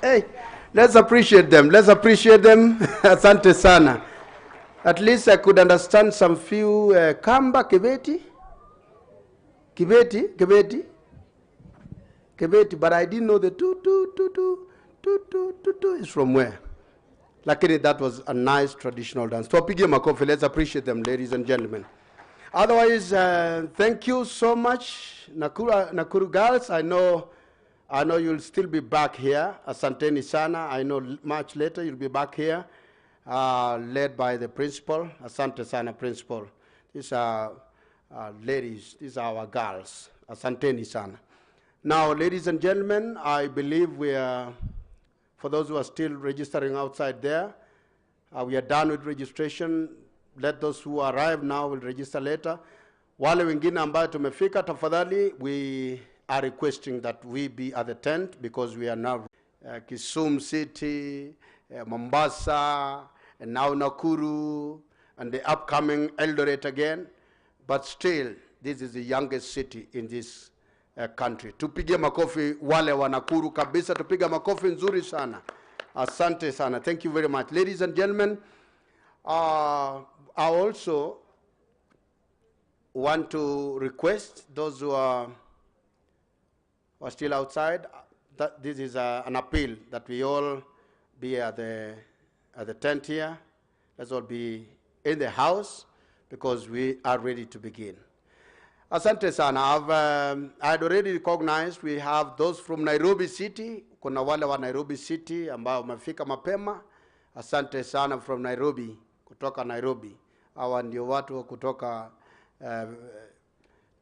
Hey, let's appreciate them. Let's appreciate them. Asante sana. At least I could understand some few Kamba, Kibeti, but I didn't know the two is from where. Luckily, that was a nice traditional dance. Tupige makofi. Let's appreciate them, ladies and gentlemen. Otherwise, thank you so much, Nakuru girls. I know you'll still be back here. Asanteni sana. I know much later you'll be back here, led by the principal. Asante sana, principal. These are ladies. These are our girls. Asanteni sana. Now, ladies and gentlemen, I believe we are, for those who are still registering outside there, we are done with registration. Let those who arrive now will register later. Wale wengine ambayo tumefika, tafadhali, we are requesting that we be at the tent because we are now Kisumu City, Mombasa, and now Nakuru, and the upcoming Eldoret again. But still, this is the youngest city in this country. Tupige makofi wale wa Nakuru kabisa, tupige makofi nzuri sana. Asante sana. Thank you very much. Ladies and gentlemen, I also want to request those who are still outside, that this is an appeal that we all be at the tent here. Let's all be in the house because we are ready to begin. Asante sana. I had already recognized we have those from Nairobi City. Kuna wale wa Nairobi City ambao wamefika mapema. Asante sana from Nairobi, kutoka Nairobi. Hawa ndio watu kutoka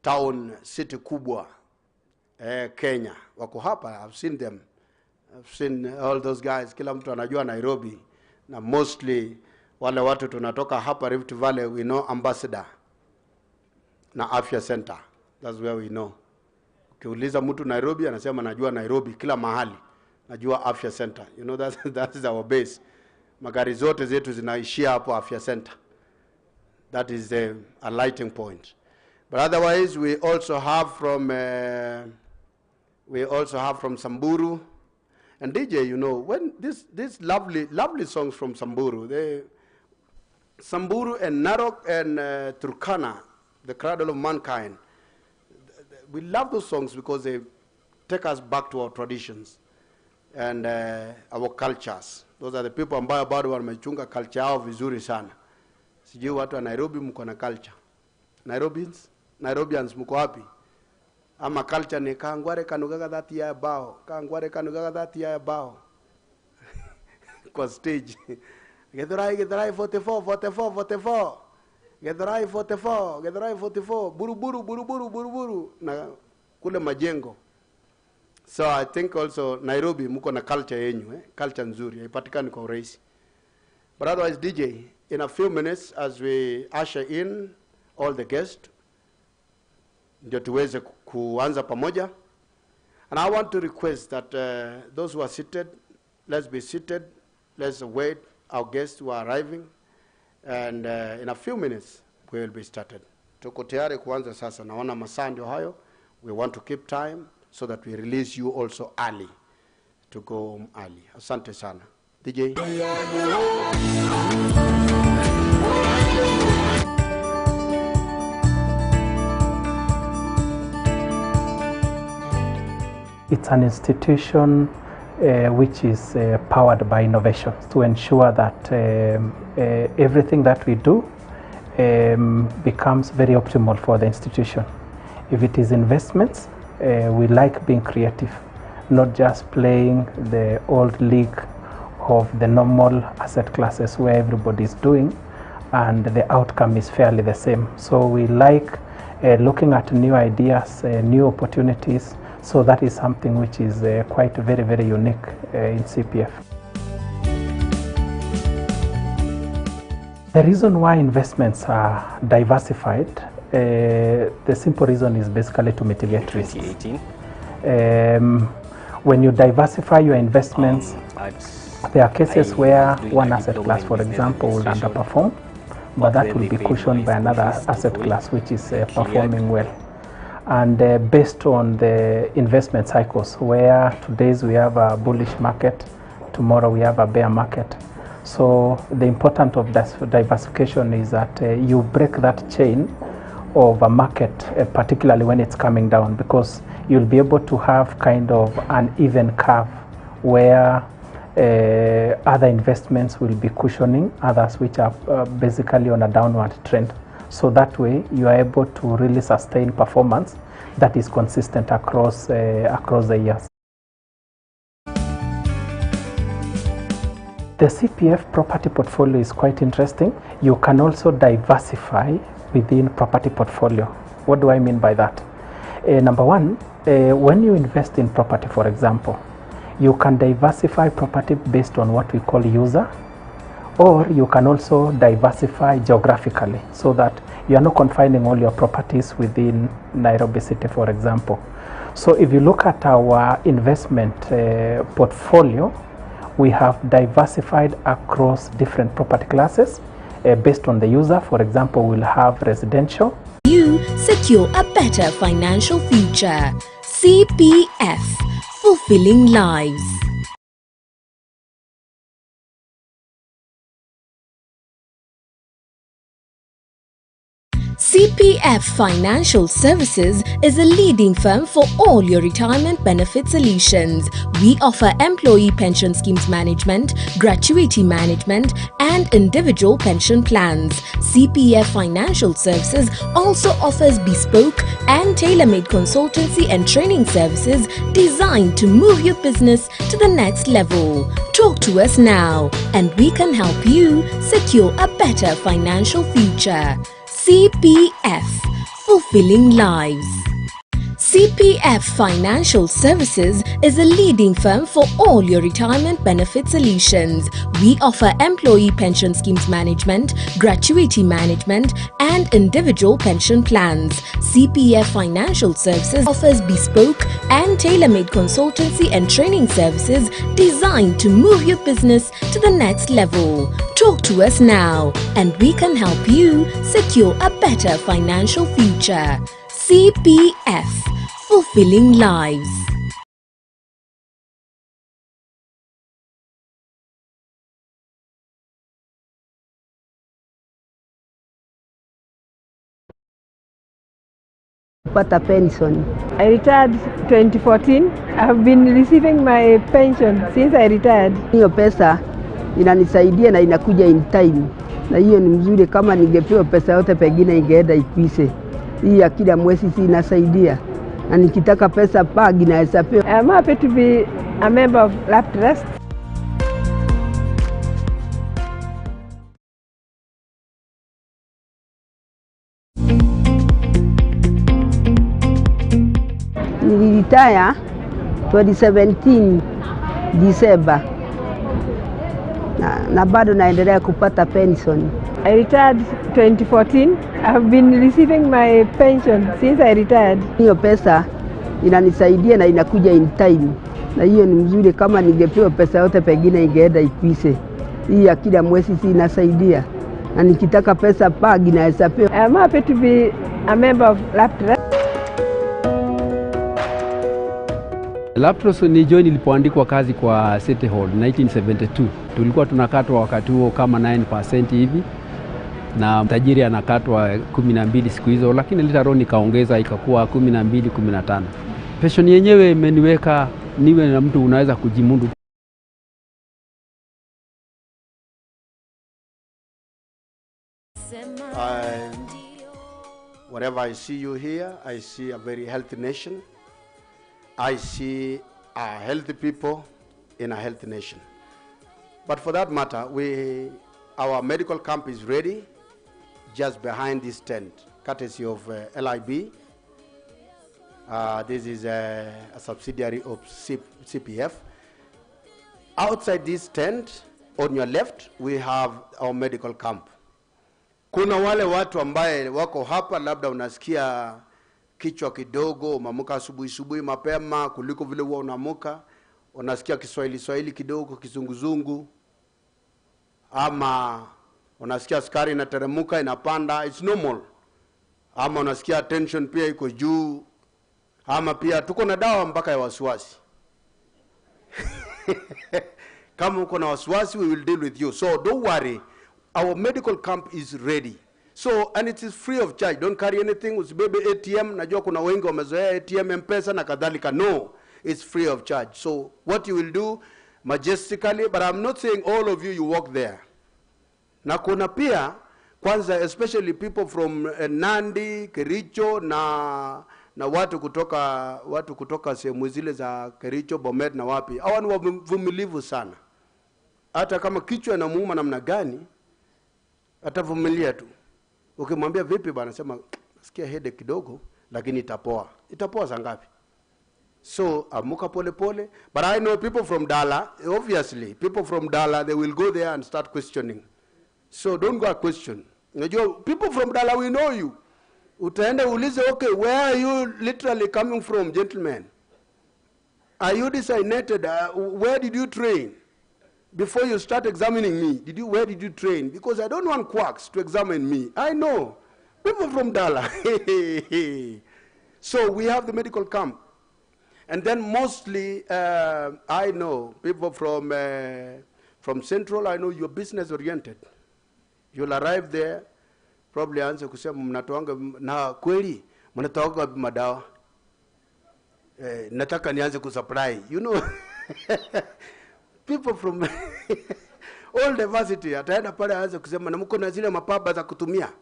town city kubwa Kenya. Wako hapa, I've seen them. I've seen all those guys. Kila mtu anajua Nairobi. Na mostly wale watu tunatoka hapa Rift Valley, we know Ambassador na Afya Center. That's where we know. Ukiuliza mtu Nairobi anasema najua Nairobi kila mahali. Najua Afya Center. You know that is our base. Magari zote zetu zinaishia hapo Afya Center. That is a lighting point. But otherwise, we also have from Samburu. And DJ, you know, when this lovely songs from Samburu, Samburu and Narok and Turkana, the cradle of mankind. We love those songs because they take us back to our traditions and our cultures. Those are the people ambao bado wamechunga culture yao vizuri sana. Sijui watu wa Nairobi mko na culture. Nairobians mko wapi? Ama culture ni kangware kanugaga dhati ya bao. Kangware kanugaga dhati ya bao. Kwa stage. Gedrai 44. Gedrai 44. Buru. Na kule majengo. So I think also Nairobi mko na culture yenyu, culture nzuri, haipatikani kwa urahisi. But otherwise, DJ, in a few minutes, as we usher in all the guests, ndio tuweze kuanza pamoja. And I want to request that those who are seated, let's be seated. Let's wait our guests who are arriving. And in a few minutes, we will be started. Tuko tayari kuanza sasa. Naona masaa ndio hayo. We want to keep time so that we release you also early, to go home early. Asante sana. DJ. It's an institution which is powered by innovation to ensure that everything that we do becomes very optimal for the institution. If it is investments, we like being creative, not just playing the old league of the normal asset classes where everybody is doing and the outcome is fairly the same. So we like looking at new ideas, new opportunities. So that is something which is quite very, very unique in CPF. The reason why investments are diversified, the simple reason is basically to mitigate risks. 2018. When you diversify your investments, there are cases where one asset class, for example, will underperform, but that will be cushioned by another asset class which is performing well. and based on the investment cycles, where today's we have a bullish market, tomorrow we have a bear market. So the importance of diversification is that you break that chain of a market, particularly when it's coming down, because you'll be able to have kind of an even curve where other investments will be cushioning others which are basically on a downward trend. So that way you are able to really sustain performance that is consistent across the years. The CPF property portfolio is quite interesting. You can also diversify within property portfolio. What do I mean by that? Number one, when you invest in property, for example, you can diversify property based on what we call user, or you can also diversify geographically, so that you are not confining all your properties within Nairobi City, for example. So if you look at our investment portfolio, we have diversified across different property classes based on the user. For example, we'll have residential. You secure a better financial future. CPF, fulfilling lives. CPF Financial Services is a leading firm for all your retirement benefit solutions. We offer employee pension schemes management, gratuity management, and individual pension plans. CPF Financial Services also offers bespoke and tailor-made consultancy and training services designed to move your business to the next level. Talk to us now, and we can help you secure a better financial future. CPF, fulfilling lives. CPF Financial Services is a leading firm for all your retirement benefit solutions. We offer employee pension schemes management, gratuity management, and individual pension plans. CPF Financial Services offers bespoke and tailor-made consultancy and training services designed to move your business to the next level. Talk to us now, and we can help you secure a better financial future. CPF, fulfilling lives. Pata pension. I retired 2014. I have been receiving my pension since I retired. Hiyo pesa inanisaidia na inakuja in time. Na hiyo ni mzuri, kama ningepewa pesa yote pengine ingeenda ikwishe. Hii ya kila mwezi si inasaidia. Na nikitaka pesa pagi na hesapewa. I am happy to be a member of Lap Trust. Niliretire 2017 December. Na bado naendelea kupata pension. I retired 2014. I have been receiving my pension since I retired. Hiyo pesa inanisaidia na inakuja in time. Na hiyo ni mzuri, kama ningepewa pesa yote pengine ingeenda ikwishe. Hii ya kila mwezi si inasaidia. Na nikitaka pesa pagi na hesapewa. I am happy to be a member of Lap Trust. Lap Trust ni join ilipoandikwa kazi kwa Stakeholder 1972. Tulikuwa tunakatwa wakati huo kama 9% hivi, na tajiri anakatwa 12 siku hizo, lakini later on nikaongeza ikakuwa 12, 15. Pension yenyewe imeniweka niwe na mtu unaweza kujimundu. Wherever I see you here, I see a very healthy nation. I see healthy people in a healthy nation. But for that matter, our medical camp is ready just behind this tent, courtesy of LIB. This is a subsidiary of CPF. Outside this tent, on your left, we have our medical camp. Kuna wale watu ambaye wako hapa, labda unasikia kichwa kidogo, umeamka asubuhi mapema kuliko vile huwa unaamka, unasikia Kiswahili kidogo, kizunguzungu, ama unasikia sukari inateremka inapanda, it's normal. Ama unasikia tension pia iko juu, Ama pia tuko na dawa mpaka ya wasiwasi. Kama uko na wasiwasi, we will deal with you. So don't worry. Our medical camp is ready. So, and it is free of charge. Don't carry anything. Usibebe ATM. Najua kuna wengi wamezoea ATM, M-Pesa na kadhalika. No, it's free of charge. So what you will do majestically, but I'm not saying all of you walk there. Na kuna pia, kwanza, especially people from Nandi, Kericho, na watu kutoka sehemu zile za Kericho, Bomet na wapi. Hawa ni wavumilivu sana. Hata kama kichwa inamuuma namna gani, atavumilia tu. Ukimwambia vipi bwana, sema sikia headache kidogo lakini itapoa. Itapoa saa ngapi? So amuka pole pole. But I know people from Dala, obviously, people from Dala, they will go there and start questioning. So don't go question. People from Dala, we know you. Utaenda ulize, okay, where are you literally coming from, gentlemen? Are you designated? Where did you train? Before you start examining me, where did you train? Because I don't want quacks to examine me. I know. People from Dala. So we have the medical camp. And then mostly, I know people from Central, I know you're business oriented. You'll arrive there, probably answer kusema mnatoanga na kweli mnatoanga madawa. Nataka nianze kusupply. You know, people from all diversity, ataenda pale aanze kusema na mko na zile mapaba za kutumia.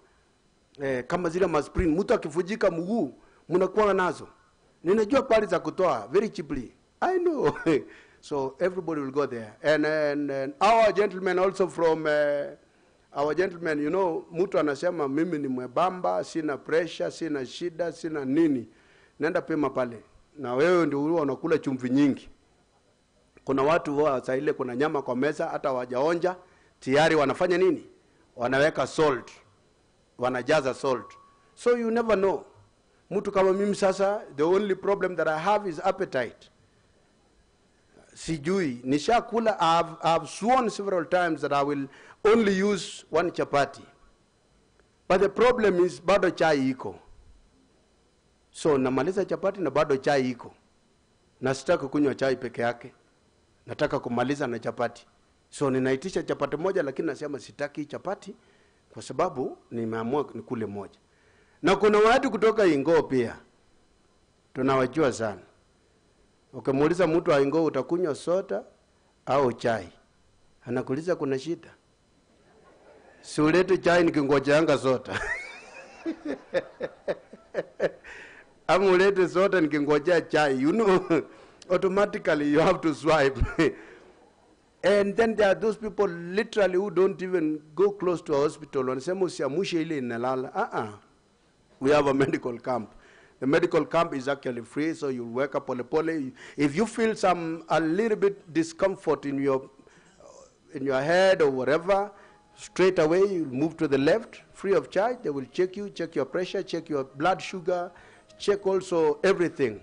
Kama zile masprin, mtu akifujika mguu, mnakuwa nazo. Ninajua pale za kutoa very cheaply. I know. So everybody will go there. And our gentlemen also from our gentlemen, you know, mtu anasema mimi ni mwebamba, sina pressure, sina shida, sina nini. Nenda pema pale. Na wewe ndio unakula chumvi nyingi. Kuna watu wa saa ile kuna nyama kwa meza hata wajaonja, tayari wanafanya nini? Wanaweka salt. Wanajaza salt. So you never know. Mtu kama mimi sasa, the only problem that I have is appetite. Sijui, nishakula, I've sworn several times that I will only use one chapati. But the problem is bado chai iko. So namaliza chapati na bado chai iko. Na sitaki kunywa chai peke yake. Nataka kumaliza na chapati. So ninaitisha chapati moja lakini nasema sitaki chapati kwa sababu nimeamua nikule moja. Na kuna watu kutoka Ingo pia. Tunawajua sana. Ukimuuliza mtu wa Ingo utakunywa soda au chai. Anakuuliza kuna shida. Si ulete chai nikingojeanga soda. Ama ulete soda nikingojea chai. You know, automatically you have to swipe. And then there are those people literally who don't even go close to a hospital. Wanasema usiamushe ile inalala. We have a medical camp. The medical camp is actually free, so you'll wake up pole pole. If you feel a little bit discomfort in your head or whatever, straight away you'll move to the left, free of charge. They will check you, check your pressure, check your blood sugar, check also everything.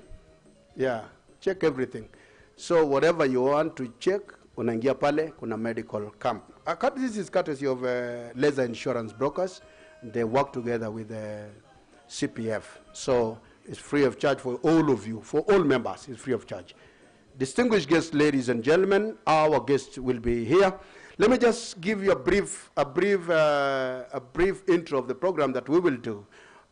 Yeah, check everything. So whatever you want to check, unaingia pale, kuna medical camp. This is courtesy of laser insurance brokers. They work together with CPF. So it's free of charge for all of you, for all members, it's free of charge. Distinguished guests, ladies and gentlemen, our guests will be here. Let me just give you a brief intro of the program that we will do.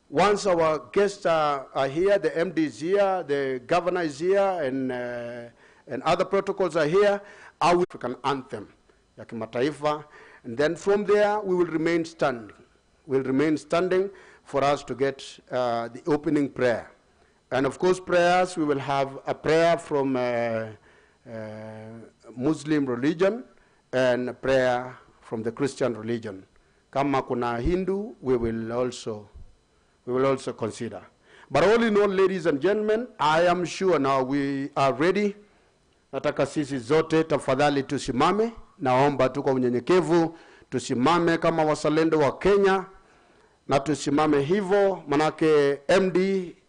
Once our guests are here, the MD is here, the governor is here, and other protocols are here, our African anthem, ya kimataifa, and then from there we will remain standing. We'll remain standing for us to get the opening prayer. And of course prayers, we will have a prayer from Muslim religion and a prayer from the Christian religion. Kama kuna Hindu, we will also consider. But all in all, ladies and gentlemen, I am sure now we are ready. Nataka sisi zote tafadhali tusimame. Naomba tu kwa unyenyekevu tusimame kama wazalendo wa Kenya. Na tusimame hivyo, manake MD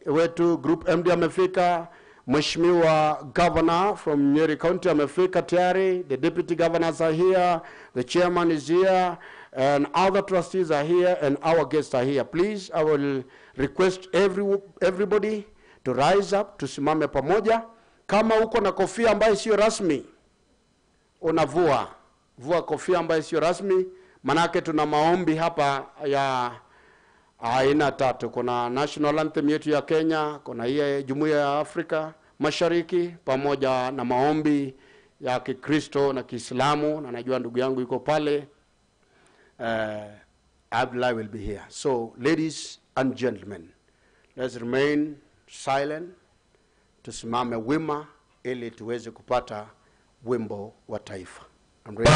wetu, group MD amefika, Mheshimiwa Governor from Nyeri County amefika tayari, the deputy governors are here, the chairman is here, and other trustees are here, and our guests are here. Please, I will request everybody to rise up, tusimame pamoja. Kama uko na kofia ambayo sio rasmi, unavua. Vua kofia ambayo sio rasmi, manake tuna maombi hapa ya aina tatu. Kuna national anthem yetu ya Kenya, kuna hii Jumuiya ya Afrika Mashariki, pamoja na maombi ya Kikristo na Kiislamu, na najua ndugu yangu yuko pale. Abdullah will be here. So, ladies and gentlemen, let's remain silent, tusimame wima ili tuweze kupata wimbo wa taifa. I'm ready.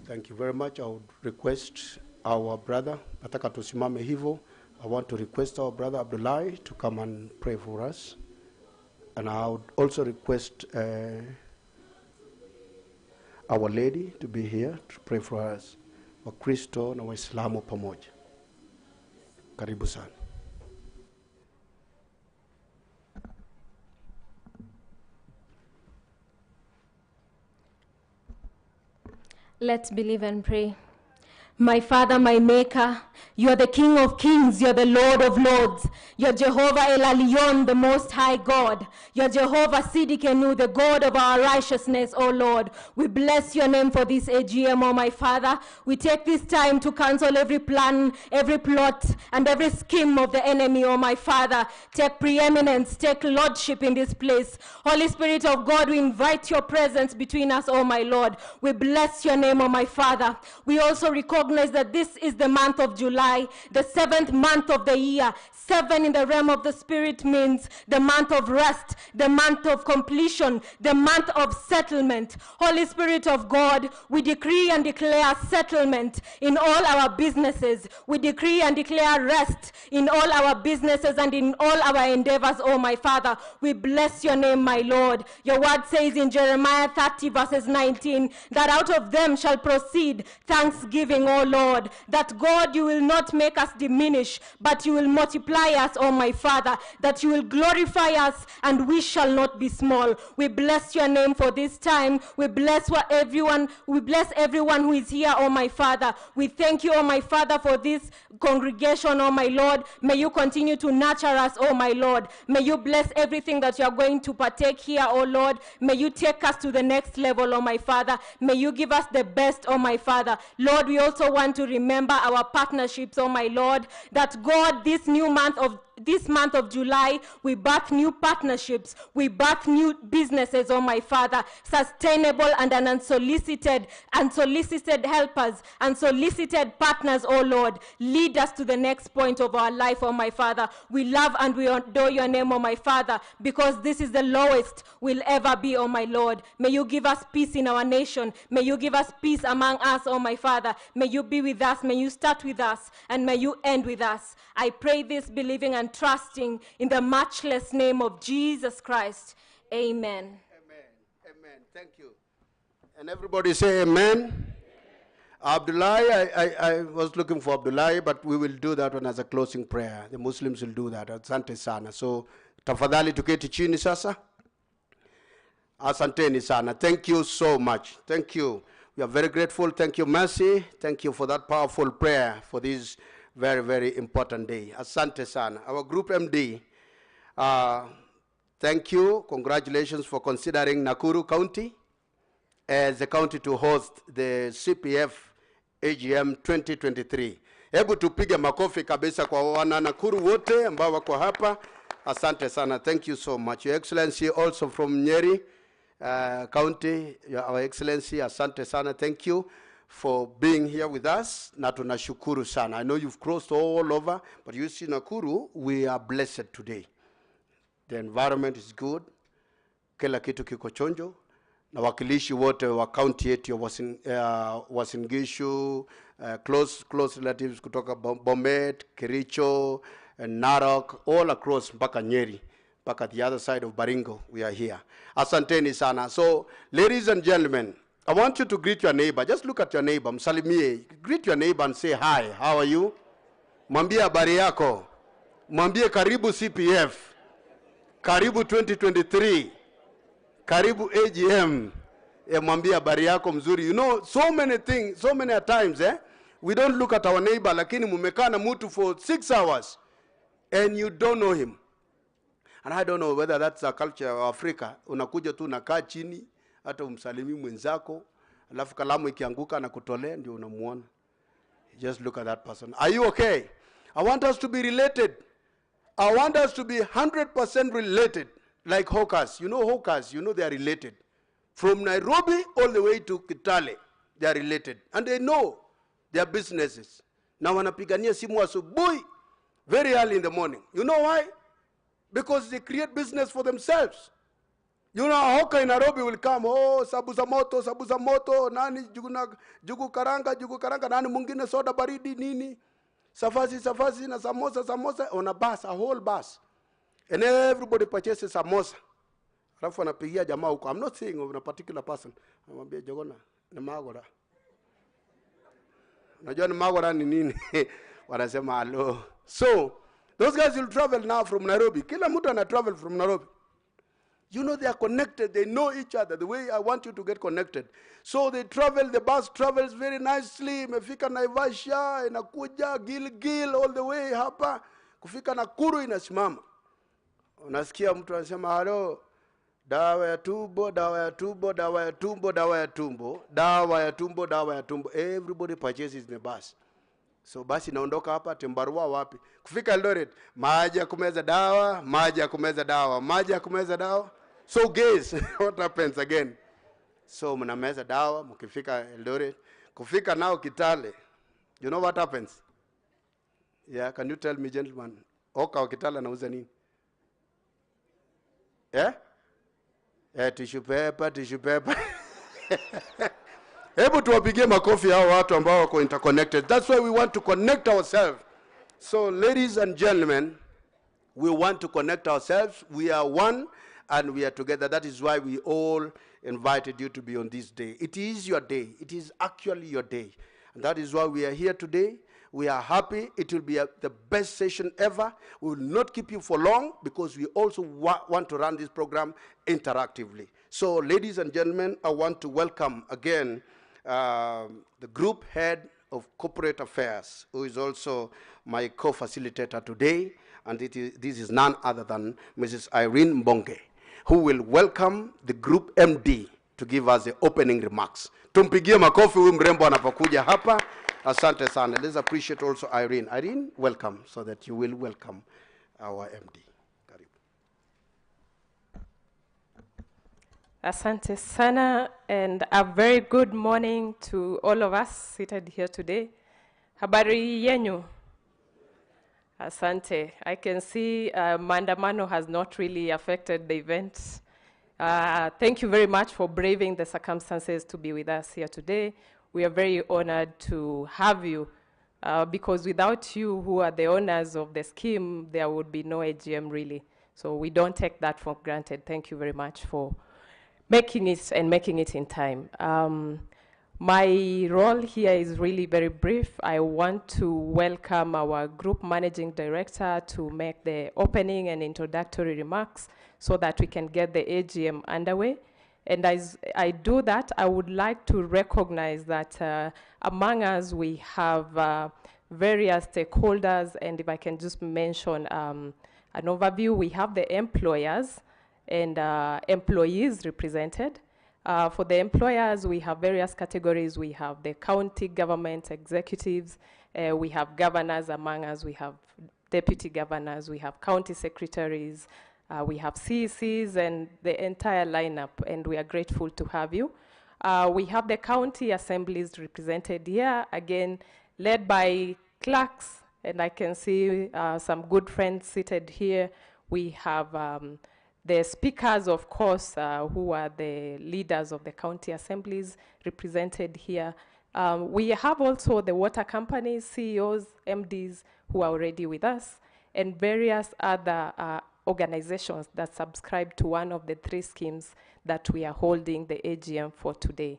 Thank you very much. I would request our brother, nataka tusimame hivyo. I want to request our brother Abdullah to come and pray for us. And I would also request our lady to be here to pray for us. Wakristo na Waislamu pamoja. Karibu sana. Let's believe and pray. My Father, my Maker, you are the King of Kings, you are the Lord of Lords. You are Jehovah El Elyon, the Most High God. You are Jehovah Siddiqenu, the God of our righteousness, O Lord. We bless your name for this AGM, O my Father. We take this time to cancel every plan, every plot, and every scheme of the enemy, O my Father. Take preeminence, take lordship in this place. Holy Spirit of God, we invite your presence between us, O my Lord. We bless your name, O my Father. We also recognize that this is the month of July, the 7th month of the year. 7 in the realm of the Spirit means the month of rest, the month of completion, the month of settlement. Holy Spirit of God, we decree and declare settlement in all our businesses. We decree and declare rest in all our businesses and in all our endeavors, oh my Father. We bless your name, my Lord. Your word says in Jeremiah 30 verses 19, that out of them shall proceed thanksgiving, O Lord. That God, you will not make us diminish, but you will multiply us, oh my Father, that you will glorify us and we shall not be small. We bless your name for this time. We bless everyone who is here, oh my Father. We thank you, oh my Father, for this congregation, oh my Lord. May you continue to nurture us, oh my Lord. May you bless everything that you are going to partake here, oh Lord. May you take us to the next level, oh my Father. May you give us the best, oh my Father. Lord, we also want to remember our partnerships, oh my Lord, that God, this month of July, we birth new partnerships, we birth new businesses, oh my Father, sustainable and unsolicited helpers, unsolicited partners, oh Lord. Lead us to the next point of our life, oh my Father. We love and we adore your name, oh my Father, because this is the lowest we'll ever be, oh my Lord. May you give us peace in our nation. May you give us peace among us, oh my Father. May you be with us. May you start with us and may you end with us. I pray this believing and trusting in the matchless name of Jesus Christ. Amen. Amen. Amen. Thank you. And everybody say amen. Abdullah, I was looking for Abdullah, but we will do that one as a closing prayer. The Muslims will do that. Asante sana. So, tafadhali tuketi chini sasa. Asanteni sana. Thank you so much. Thank you. We are very grateful. Thank you, Mercy. Thank you for that powerful prayer for these very, very important day. Asante sana. Our Group MD, thank you. Congratulations for considering Nakuru County as the county to host the CPF AGM 2023. Hebu tupige makofi kabisa kwa wana Nakuru wote ambao wako hapa. Asante sana. Thank you so much. Your Excellency, also from Nyeri County, Our Excellency, asante sana. Thank you for being here with us. Na tunashukuru sana. I know you've crossed all over, but you see Nakuru, we are blessed today. The environment is good. Kila kitu kiko chonjo. Na wakilishi wote wa county yetu ya Uasin Gishu, close relatives kutoka Bomet, Kericho, Narok, all across mpaka Nyeri, mpaka the other side of Baringo, we are here. Asanteni sana. So, ladies and gentlemen, I want you to greet your neighbor. Just look at your neighbor, msalimie. Greet your neighbor and say, hi, how are you? Mwambie habari yako. Mwambie karibu CPF. Karibu 2023. Karibu AGM. Mwambie habari yako mzuri. You know, so many things, so many times, we don't look at our neighbor, lakini mumekaa na mtu for 6 hours and you don't know him. And I don't know whether that's a culture of Africa. Unakuja tu unakaa chini, hata umsalimi mwenzako, alafu kalamu ikianguka na kutolea ndio unamuona. Just look at that person. Are you okay? I want us to be related. I want us to be 100% related, like hawkers. You know hawkers, you know they are related. From Nairobi all the way to Kitale, they are related. And they know their businesses. Na wanapigania simu asubuhi, very early in the morning. You know why? Because they create business for themselves. You know, a hawker in Nairobi will come, oh, sabuza moto, nani, jugu karanga, nani mungine soda baridi, nini, safasi, na samosa, on a bus, a whole bus. And everybody purchases samosa. Alafu anapigia jamaa huko. I'm not saying of a particular person. Anamwambia jogona, ni magora. Unajua ni magora ni nini? Wanasema hello. So, those guys will travel now from Nairobi. Kila mtu ana travel from Nairobi. You know they are connected. They know each other. The way I want you to get connected. So they travel. The bus travels very nicely. Imefika Naivasha, inakuja Gilgil all the way hapa. Kufika Nakuru inasimama. Unasikia mtu anasema hello. Dawa ya tumbo. Everybody purchases in the bus. So basi naondoka hapa Tembarua wapi? Kufika Eldoret, maji ya kumeza dawa. So guess what happens again? So mnameza dawa, mkifika Eldoret, kufika nao Kitale. You know what happens? Yeah, can you tell me, gentlemen? Oka wa Kitale anauza nini? Yeah? Tissue paper. Hebu tuwapigie makofi hao watu ambao wako interconnected. That's why we want to connect ourselves. So ladies and gentlemen, we want to connect ourselves. We are one and we are together. That is why we all invited you to be on this day. It is your day. It is actually your day. And that is why we are here today. We are happy. It will be the best session ever. We will not keep you for long because we also want to run this program interactively. So, ladies and gentlemen, I want to welcome again the group head of corporate affairs, who is also my co-facilitator today, and this is none other than Mrs. Irene Mbonge, who will welcome the group MD to give us the opening remarks. Tumpigie makofi huyu mrembo anapokuja hapa. Asante sana. Let's appreciate also Irene. Irene, welcome, so that you will welcome our MD. Karibu. Asante sana, and a very good morning to all of us seated here today. Habari yenyu? Asante. I can see maandamano has not really affected the event. Thank you very much for braving the circumstances to be with us here today. We are very honored to have you because without you, who are the owners of the scheme, there would be no AGM really. So we don't take that for granted. Thank you very much for making it and making it in time. My role here is really very brief. I want to welcome our group managing director to make the opening and introductory remarks so that we can get the AGM underway. And as I do that, I would like to recognize that among us we have various stakeholders, and if I can just mention an overview, we have the employers and employees represented. For the employers, we have various categories. We have the county government executives, we have governors among us, we have deputy governors, we have county secretaries, we have CECs and the entire lineup, and we are grateful to have you. We have the county assemblies represented here, again, led by clerks, and I can see some good friends seated here. We have the speakers, of course, who are the leaders of the county assemblies represented here. We have also the water companies, CEOs, MDs, who are already with us, and various other organizations that subscribe to one of the 3 schemes that we are holding the AGM for today.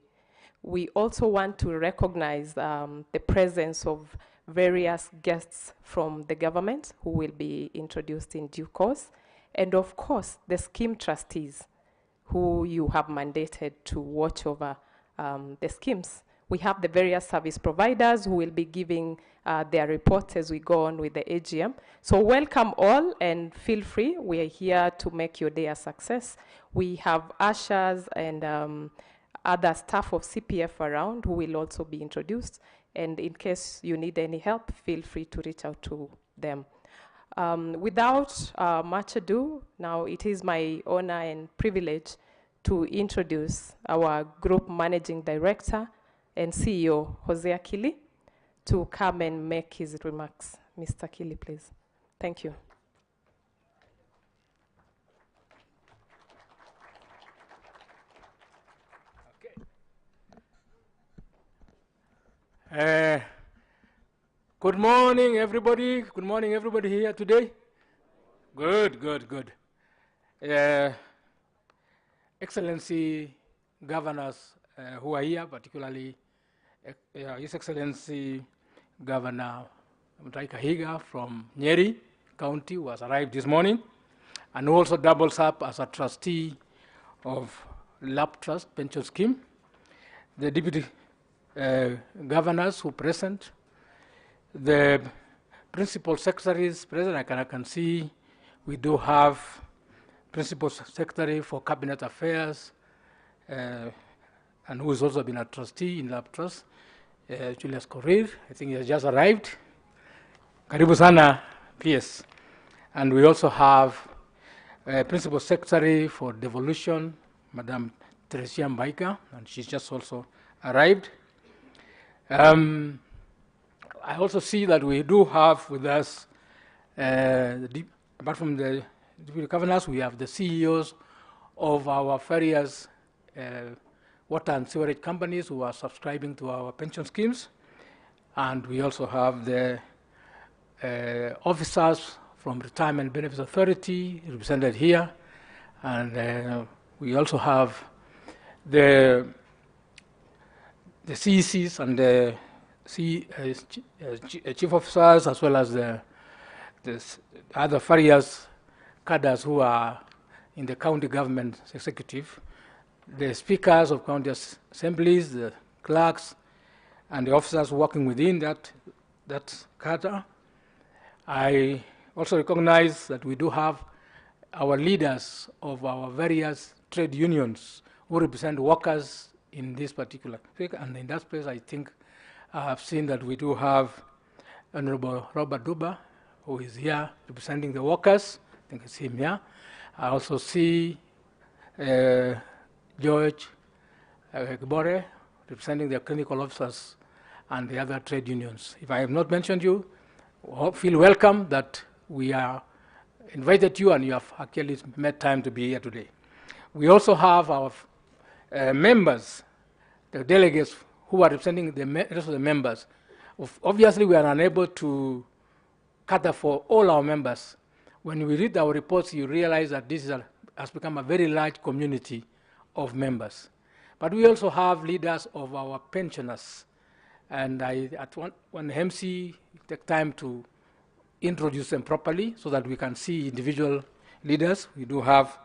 We also want to recognize the presence of various guests from the government who will be introduced in due course, and of course the scheme trustees who you have mandated to watch over the schemes. We have the various service providers who will be giving their reports as we go on with the AGM. So welcome all and feel free. We are here to make your day a success. We have ushers and other staff of CPF around who will also be introduced. And in case you need any help, feel free to reach out to them. Without much ado, now it is my honor and privilege to introduce our Group Managing Director and CEO, Jose Akili, to come and make his remarks. Mr. Akili, please. Thank you. Okay. Good morning, everybody. Good morning, everybody here today. Good, good, good. Excellency governors who are here, particularly His Excellency Governor Mutahi Kahiga from Nyeri County, who has arrived this morning, and also doubles up as a trustee of LAP Trust Pension Scheme. The deputy governors who present, the principal secretaries present. I can see we do have principal secretary for cabinet affairs, and who has also been a trustee in LAP Trust, Julius Korir. I think he has just arrived. Karibu sana, PS. And we also have principal secretary for devolution, Madam Teresia Mbaika, and she's just also arrived. I also see that we do have with us, apart from the deputy governors, we have the CEOs of our various water and sewerage companies who are subscribing to our pension schemes. And we also have the officers from Retirement Benefits Authority represented here. And we also have the CECs and the chief officers, as well as the other various cadres who are in the county government executive, the speakers of county assemblies, the clerks, and the officers working within that cadre. I also recognize that we do have our leaders of our various trade unions who represent workers in this particular thing. And in that space, I think I have seen that we do have Honorable Robert Duba, who is here representing the workers. I think it's him here. I also see George Gbore, representing the clinical officers and the other trade unions. If I have not mentioned you, feel welcome that we are invited you and you have actually made time to be here today. We also have our members, the delegates who are representing the rest of the members. Obviously, we are unable to cater for all our members. When we read our reports, you realize that this has become a very large community of members. But we also have leaders of our pensioners. And when MC take time to introduce them properly so that we can see individual leaders. We do have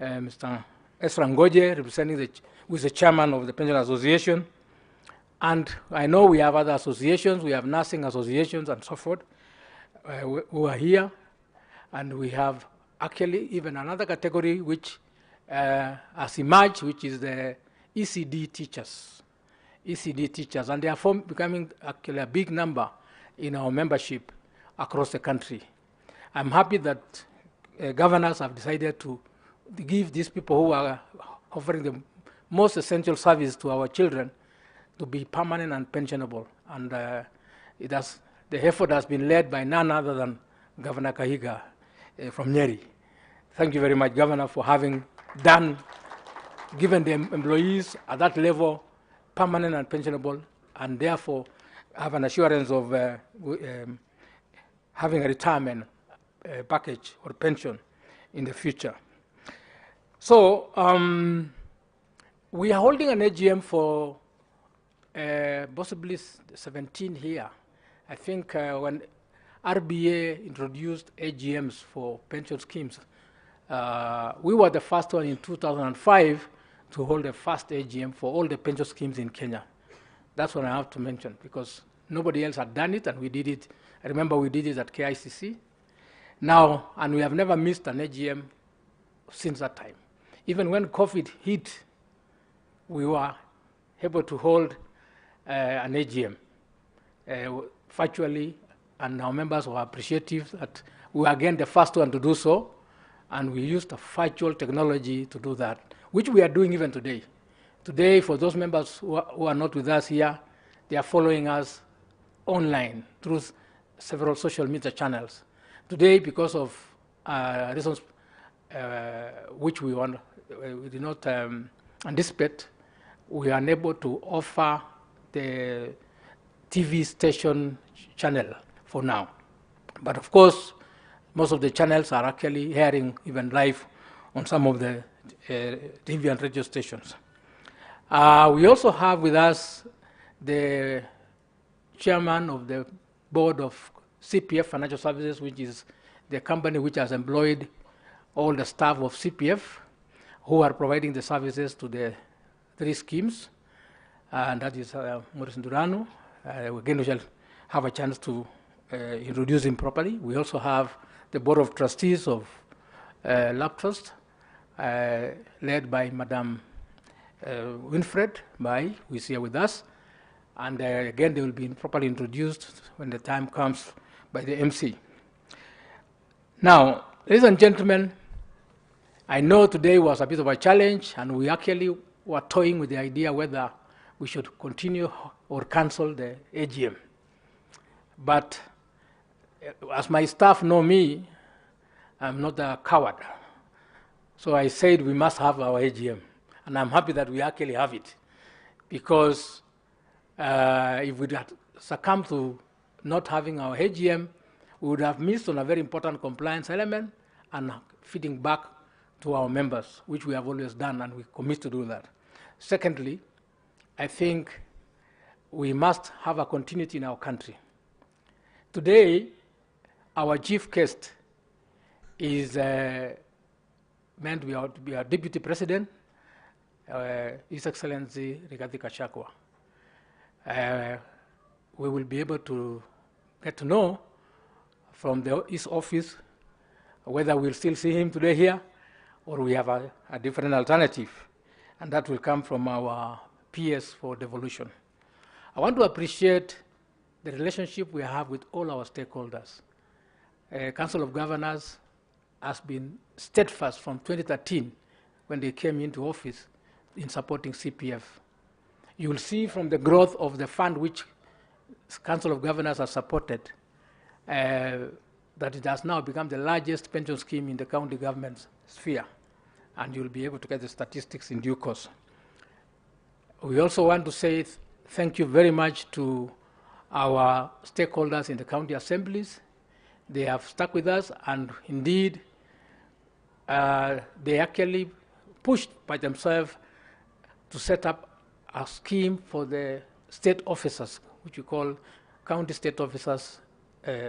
Mr. Esra Ngoje, representing who is the chairman of the Pension Association. And I know we have other associations, we have nursing associations and so forth, who are here. And we have actually even another category which has emerged, which is the ECD teachers. ECD teachers, and they are becoming actually a big number in our membership across the country. I'm happy that governors have decided to give these people who are offering the most essential service to our children to be permanent and pensionable. And the effort has been led by none other than Governor Kahiga from Nyeri. Thank you very much, Governor, for having given the employees at that level permanent and pensionable, and therefore have an assurance of having a retirement package or pension in the future. So we are holding an AGM for possibly 17 here. I think when RBA introduced AGMs for pension schemes, we were the first one in 2005 to hold the first AGM for all the pension schemes in Kenya. That's what I have to mention, because nobody else had done it, and we did it. I remember we did it at KICC. Now, and we have never missed an AGM since that time. Even when COVID hit, we were able to hold an AGM virtually, and our members were appreciative that we were again the first one to do so, and we used a virtual technology to do that, which we are doing even today. Today, for those members who are not with us here, they are following us online through several social media channels. Today, because of reasons which we did not anticipate, we are unable to offer the TV station channel for now. But of course, most of the channels are actually airing even live on some of the TV and radio stations. We also have with us the chairman of the board of CPF Financial Services, which is the company which has employed all the staff of CPF who are providing the services to the 3 schemes, and that is Maurice Ndurano. Again, we shall have a chance to introduce him properly. We also have the board of trustees of Lab Trust, led by Madam Winfred Bai, who is here with us. And again, they will be properly introduced when the time comes by the MC. Now, ladies and gentlemen, I know today was a bit of a challenge, and we actually were toying with the idea whether we should continue or cancel the AGM. But as my staff know me, I'm not a coward. So I said we must have our AGM. And I'm happy that we actually have it. Because if we had succumbed to not having our AGM, we would have missed on a very important compliance element and feeding back to our members, which we have always done, and we commit to do that. Secondly, I think we must have a continuity in our country. Today, our chief guest is meant to be our Deputy President, His Excellency Rigathi Gachagua. We will be able to get to know from his office whether we'll still see him today here or we have a different alternative, and that will come from our PS for devolution. I want to appreciate the relationship we have with all our stakeholders. Council of Governors has been steadfast from 2013 when they came into office in supporting CPF. You will see from the growth of the fund which Council of Governors has supported that it has now become the largest pension scheme in the county government sphere, and you'll be able to get the statistics in due course. We also want to say thank you very much to our stakeholders in the county assemblies. They have stuck with us, and indeed, they actually pushed by themselves to set up a scheme for the state officers, which we call county state officers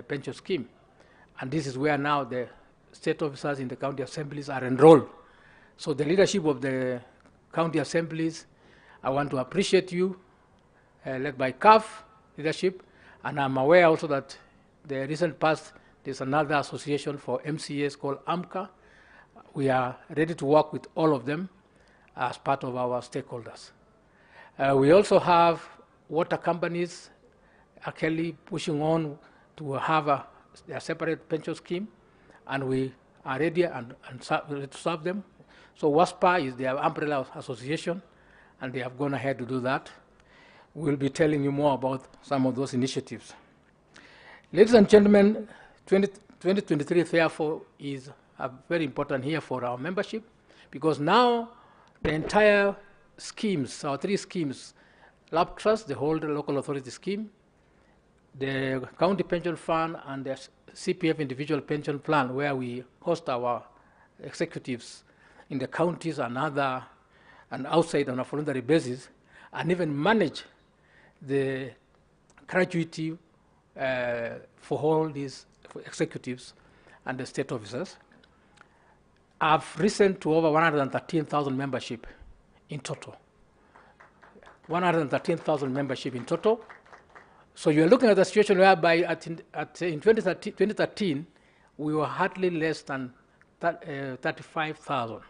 pension scheme. And this is where now the state officers in the county assemblies are enrolled. So the leadership of the county assemblies, I want to appreciate you led by CAF leadership, and I'm aware also that the recent past there's another association for MCAs called AMCA. We are ready to work with all of them as part of our stakeholders. We also have water companies actually pushing on to have a separate pension scheme, and we are ready to serve them. So WASPA is their umbrella association, and they have gone ahead to do that. We'll be telling you more about some of those initiatives. Ladies and gentlemen, 2023 therefore is a very important year for our membership, because now the entire schemes, our 3 schemes, LAP Trust, the whole local authority scheme, the county pension fund, and the CPF individual pension plan, where we host our executives in the counties and outside on a voluntary basis, and even manage the gratuity for all these executives and the state officers. I've risen to over 113,000 membership in total. 113,000 membership in total. So you're looking at a situation whereby in 2013, we were hardly less than 35,000.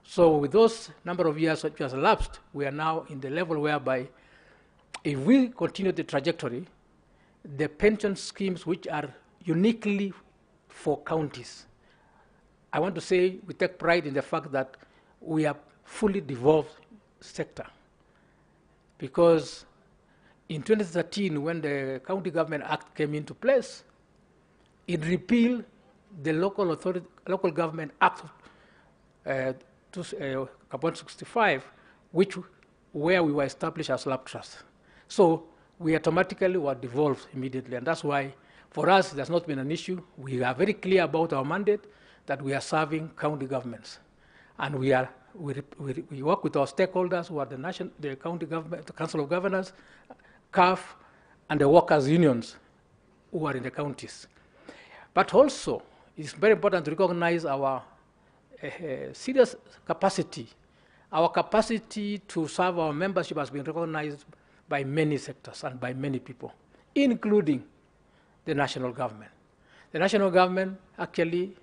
So with those number of years which has elapsed, we are now in the level whereby if we continue the trajectory, the pension schemes which are uniquely for counties, I want to say we take pride in the fact that we are fully devolved sector. Because in 2013, when the County Government Act came into place, it repealed the Local Government Act 65, where we were established as LAP Trust. So we automatically were devolved immediately, and that's why for us it has not been an issue. We are very clear about our mandate that we are serving county governments, and we work with our stakeholders who are the county government, the Council of Governors, CAF, and the workers' unions who are in the counties. But also, it's very important to recognize our serious capacity. Our capacity to serve our membership has been recognized by many sectors and by many people, including the national government. The national government actually,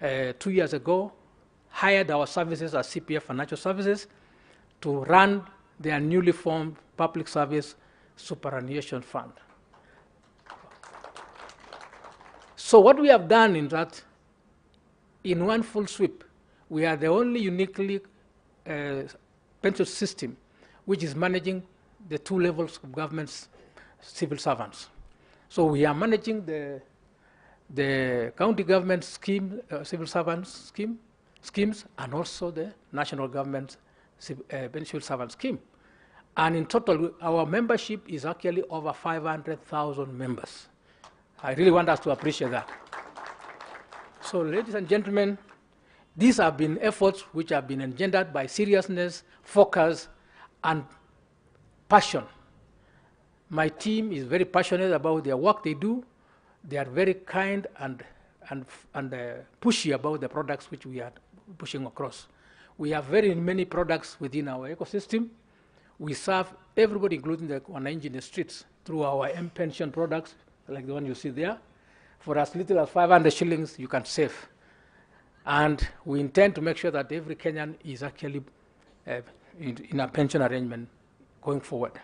2 years ago, hired our services as CPF Financial Services to run their newly formed Public Service Superannuation Fund. So what we have done in that, in one full sweep, we are the only uniquely pension system which is managing the 2 levels of government's civil servants. So we are managing the county government scheme, civil servants schemes, and also the national government civil servant scheme. And in total, our membership is actually over 500,000 members. I really want us to appreciate that. So, ladies and gentlemen, these have been efforts which have been engendered by seriousness, focus, and passion. My team is very passionate about their work they do. They are very kind and pushy about the products which we are pushing across. We have very many products within our ecosystem. We serve everybody, including the wananchi in the streets, through our M-pension products, like the one you see there. For as little as 500 shillings, you can save. And we intend to make sure that every Kenyan is actually in a pension arrangement going forward.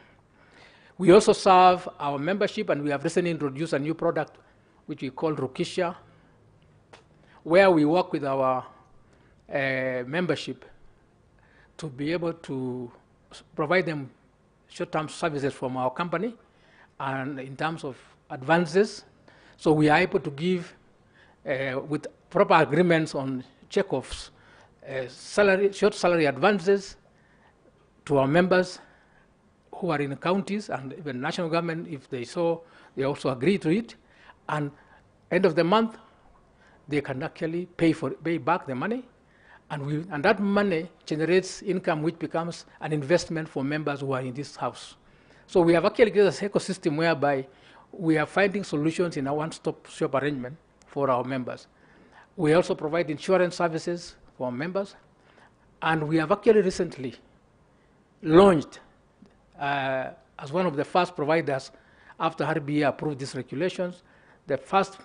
We also serve our membership, and we have recently introduced a new product which we call Rukisha, where we work with our membership to be able to provide them short-term services from our company, and in terms of advances. So we are able to give, with proper agreements on check-offs, short salary advances to our members who are in the counties, and even national government, if they so, they also agree to it. And end of the month, they can actually pay back the money, and that money generates income which becomes an investment for members who are in this house. So we have actually created an ecosystem whereby we are finding solutions in a one-stop shop arrangement for our members. We also provide insurance services for our members, and we have actually recently launched as one of the first providers after RBA approved these regulations, the first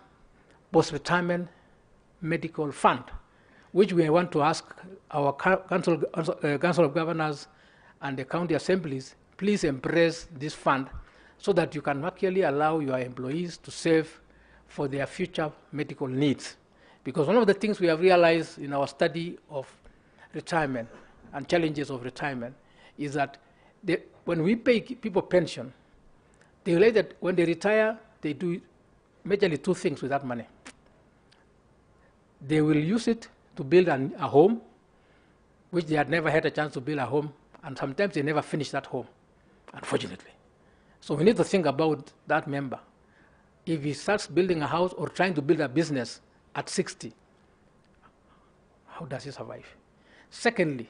post-retirement medical fund, which we want to ask our council of governors and the county assemblies, please embrace this fund so that you can actually allow your employees to save for their future medical needs. Because one of the things we have realized in our study of retirement and challenges of retirement is that when we pay people pension, they realize that when they retire, they do majorly two things with that money. They will use it to build a home, which they had never had a chance to build a home, and sometimes they never finish that home, unfortunately. So we need to think about that member. If he starts building a house or trying to build a business at 60, how does he survive? Secondly,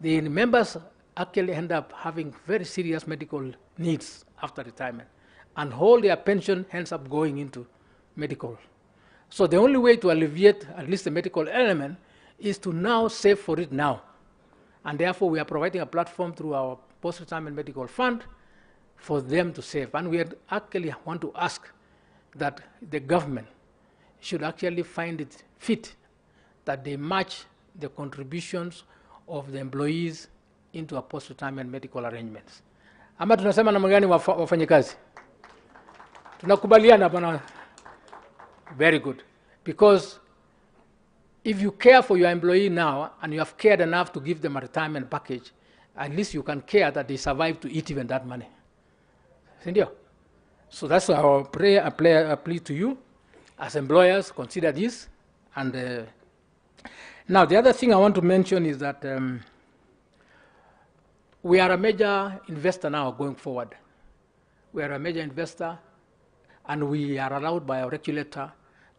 the members actually end up having very serious medical needs after retirement, and all their pension ends up going into medical. So the only way to alleviate at least the medical element is to now save for it now. And therefore, we are providing a platform through our post-retirement medical fund for them to save. And we actually want to ask that the government should actually find it fit that they match the contributions of the employees into a post-retirement medical arrangements. Ama tunasema namna gani wafanyikazi? Tunakubaliana bwana. Very good. Because if you care for your employee now and you have cared enough to give them a retirement package, at least you can care that they survive to eat even that money. So that's our prayer, a plea to you. As employers, consider this. And now the other thing I want to mention is that we are a major investor now going forward. We are a major investor, and we are allowed by our regulator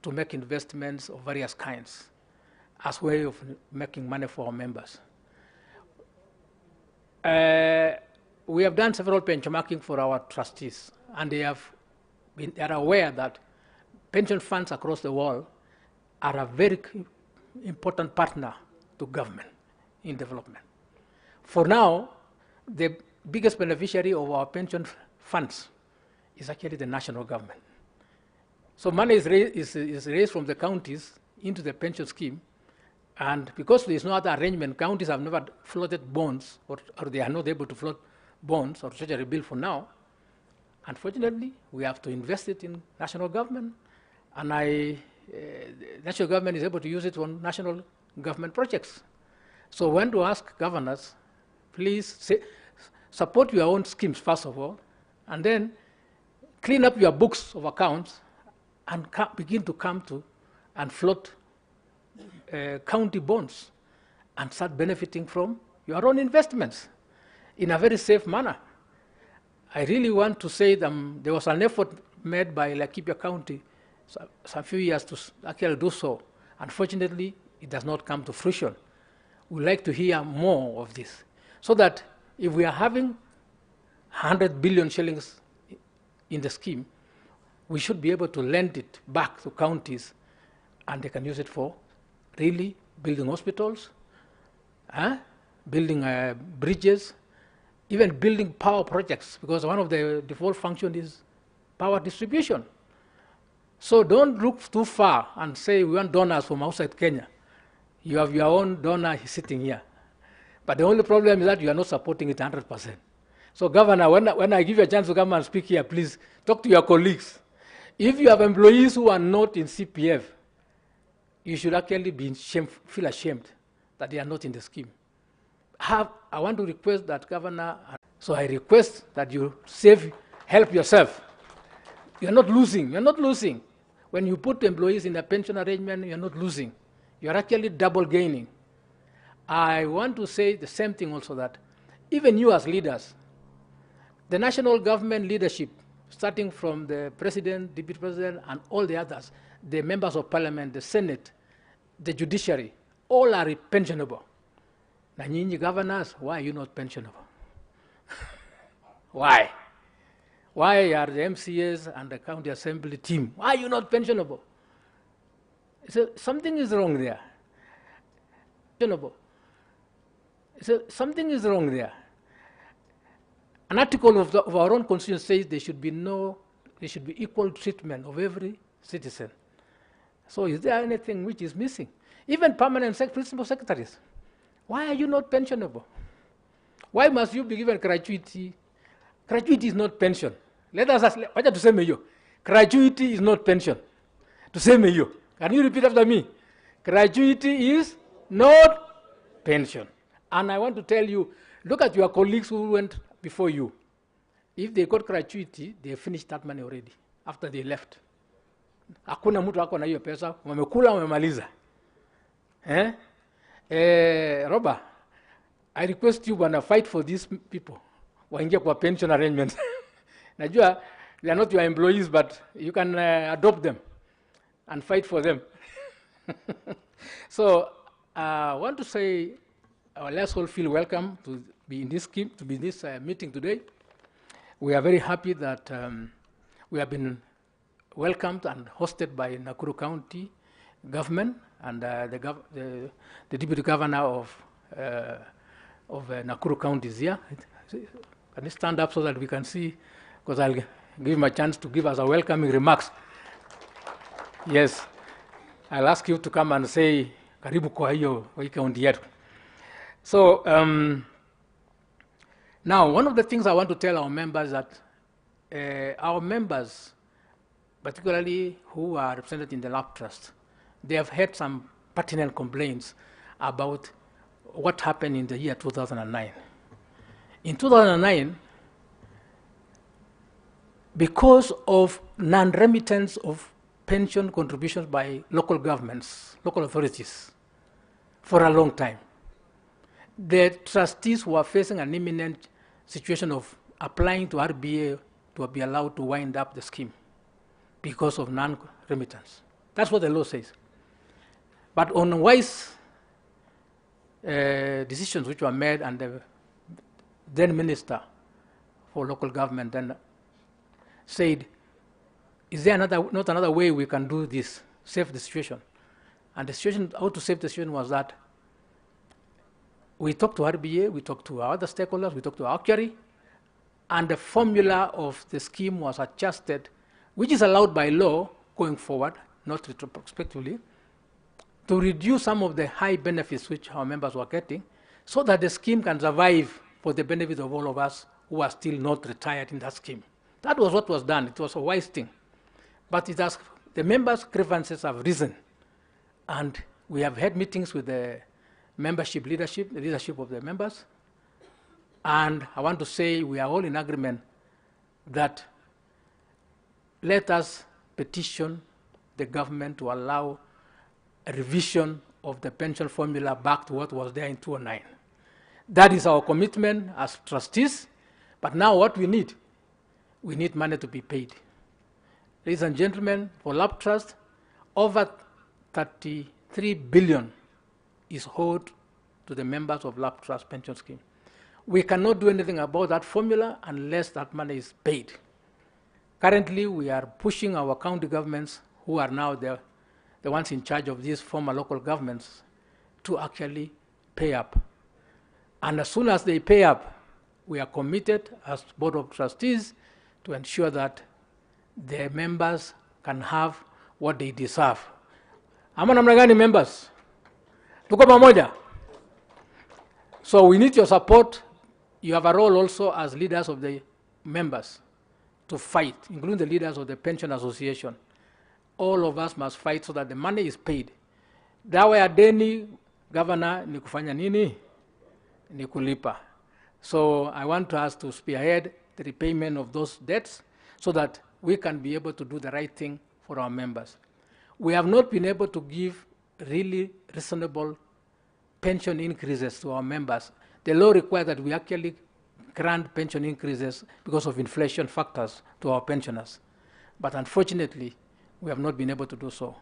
to make investments of various kinds as a way of making money for our members. We have done several benchmarking for our trustees, and they are aware that pension funds across the world are a very important partner to government in development. For now, the biggest beneficiary of our pension funds is actually the national government. So money is raised from the counties into the pension scheme, and because there is no other arrangement, counties have never floated bonds, or they are not able to float bonds or treasury bill for now. Unfortunately, we have to invest it in national government, and the national government is able to use it on national government projects. So I want to ask governors, please support your own schemes first of all, and then clean up your books of accounts and begin to come to and float county bonds and start benefiting from your own investments in a very safe manner. I really want to say that there was an effort made by Laikipia County some few years to actually do so. Unfortunately, it does not come to fruition. We'd like to hear more of this, so that if we are having 100 billion shillings in the scheme, we should be able to lend it back to counties, and they can use it for really building hospitals, building bridges, even building power projects, because one of the default functions is power distribution. So don't look too far and say we want donors from outside Kenya. You have your own donor sitting here. But the only problem is that you are not supporting it 100%. So Governor, when I give you a chance to come and speak here, please talk to your colleagues. If you have employees who are not in CPF, you should actually feel ashamed that they are not in the scheme. I want to request that, Governor, so I request that you help yourself. You're not losing. You're not losing. When you put employees in a pension arrangement, you're not losing. You're actually double gaining. I want to say the same thing also, that even you as leaders, the national government leadership, starting from the president, deputy president, and all the others, the members of parliament, the Senate, the judiciary, all are pensionable. Now, nyinyi governors, why are you not pensionable? Why? Why are the MCAs and the county assembly team, why are you not pensionable? So something is wrong there. So something is wrong there. An article of our own constitution says there should be equal treatment of every citizen. So is there anything which is missing? Even permanent principal secretaries. Why are you not pensionable? Why must you be given gratuity? Gratuity is not pension. Let us ask, what to say you? Gratuity is not pension. To say you. Can you repeat after me? Gratuity is not pension. And I want to tell you, look at your colleagues who went before you. If they got gratuity, they finished that money already after they left. Hakuna mtu ako na hiyo pesa, wamekula wamemaliza. Robert, I request you to fight for these people. Waingie kwa pension arrangements. Najua, they are not your employees, but you can adopt them and fight for them. So I want to say, let's all feel welcome to be in this scheme, to be in this meeting today. We are very happy that we have been welcomed and hosted by Nakuru County government and the deputy governor of Nakuru County is here. Can you stand up so that we can see? Because I'll give him a chance to give us a welcoming remarks. Yes, I'll ask you to come and say, karibu kwa hiyo county yetu. So now, one of the things I want to tell our members that our members, particularly who are represented in the lab trust, they have had some pertinent complaints about what happened in the year 2009. In 2009, because of non-remittance of pension contributions by local governments, local authorities, for a long time, the trustees were facing an imminent situation of applying to RBA to be allowed to wind up the scheme because of non-remittance. That's what the law says. But on wise decisions which were made, and the then Minister for Local Government then said, is there not another way we can do this, save the situation? And the situation, how to save the situation was that we talked to RBA, we talked to our other stakeholders, we talked to our actuary, and the formula of the scheme was adjusted, which is allowed by law going forward, not retrospectively, to reduce some of the high benefits which our members were getting, so that the scheme can survive for the benefit of all of us who are still not retired in that scheme. That was what was done. It was a wise thing. But it has, the members' grievances have risen, and we have had meetings with the membership leadership, the leadership of the members, and I want to say we are all in agreement that let us petition the government to allow a revision of the pension formula back to what was there in 2009. That is our commitment as trustees, but now what we need money to be paid. Ladies and gentlemen, for Lab Trust, over 33 billion is owed to the members of Lab Trust pension scheme. We cannot do anything about that formula unless that money is paid. Currently, we are pushing our county governments, who are now the ones in charge of these former local governments, to actually pay up. And as soon as they pay up, we are committed as Board of Trustees to ensure that the members can have what they deserve. Ama namna gani members? Tuko pamoja? So we need your support. You have a role also as leaders of the members to fight, including the leaders of the Pension Association. All of us must fight so that the money is paid. Dawa ya deni, governor, ni kufanya nini? Ni kulipa. So I want us to spearhead the repayment of those debts so that we can be able to do the right thing for our members. We have not been able to give really reasonable pension increases to our members. The law requires that we actually grant pension increases because of inflation factors to our pensioners. But unfortunately, we have not been able to do so.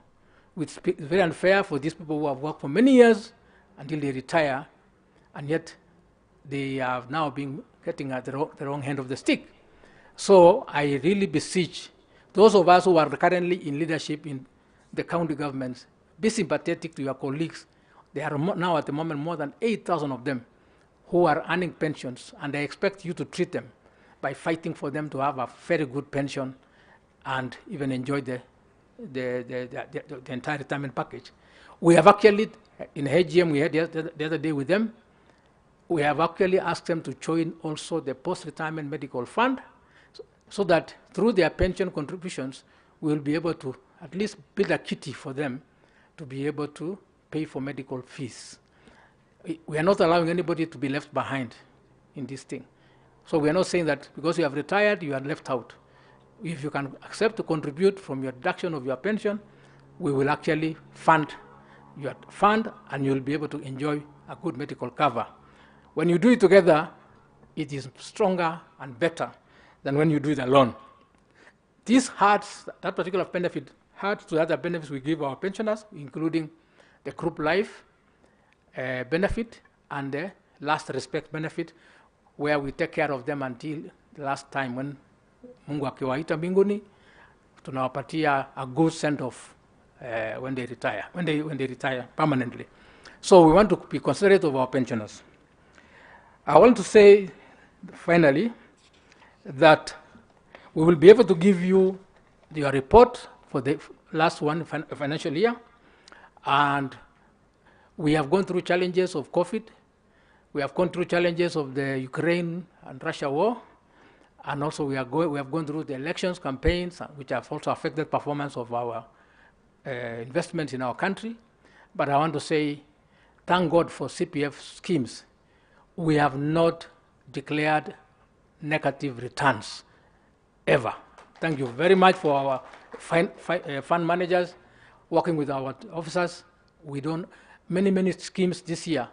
It's very unfair for these people who have worked for many years until they retire, and yet they have now been getting at the wrong end of the stick. So I really beseech those of us who are currently in leadership in the county governments, be sympathetic to your colleagues. There are now at the moment more than 8,000 of them who are earning pensions, and I expect you to treat them by fighting for them to have a very good pension and even enjoy the entire retirement package. We have actually, in AGM we had the other day with them, we have actually asked them to join also the post-retirement medical fund, so that through their pension contributions, we will be able to at least build a kitty for them to be able to pay for medical fees. We are not allowing anybody to be left behind in this thing. So we are not saying that because you have retired, you are left out. If you can accept to contribute from your deduction of your pension, we will actually fund your fund and you'll be able to enjoy a good medical cover. When you do it together, it is stronger and better than when you do it alone. This adds, that particular benefit adds to other benefits we give our pensioners, including the group life benefit and the last respect benefit, where we take care of them until the last time when Mungu akiwaita mbinguni, tunawapatia a good send off when they retire permanently. So we want to be considerate of our pensioners. I want to say finally that we will be able to give you your report for the last one financial year, and we have gone through challenges of COVID. We have gone through challenges of the Ukraine and Russia war, and also we have gone through the elections campaigns, which have also affected performance of our investments in our country. But I want to say, thank God for CPF schemes. We have not declared negative returns ever. Thank you very much for our fund managers working with our officers. We don't, many schemes this year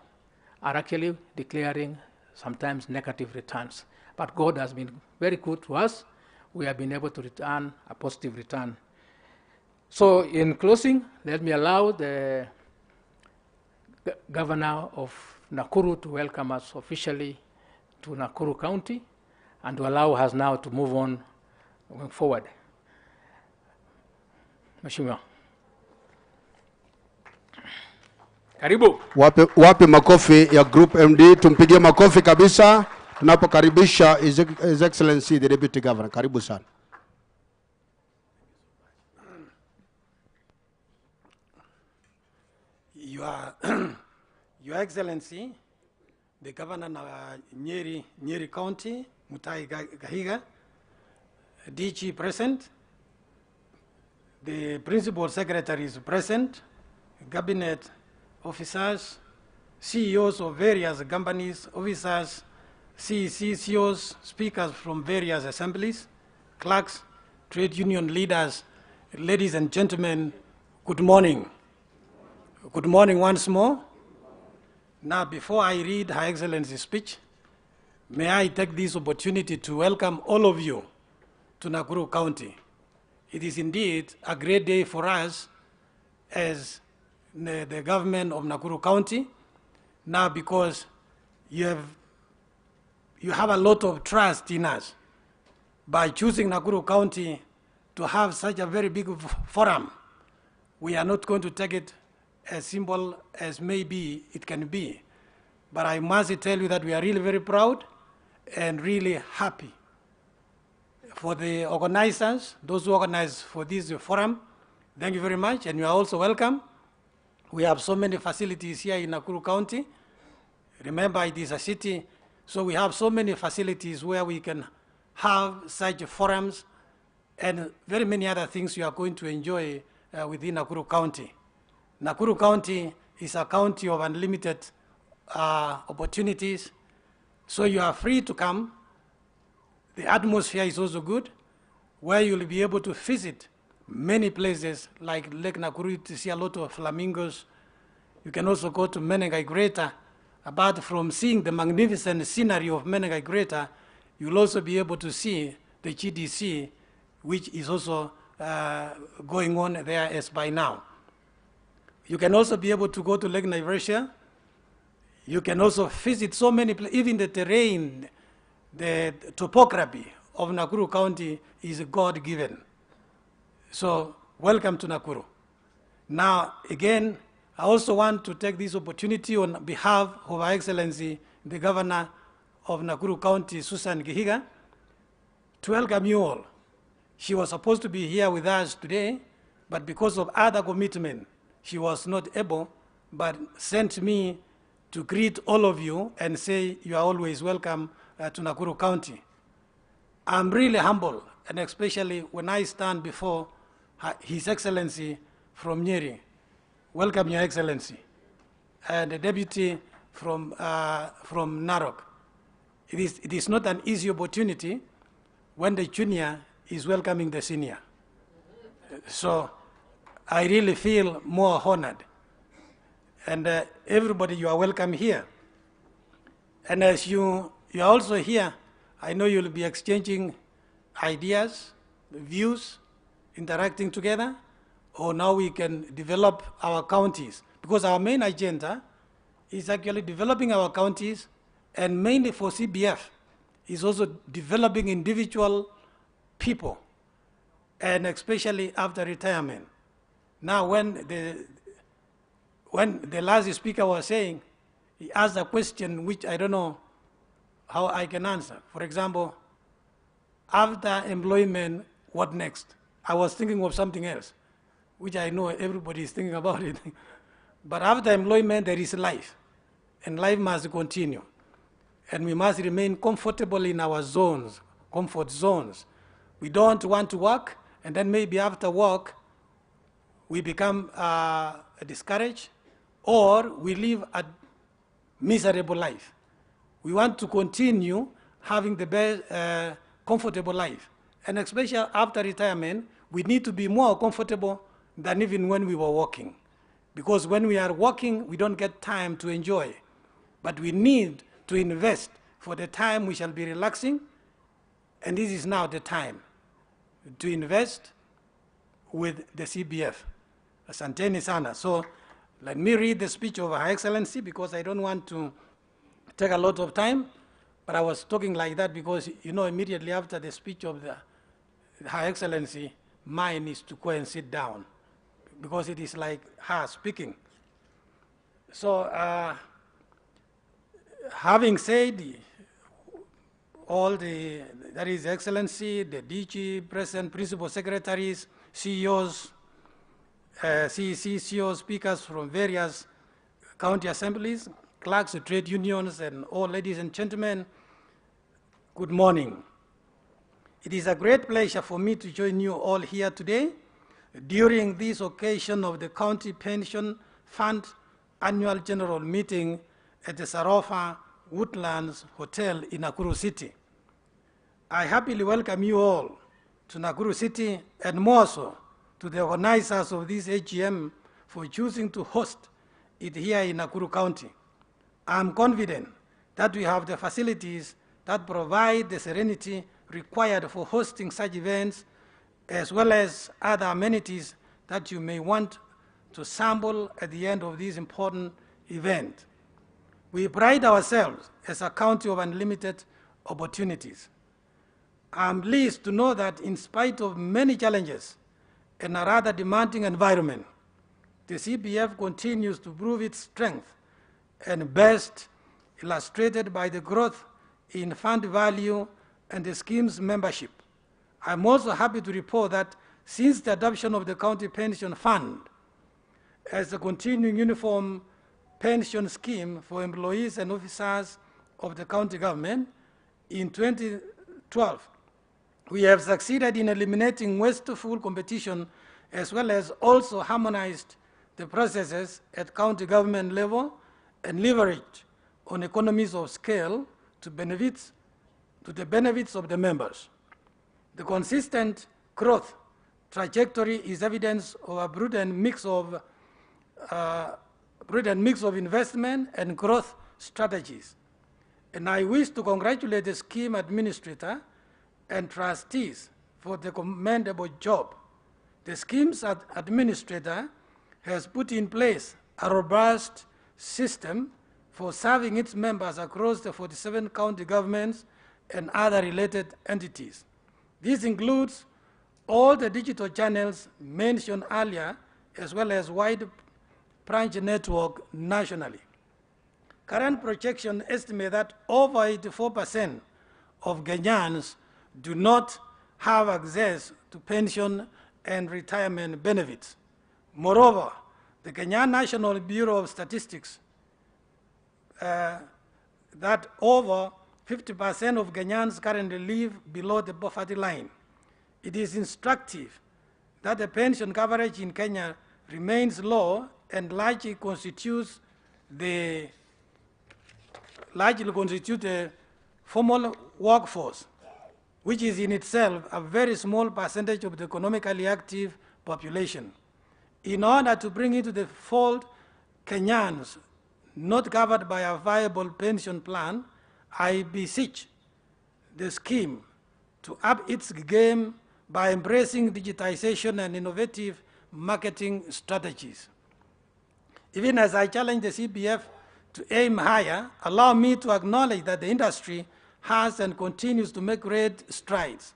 are actually declaring sometimes negative returns. But God has been very good to us. We have been able to return a positive return. So in closing, let me allow the Governor of Nakuru to welcome us officially to Nakuru County and to allow us now to move on going forward. Mheshimiwa. Karibu. Wapi makofi ya Group MD, tumpigie makofi kabisa tunapokaribisha His Excellency the Deputy Governor. Karibu sana. Your Excellency, the Governor of Nyeri County, Mutai Gahiga, DG present, the Principal Secretary is present, Cabinet officers, CEOs of various companies, officers, CEOs, speakers from various assemblies, clerks, trade union leaders, ladies and gentlemen, good morning. Good morning once more. Now, before I read Her Excellency's speech, may I take this opportunity to welcome all of you to Nakuru County. It is indeed a great day for us as the government of Nakuru County, now because you have a lot of trust in us by choosing Nakuru County to have such a very big forum. We are not going to take it as simple as maybe it can be. But I must tell you that we are really very proud and really happy for the organizers, those who organize for this forum. Thank you very much, and you are also welcome. We have so many facilities here in Nakuru County. Remember, it is a city, so we have so many facilities where we can have such forums and very many other things you are going to enjoy within Nakuru County. Nakuru County is a county of unlimited opportunities, so you are free to come. The atmosphere is also good, where you'll be able to visit many places like Lake Nakuru to see a lot of flamingos. You can also go to Menengai Greater. Apart from seeing the magnificent scenery of Menengai Greater, you'll also be able to see the GDC, which is also going on there as by now. You can also be able to go to Lake Naivasha. You can also visit so many places, even the terrain, the topography of Nakuru County is God-given. So welcome to Nakuru. Now, again, I also want to take this opportunity on behalf of Her Excellency, the Governor of Nakuru County, Susan Gihiga, to welcome you all. She was supposed to be here with us today, but because of other commitment, she was not able, but sent me to greet all of you and say you are always welcome to Nakuru County. I'm really humble, and especially when I stand before His Excellency from Nyeri. Welcome, Your Excellency. And the Deputy from Narok. It is not an easy opportunity when the junior is welcoming the senior. So I really feel more honored. And everybody, you are welcome here. And as you are also here, I know you'll be exchanging ideas, views, interacting together, or now we can develop our counties. Because our main agenda is actually developing our counties, and mainly for CBF is also developing individual people, and especially after retirement. Now when the last speaker was saying, he asked a question which I don't know how I can answer. For example, after employment, what next? I was thinking of something else, which I know everybody is thinking about it. But after employment, there is life, and life must continue. And we must remain comfortable in our zones, comfort zones. We don't want to work, and then maybe after work, we become discouraged, or we live a miserable life. We want to continue having the best, comfortable life. And especially after retirement, we need to be more comfortable than even when we were working. Because when we are working, we don't get time to enjoy. But we need to invest for the time we shall be relaxing, and this is now the time to invest with the CBF. Asanteni sana. So let me read the speech of Her Excellency, because I don't want to take a lot of time, but I was talking like that because, you know, immediately after the speech of Her Excellency, mine is to go and sit down, because it is like her speaking. So having said all that is Excellency, the DG, President, Principal Secretaries, CEOs, CEOs, speakers from various county assemblies, clerks, trade unions, and all ladies and gentlemen, good morning. It is a great pleasure for me to join you all here today during this occasion of the County Pension Fund Annual General Meeting at the Sarofa Woodlands Hotel in Nakuru City. I happily welcome you all to Nakuru City, and more so to the organizers of this AGM for choosing to host it here in Nakuru County. I'm confident that we have the facilities that provide the serenity required for hosting such events, as well as other amenities that you may want to sample at the end of this important event. We pride ourselves as a county of unlimited opportunities. I'm pleased to know that in spite of many challenges and a rather demanding environment, the CBF continues to prove its strength, and best illustrated by the growth in fund value and the scheme's membership. I'm also happy to report that since the adoption of the County Pension Fund as a continuing uniform pension scheme for employees and officers of the county government in 2012, we have succeeded in eliminating wasteful competition, as well as also harmonized the processes at county government level and leveraged on economies of scale to the benefits of the members. The consistent growth trajectory is evidence of a prudent mix of investment and growth strategies. And I wish to congratulate the scheme administrator and trustees for the commendable job. The scheme's administrator has put in place a robust system for serving its members across the 47 county governments and other related entities. This includes all the digital channels mentioned earlier, as well as wide branch network nationally. Current projections estimate that over 84% of Kenyans do not have access to pension and retirement benefits. Moreover, the Kenyan National Bureau of Statistics that over 50% of Kenyans currently live below the poverty line. It is instructive that the pension coverage in Kenya remains low and largely constitutes the formal workforce, which is in itself a very small percentage of the economically active population. In order to bring into the fold Kenyans not covered by a viable pension plan, I beseech the scheme to up its game by embracing digitization and innovative marketing strategies. Even as I challenge the CBF to aim higher, allow me to acknowledge that the industry has and continues to make great strides.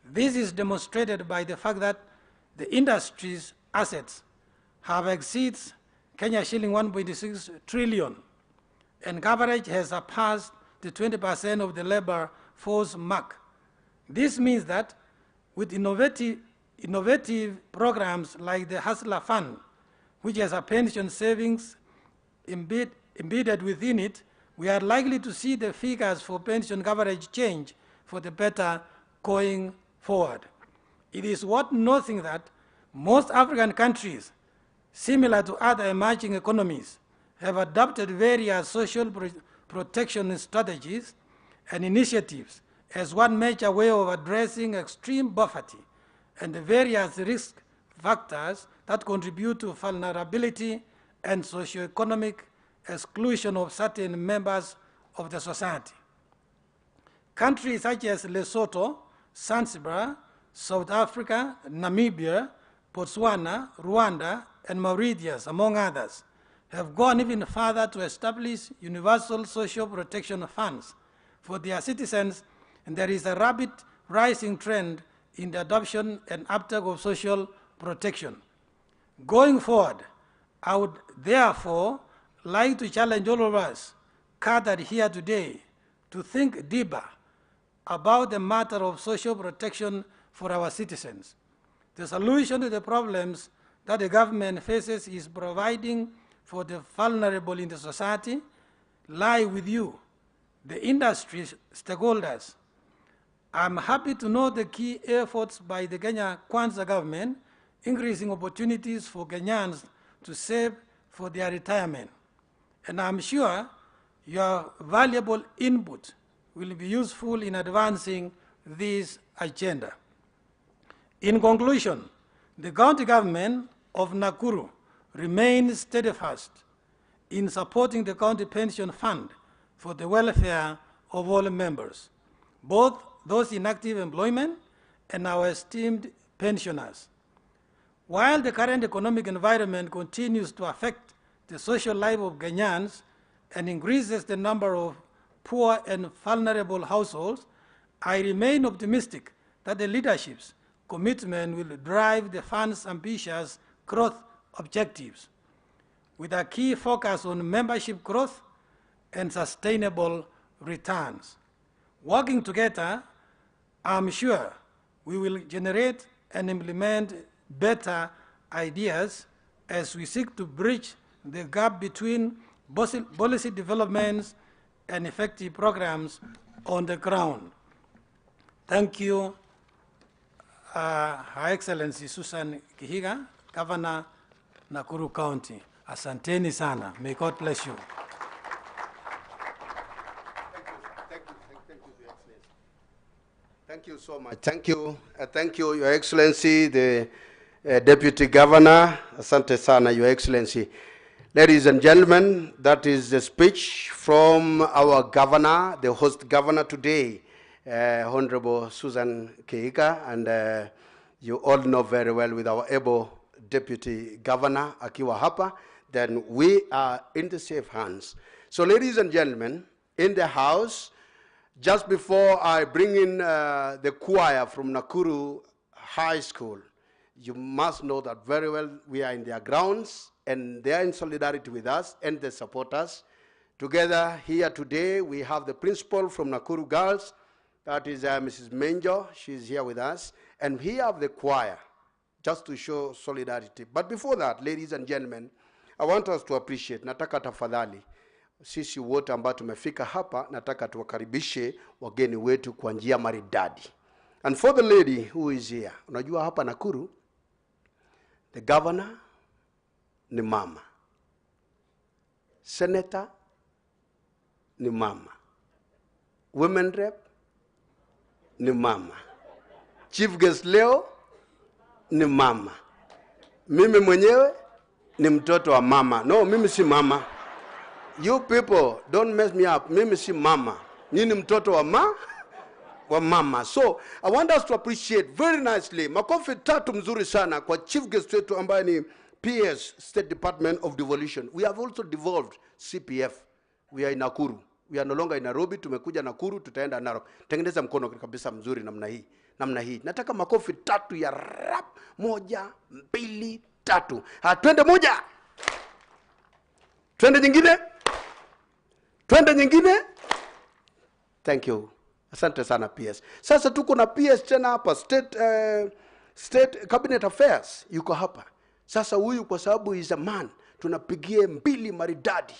This is demonstrated by the fact that the industry's assets have exceeded Kenya shilling 1.6 trillion, and coverage has surpassed the 20% of the labor force mark. This means that with innovative programs like the Hustler Fund, which has a pension savings embedded within it, we are likely to see the figures for pension coverage change for the better going forward. It is worth noting that most African countries, similar to other emerging economies, have adopted various social protection strategies and initiatives as one major way of addressing extreme poverty and the various risk factors that contribute to vulnerability and socioeconomic exclusion of certain members of the society. Countries such as Lesotho, Zanzibar, South Africa, Namibia, Botswana, Rwanda, and Mauritius, among others, have gone even further to establish universal social protection funds for their citizens, and there is a rapid rising trend in the adoption and uptake of social protection. Going forward, I would therefore like to challenge all of us gathered here today to think deeper about the matter of social protection for our citizens. The solution to the problems that the government faces is providing for the vulnerable in the society lie with you, the industry stakeholders. I'm happy to know the key efforts by the Kenya Kwanza government, increasing opportunities for Kenyans to save for their retirement. And I'm sure your valuable input will be useful in advancing this agenda. In conclusion, the county government of Nakuru remains steadfast in supporting the county pension fund for the welfare of all members, both those in active employment and our esteemed pensioners. While the current economic environment continues to affect the social life of Kenyans and increases the number of poor and vulnerable households, I remain optimistic that the leadership's commitment will drive the fund's ambitious growth objectives, with a key focus on membership growth and sustainable returns. Working together, I'm sure we will generate and implement better ideas as we seek to bridge the gap between policy developments and effective programs on the ground. Thank you, Her Excellency Susan Kihiga, Governor, Nakuru County. Asanteni sana. May God bless you. Thank you so much. Thank you, Your Excellency, the Deputy Governor. Asante sana, Your Excellency. Ladies and gentlemen, that is the speech from our governor, the host governor today, Honorable Susan Kihiga, and you all know very well with our able Deputy Governor akiwa hapa, then we are in the safe hands. So ladies and gentlemen, in the house, just before I bring in the choir from Nakuru High School, you must know that very well we are in their grounds and they are in solidarity with us and they support us. Together here today, we have the principal from Nakuru Girls, That is Mrs. Menjo. She's here with us. And we have the choir, just to show solidarity. But before that, ladies and gentlemen, I want us to appreciate, nataka tafadhali, sisi wote ambao tumefika hapa, nataka tuwakaribishe wageni wetu kwa njia maridadi. And for the lady who is here, unajua hapa Nakuru, the governor ni mama, senator ni mama, women rep ni mama, chief guest leo ni mama, mimi mwenyewe ni mtoto wa mama. No, mimi si mama. You people don't mess me up. Mimi si mama. Nini mtoto wa mama. So I want us to appreciate very nicely. Makofi tatu mzuri sana kwa chief guest wetu ambaye ni PS, State Department of Devolution. We have also devolved CPF. We are in Nakuru. We are no longer in Nairobi. Tumekuja Nakuru, tutaenda Narok. Tengeneza mkono kabisa mzuri namna hii. Nataka makofi tatu ya rap. 1, 2, 3. Twende moja. Twende nyingine. Twende nyingine. Thank you. Asante sana PS. Sasa tuko na PS tena hapa, State Cabinet Affairs yuko hapa. Sasa huyu kwa sababu is a man, tunapigie 2 maridadi.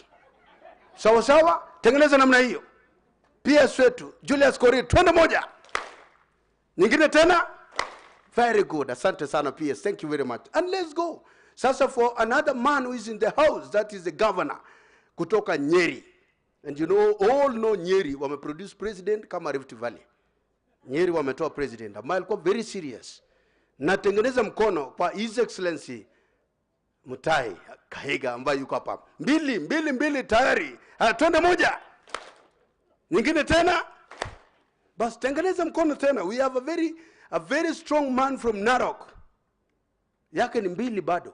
Sawa sawa? Tengeneza namna hiyo. PS wetu Julius Korir, twende moja. Nyingine tena. Very good. Asante sana PS. Thank you very much. And let's go. Sasa for another man who is in the house, that is the governor kutoka Nyeri. And you know, all know Nyeri wameproduce president kama Rift Valley. Nyeri wametoa president ambaye alikuwa very serious. Natengeneza mkono kwa His Excellency Mutai Kahiga ambaye yuko hapa. 2 tayari. Twende moja. Nyingine tena. Bas tengeneza mkono tena. We have a very strong man from Narok. Yake ni 2 bado.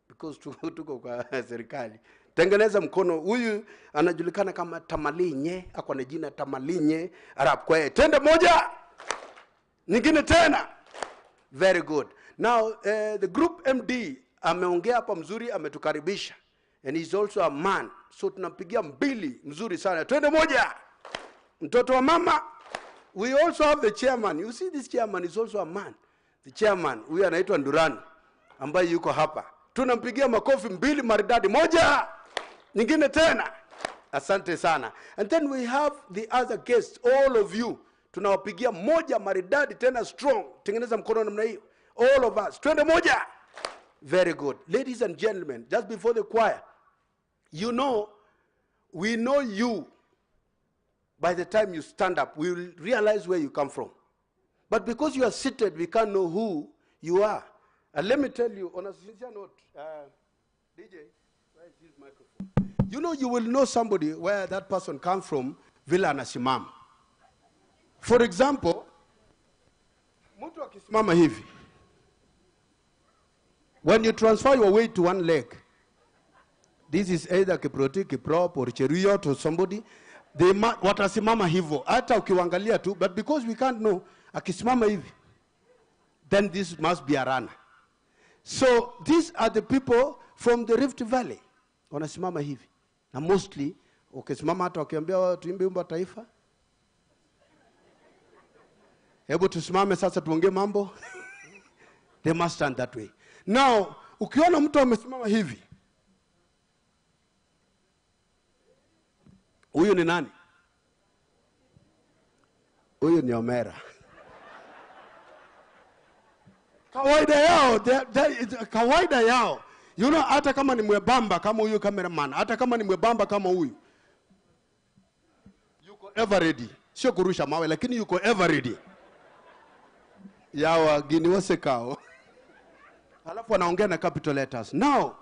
Because tuko kwa serikali. Tengeneza mkono. Huyu anajulikana kama Tamalinye. Ako na jina Tamalinye Arab Kwae. Tende moja. Nyingine tena. Very good. Now the group MD ameongea hapa mzuri, ametukaribisha. And he's also a man. So tunampigia 2 mzuri sana. Twende moja. Mtoto wa mama. We also have the chairman. You see, this chairman is also a man. The chairman, huyu anaitwa Ndurani, ambaye yuko hapa. Tunampigia makofi 2 maridadi. Moja. Nyingine tena. Asante sana. And then we have the other guests, all of you. Tunawapigia 1 maridadi tena strong. Tengeneza mkono namna hiyo. All of us. Twende moja. Very good. Ladies and gentlemen, just before the choir, you know, we know you. By the time you stand up, we will realize where you come from. But because you are seated, we can't know who you are. And let me tell you, on a sincere note, DJ, where is this microphone? You know, you will know somebody where that person comes from, vile anasimama. For example, mtu akisimama hivi. When you transfer your weight to one leg, this is either Kiproti, Kiprop, or Cheruiyot, or somebody, watasimama hivyo. Hata ukiwangalia tu, but because we can't know, akisimama hivi, then this must be a runner. So these are the people from the Rift Valley. Wanasimama hivi. Na mostly, ukisimama hata wakiambia tuimbe wimbo wa taifa. Hebu tusimame sasa tuongee mambo. They must stand that way. Now, ukiona mtu amesimama hivi, huyu ni nani? Huyu ni Omera. Kawaida yao. You know, hata kama ni mwebamba kama huyu cameraman, hata kama ni mwebamba kama huyu, yuko ever ready. Sio kurusha mawe, lakini yuko ever ready. Yawa gini wasekao. Halafu anaongea na capital letters. Now,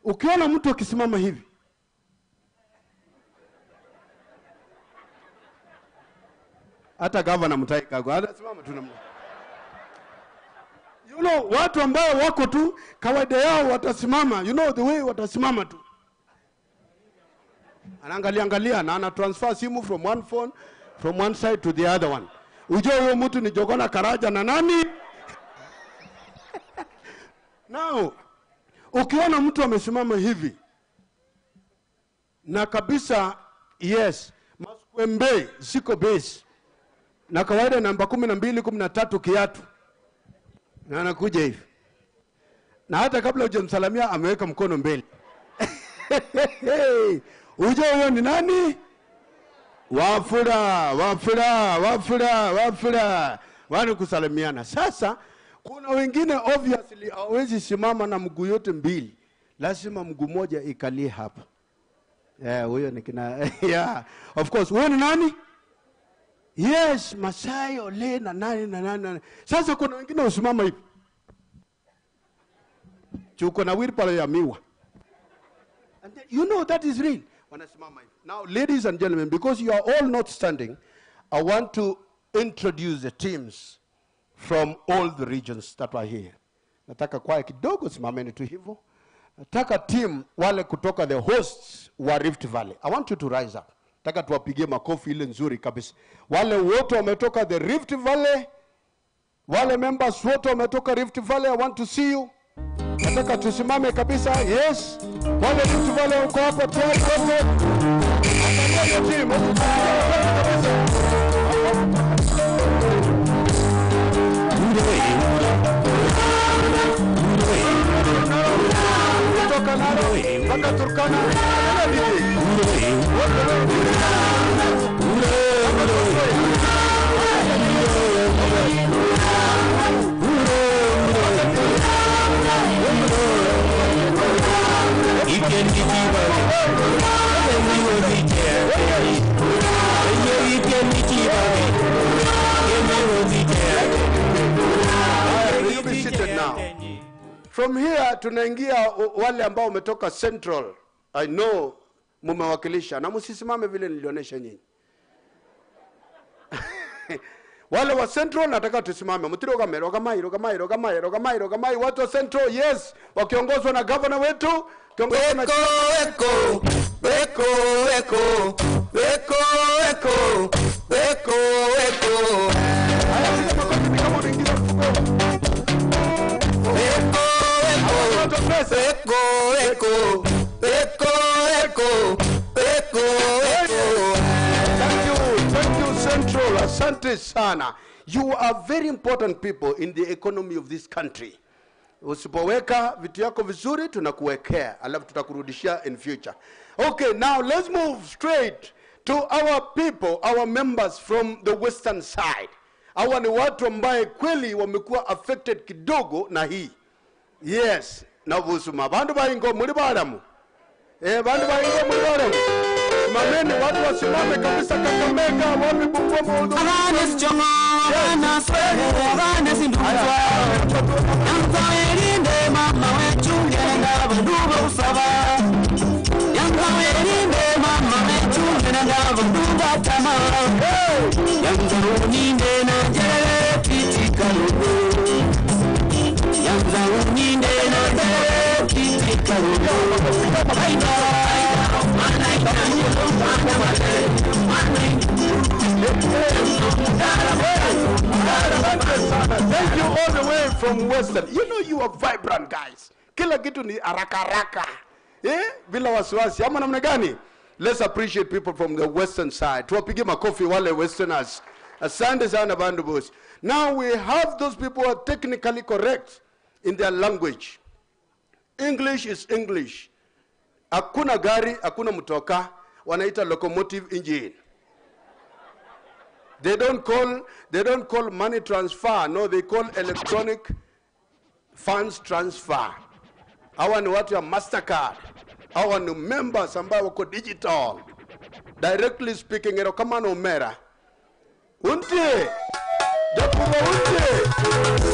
ukiona mtu akisimama hivi, hata governor Mutaikago anasimama tu namna. You know, watu ambao wako tu kawaida yao watasimama. You know the way watasimama tu. Anaangalia na ana transfer simu from one phone, from one side to the other one. Ujue huyo mtu ni Jogona Karaja na nani? Now, ukiona mtu amesimama hivi, na kabisa, yes, Maskwembe, ziko base. Na kawaida namba 12, 13 kiatu. Na anakuja hivi. Na hata kabla hujamsalamia ameweka mkono mbele. Unajua huyo ni nani? Wafula. Wana kusalimiana. Sasa kuna wengine obviously hawezi simama na mguu yote mbili. Lazima mguu moja ikalie hapa. Huyo ni kina yeah. Of course, huyo ni nani? Yes, Masai Ole na nani. Sasa kuna wengine usimama hivi. Chuko na wheelbarrow ya miwa. And then, you know that is real. Wanasimama hivi. Now, ladies and gentlemen, because you are all not standing, I want to introduce the teams from all the regions that are here. Nataka kwa kidogo simameni tu hivyo. Nataka team wale kutoka the hosts wa Rift Valley. I want you to rise up. Nataka tuwapigie makofi ile nzuri kabisa. Wale wote wametoka the Rift Valley. Wale members wote wametoka Rift Valley, I want to see you. Nataka tusimame kabisa. Yes. Wale Rift Valley wako hapa tayari wote. Angalia team. Kutoka Naro, mpaka Turkana. From here tunaingia wale ambao umetoka Central. I know mumewakilisha na msisimame vile nilionyesha nyinyi. Wale wa Central nataka tusimame. Mtiroga mai watu wa Central, yes, wakiongozwa na governor wetu, kiongozwa na Beko. Thank you Central, asante sana. You are very important people in the economy of this country. Usipoweka vitu yako vizuri tunakuwekea, alafu tutakurudishia in future. Okay, now let's move straight to our people, our members from the western side. Hawa ni watu ambaye kweli wamekuwa affected kidogo na hii. Yes, na busuma. Bandu baingo muri baramu. Bandu baingo muri baramu. Simameni watu wasimame kabisa Kakamega, wapi Bungoma. Awanes chongo, awanas wewe, awanes induzwa. Yanzawerinde mama wechunge nga banduba usaba. Yanzawerinde mama wechunge nga banduba tama. Yanzawerinde na jere pitika lugu. Yanzawerinde na jere pitika lugu. Thank you all the way from Western. You know you are vibrant guys. Kila kitu ni haraka. Bila wasiwasi. Ama namna gani? Let's appreciate people from the Western side. Tuwapige makofi wale Westerners. Asante sana bandu boss. Now we have those people who are technically correct in their language. English is English. Hakuna gari, hakuna mtoka, wanaita locomotive engine. They don't call money transfer, no, they call electronic funds transfer. Hawa ni watu ya Mastercard. Hawa ni members ambao wako digital. Directly speaking, ero kama no mera. Unti! Japuga unti!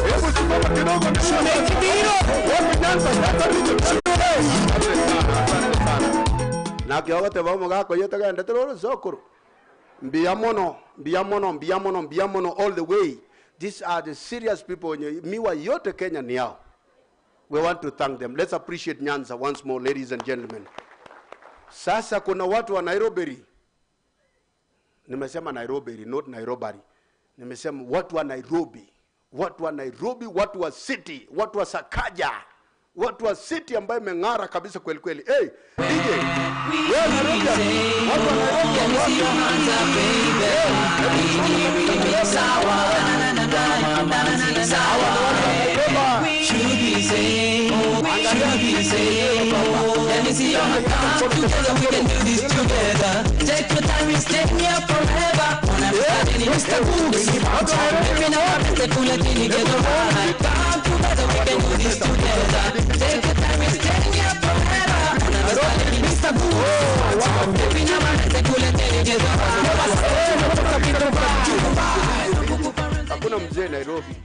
Hebu simama kidogo nishone kibiro! Wapi nyanza, na kiawa te vamo ga ko yeta ga ndetero zokuru. Mbiamono all the way. These are the serious people. Miwa yote Kenya ni yao. We want to thank them. Let's appreciate Nyanza once more, ladies and gentlemen. Sasa kuna watu wa Nairobi. Nimesema Nairobi, not Nairobi. Nimesema watu wa Nairobi. Watu wa city, watu wa Sakaja. Watu wa city ambaye meng'ara kabisa kweli kweli. Hey, DJ. Wewe Nairobi. Watu wa Nairobi. Let me see your hands together, we can do this together. Take your time, we stay here forever. Wanna start any Mr. Google, maybe now I'm just a cool and together. Come together, we can do this together. Take your time, we stay here forever. Wanna start any Mr. Google, maybe now I'm just a cool and together. Hakuna mzee Nairobi.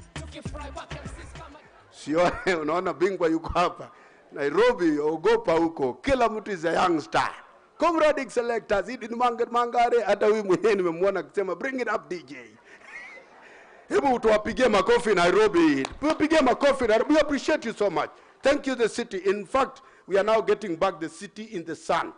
Sione, unaona bingwa yuko hapa. Nairobi, ogopa huko. Kila mtu is a youngster. Comrade selectors, hidi ni mangare, hata huyu mwenyewe nimemwona akisema bring it up DJ. Hebu tuwapigie makofi Nairobi. Tuwapigie makofi Nairobi. We appreciate you so much. Thank you the city. In fact, we are now getting back the city in the sun.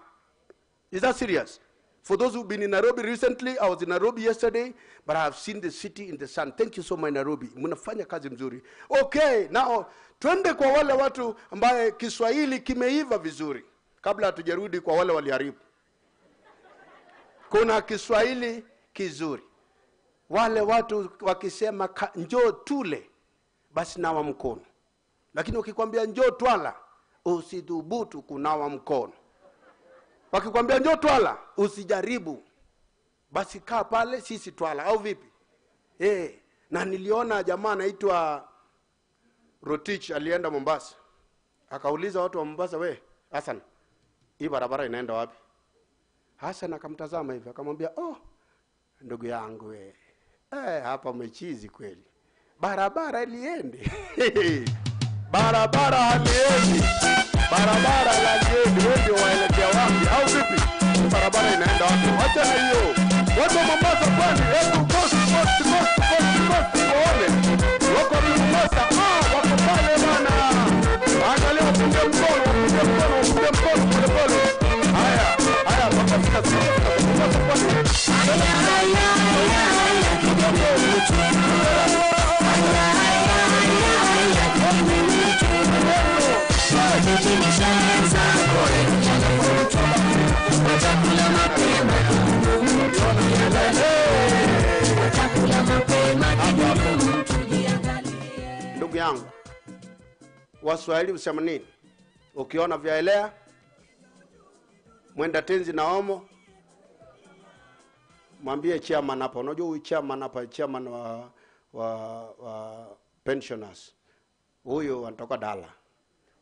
Is that serious? For those who've been in Nairobi recently, I was in Nairobi yesterday, but I have seen the city in the sun. Thank you so much, Nairobi. Mnafanya kazi mzuri. Okay, now, twende kwa wale watu ambaye Kiswahili kimeiva vizuri. Kabla hatujarudi kwa wale waliharibu. Kuna Kiswahili kizuri. Wale watu wakisema njoo tule, basi nawa mkono. Lakini ukikwambia njoo twala, usidhubutu kunawa mkono. Wakikwambia njoo twala, usijaribu. Basi kaa pale sisi twala au vipi? Na niliona jamaa anaitwa Rotich alienda Mombasa. Akauliza watu wa Mombasa, we Hassan, hii barabara inaenda wapi? Hassan akamtazama hivi, akamwambia, "Oh, ndugu yangu we. Hapa umechizi kweli. Barabara iliende." Barabara haliendi. Barabara la jendi wewe waelekea wapi au vipi? Barabara inaenda wapi? Acha na hiyo. Watu wa Mombasa kwani hebu kosi waone. Wako Mombasa, wako pale bana. Angalia wapunge mkono pole pole. Haya, makofi kasi. Mombasa kwani. Ndugu yangu, Waswahili husema nini? Ukiona vyaelea, mwenda tenzi na omo, mwambie chairman hapa. Unajua huyu chairman hapa, chairman wa pensioners. Huyo anatoka Dala.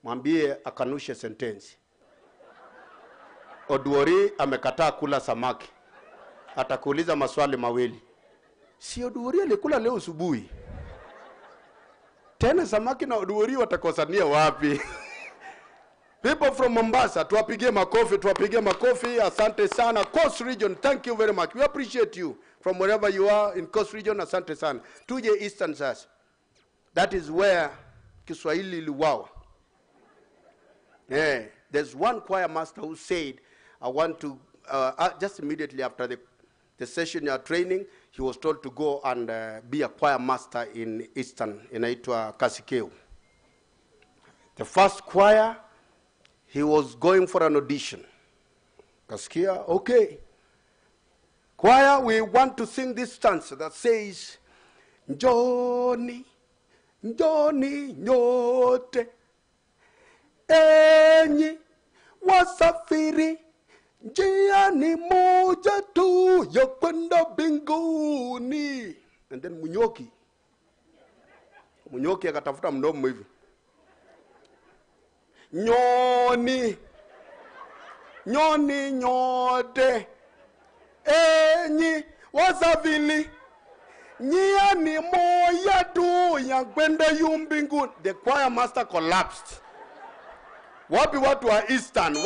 Mwambie akanushe sentensi. Oduori amekataa kula samaki. Atakuuliza maswali mawili. Si Oduori alikula leo asubuhi? Tena samaki na Oduori watakosania wapi? People from Mombasa, tuwapigie makofi. Asante sana. Coast region, thank you very much. We appreciate you. From wherever you are in Coast region, asante sana. Tuje Eastern sasa. That is where Kiswahili liwawa. There's one choir master who said, I want to, just immediately after the session you are training, he was told to go and be a choir master in Eastern, inaitwa Kasikeu. The first choir, he was going for an audition. Kasikia, okay. Choir, we want to sing this stanza that says, Njoni nyote, enyi wasafiri, njia ni moja tu ya kwenda mbinguni. And then Munyoki akatafuta mdomo hivi. Nyoni nyote, enyi wasafiri, njia ni moja tu ya kwenda mbinguni. The choir master collapsed. Wapi watu wa Eastern?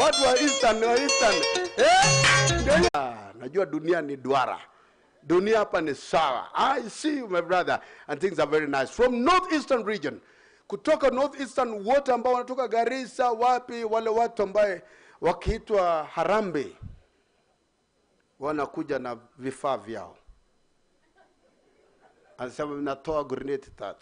Najua dunia ni duara. Dunia hapa ni sawa. I see you, my brother, and things are very nice. From Northeastern region, kutoka Northeastern wote ambao wanatoka Garissa, wapi wale watu ambaye wakiitwa Harambe wanakuja na vifaa vyao. Anasema natoa grenade 3.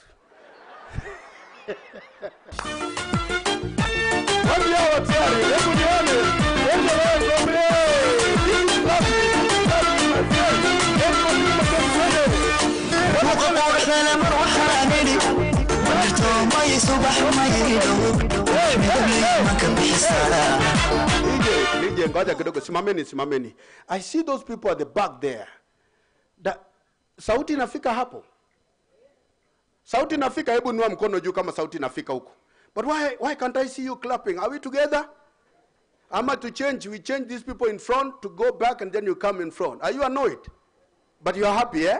وقبل سلام وحراني Simameni. I see those people at the back there. Sauti inafika hapo. Sauti inafika, hebu inua mkono juu kama sauti inafika huko. But why can't I see you clapping? Are we together? Ama to change, we change these people in front to go back and then you come in front. Are you annoyed? But you are happy, eh?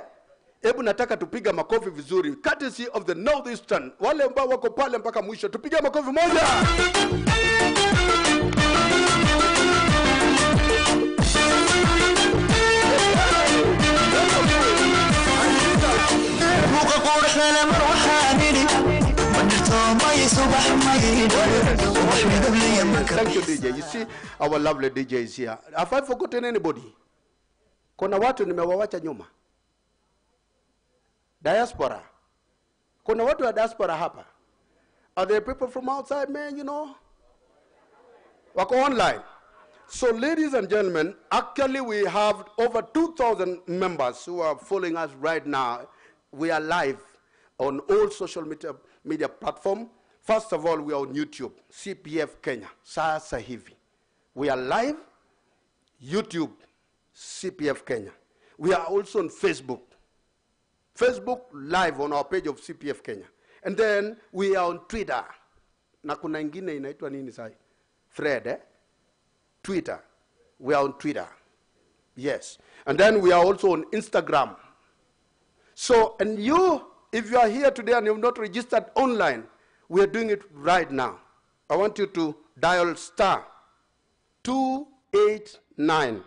Hebu nataka tupiga makofi vizuri. Courtesy of the Northeastern. Wale ambao wako pale mpaka mwisho. Tupiga makofi moja. Thank you, DJ. You see, our lovely DJ is here. Have I forgotten anybody? Kuna watu nimewawacha nyuma. Diaspora. Kuna watu wa diaspora hapa. Are there people from outside, man, you know? Wako online. So, ladies and gentlemen, actually we have over 2,000 members who are following us right now. We are live on all social media platforms. First of all, we are on YouTube, CPF Kenya, sasa hivi. We are live, YouTube, CPF Kenya. We are also on Facebook. Facebook live on our page of CPF Kenya. And then we are on Twitter. Na kuna ingine inaitwa nini sai? Thread, eh? Twitter. We are on Twitter. Yes. And then we are also on Instagram. So, and you, if you are here today and you have not registered online, we are doing it right now. I want you to dial *289#.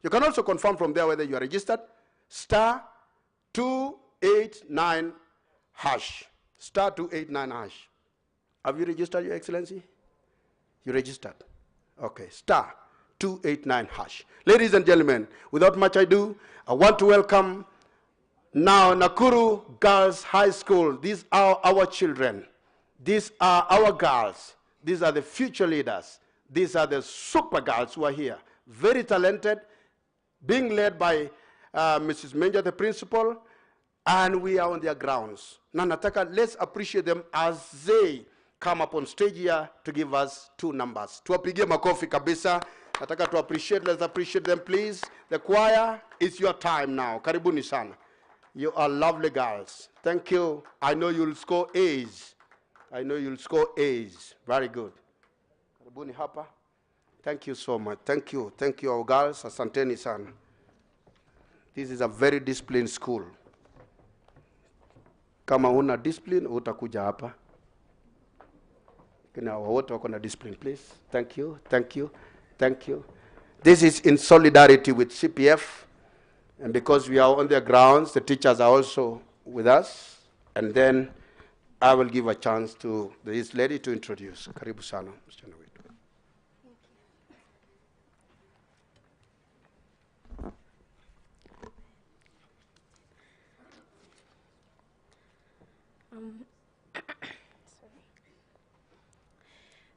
You can also confirm from there whether you are registered. *289#. *289#. Have you registered, Your Excellency? You registered. Okay. *289#. Ladies and gentlemen, without much ado, I want to welcome now Nakuru Girls High School. These are our children. These are our girls. These are the future leaders. These are the super girls who are here. Very talented, being led by Mrs. Menja, the principal, and we are on their grounds. Now, Nataka, let's appreciate them as they come up on stage here to give us 2 numbers. Tuwapigie makofi kabisa. Nataka to appreciate, let's appreciate them, please. The choir, it's your time now. Karibuni sana. You are lovely girls. Thank you. I know you'll score A's. I know you'll score A's. Very good. Karibuni hapa. Thank you so much. Thank you. Thank you, our girls. Asanteni sana. This is a very disciplined school. Kama una discipline, utakuja hapa. Kina wote wako na discipline, please. Thank you. Thank you. Thank you. This is in solidarity with CPF. And because we are on their grounds, the teachers are also with us. And then I will give a chance to this lady to introduce. Karibu sana, msichana wetu.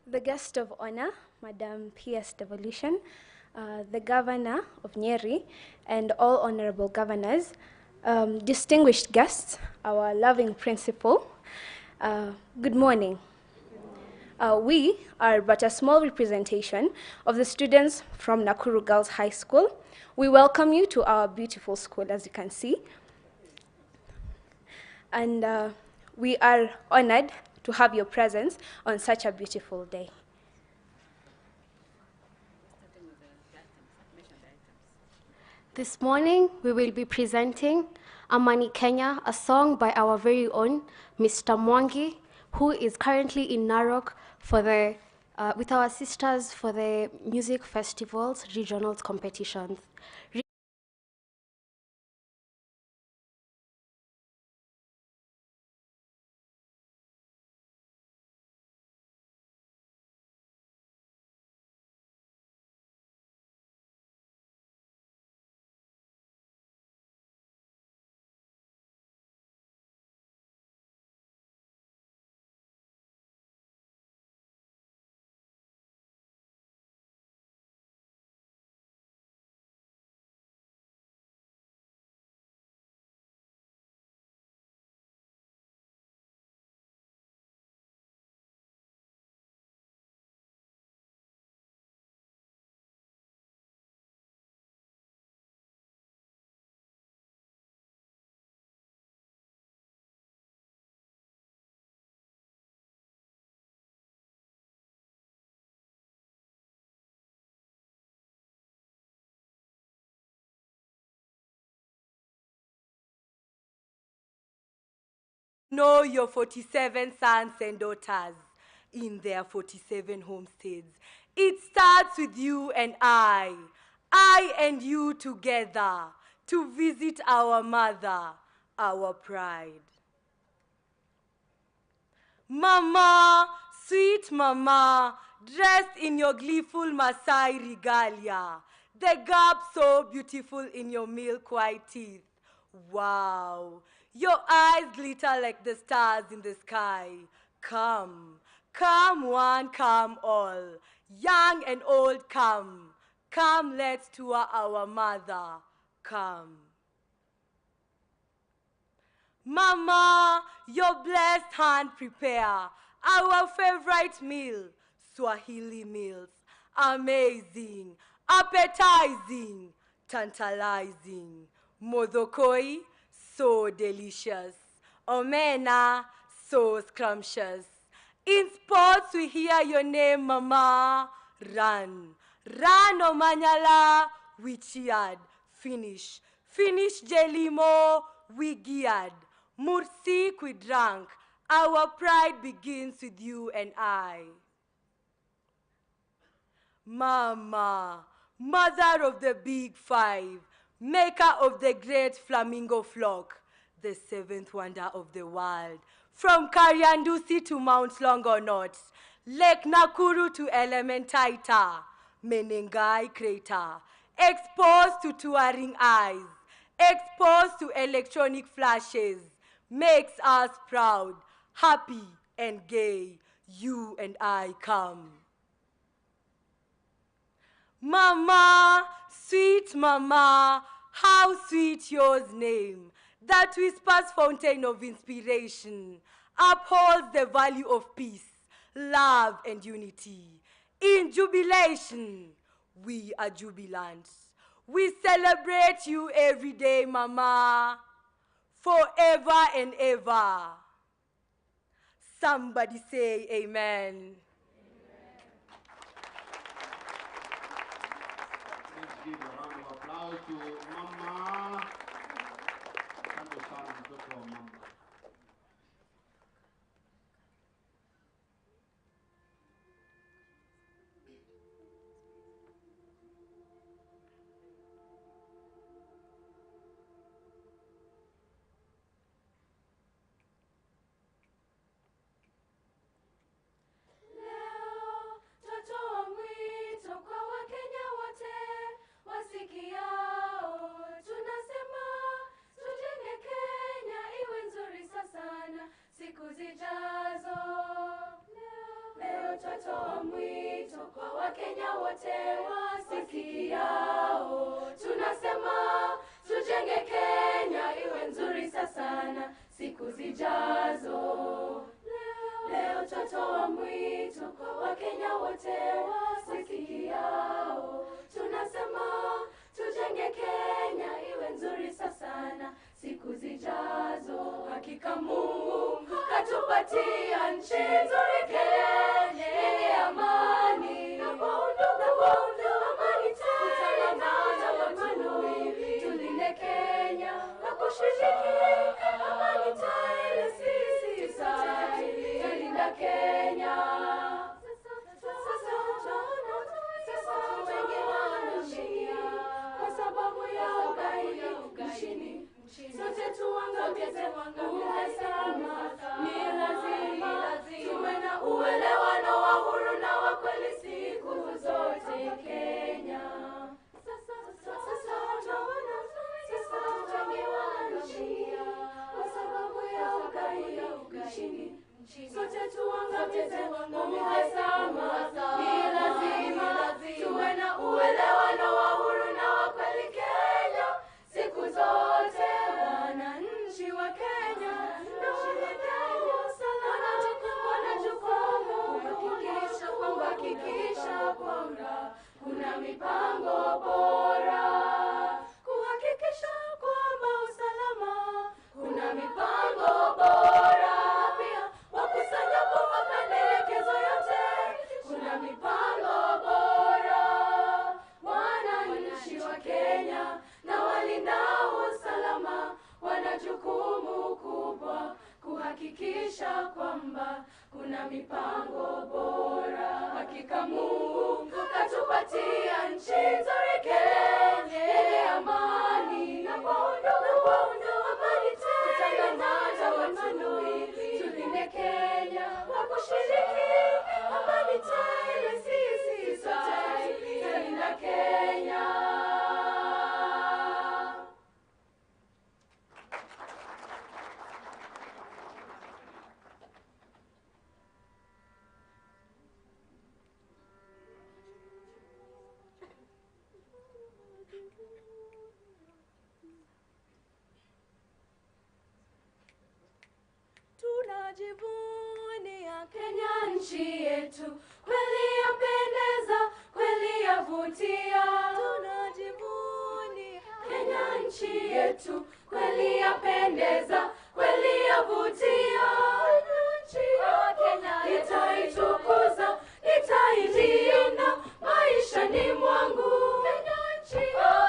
The guest of honor, Madam P.S. Devolution, the Governor of Nyeri, and all honorable governors, distinguished guests, our loving principal, good morning. We are but a small representation of the students from Nakuru Girls High School. We welcome you to our beautiful school, as you can see. And we are honored to have your presence on such a beautiful day. This morning, we will be presenting Amani Kenya, a song by our very own Mr. Mwangi, who is currently in Narok for the, with our sisters for the music festivals, regionals competitions. know your 47 sons and daughters in their 47 homesteads. It starts with you and I and you together, to visit our mother, our pride. Mama, sweet mama, dressed in your gleeful Maasai regalia, the garb so beautiful in your milk-white teeth. Wow, your eyes glitter like the stars in the sky. Come, come one, come all, young and old, come. Come, let's tour our mother, come. Mama, your blessed hand prepare our favorite meal, Swahili meals. Amazing, appetizing, tantalizing. Modokoi, so delicious. Omena, so scrumptious. In sports we hear your name, Mama. Run, run, Omanyala, we cheered. Finish, finish, Jelimo, we geared. Mursik, we drank. Our pride begins with you and I. Mama, mother of the big five, maker of the great flamingo flock, the seventh wonder of the world. From Kariandusi to Mount Longonot, Lake Nakuru to Elementaita, Menengai crater, exposed to touring eyes, exposed to electronic flashes, makes us proud, happy and gay, you and I come. Mama, sweet mama, how sweet yours name, that whispers fountain of inspiration, upholds the value of peace, love and unity. In jubilation, we are jubilant. We celebrate you every day, mama, forever and ever. Somebody say amen. Let's give a round of applause to Mama. Asante sana mtoto wa mama. Tunatoa mwito kwa Wakenya wote wasikiao, tunasema tujenge Kenya iwe nzuri sana siku zijazo. Leo twatoa mwito kwa Wakenya wote wasikiao, tunasema tujenge Kenya iwe nzuri sana siku zijazo. Hakika Mungu katupatia nchi nzuri Kenya yenye amani na kwa undugu, amani tena watu tulinde Kenya na kushiriki amani tena sisi sote tulinda Kenya. Sasa wengi wanaumia kwa sababu ya ugaidi nchini. Sote tuangamize uhasama, ni lazima tuwe na uelewano wa huru na wa kweli siku zote Kenya. Sasa wengi wanaumia kwa sababu ya ugaidi nchini. Sote tuangamize uhasama, ni lazima tuwe na uelewano wa huru na wa kweli Kenya siku zote. Wananchi wa Kenya na wanadamu wana jukumu kuhakikisha kwamba kuna mipango bora, kuhakikisha kwamba usalama, kuna mipango bora, pia wakusanya kwa mapendekezo yote, kuna mipango kuhakikisha kwamba kuna mipango bora. Hakika Mungu katupatia nchi nzuri Kenya yenye amani na kuondoa amani tele na watu tulinde Kenya kwa kushiriki amani tele, sisi sote tulinda Kenya. Tunajivunia Kenya nchi yetu, kweli yapendeza, kweli yavutia. Tunajivunia Kenya nchi yetu, kweli yapendeza, kweli yavutia. Kenya nitaitukuza, nitailinda maishani mwangu.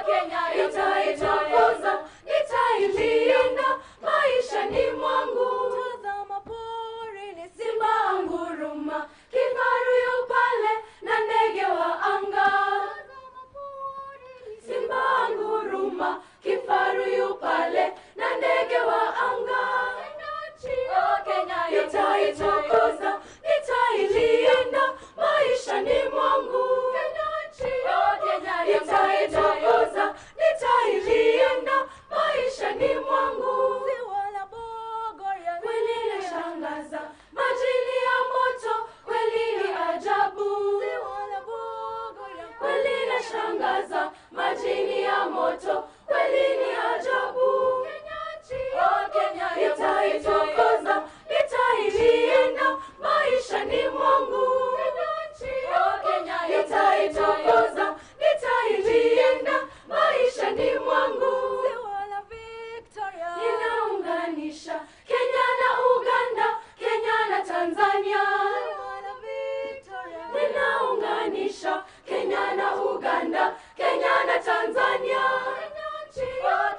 Kenya nitaitukuza, nitailinda maishani mwangu. Simba anguruma, kifaru yu pale na ndege wa anga. Simba anguruma, kifaru yu pale na ndege wa anga. Kenya nitaitukuza, nitailinda maishani mwangu. Kenya nitaitukuza, nitailinda maishani mwangu. Kweli inashangaza, majini ya moto, kweli ni ajabu. Kweli inashangaza, majini ya moto, kweli ni ajabu. Kenya nitaitukuza, nitailinda maishani mwangu. Kenya nitaitukuza, nitailinda maishani mwangu. Ninaunganisha Kenya na Uganda, Kenya na Tanzania. Ninaunganisha Kenya na Uganda, Kenya na Tanzania.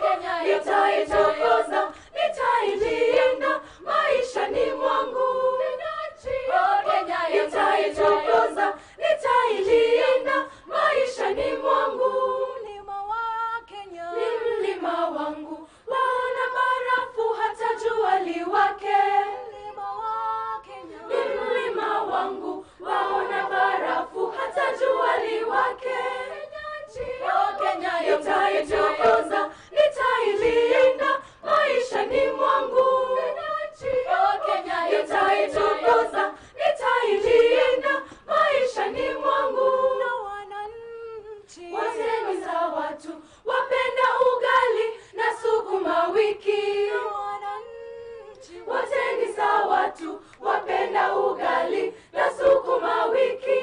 Kenya nitaitukuza, nitailinda maishani mwangu. Kenya nitaitukuza, nitailinda maishani mwangu. Mlima wa Kenya ni mlima wangu, waona barafu hata jua liwake. Mlima wa Kenya ni mlima wangu, waona barafu hata jua liwake. Kenya nitaitukuza, nitailinda maishani mwangu. Kenya nitaitukuza, nitailinda maishani mwangu. Wote ni za watu wapenda ugali na sukuma wiki. Wote ni za watu wapenda ugali na sukuma wiki.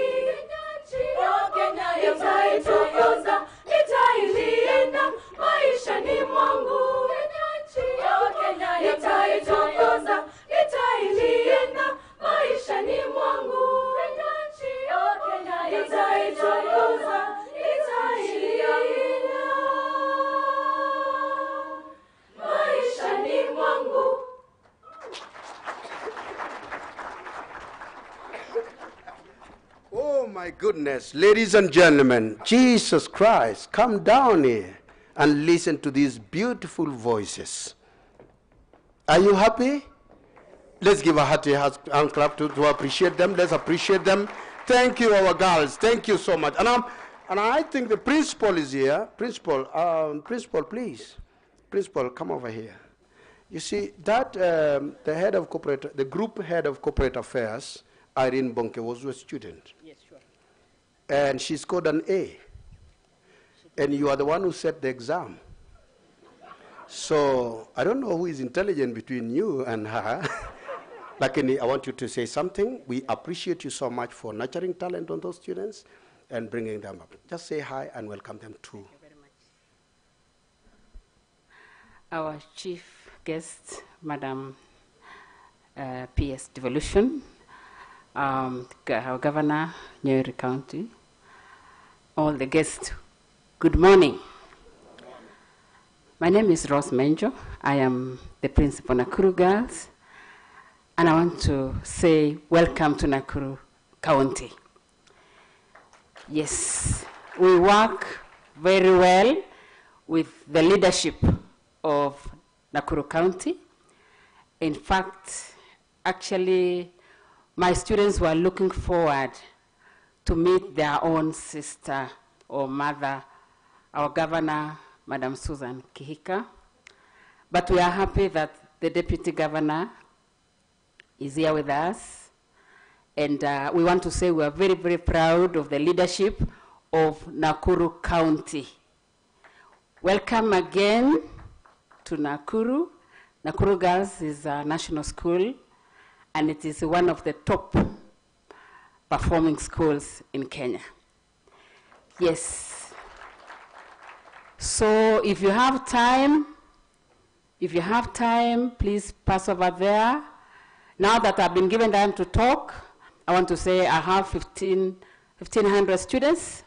Kenya nitaitukuza, nitailinda maishani mwangu. Kenya nitaitukuza, nitailinda maishani mwangu. Kenya nitaitukuza, nitailinda maishani mwangu. Oh my goodness, ladies and gentlemen, Jesus Christ, come down here and listen to these beautiful voices. Are you happy? Let's give a hearty hand clap to appreciate them. Let's appreciate them. Thank you, our girls. Thank you so much. And I think the principal is here. Principal, please. Principal, come over here. You see, that the head of corporate, the group head of corporate affairs, Irene Bonke, was a student. Yes, sure. And she scored an A. And you are the one who set the exam. So I don't know who is intelligent between you and her. Lakini, I want you to say something. We appreciate you so much for nurturing talent on those students and bringing them up. Just say hi and welcome them too. Thank you very much. Our chief guest, Madam PS Devolution, our Governor, Nyeri County, all the guests, good morning. My name is Rose Menjo. I am the principal Nakuru Girls. and I want to say welcome to Nakuru County. Yes, we work very well with the leadership of Nakuru County. In fact, actually, my students were looking forward to meet their own sister or mother, our governor, Madam Susan Kihika. But we are happy that the deputy governor is here with us. And we want to say we are very, very proud of the leadership of Nakuru County. Welcome again to Nakuru. Nakuru Girls is a national school, and it is one of the top performing schools in Kenya. Yes. So if you have time, please pass over there. Now that I've been given time to talk, I want to say I have 1,500 students.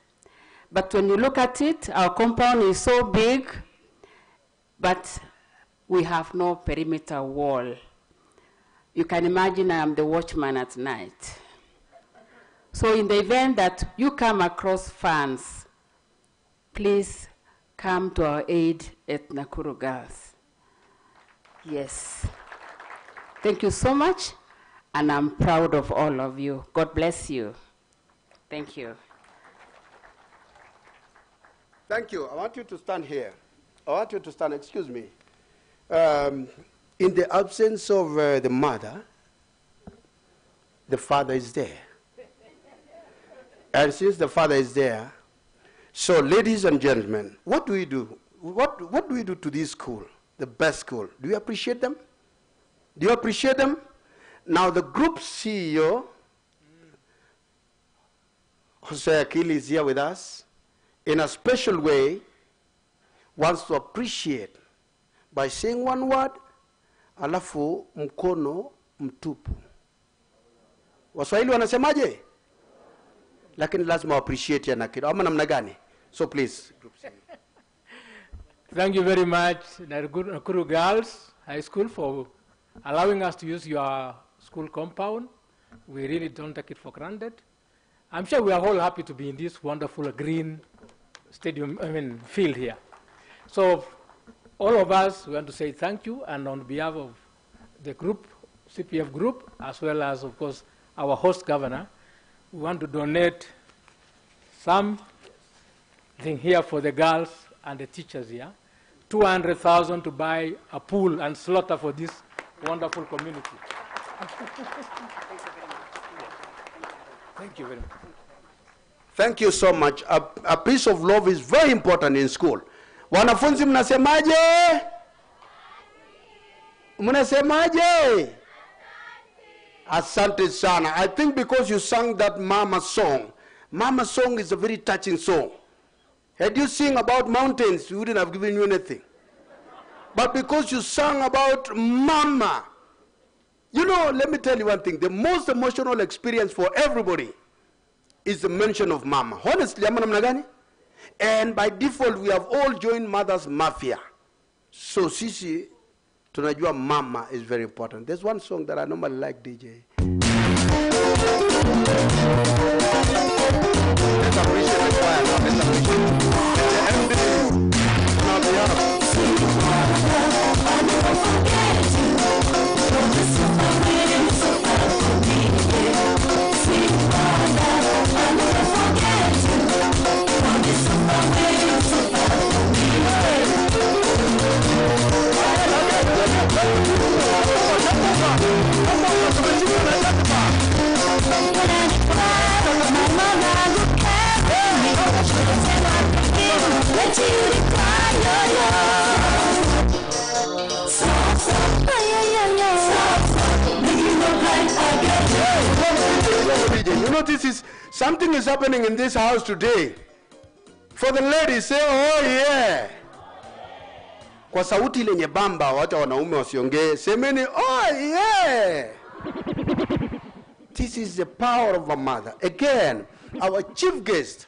But when you look at it, our compound is so big, but we have no perimeter wall. You can imagine I am the watchman at night. So in the event that you come across funds, please come to our aid at Nakuru Girls. Yes. Thank you so much, and I'm proud of all of you. God bless you. Thank you. Thank you. I want you to stand here. I want you to stand, excuse me. In the absence of the mother, the father is there. And since the father is there, so ladies and gentlemen, what do we do? What do we do to this school, the best school? Do you appreciate them? Do you appreciate them? Now the group CEO, Jose Akili, is here with us. In a special way, wants to appreciate by saying one word, alafu mkono mtupu. Waswahili wanasemaje? Lakini lazima appreciate ya nakido. Ama namna gani? So please, group CEO. Thank you very much, Nakuru Girls High School, for allowing us to use your school compound. We really don't take it for granted. I'm sure we are all happy to be in this wonderful green field here. So all of us, we want to say thank you, and on behalf of the group, CPF group, as well as, of course, our host governor, we want to donate something here for the girls and the teachers here, 200,000 to buy a pool and slaughter for this wonderful community. Thank you very much. Thank you so much. A piece of love is very important in school. Wanafunzi mnasemaje? Mnasemaje? Asante sana. I think because you sang that Mama song. Mama song is a very touching song. Had you sing about mountains, we wouldn't have given you anything. But because you sang about Mama, you know, let me tell you one thing. The most emotional experience for everybody is the mention of Mama. Honestly, ama namna gani? And by default, we have all joined Mother's Mafia. So sisi, tunajua Mama is very important. There's one song that I normally like, DJ. Let's appreciate the choir now. Let's appreciate the MD. Now they are. You know, something is happening in this house today. For the ladies, say, oh yeah. Kwa sauti lenye bamba, wacha wanaume wasiongee, semeni, oh yeah. This is the power of a mother. Again, our chief guest,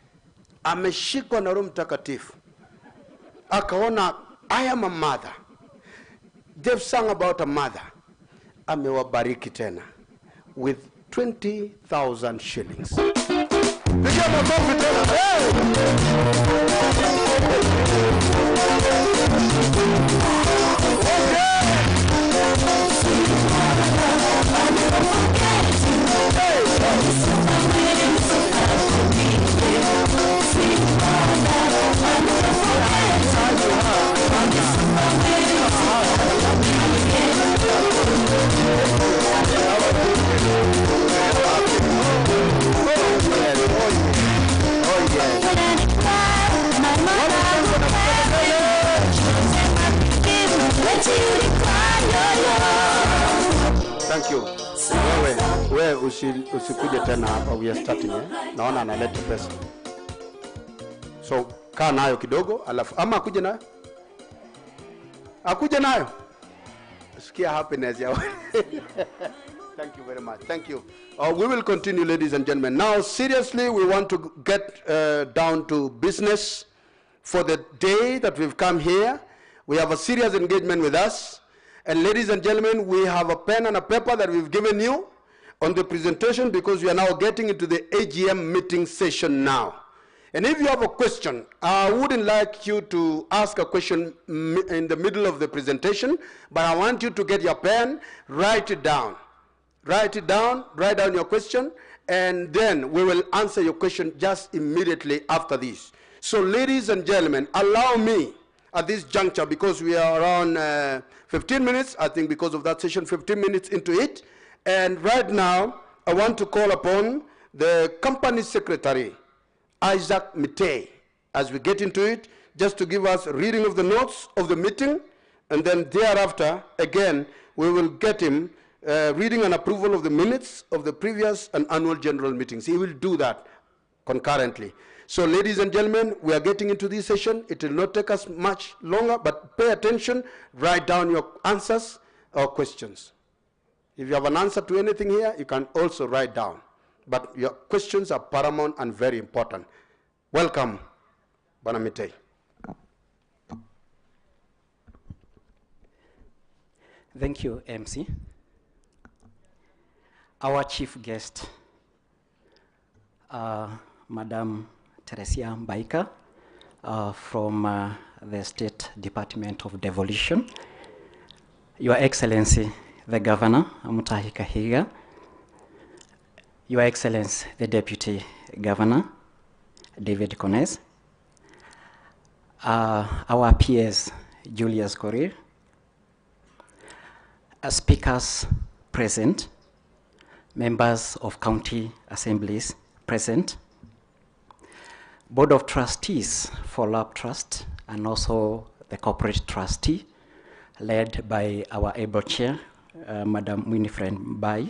ameshikwa na Roho Mtakatifu. Akaona, I am a mother. They've sung about a mother. amewabariki tena with 20,000 shillings. Pigia makofi tena. Thank you. Wewe usikuje tena hapa, we are starting Naona analeta pesa. So kaa nayo kidogo alafu ama akuje nayo. Akuje nayo. Sikia happiness ya. Thank you very much. Thank you. We will continue, ladies and gentlemen. Now, seriously, we want to get down to business for the day that we've come here. We have a serious engagement with us. And ladies and gentlemen, we have a pen and a paper that we've given you on the presentation because we are now getting into the AGM meeting session now. And if you have a question, I wouldn't like you to ask a question in the middle of the presentation, but I want you to get your pen, write it down. Write it down, write down your question, and then we will answer your question just immediately after this. So ladies and gentlemen, allow me at this juncture, because we are around 15 minutes, I think because of that session, 15 minutes into it. And right now, I want to call upon the company secretary, Isaac Mitei, as we get into it, just to give us a reading of the notes of the meeting, and then thereafter, again, we will get him reading and approval of the minutes of the previous and annual general meetings. He will do that concurrently. So ladies and gentlemen, we are getting into this session. It will not take us much longer, but pay attention, write down your answers or questions. If you have an answer to anything here, you can also write down. But your questions are paramount and very important. Welcome, Bwana Mitei. Thank you, MC. Our chief guest, Madam Teresia Mbaika from the State Department of Devolution. Your Excellency, the Governor, Mutahi Kahiga. Your Excellency, the Deputy Governor, David Kones. Our peers, Julius Korir. Speakers present. Members of county assemblies present. Board of Trustees for Lab Trust, and also the corporate trustee, led by our able chair, Madam Winifred Bai.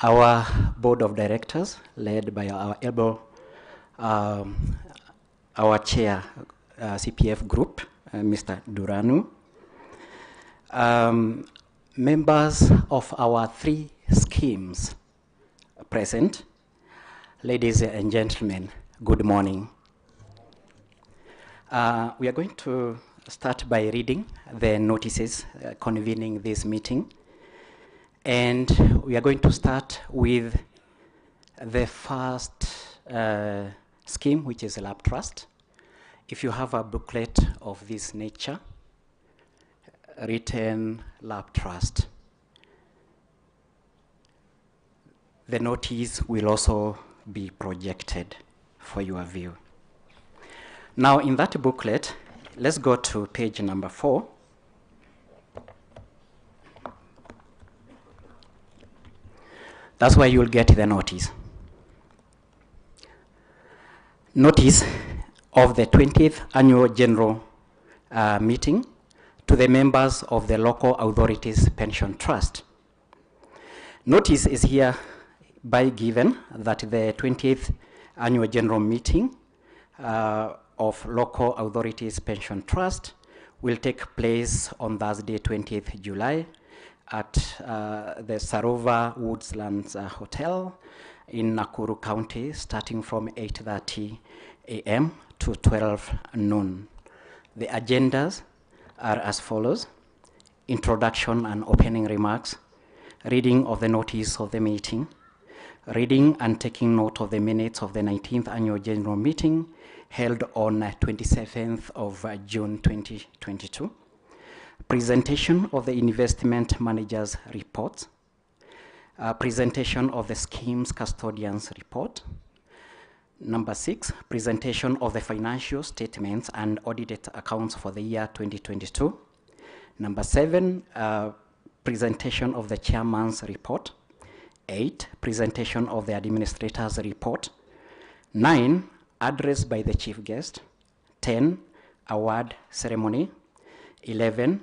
Our board of directors, led by our able, our chair, CPF group, Mr. Duranu. Members of our 3 schemes present. Ladies and gentlemen, good morning. We are going to start by reading the notices convening this meeting. And we are going to start with the first scheme, which is a lab trust. If you have a booklet of this nature, written lab trust, the notice will also be projected for your view. Now, in that booklet, let's go to page number 4. That's where you'll get the notice. Notice of the 20th Annual General Meeting to the members of the Local Authorities Pension Trust. Notice is hereby given that the 20th Annual General Meeting of Local Authorities Pension Trust will take place on Thursday, 20th July at the Sarova Woodslands Hotel in Nakuru County, starting from 8:30 a.m. to 12 noon. The agendas are as follows. introduction and opening remarks, reading of the notice of the meeting, reading and taking note of the minutes of the 19th Annual General Meeting held on 27th of June 2022, presentation of the investment manager's report, presentation of the scheme's custodian's report. Number 6, presentation of the financial statements and audited accounts for the year 2022. Number 7, presentation of the chairman's report. 8, presentation of the administrator's report. 9, address by the chief guest. 10, award ceremony. 11,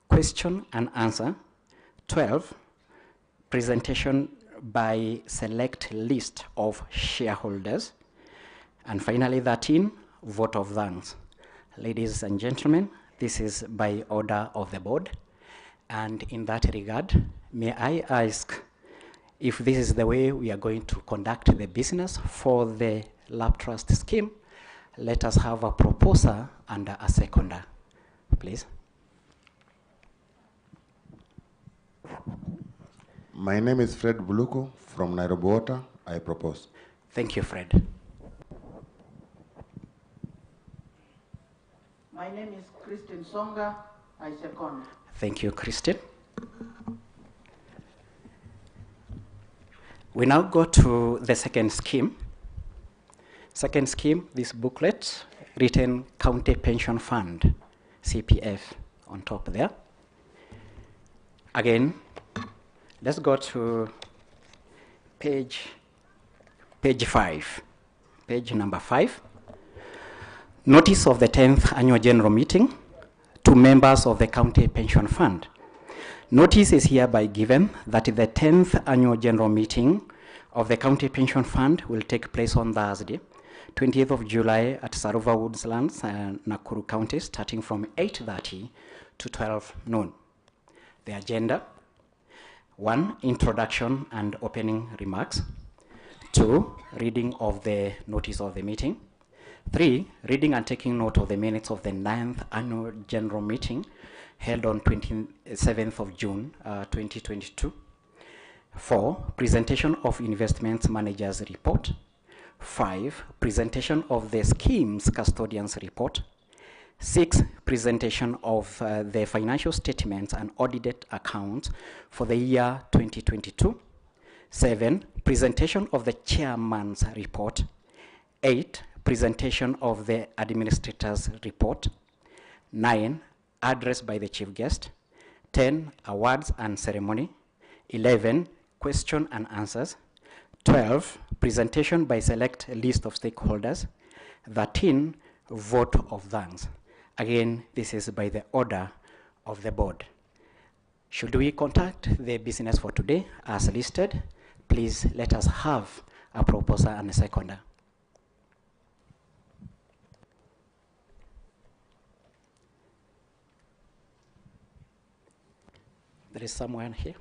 question and answer. 12, presentation by select list of shareholders. And finally, 13, vote of thanks. Ladies and gentlemen, this is by order of the board. And in that regard, may I ask if this is the way we are going to conduct the business for the lab trust scheme? Let us have a proposer and a seconder, please. My name is Fred Buluku from Nairobi Water. I propose. Thank you, Fred. My name is Christine Songa. I second. Thank you, Christine. We now go to the second scheme. Second scheme, this booklet, written County Pension Fund, CPF, on top there. Again, let's go to page 5, page number 5. Notice of the 10th Annual General Meeting to members of the County Pension Fund. Notice is hereby given that the 10th Annual General Meeting of the County Pension Fund will take place on Thursday, 20th of July at Saruva Woodslands, Nakuru County, starting from 8:30 to 12 noon. The agenda: 1, introduction and opening remarks. 2, reading of the notice of the meeting. 3, reading and taking note of the minutes of the 9th Annual General Meeting held on 27th of June 2022. 4, presentation of investment manager's report. 5, presentation of the scheme's custodian's report. 6, presentation of the financial statements and audited accounts for the year 2022. 7, presentation of the chairman's report. 8, presentation of the administrator's report. 9, address by the chief guest. 10, awards and ceremony. 11, question and answers. 12, presentation by select list of stakeholders. 13, vote of thanks. Again, this is by the order of the board. Should we conduct the business for today as listed? Please let us have a proposer and a seconder. There is someone here.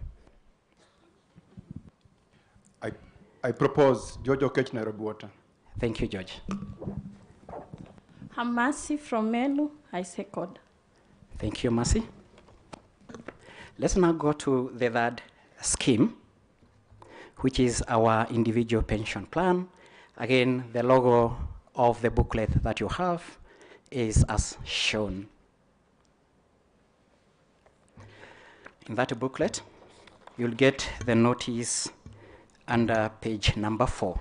I propose George Okech, Nairobi Water. Thank you, George. I'm Mercy from Melu. I second. Thank you, Mercy. Let's now go to the third scheme, which is our individual pension plan. Again, the logo of the booklet that you have is as shown. In that booklet, you'll get the notice under page number 4.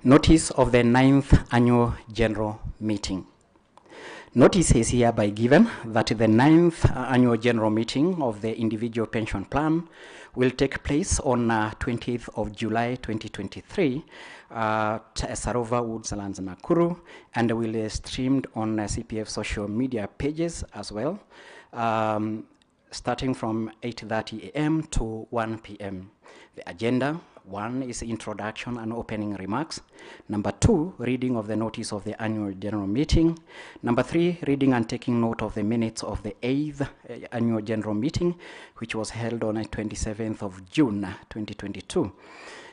Notice of the 9th Annual General Meeting. Notice is hereby given that the 9th Annual General Meeting of the Individual Pension Plan will take place on 20th of July 2023 at Saruva Woodslands, Nakuru, and will be streamed on CPF social media pages as well, starting from 8:30 a.m. to 1 p.m. The agenda: 1 is introduction and opening remarks. Number 2, reading of the notice of the annual general meeting. Number 3, reading and taking note of the minutes of the 8th annual general meeting, which was held on 27th of June 2022.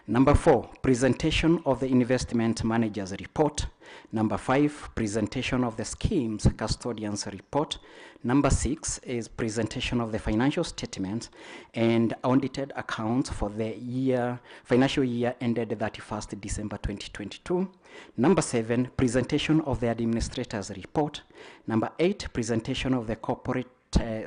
Number 4, presentation of the investment manager's report. Number 5, presentation of the scheme's custodian's report. Number 6 is presentation of the financial statement and audited accounts for the financial year ended 31st December 2022. Number 7, presentation of the administrator's report. Number 8, presentation of the corporate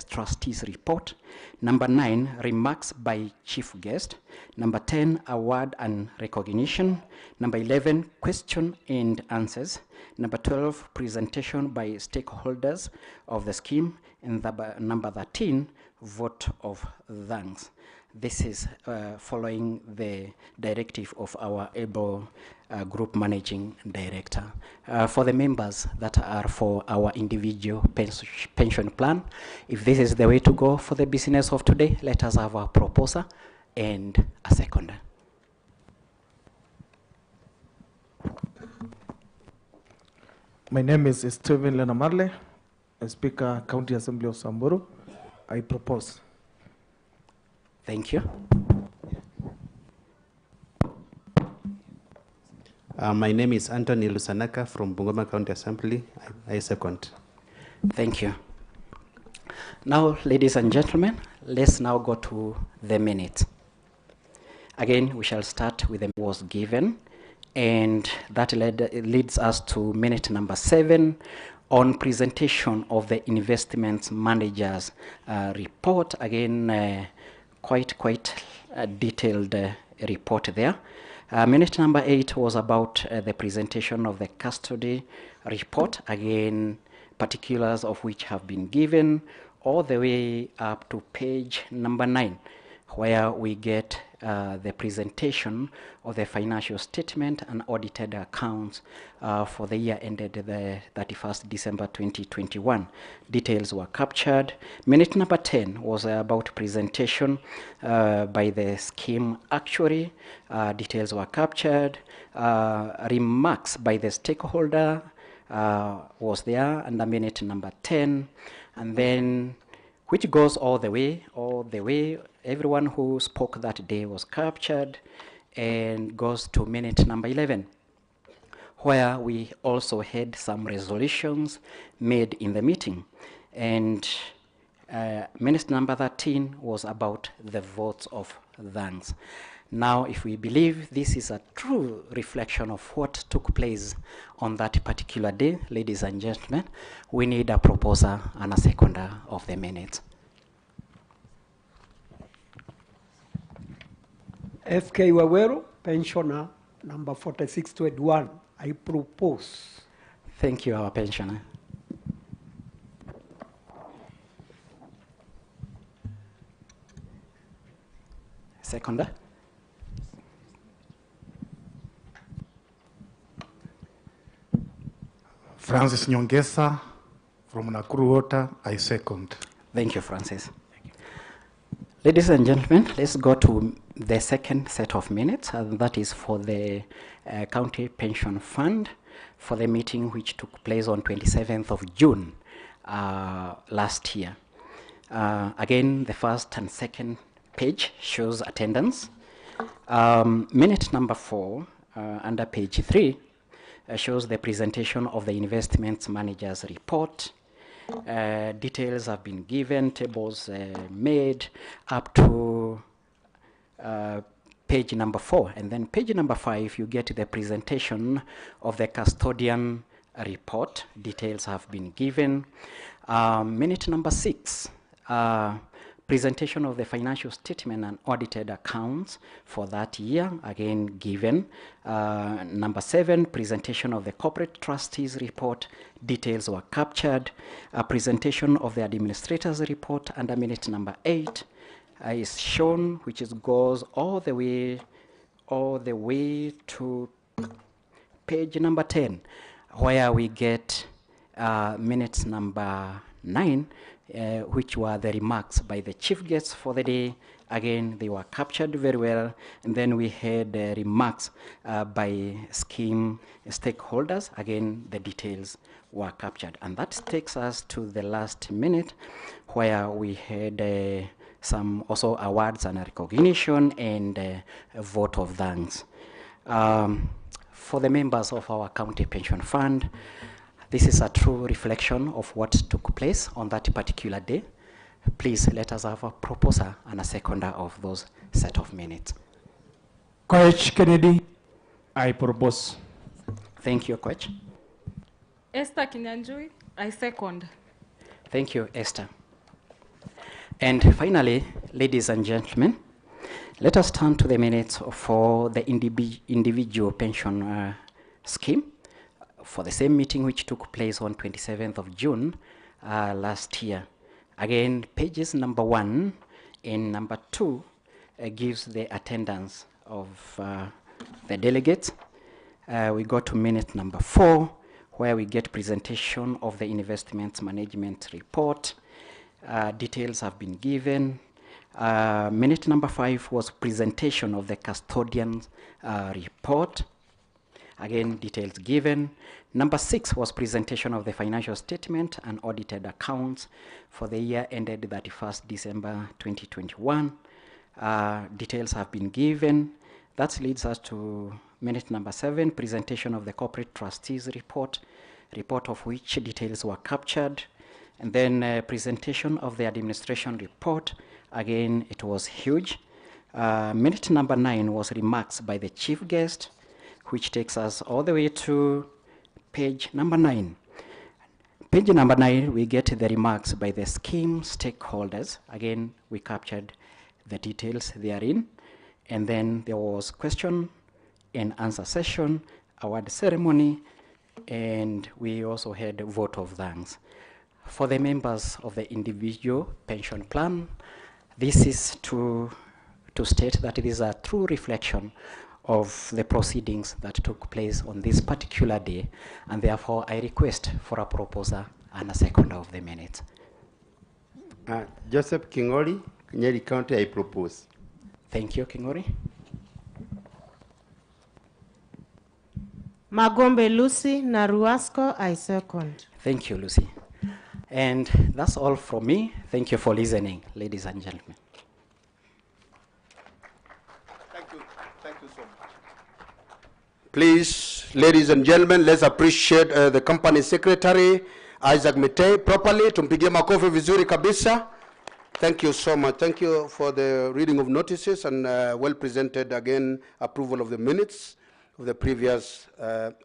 trustees report. Number 9, remarks by chief guest. Number 10, award and recognition. Number 11, question and answers. Number 12, presentation by stakeholders of the scheme. And number 13, vote of thanks. This is following the directive of our able group managing director. For the members that are for our individual pension plan, if this is the way to go for the business of today, let us have a proposer and a seconder. My name is Stephen Lenamarle, Speaker, County Assembly of Samburu. I propose. Thank you. My name is Anthony Lusanaka from Bungoma County Assembly. I second. Thank you. Now, ladies and gentlemen, let's now go to the minutes. Again, we shall start with the was given, and that leads us to minute number 7 on presentation of the investment manager's report. Again, quite detailed report there. Minute number 8 was about the presentation of the custody report. Again, particulars of which have been given all the way up to page number 9, where we get the presentation of the financial statement and audited accounts for the year ended the 31st December 2021. Details were captured. Minute number 10 was about presentation by the scheme actuary. Details were captured. Remarks by the stakeholder was there under minute number 10. And then, which goes all the way, everyone who spoke that day was captured, and goes to minute number 11, where we also had some resolutions made in the meeting. And minute number 13 was about the votes of thanks. Now, if we believe this is a true reflection of what took place on that particular day, ladies and gentlemen, we need a proposer and a seconder of the minutes. FK Waweru, pensioner number 4621. I propose. Thank you, our pensioner. Seconder. Francis Nyongesa from Nakuru Water, I second. Thank you, Francis. Ladies and gentlemen, let's go to the second set of minutes, and that is for the County Pension Fund for the meeting which took place on 27th of June last year. Again, the first and second page shows attendance. Minute number 4 under page 3 shows the presentation of the investment manager's report. Details have been given, tables made up to page number 4. And then page number 5, you get the presentation of the custodian report. Details have been given. Minute number 6, presentation of the financial statement and audited accounts for that year, again given. Number 7, presentation of the corporate trustees report. Details were captured. A presentation of the administrator's report under minute number 8 is shown, which goes all the way to page number 10, where we get minutes number 9, which were the remarks by the chief guests for the day. Again, they were captured very well. And then we had remarks by scheme stakeholders. Again, the details were captured. And that takes us to the last minute, where we had some also awards and recognition, and a vote of thanks. For the members of our county pension fund, this is a true reflection of what took place on that particular day. Please let us have a proposer and a seconder of those set of minutes. Coach Kennedy, I propose. Thank you, Coach. Esther Kinyanjui, I second. Thank you, Esther. And finally, ladies and gentlemen, let us turn to the minutes for the individual pension scheme for the same meeting which took place on 27th of June last year. Again, pages number 1 and number 2 gives the attendance of the delegates. We go to minute number 4, where we get presentation of the investments management report. Details have been given. Minute number 5 was presentation of the Custodian report. Again, details given. Number 6 was presentation of the financial statement and audited accounts for the year ended 31st December 2021. Details have been given. That leads us to minute number 7, presentation of the corporate trustees report of which details were captured. And then presentation of the administration report. Again, it was huge. Minute number 9 was remarks by the chief guest, which takes us all the way to page number 9. Page number 9, we get the remarks by the scheme stakeholders. Again, we captured the details therein. And then there was question and answer session, award ceremony, and we also had a vote of thanks. For the members of the individual pension plan, this is to state that it is a true reflection of the proceedings that took place on this particular day, and therefore I request for a proposer and a seconder of the minutes. Joseph Kingori, Nyeri County, I propose. Thank you, Kingori. Magombe Lucy Naruasco, I second. Thank you, Lucy. And that's all from me. Thank you for listening, ladies and gentlemen. Thank you so much. Please, ladies and gentlemen, let's appreciate the company secretary, Isaac Mitei, properly. Tumpigie makofi vizuri kabisa. Thank you so much. Thank you for the reading of notices and well presented again approval of the minutes of the previous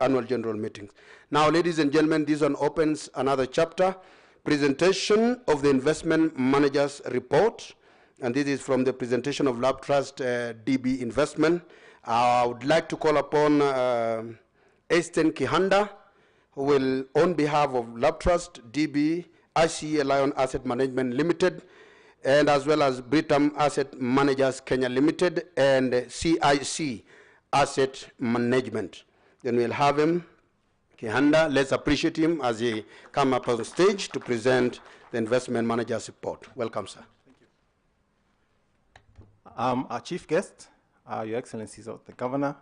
annual general meetings. Now, ladies and gentlemen, this one opens another chapter, presentation of the investment managers report. And this is from the presentation of Lab Trust DB Investment. I would like to call upon Esten Kihanda, who will, on behalf of Lab Trust DB, ICE Lion Asset Management Limited, and as well as Britam Asset Managers Kenya Limited and CIC Asset Management. Then we'll have him, Kihanda. Let's appreciate him as he comes up on stage to present the investment managers report. Welcome, sir. Our chief guest, Your Excellencies of the Governor,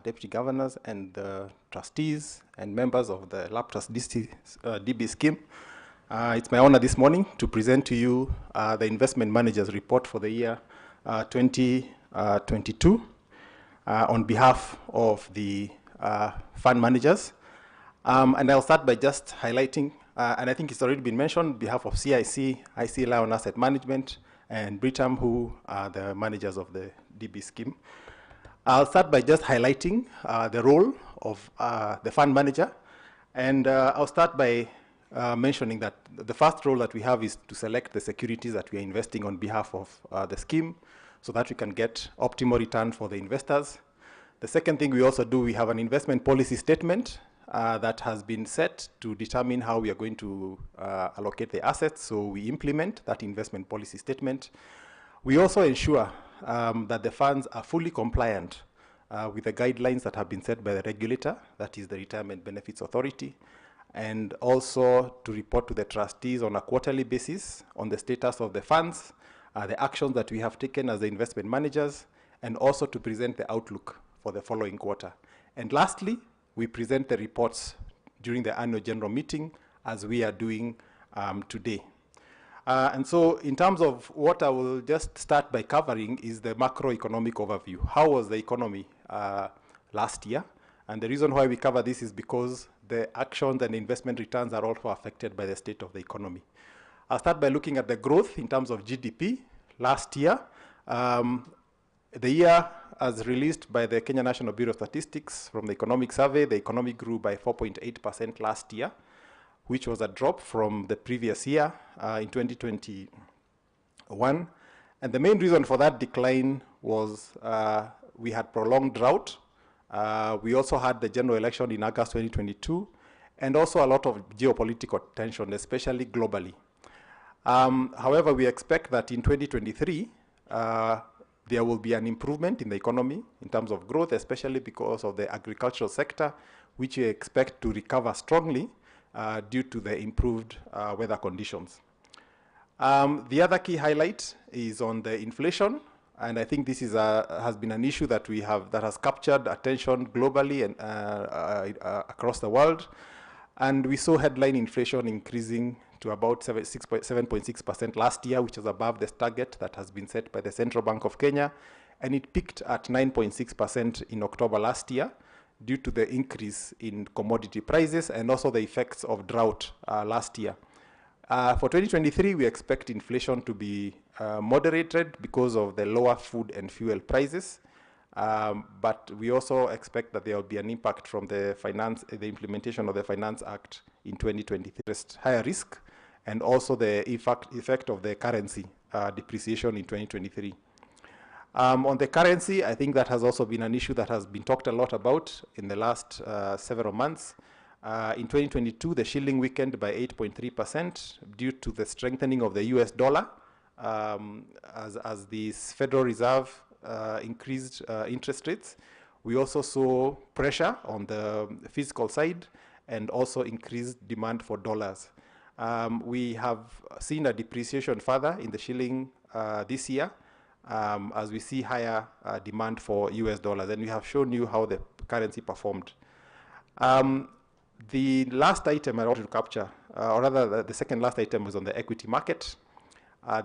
Deputy Governors, and the trustees and members of the Lab Trust DB scheme. It's my honor this morning to present to you the investment managers report for the year 2022 on behalf of the fund managers. And I'll start by just highlighting, and I think it's already been mentioned, on behalf of CIC, IC Lion Asset Management, and Britam, who are the managers of the DB scheme. I'll start by just highlighting the role of the fund manager. And I'll start by mentioning that the first role that we have is to select the securities that we are investing on behalf of the scheme so that we can get optimal return for the investors. The second thing we also do, we have an investment policy statement that has been set to determine how we are going to allocate the assets. So we implement that investment policy statement. We also ensure that the funds are fully compliant with the guidelines that have been set by the regulator, that is the Retirement Benefits Authority, and also to report to the trustees on a quarterly basis on the status of the funds, the actions that we have taken as the investment managers, and also to present the outlook for the following quarter. And lastly, we present the reports during the annual general meeting as we are doing today. And so in terms of what I will just start by covering is the macroeconomic overview. How was the economy last year? And the reason why we cover this is because the actions and investment returns are also affected by the state of the economy. I'll start by looking at the growth in terms of GDP. Last year, the year as released by the Kenya National Bureau of Statistics from the Economic Survey, the economy grew by 4.8% last year, which was a drop from the previous year in 2021. And the main reason for that decline was we had prolonged drought. We also had the general election in August 2022, and also a lot of geopolitical tension, especially globally. However, we expect that in 2023, there will be an improvement in the economy in terms of growth, especially because of the agricultural sector, which we expect to recover strongly due to the improved weather conditions. The other key highlight is on the inflation, and I think this is has been an issue that we have that has captured attention globally and across the world. And we saw headline inflation increasing to about 7.6% last year, which is above the target that has been set by the Central Bank of Kenya. And it peaked at 9.6% in October last year due to the increase in commodity prices and also the effects of drought last year. For 2023, we expect inflation to be moderated because of the lower food and fuel prices. But we also expect that there will be an impact from the implementation of the Finance Act in 2023, higher risk, and also the effect of the currency depreciation in 2023. On the currency, I think that has also been an issue that has been talked a lot about in the last several months. In 2022, the shilling weakened by 8.3% due to the strengthening of the US dollar as the Federal Reserve increased interest rates. We also saw pressure on the fiscal side and also increased demand for dollars. We have seen a depreciation further in the shilling this year as we see higher demand for US dollars, and we have shown you how the currency performed. The last item I wanted to capture, or rather the second last item, was on the equity market.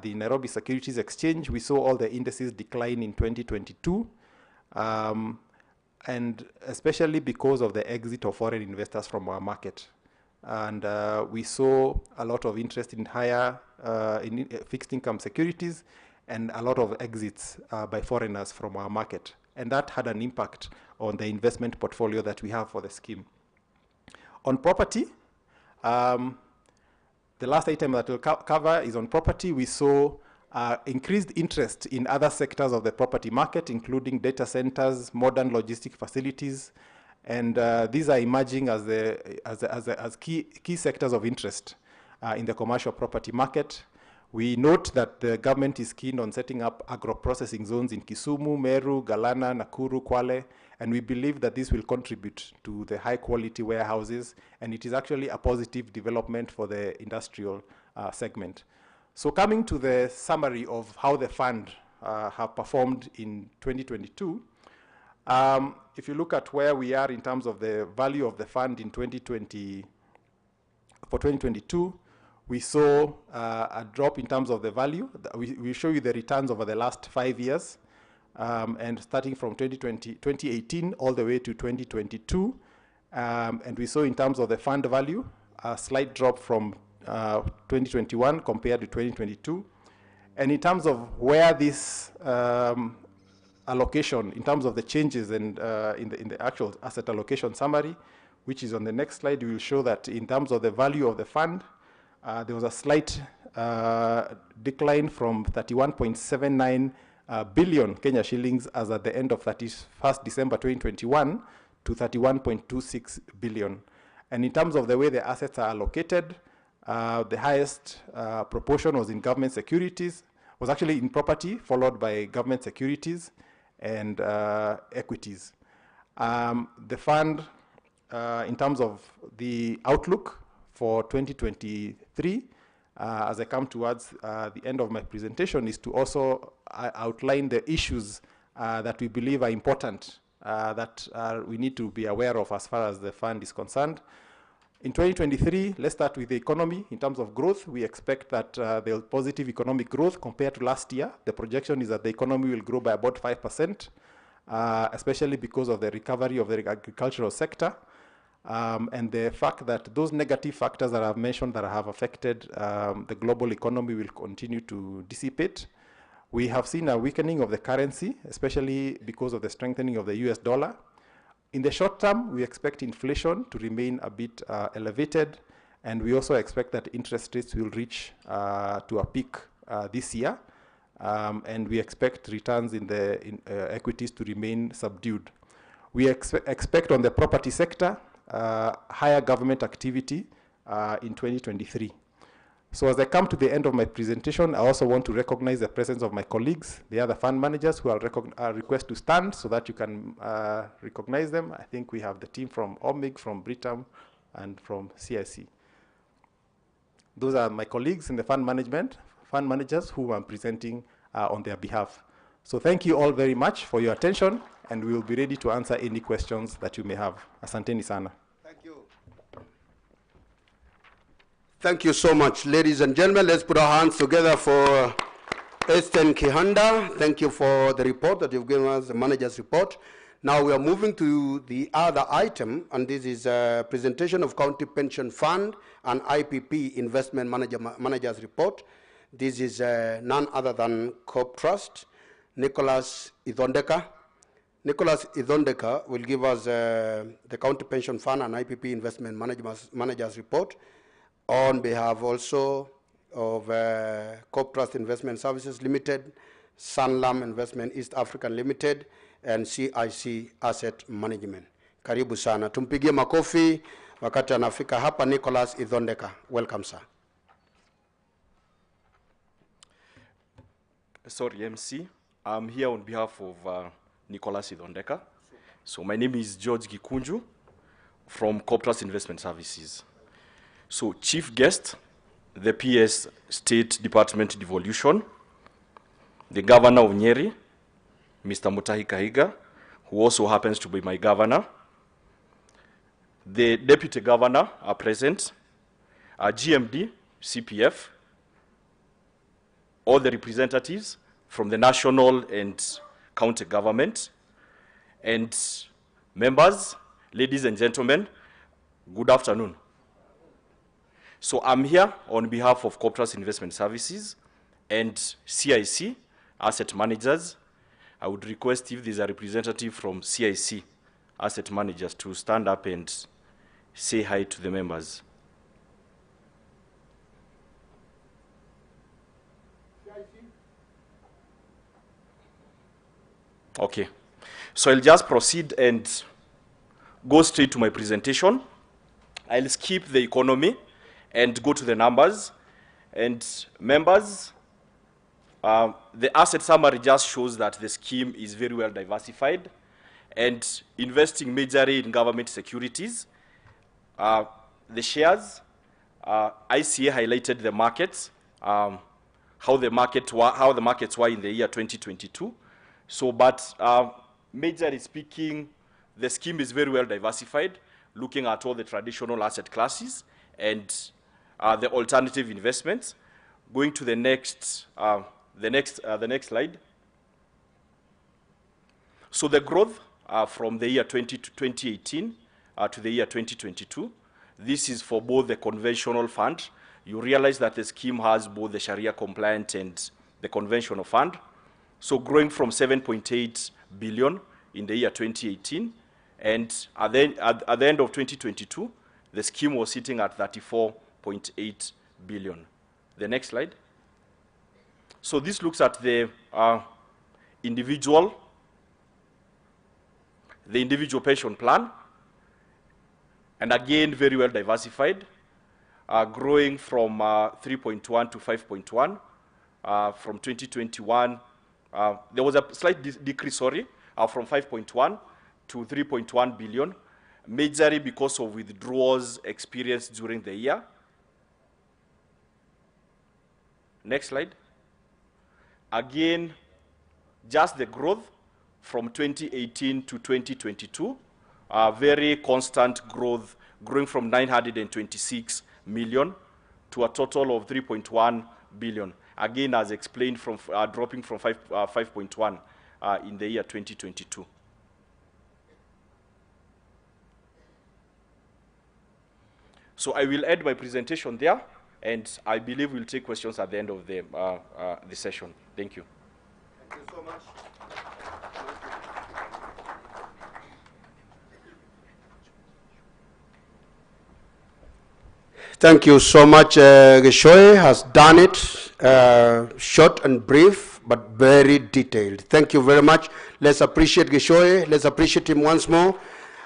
The Nairobi Securities Exchange, we saw all the indices decline in 2022, and especially because of the exit of foreign investors from our market. And we saw a lot of interest in higher fixed income securities and a lot of exits by foreigners from our market. And that had an impact on the investment portfolio that we have for the scheme. On property, the last item that we'll cover is on property. We saw increased interest in other sectors of the property market, including data centers, modern logistic facilities, and these are emerging as key sectors of interest in the commercial property market. We note that the government is keen on setting up agro-processing zones in Kisumu, Meru, Galana, Nakuru, Kwale, and we believe that this will contribute to the high-quality warehouses, and it is actually a positive development for the industrial segment. So coming to the summary of how the fund have performed in 2022, if you look at where we are in terms of the value of the fund in 2022, we saw a drop in terms of the value. We show you the returns over the last 5 years, and starting from 2018 all the way to 2022. And we saw in terms of the fund value, a slight drop from 2021 compared to 2022. And in terms of where this allocation, in terms of the changes and in the actual asset allocation summary, which is on the next slide, we will show that in terms of the value of the fund, there was a slight decline from 31.79 billion Kenya shillings as at the end of 31st December 2021 to 31.26 billion. And in terms of the way the assets are allocated, the highest proportion was in government securities, was actually in property, followed by government securities and equities. The fund, in terms of the outlook for 2023, as I come towards the end of my presentation, is to also outline the issues that we believe are important, that we need to be aware of as far as the fund is concerned. In 2023, let's start with the economy. In terms of growth, we expect that there'll positive economic growth compared to last year. The projection is that the economy will grow by about 5%, especially because of the recovery of the agricultural sector. And the fact that those negative factors that I've mentioned that have affected the global economy will continue to dissipate. We have seen a weakening of the currency, especially because of the strengthening of the US dollar. In the short term, we expect inflation to remain a bit elevated, and we also expect that interest rates will reach to a peak this year, and we expect returns in the equities to remain subdued. We expect on the property sector higher government activity in 2023. So as I come to the end of my presentation, I also want to recognize the presence of my colleagues, the other fund managers, who I'll request to stand so that you can recognize them. I think we have the team from OMIG, from Britam, and from CIC. Those are my colleagues in the fund managers who I'm presenting on their behalf. So thank you all very much for your attention, and we will be ready to answer any questions that you may have. Asanteni sana. Thank you so much, ladies and gentlemen. Let's put our hands together for Eastern Kihanda. Thank you for the report that you've given us, the manager's report. Now we are moving to the other item, and this is a presentation of County Pension Fund and IPP Investment Manager's report. This is none other than Corp Trust, Nicholas Idondeka. Nicholas Idondeka will give us the County Pension Fund and IPP Investment Manager's report on behalf also of Corp Trust Investment Services Limited, Sanlam Investment East African Limited, and CIC Asset Management. Karibu sana. Tumpigie makofi wakati anafika hapa Nicholas Idondeka. Welcome, sir. Sorry, MC. I'm here on behalf of Nicholas Idondeka. So my name is George Gikunju from Corp Trust Investment Services. So chief guest, the PS State Department Devolution, the Governor of Nyeri, Mr. Mutahi Kahiga, who also happens to be my governor. The Deputy Governor are present, GMD, CPF, all the representatives from the national and county government, and members, ladies and gentlemen, good afternoon. So I'm here on behalf of Corp Trust Investment Services and CIC Asset Managers. I would request if there's a representative from CIC Asset Managers to stand up and say hi to the members. Okay, so I'll just proceed and go straight to my presentation. I'll skip the economy and go to the numbers. And members, the asset summary just shows that the scheme is very well diversified and investing majorly in government securities. The shares, ICA highlighted the markets, how the markets were in the year 2022. So, but majorly speaking, the scheme is very well diversified, looking at all the traditional asset classes and the alternative investments. Going to the next slide. So the growth from the year 2018 to the year 2022, this is for both the conventional fund. You realize that the scheme has both the Sharia compliant and the conventional fund. So growing from 7.8 billion in the year 2018, and at the end of 2022, the scheme was sitting at 34.8 billion. The next slide. So this looks at the individual pension plan, and again very well diversified, growing from 3.1 to 5.1 from 2021. There was a slight decrease, from 5.1 to 3.1 billion, majorly because of withdrawals experienced during the year. Next slide. Again, just the growth from 2018 to 2022, very constant growth growing from 926 million to a total of 3.1 billion. Again, as explained, from dropping from 5.1 in the year 2022. So I will end my presentation there, and I believe we'll take questions at the end of the session. Thank you. Thank you so much. Thank you so much. Geshoy has done it, short and brief, but very detailed. Thank you very much. Let's appreciate Geshoy. Let's appreciate him once more.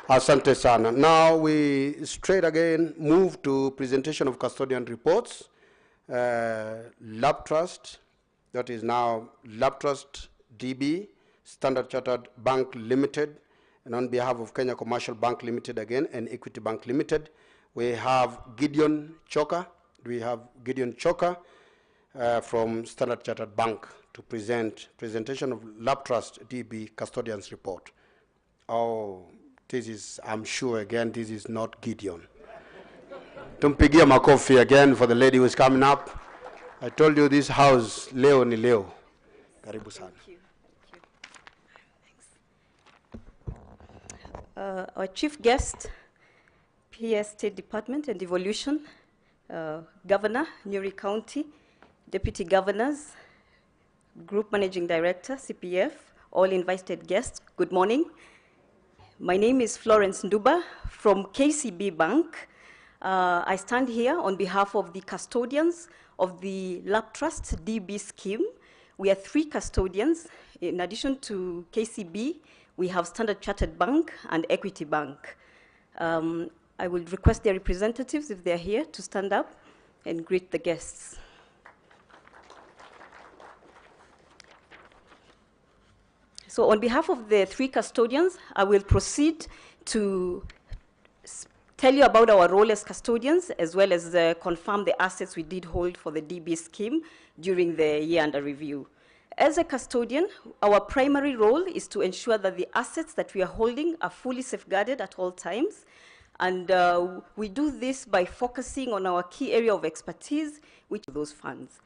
Asante sana. Now we straight again move to presentation of custodian reports. Lab Trust, that is now Lab Trust DB, Standard Chartered Bank Limited, and on behalf of Kenya Commercial Bank Limited again, and Equity Bank Limited, we have Gideon Choka. We have Gideon Choka from Standard Chartered Bank to present presentation of Lab Trust DB Custodian's report. Oh, this is, I'm sure again, this is not Gideon. Tumpigia makofi again for the lady who is coming up. I told you this house, Leo ni Leo. Karibu sana. Thank you. Our chief guest, PS State Department and Devolution, Governor, Nyeri County, Deputy Governors, Group Managing Director, CPF, all invited guests, good morning. My name is Florence Nduba from KCB Bank. I stand here on behalf of the custodians of the Lab Trust DB scheme. We are 3 custodians. In addition to KCB, we have Standard Chartered Bank and Equity Bank. I will request their representatives, if they're here, to stand up and greet the guests. So on behalf of the 3 custodians, I will proceed to tell you about our role as custodians, as well as confirm the assets we did hold for the DB scheme during the year under review. As a custodian, our primary role is to ensure that the assets that we are holding are fully safeguarded at all times. And we do this by focusing on our key area of expertise, which are those funds.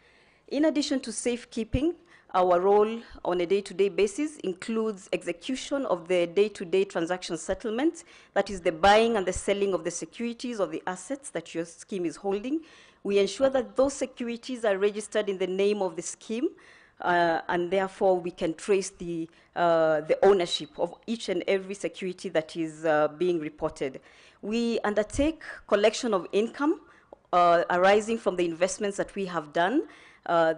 In addition to safekeeping, our role on a day-to-day basis includes execution of the day-to-day transaction settlement, that is the buying and the selling of the securities or the assets that your scheme is holding. We ensure that those securities are registered in the name of the scheme, and therefore we can trace the ownership of each and every security that is being reported. We undertake collection of income arising from the investments that we have done.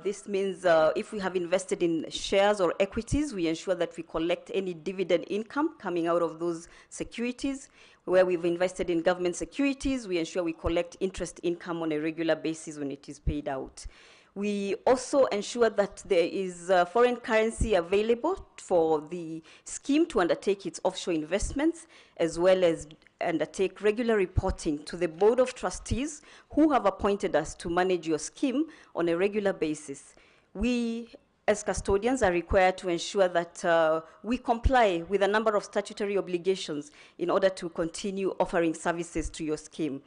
This means if we have invested in shares or equities, we ensure that we collect any dividend income coming out of those securities. Where we've invested in government securities, we ensure we collect interest income on a regular basis when it is paid out. We also ensure that there is foreign currency available for the scheme to undertake its offshore investments, as well as undertake regular reporting to the Board of Trustees who have appointed us to manage your scheme on a regular basis. We, as custodians, are required to ensure that we comply with a number of statutory obligations in order to continue offering services to your scheme.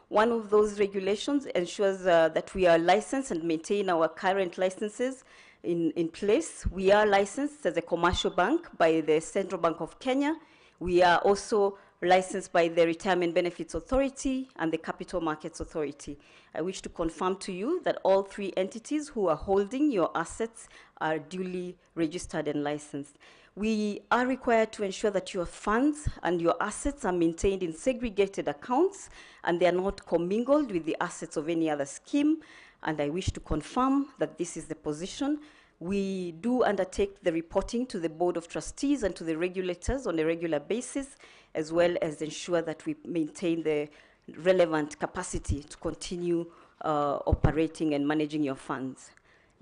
One of those regulations ensures that we are licensed and maintain our current licenses in place. We are licensed as a commercial bank by the Central Bank of Kenya. We are also licensed by the Retirement Benefits Authority and the Capital Markets Authority. I wish to confirm to you that all 3 entities who are holding your assets are duly registered and licensed. We are required to ensure that your funds and your assets are maintained in segregated accounts and they are not commingled with the assets of any other scheme. And I wish to confirm that this is the position. We do undertake the reporting to the Board of Trustees and to the regulators on a regular basis, as well as ensure that we maintain the relevant capacity to continue operating and managing your funds.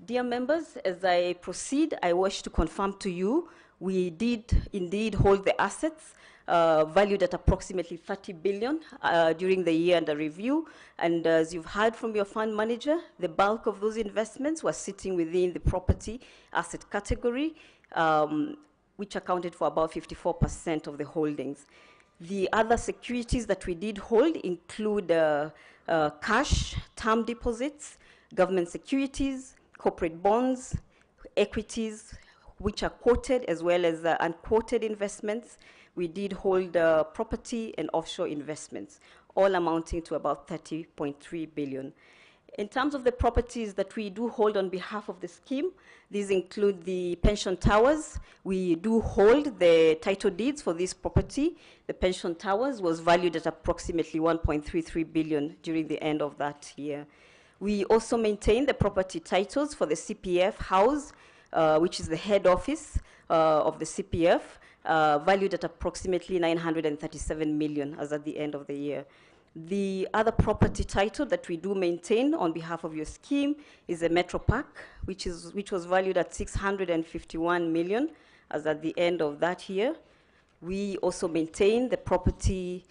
Dear members, as I proceed, I wish to confirm to you we did indeed hold the assets valued at approximately 30 billion during the year under review. And as you've heard from your fund manager, the bulk of those investments were sitting within the property asset category, which accounted for about 54% of the holdings. The other securities that we did hold include cash, term deposits, government securities, corporate bonds, equities, which are quoted, as well as unquoted investments. We did hold property and offshore investments, all amounting to about 30.3 billion. In terms of the properties that we do hold on behalf of the scheme, these include the pension towers. We do hold the title deeds for this property. The pension towers was valued at approximately 1.33 billion during the end of that year. We also maintain the property titles for the CPF house, which is the head office of the CPF, valued at approximately 937 million as at the end of the year. The other property title that we do maintain on behalf of your scheme is a Metro Park, which was valued at 651 million as at the end of that year. We also maintain the property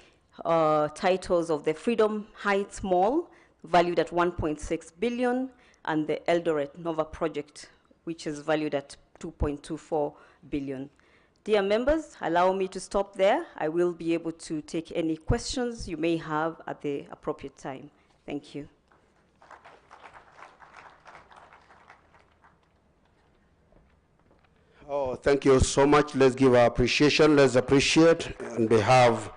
titles of the Freedom Heights Mall, valued at 1.6 billion, and the Eldoret Nova project, which is valued at 2.24 billion. Dear members, allow me to stop there. I will be able to take any questions you may have at the appropriate time. Thank you. Oh, thank you so much. Let's give our appreciation. Let's appreciate on behalf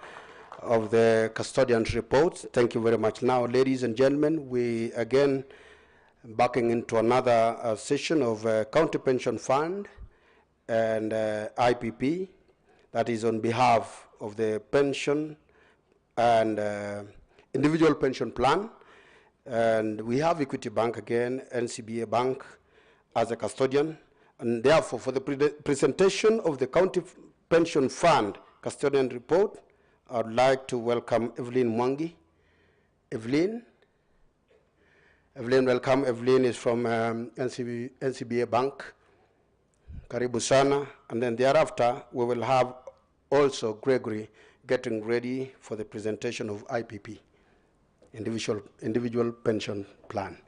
of the custodian's report. Thank you very much. Now, ladies and gentlemen, we again backing into another session of County Pension Fund and IPP, that is on behalf of the pension and individual pension plan. And we have Equity Bank again, NCBA Bank as a custodian. And therefore, for the presentation of the County Pension Fund custodian report, I would like to welcome Evelyn Mwangi. Evelyn, welcome. Evelyn is from NCBA Bank. Karibu sana. And then thereafter, we will have also Gregory getting ready for the presentation of IPP, individual pension plan.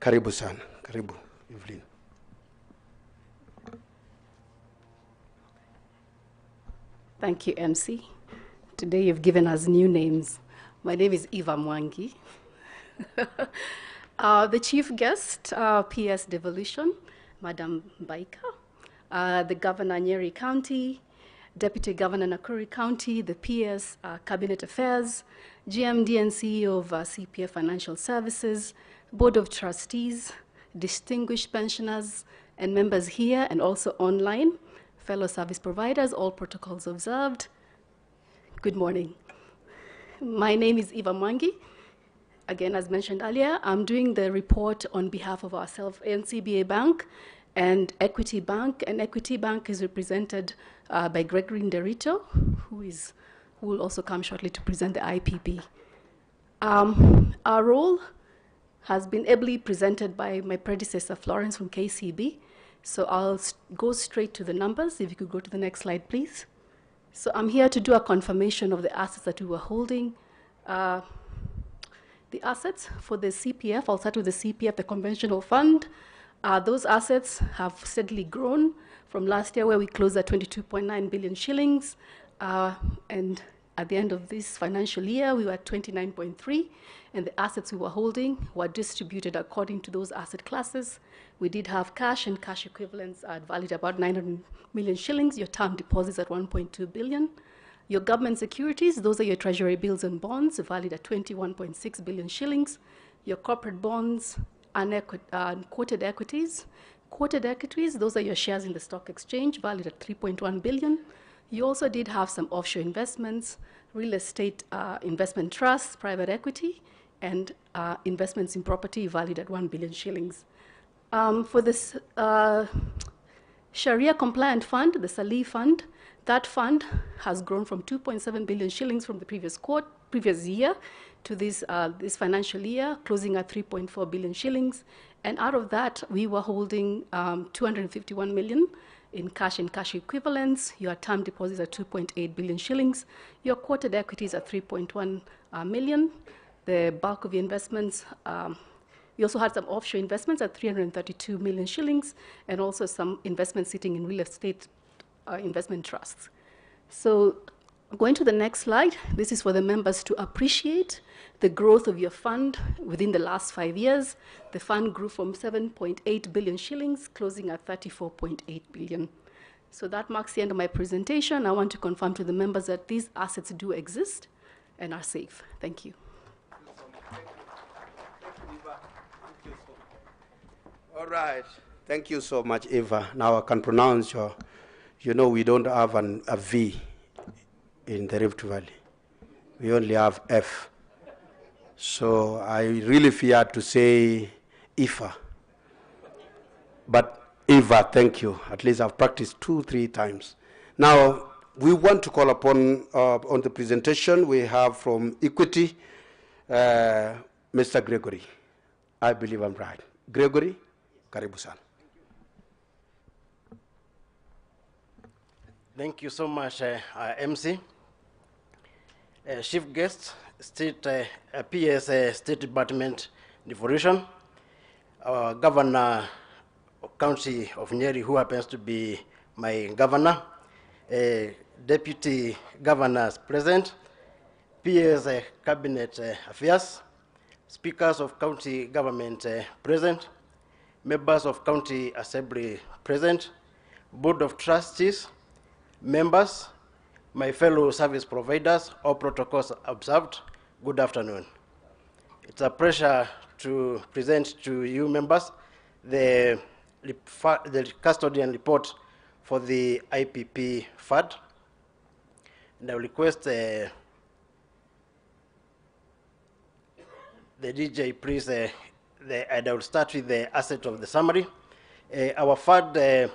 Karibu sana. Karibu, Evelyn. Thank you, MC. Today you've given us new names. My name is Eva Mwangi. The chief guest, PS Devolution, Madam Baika. The Governor, Nyeri County, Deputy Governor, Nakuru County, the PS, Cabinet Affairs, GMD and CEO of CPF Financial Services, Board of Trustees, distinguished pensioners, and members here and also online, fellow service providers, all protocols observed. Good morning. My name is Eva Mwangi. Again, as mentioned earlier, I'm doing the report on behalf of ourselves, NCBA Bank, and Equity Bank, and Equity Bank is represented by Gregory Nderito, who will also come shortly to present the IPP. Our role has been ably presented by my predecessor, Florence from KCB, so I'll go straight to the numbers. If you could go to the next slide, please. So I'm here to do a confirmation of the assets that we were holding. The assets for the CPF, I'll start with the CPF, the conventional fund. Those assets have steadily grown from last year, where we closed at 22.9 billion shillings. And at the end of this financial year, we were at 29.3, and the assets we were holding were distributed according to those asset classes. We did have cash and cash equivalents valued about 900 million shillings, your term deposits at 1.2 billion. Your government securities, those are your treasury bills and bonds, valued at 21.6 billion shillings. Your corporate bonds, quoted equities. Quoted equities, those are your shares in the stock exchange, valued at 3.1 billion. You also did have some offshore investments, real estate investment trusts, private equity, and investments in property valued at 1 billion shillings. For this Sharia compliant fund, the Salih fund, that fund has grown from 2.7 billion shillings from the previous year to this financial year, closing at 3.4 billion shillings. And out of that, we were holding 251 million in cash and cash equivalents. Your term deposits are 2.8 billion shillings. Your quoted equities are 3.1 million. The bulk of the investments, we also had some offshore investments at 332 million shillings, and also some investments sitting in real estate investment trusts. So Going to the next slide, this is for the members to appreciate the growth of your fund within the last 5 years. The fund grew from 7.8 billion shillings, closing at 34.8 billion. So that marks the end of my presentation. I want to confirm to the members that these assets do exist and are safe. Thank you. All right. Thank you so much, Eva. Now I can pronounce your, you know, we don't have a V in the Rift Valley. We only have F. So I really fear to say Ifa. But Eva, thank you. At least I've practiced 2-3 times. Now, we want to call upon, on the presentation we have from Equity, Mr. Gregory. I believe I'm right. Gregory, karibu sana. Thank you so much, MC. Chief guest, State PS State Department Devolution, our Governor of County of Nyeri, who happens to be my governor, Deputy Governors present, PS Cabinet Affairs, Speakers of County Government present, members of County Assembly present, Board of Trustees, members, my fellow service providers, all protocols observed, good afternoon. It's a pleasure to present to you members the custodian report for the IPP FAD. And I will request the DJ please, and I will start with the asset of the summary. Our FAD,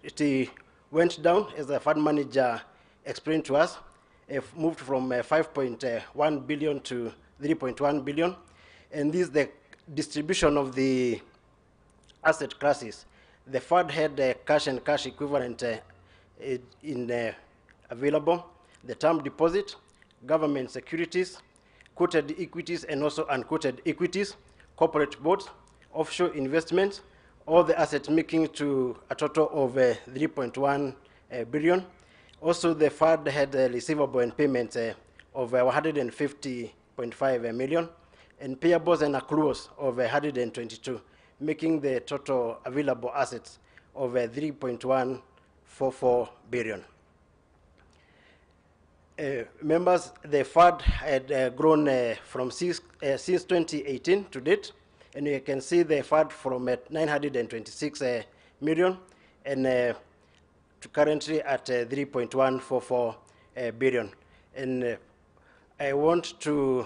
it went down, as the fund manager explained to us, moved from 5.1 billion to 3.1 billion. And this is the distribution of the asset classes. The fund had cash and cash equivalent available, the term deposit, government securities, quoted equities and also unquoted equities, corporate bonds, offshore investments, all the assets making to a total of 3.1 billion. Also, the fund had receivable and payments of 150.5 million, and payables and accruals of 122, making the total available assets of 3.144 billion. Members, the fund had grown from since 2018 to date, and you can see the fund from 926 million and to currently at 3.144 billion. And I want to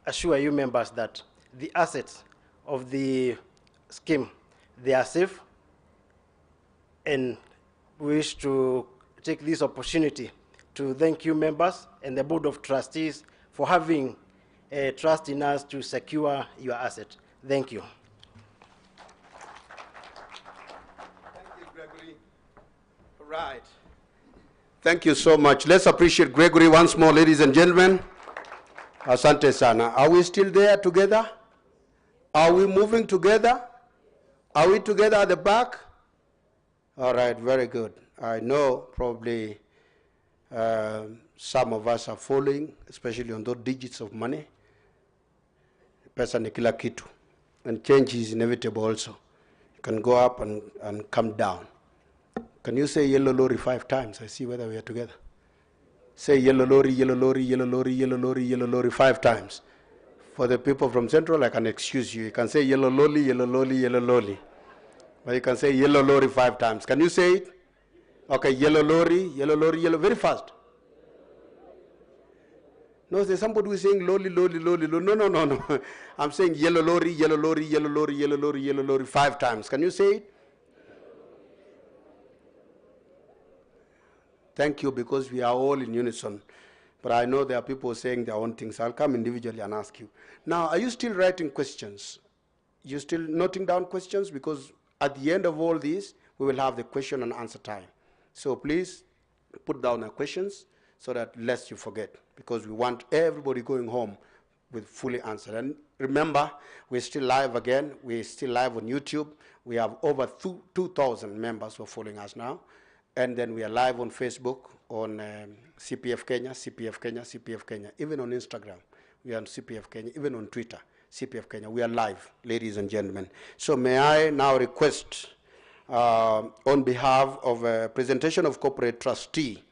assure you members that the assets of the scheme, they are safe, and wish to take this opportunity to thank you members and the Board of Trustees for having trust in us to secure your asset. Thank you. Thank you, Gregory. All right. Thank you so much. Let's appreciate Gregory once more, ladies and gentlemen. Asante sana. Are we still there together? Are we moving together? Are we together at the back? All right, very good. I know probably some of us are following, especially on those digits of money. Pesa ni kila kitu. And change is inevitable also. You can go up and come down. Can you say yellow lorry 5 times? I see whether we are together. Say yellow lorry, yellow lorry, yellow lorry, yellow lorry, yellow lorry 5 times. For the people from Central, I can excuse you. You can say yellow lorry, yellow lorry, yellow lorry. But you can say yellow lorry 5 times. Can you say it? Okay, yellow lorry, yellow lorry, yellow, very fast. No, there's somebody who is saying lorry, lorry, lorry, lorry. No, no, no, no. I'm saying yellow lorry, yellow lorry, yellow lorry, yellow lorry, yellow lorry 5 times. Can you say it? Thank you, because we are all in unison. But I know there are people saying their own things. I'll come individually and ask you. Now, are you still writing questions? You still noting down questions? Because at the end of all this, we will have the question and answer time. So please put down the questions so that lest you forget, because we want everybody going home with fully answered. And remember, we're still live again. We're still live on YouTube. We have over 2,000 members who are following us now. And then we are live on Facebook, on CPF Kenya, CPF Kenya, CPF Kenya. Even on Instagram, we are on CPF Kenya. Even on Twitter, CPF Kenya. We are live, ladies and gentlemen. So may I now request, on behalf of presentation of corporate trustee,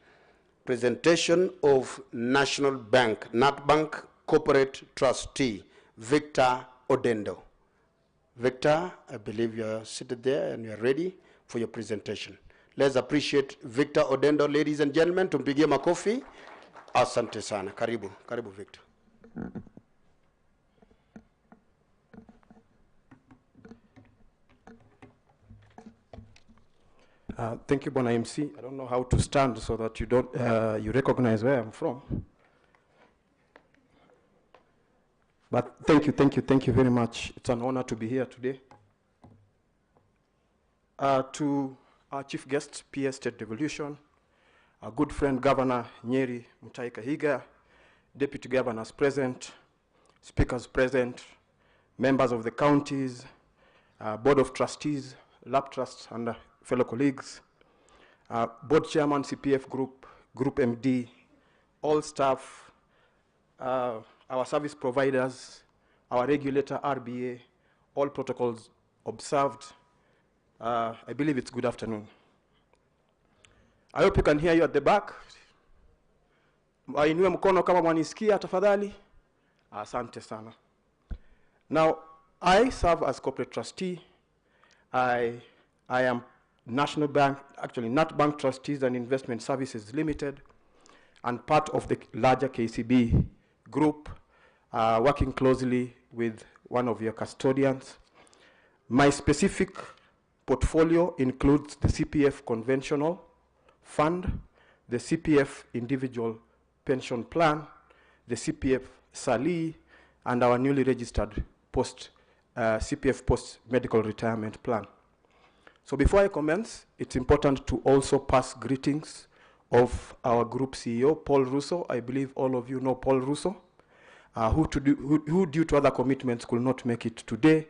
presentation of National Bank, NatBank corporate trustee, Victor Odendo. Victor, I believe you're seated there and you're ready for your presentation. Let's appreciate Victor Odendo, ladies and gentlemen. Tumpigie makofi. Asante sana. Karibu. Karibu, Victor. Thank you, Bona MC. I don't know how to stand so that you don't you recognize where I'm from. But thank you very much. It's an honor to be here today. To our chief guest, PS State Devolution, our good friend Governor Nyeri Mutahi Kahiga, Deputy Governors present, Speakers present, members of the counties, Board of Trustees, Lab Trusts, and fellow colleagues, Board Chairman, CPF Group, Group MD, all staff, our service providers, our regulator, RBA, all protocols observed. I believe it's good afternoon. I hope you can hear you at the back. Wainue mkono kama mwanisikia tafadhali. Asante sana. Now, I serve as corporate trustee. I am National Bank, actually NatBank Trustees and Investment Services Limited, and part of the larger KCB group, working closely with one of your custodians. My specific portfolio includes the CPF Conventional Fund, the CPF Individual Pension Plan, the CPF SALI, and our newly registered CPF Post-Medical Retirement Plan. So before I commence, it's important to also pass greetings of our group CEO, Paul Russo. I believe all of you know Paul Russo, who due to other commitments could not make it today,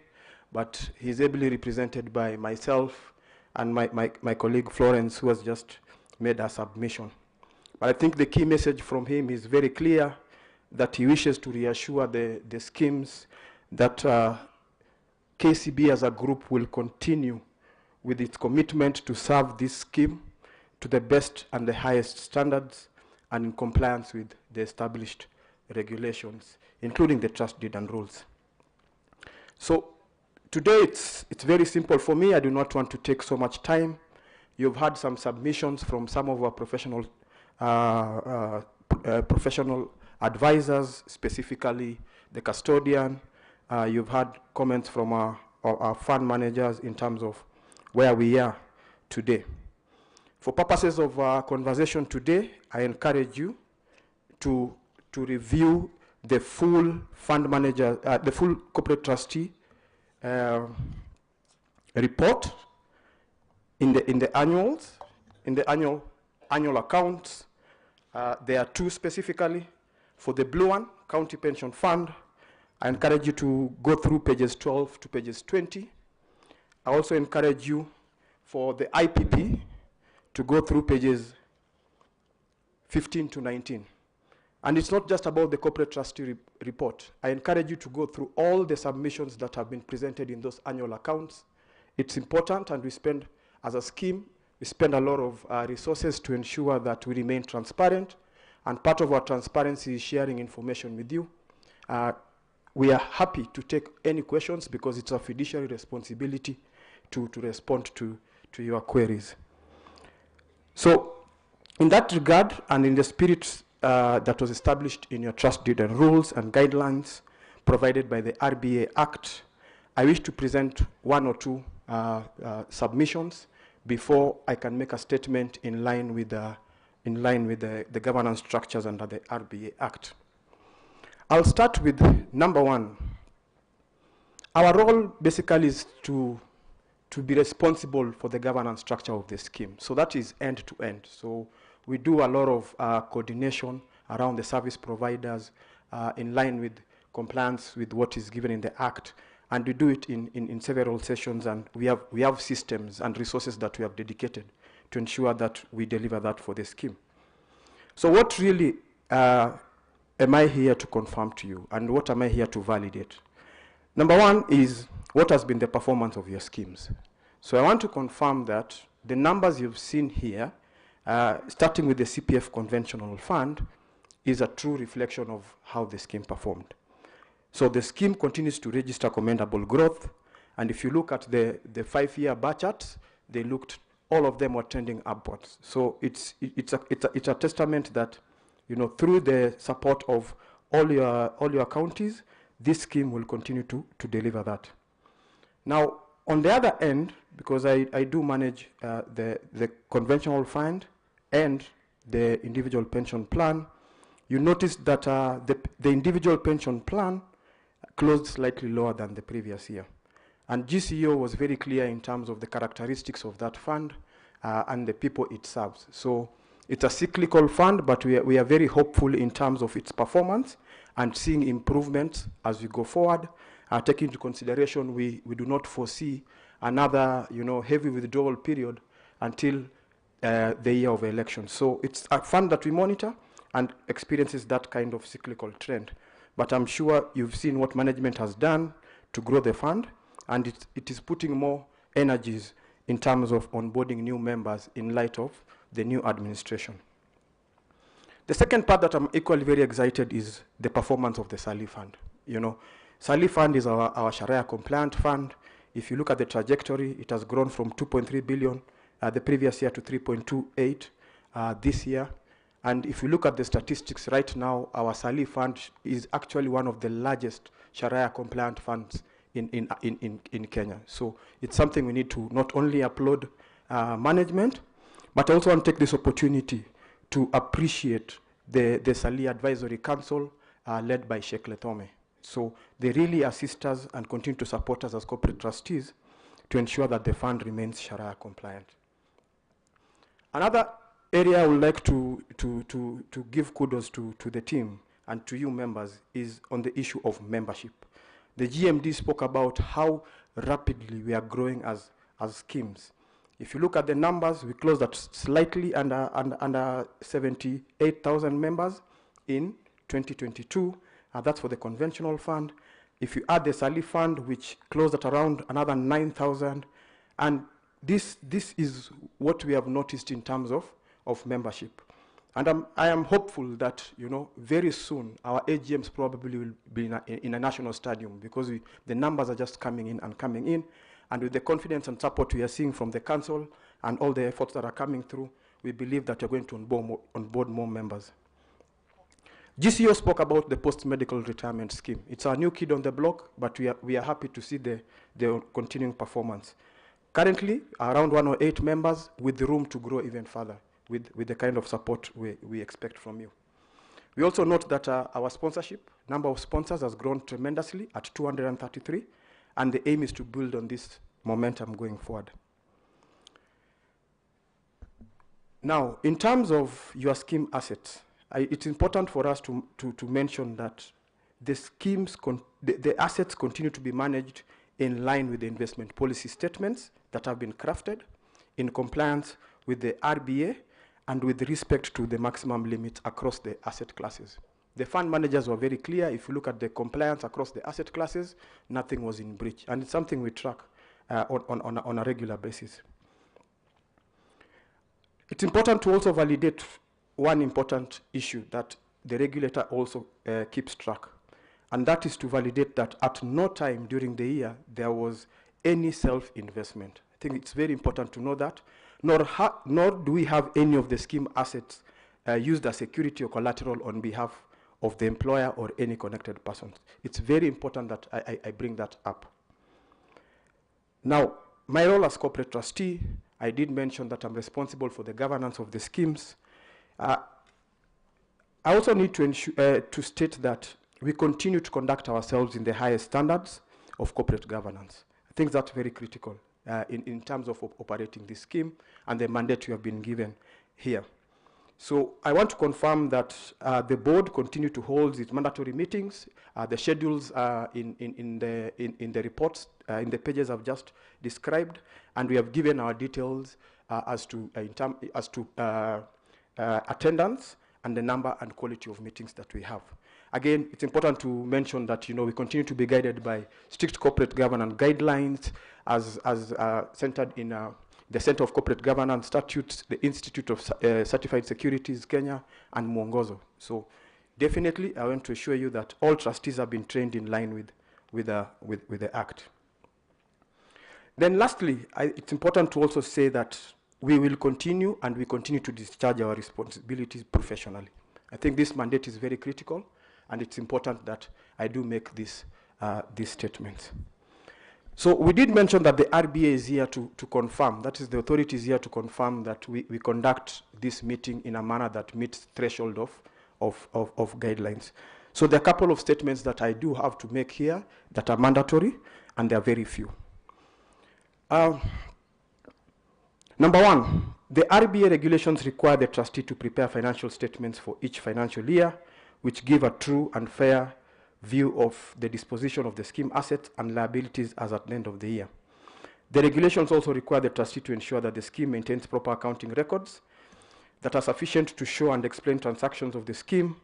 but he's ably represented by myself and my colleague Florence, who has just made a submission. But I think the key message from him is very clear, that he wishes to reassure the schemes that KCB as a group will continue with its commitment to serve this scheme to the best and the highest standards and in compliance with the established regulations, including the trust deed and rules. So today it's very simple for me. I do not want to take so much time. You've had some submissions from some of our professional advisors, specifically the custodian. You've had comments from our fund managers in terms of where we are today. For purposes of our conversation today, I encourage you to review the full fund manager, the full corporate trustee report in the annuals, in the annual accounts. There are two specifically. For the blue one, County Pension Fund, I encourage you to go through pages 12 to pages 20. I also encourage you for the IPP to go through pages 15 to 19. And it's not just about the corporate trustee report. I encourage you to go through all the submissions that have been presented in those annual accounts. It's important, and we spend, as a scheme, we spend a lot of resources to ensure that we remain transparent, and part of our transparency is sharing information with you. We are happy to take any questions because it's a fiduciary responsibility to respond to your queries. So in that regard, and in the spirit that was established in your trust deed and rules and guidelines provided by the RBA Act, I wish to present one or two submissions before I can make a statement in line with the governance structures under the RBA Act. I'll start with number one. Our role basically is to be responsible for the governance structure of the scheme. So that is end to end. So we do a lot of coordination around the service providers in line with compliance with what is given in the Act. And we do it in several sessions, and we have systems and resources that we have dedicated to ensure that we deliver that for the scheme. So what really am I here to confirm to you, and what am I here to validate? Number one is what has been the performance of your schemes. So I want to confirm that the numbers you've seen here, starting with the CPF Conventional Fund, is a true reflection of how the scheme performed. So the scheme continues to register commendable growth, and if you look at the 5-year bar charts, they looked, all of them were trending upwards. So it's a testament that, you know, through the support of all your counties, this scheme will continue to deliver that. Now, on the other end, because I do manage the conventional fund and the individual pension plan, you notice that the individual pension plan closed slightly lower than the previous year. And GCO was very clear in terms of the characteristics of that fund and the people it serves. So it's a cyclical fund, but we are very hopeful in terms of its performance and seeing improvements as we go forward. Taking into consideration, we do not foresee another, you know, heavy withdrawal period until the year of elections. So it's a fund that we monitor and experiences that kind of cyclical trend. But I'm sure you've seen what management has done to grow the fund, and it is putting more energies in terms of onboarding new members in light of the new administration. The second part that I'm equally very excited is the performance of the SALI fund. You know, SALI fund is our Sharia compliant fund. If you look at the trajectory, it has grown from 2.3 billion the previous year to 3.28 this year. And if you look at the statistics right now, our SALI fund is actually one of the largest Sharia compliant funds in Kenya. So it's something we need to not only applaud management, but I also want to take this opportunity to appreciate the SALI Advisory Council led by Sheikh Letome. So they really assist us and continue to support us as corporate trustees to ensure that the fund remains Sharia compliant. Another area I would like to give kudos to the team and to you members is on the issue of membership. The GMD spoke about how rapidly we are growing as schemes. If you look at the numbers, we closed at slightly under 78,000 members in 2022. That's for the conventional fund. If you add the SALI fund, which closed at around another 9,000, and this is what we have noticed in terms of membership. And I am hopeful that, you know, very soon our AGMs probably will be in a national stadium, because the numbers are just coming in. And with the confidence and support we are seeing from the council and all the efforts that are coming through, we believe that we're going to onboard more members. GCO spoke about the post-medical retirement scheme. It's our new kid on the block, but we are happy to see the continuing performance. Currently, around 108 members, with the room to grow even further with the kind of support we expect from you. We also note that our sponsorship, number of sponsors has grown tremendously at 233, and the aim is to build on this momentum going forward. Now, in terms of your scheme assets, it's important for us to mention that the schemes, the assets continue to be managed in line with the investment policy statements that have been crafted in compliance with the RBA and with respect to the maximum limits across the asset classes. The fund managers were very clear. If you look at the compliance across the asset classes, nothing was in breach. And it's something we track on a regular basis. It's important to also validate one important issue that the regulator also keeps track. And that is to validate that at no time during the year there was any self-investment. I think it's very important to know that. Nor do we have any of the scheme assets used as security or collateral on behalf of the employer or any connected persons. It's very important that I bring that up. Now, my role as corporate trustee, I did mention that I'm responsible for the governance of the schemes. I also need to state that we continue to conduct ourselves in the highest standards of corporate governance. I think that's very critical in terms of operating this scheme and the mandate you have been given here. So I want to confirm that the board continue to hold its mandatory meetings. The schedules are in the reports, in the pages I've just described, and we have given our details as to attendance and the number and quality of meetings that we have. Again, it's important to mention that we continue to be guided by strict corporate governance guidelines as centered in the Center of Corporate Governance Statutes, the Institute of Certified Securities Kenya, and Mwongozo. So definitely, I want to assure you that all trustees have been trained in line with the Act. Then lastly, it's important to also say that we will continue and we continue to discharge our responsibilities professionally. I think this mandate is very critical, and it's important that I do make these statements. So we did mention that the RBA is here to confirm, that is the authority is here to confirm that we conduct this meeting in a manner that meets threshold of guidelines. So there are a couple of statements that I do have to make here that are mandatory, and they are very few. Number one, the RBA regulations require the trustee to prepare financial statements for each financial year, which give a true and fair view of the disposition of the scheme assets and liabilities as at the end of the year. The regulations also require the trustee to ensure that the scheme maintains proper accounting records that are sufficient to show and explain transactions of the scheme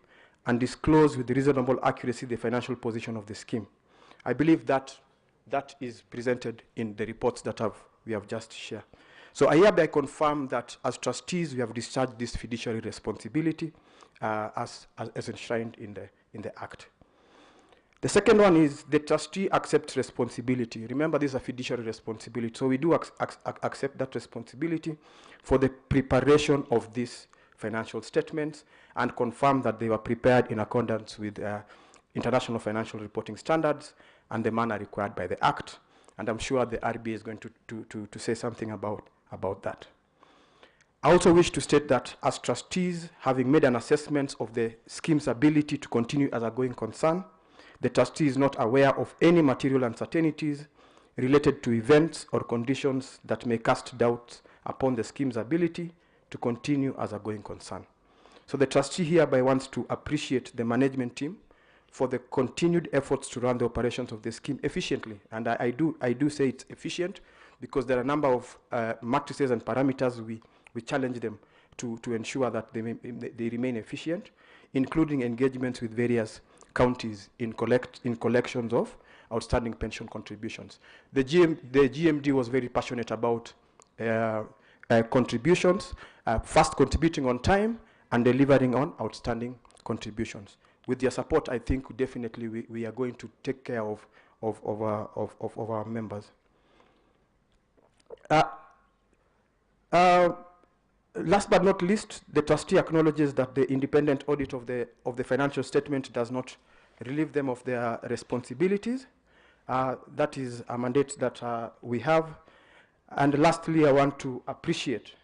and disclose with reasonable accuracy the financial position of the scheme. I believe that is presented in the reports that we have just shared. So I hereby confirm that as trustees we have discharged this fiduciary responsibility as enshrined in the Act. The second one is the trustee accepts responsibility. Remember, this is a fiduciary responsibility. So we do accept that responsibility for the preparation of these financial statements and confirm that they were prepared in accordance with international financial reporting standards and the manner required by the Act. And I'm sure the RBA is going to say something about that. I also wish to state that as trustees, having made an assessment of the scheme's ability to continue as a going concern, the trustee is not aware of any material uncertainties related to events or conditions that may cast doubts upon the scheme's ability to continue as a going concern. So the trustee hereby wants to appreciate the management team for the continued efforts to run the operations of the scheme efficiently. And I do say it's efficient because there are a number of matrices and parameters we challenge them to ensure that they remain efficient, including engagements with various counties in collections of outstanding pension contributions. The GMD was very passionate about contributions, first contributing on time and delivering on outstanding contributions. With your support, I think definitely we are going to take care of our members. Last but not least, the trustee acknowledges that the independent audit of the financial statement does not relieve them of their responsibilities. That is a mandate that we have. And lastly, I want to appreciate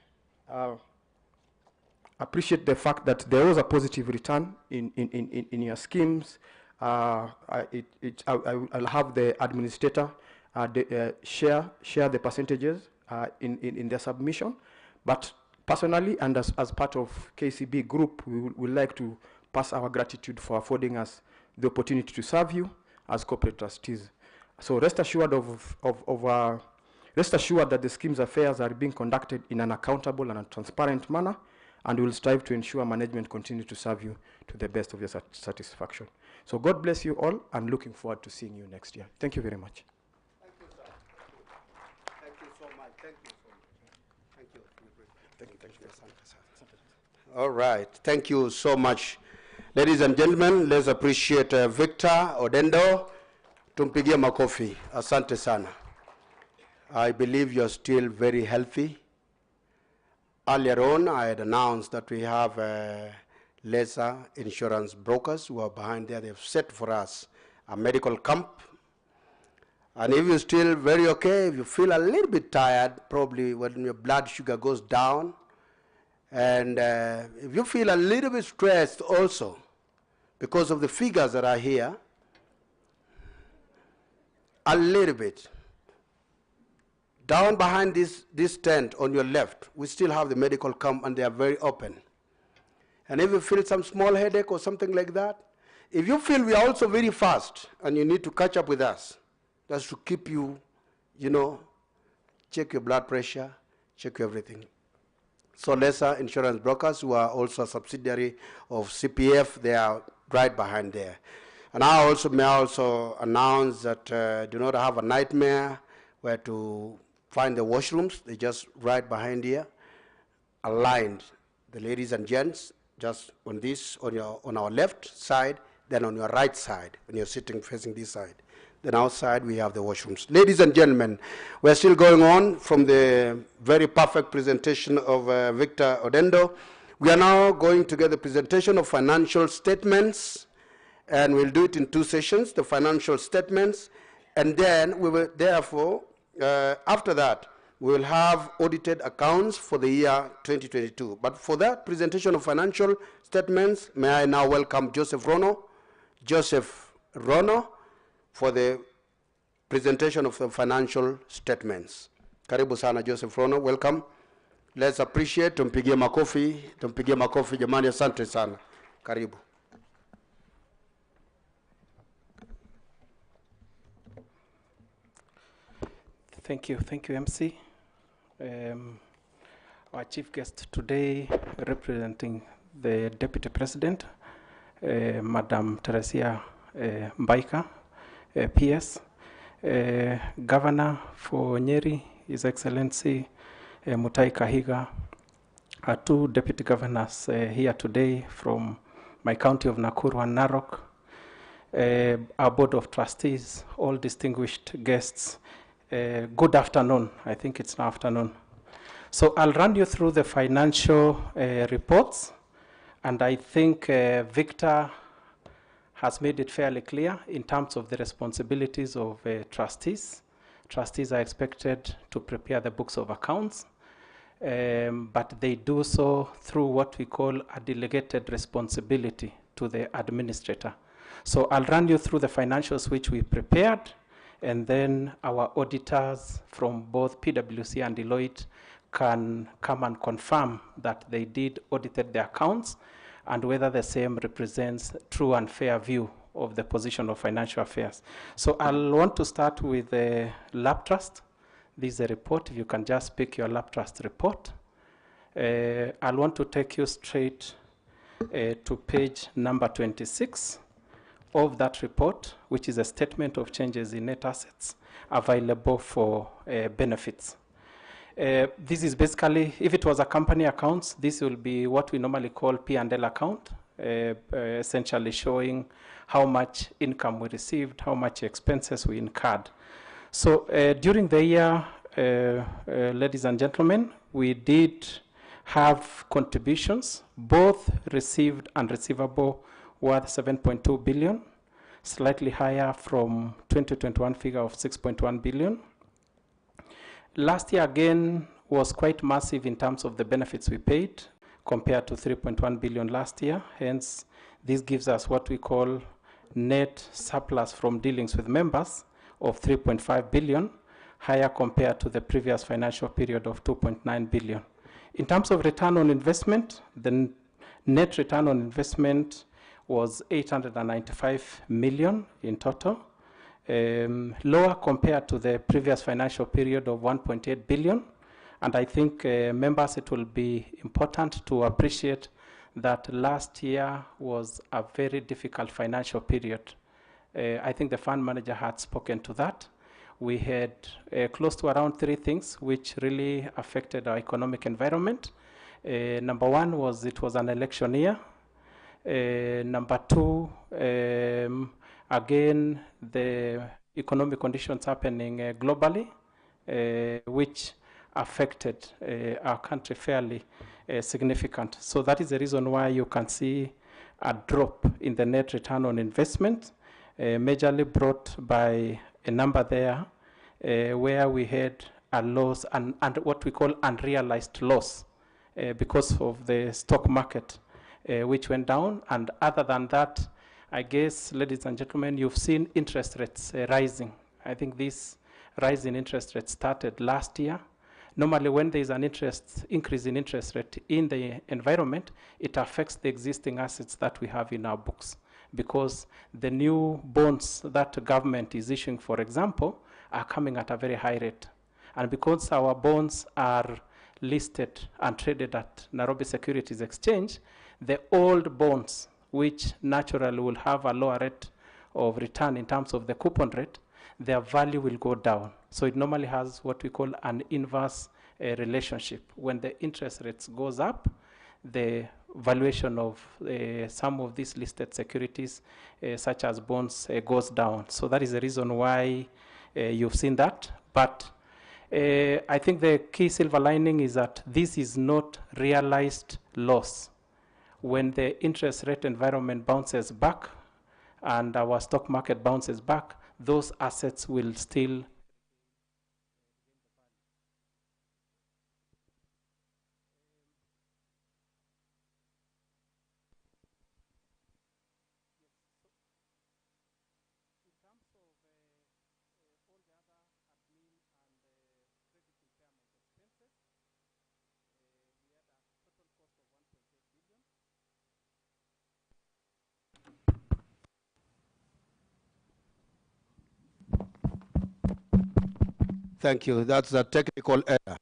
the fact that there was a positive return in your schemes. I'll have the administrator share the percentages in their submission, but personally and as part of KCB group, we would like to pass our gratitude for affording us the opportunity to serve you as corporate trustees. So rest assured that the scheme's affairs are being conducted in an accountable and a transparent manner, and we will strive to ensure management continue to serve you to the best of your satisfaction. So God bless you all, and looking forward to seeing you next year. Thank you very much. Thank you, sir. Thank you so much. Thank you so much. Thank you. Thank you. All right. Thank you so much. Ladies and gentlemen, let's appreciate Victor Odendo. Tumpigie makofi. Asante sana. I believe you're still very healthy. Earlier on, I had announced that we have lesser insurance brokers who are behind there. They've set for us a medical camp. And if you're still very okay, if you feel a little bit tired, probably when your blood sugar goes down, and if you feel a little bit stressed also because of the figures that are here, a little bit, down behind this tent on your left, we still have the medical camp, and they are very open. And if you feel some small headache or something like that, if you feel we are also very fast and you need to catch up with us, that's to keep you, check your blood pressure, check everything. So lesser insurance brokers who are also a subsidiary of CPF, they are right behind there. And I also may also announce that do not have a nightmare where to find the washrooms. They're just right behind here, aligned. The ladies and gents, just on this, on our left side, then on your right side, when you're sitting facing this side. Then outside we have the washrooms. Ladies and gentlemen, we're still going on from the very perfect presentation of Victor Odendo. We are now going to get the presentation of financial statements, and we'll do it in 2 sessions, the financial statements, and then we will, therefore, after that, we will have audited accounts for the year 2022. But for that presentation of financial statements, may I now welcome Joseph Rono. Joseph Rono, for the presentation of the financial statements. Karibu sana Joseph Rono, welcome. Let's appreciate, tumpigie makofi jamani, asante sana. Karibu. Thank you, MC. Our chief guest today, representing the Deputy President, Madam Teresia Mbaika, PS, Governor for Nyeri, His Excellency Mutai Kahiga, our 2 Deputy Governors here today from my county of Nakuru and Narok, our Board of Trustees, all distinguished guests, good afternoon. I think it's now afternoon. So I'll run you through the financial reports, and I think Victor has made it fairly clear in terms of the responsibilities of trustees. Trustees are expected to prepare the books of accounts, but they do so through what we call a delegated responsibility to the administrator. So I'll run you through the financials which we prepared, and then our auditors from both PwC and Deloitte can come and confirm that they did audited the accounts and whether the same represents true and fair view of the position of financial affairs. So I'll want to start with the lab trust. This is a report. If you can just pick your lab trust report. I'll want to take you straight to page number 26 of that report, which is a statement of changes in net assets available for benefits. This is basically, if it was a company account, this will be what we normally call P&L account, essentially showing how much income we received, how much expenses we incurred. So during the year, ladies and gentlemen, we did have contributions, both received and receivable, worth 7.2 billion, slightly higher from 2021 figure of 6.1 billion. Last year again was quite massive in terms of the benefits we paid compared to 3.1 billion last year. Hence, this gives us what we call net surplus from dealings with members of 3.5 billion, higher compared to the previous financial period of 2.9 billion. In terms of return on investment, the net return on investment was 895 million in total, lower compared to the previous financial period of 1.8 billion. And I think members, it will be important to appreciate that last year was a very difficult financial period. I think the fund manager had spoken to that. We had close to around 3 things which really affected our economic environment. Number 1 was it was an election year. Number 2, again, the economic conditions happening globally, which affected our country fairly significant. So that is the reason why you can see a drop in the net return on investment, majorly brought by a number there where we had a loss and what we call unrealized loss because of the stock market, which went down. And other than that, I guess, ladies and gentlemen, you've seen interest rates rising. I think this rise in interest rates started last year. Normally, when there is an increase in interest rate in the environment, it affects the existing assets that we have in our books, because the new bonds that the government is issuing, for example, are coming at a very high rate. And because our bonds are listed and traded at Nairobi Securities Exchange, the old bonds, which naturally will have a lower rate of return in terms of the coupon rate, their value will go down. So it normally has what we call an inverse relationship. When the interest rates goes up, the valuation of some of these listed securities, such as bonds, goes down. So that is the reason why you've seen that. But I think the key silver lining is that this is not realized loss. When the interest rate environment bounces back and our stock market bounces back, those assets will still Thank you. That's a technical error.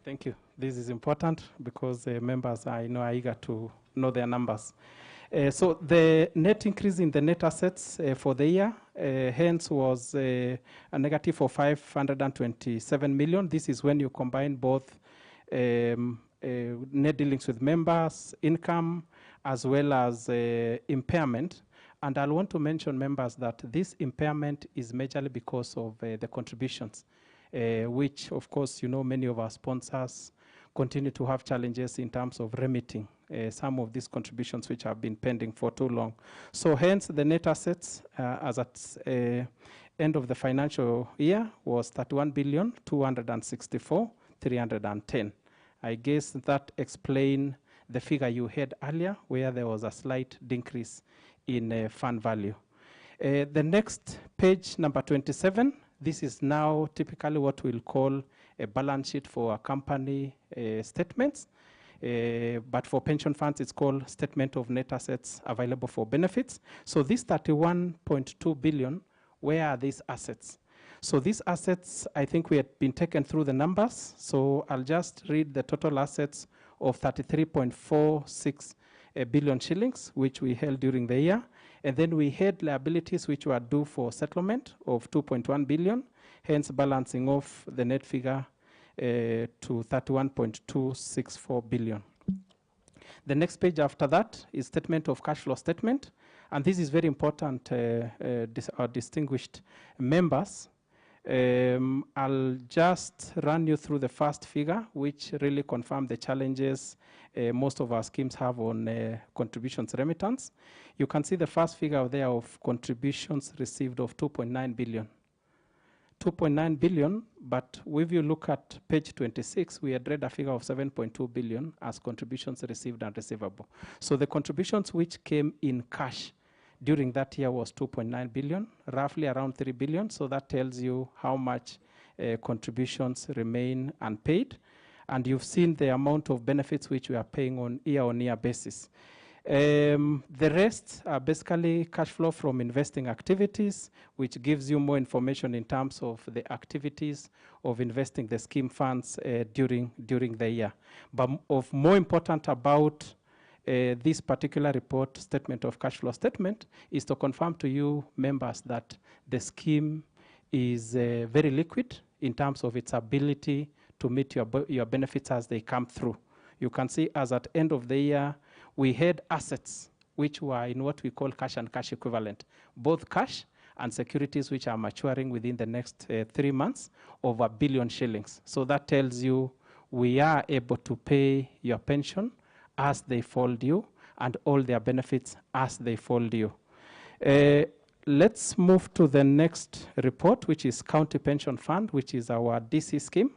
Thank you. This is important because members, I know, are eager to know their numbers. So the net increase in the net assets for the year, hence, was a negative of 527 million. This is when you combine both net dealings with members, income, as well as impairment. And I'll want to mention, members, that this impairment is majorly because of the contributions, which, of course, you know, many of our sponsors continue to have challenges in terms of remitting some of these contributions which have been pending for too long. So hence, the net assets as at end of the financial year was 31,264,310. I guess that explains the figure you had earlier, where there was a slight decrease in fund value. The next page, number 27, this is now typically what we'll call a balance sheet for a company statements. But for pension funds, it's called Statement of Net Assets Available for Benefits. So this 31.2 billion, where are these assets? So these assets, I think we had been taken through the numbers. So I'll just read the total assets of 33.46 billion shillings, which we held during the year. And then we had liabilities which were due for settlement of 2.1 billion, hence balancing off the net figure to 31.264 billion. The next page after that is statement of cash flow statement. And this is very important, our distinguished members. I'll just run you through the first figure, which really confirm the challenges most of our schemes have on contributions remittance. You can see the first figure there of contributions received of 2.9 billion. 2.9 billion, but if you look at page 26, we had read a figure of 7.2 billion as contributions received and receivable. So the contributions which came in cash during that year was 2.9 billion, roughly around 3 billion. So that tells you how much contributions remain unpaid. And you've seen the amount of benefits which we are paying on year basis. The rest are basically cash flow from investing activities, which gives you more information in terms of the activities of investing the scheme funds during the year. But of more important about this particular report, statement of cash flow statement, is to confirm to you members that the scheme is very liquid in terms of its ability to meet your benefits as they come through. You can see as at end of the year, we had assets which were in what we call cash and cash equivalent, both cash and securities which are maturing within the next 3 months of 1 billion shillings. So that tells you we are able to pay your pension as they fall due and all their benefits as they fall due. Let's move to the next report, which is County Pension Fund, which is our DC scheme.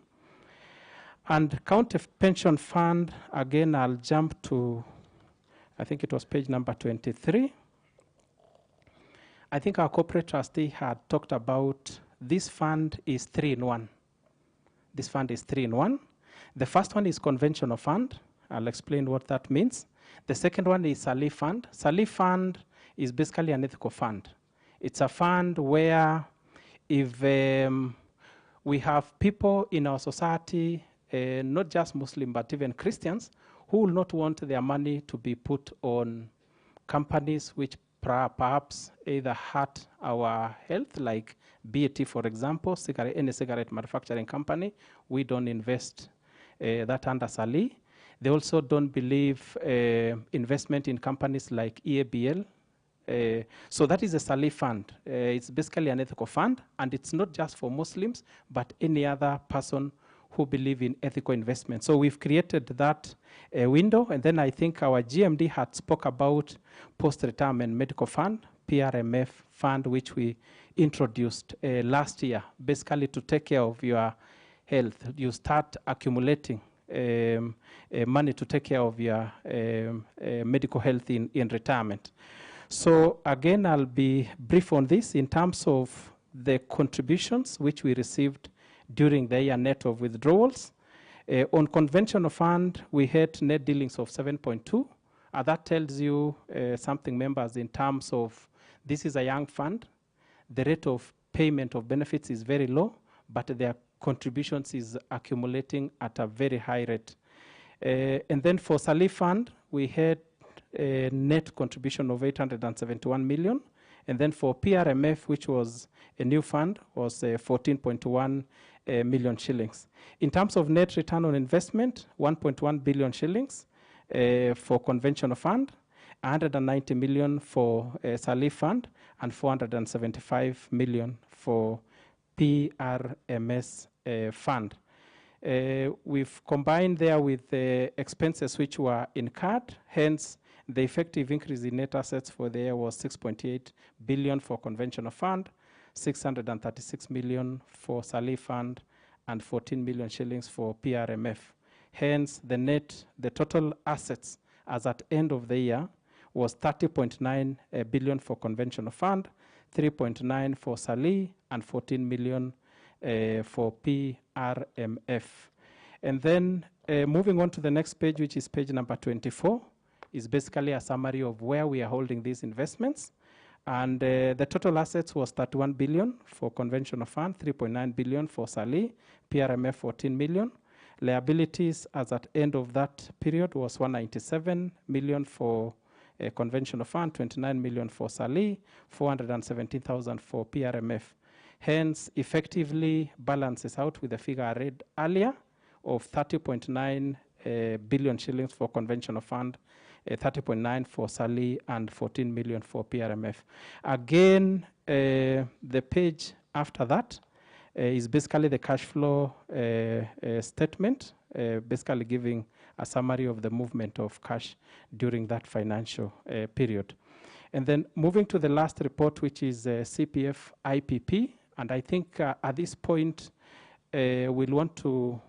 And County Pension Fund, again, I'll jump to, I think it was page number 23. I think our corporate trustee had talked about this fund is 3 in 1. This fund is 3 in 1. The first one is conventional fund. I'll explain what that means. The second one is SALI fund. SALI fund is basically an ethical fund. It's a fund where if we have people in our society, not just Muslim, but even Christians, who will not want their money to be put on companies which perhaps either hurt our health, like BAT, for example, any cigarette manufacturing company. We don't invest that under SALI. They also don't believe investment in companies like EABL. So that is a SALI fund. It's basically an ethical fund, and it's not just for Muslims, but any other person who believe in ethical investment. So we've created that window, and then I think our GMD had spoke about post-retirement medical fund, PRMF fund, which we introduced last year, basically to take care of your health. You start accumulating money to take care of your medical health in retirement. So again, I'll be brief on this in terms of the contributions which we received during the year net of withdrawals. On conventional fund, we had net dealings of 7.2. That tells you something, members, in terms of this is a young fund. The rate of payment of benefits is very low, but their contributions is accumulating at a very high rate. And then for SALI fund, we had a net contribution of 871 million. And then for PRMF, which was a new fund, was 14.1 million shillings. In terms of net return on investment, 1.1 billion shillings for conventional fund, 190 million for SALI fund, and 475 million for PRMS fund. We've combined there with the expenses which were incurred, hence the effective increase in net assets for the year was 6.8 billion for conventional fund, 636 million for SALI fund, and 14 million shillings for PRMF. Hence, the total assets as at end of the year was 30.9 billion for conventional fund, 3.9 for SALI, and 14 million for PRMF. And then moving on to the next page, which is page number 24, is basically a summary of where we are holding these investments. And the total assets was 31 billion for conventional fund, 3.9 billion for SALI, PRMF 14 million. Liabilities as at end of that period was 197 million for conventional fund, 29 million for SALI, 417,000 for PRMF. Hence, effectively balances out with the figure I read earlier of 30.9 billion shillings for conventional fund, 30.9 for SALI, and 14 million for PRMF. Again, the page after that is basically the cash flow statement, basically giving a summary of the movement of cash during that financial period. And then moving to the last report, which is CPF IPP. And I think at this point, we'll want to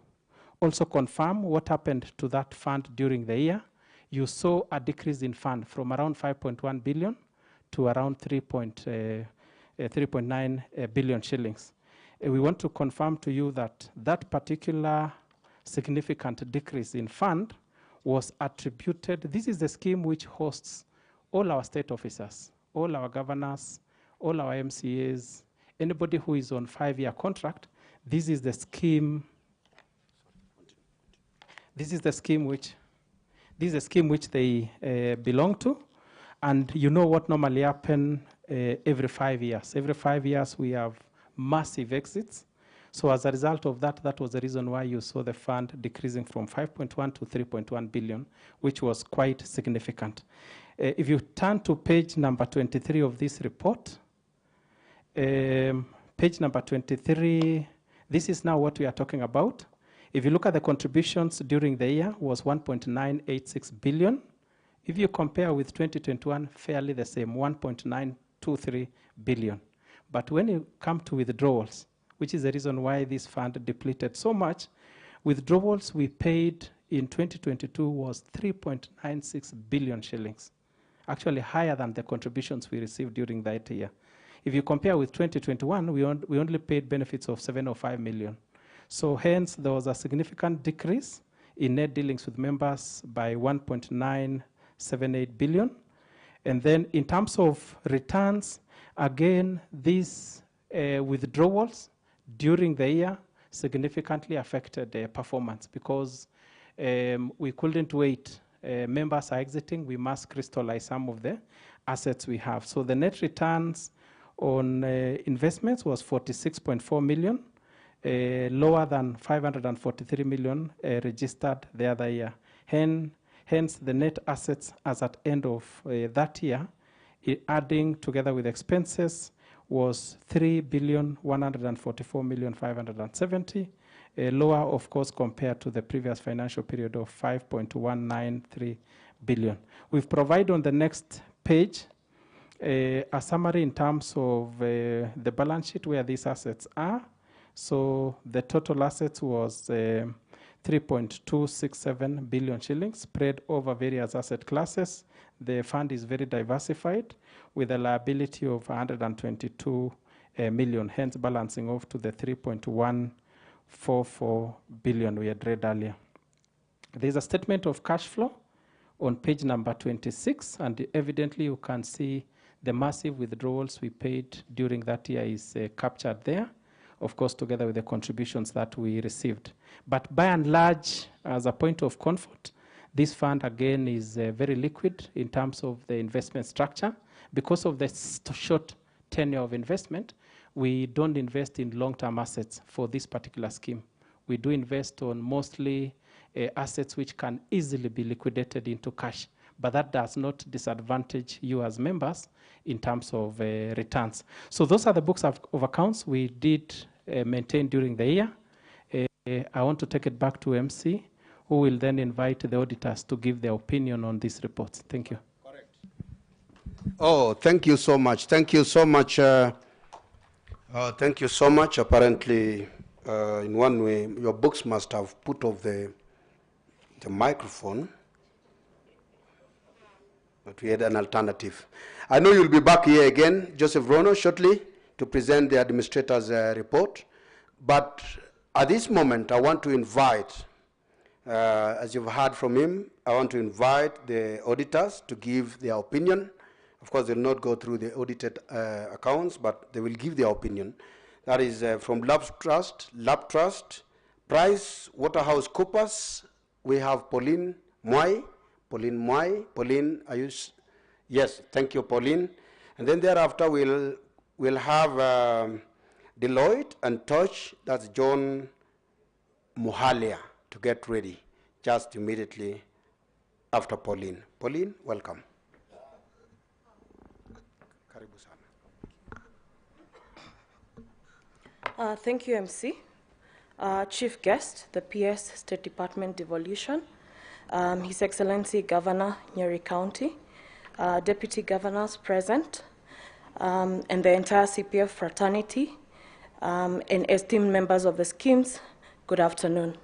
also confirm what happened to that fund during the year. You saw a decrease in fund from around 5.1 billion to around 3.9 billion shillings. We want to confirm to you that that particular significant decrease in fund was attributed. This is the scheme which hosts all our state officers, all our governors, all our MCAs, anybody who is on 5-year contract. This is the scheme. This is the scheme which they belong to. And you know what normally happens every 5 years. Every 5 years we have massive exits. So as a result of that, that was the reason why you saw the fund decreasing from 5.1 to 3.1 billion, which was quite significant. If you turn to page number 23 of this report, page number 23, this is now what we are talking about. If you look at the contributions during the year, was 1.986 billion. If you compare with 2021, fairly the same, 1.923 billion. But when you come to withdrawals, which is the reason why this fund depleted so much, withdrawals we paid in 2022 was 3.96 billion shillings, actually higher than the contributions we received during that year. If you compare with 2021, we only paid benefits of 705 million. So hence, there was a significant decrease in net dealings with members by 1.978 billion. And then in terms of returns, again, these withdrawals during the year significantly affected performance because we couldn't wait. Members are exiting, we must crystallize some of the assets we have. So the net returns on investments was 46.4 million, lower than 543 million registered the other year. Hence, the net assets as at end of that year, adding together with expenses, was 3,144,570, lower, of course, compared to the previous financial period of 5.193 billion. We've provided on the next page a summary in terms of the balance sheet where these assets are. So the total assets was 3.267 billion shillings spread over various asset classes. The fund is very diversified with a liability of 122 million, hence balancing off to the 3.144 billion we had read earlier. There's a statement of cash flow on page number 26, and evidently you can see the massive withdrawals we paid during that year is captured there, of course, together with the contributions that we received. But by and large, as a point of comfort, this fund, again, is very liquid in terms of the investment structure. Because of the short tenure of investment, we don't invest in long-term assets for this particular scheme. We do invest on mostly assets which can easily be liquidated into cash, but that does not disadvantage you as members in terms of returns. So those are the books of accounts we did maintain during the year. I want to take it back to MC, who will then invite the auditors to give their opinion on these reports. Thank you. Correct. Oh, thank you so much. Thank you so much. Thank you so much. Apparently, in one way, your books must have put off the microphone, but we had an alternative. I know you'll be back here again, Joseph Rono, shortly to present the administrator's report. But at this moment, I want to invite, as you've heard from him, I want to invite the auditors to give their opinion. Of course, they'll not go through the audited accounts, but they will give their opinion. That is from Lab Trust, Price, Waterhouse-Coopers. We have Pauline Mwai. Pauline, are you? Yes, thank you, Pauline. And then thereafter, we'll have Deloitte and Touch. That's John Muhalia to get ready just immediately after Pauline. Pauline, welcome. Thank you, MC. Chief guest, the PS State Department Devolution, His Excellency Governor Nyeri County, Deputy Governors present, and the entire CPF fraternity, and esteemed members of the schemes, good afternoon.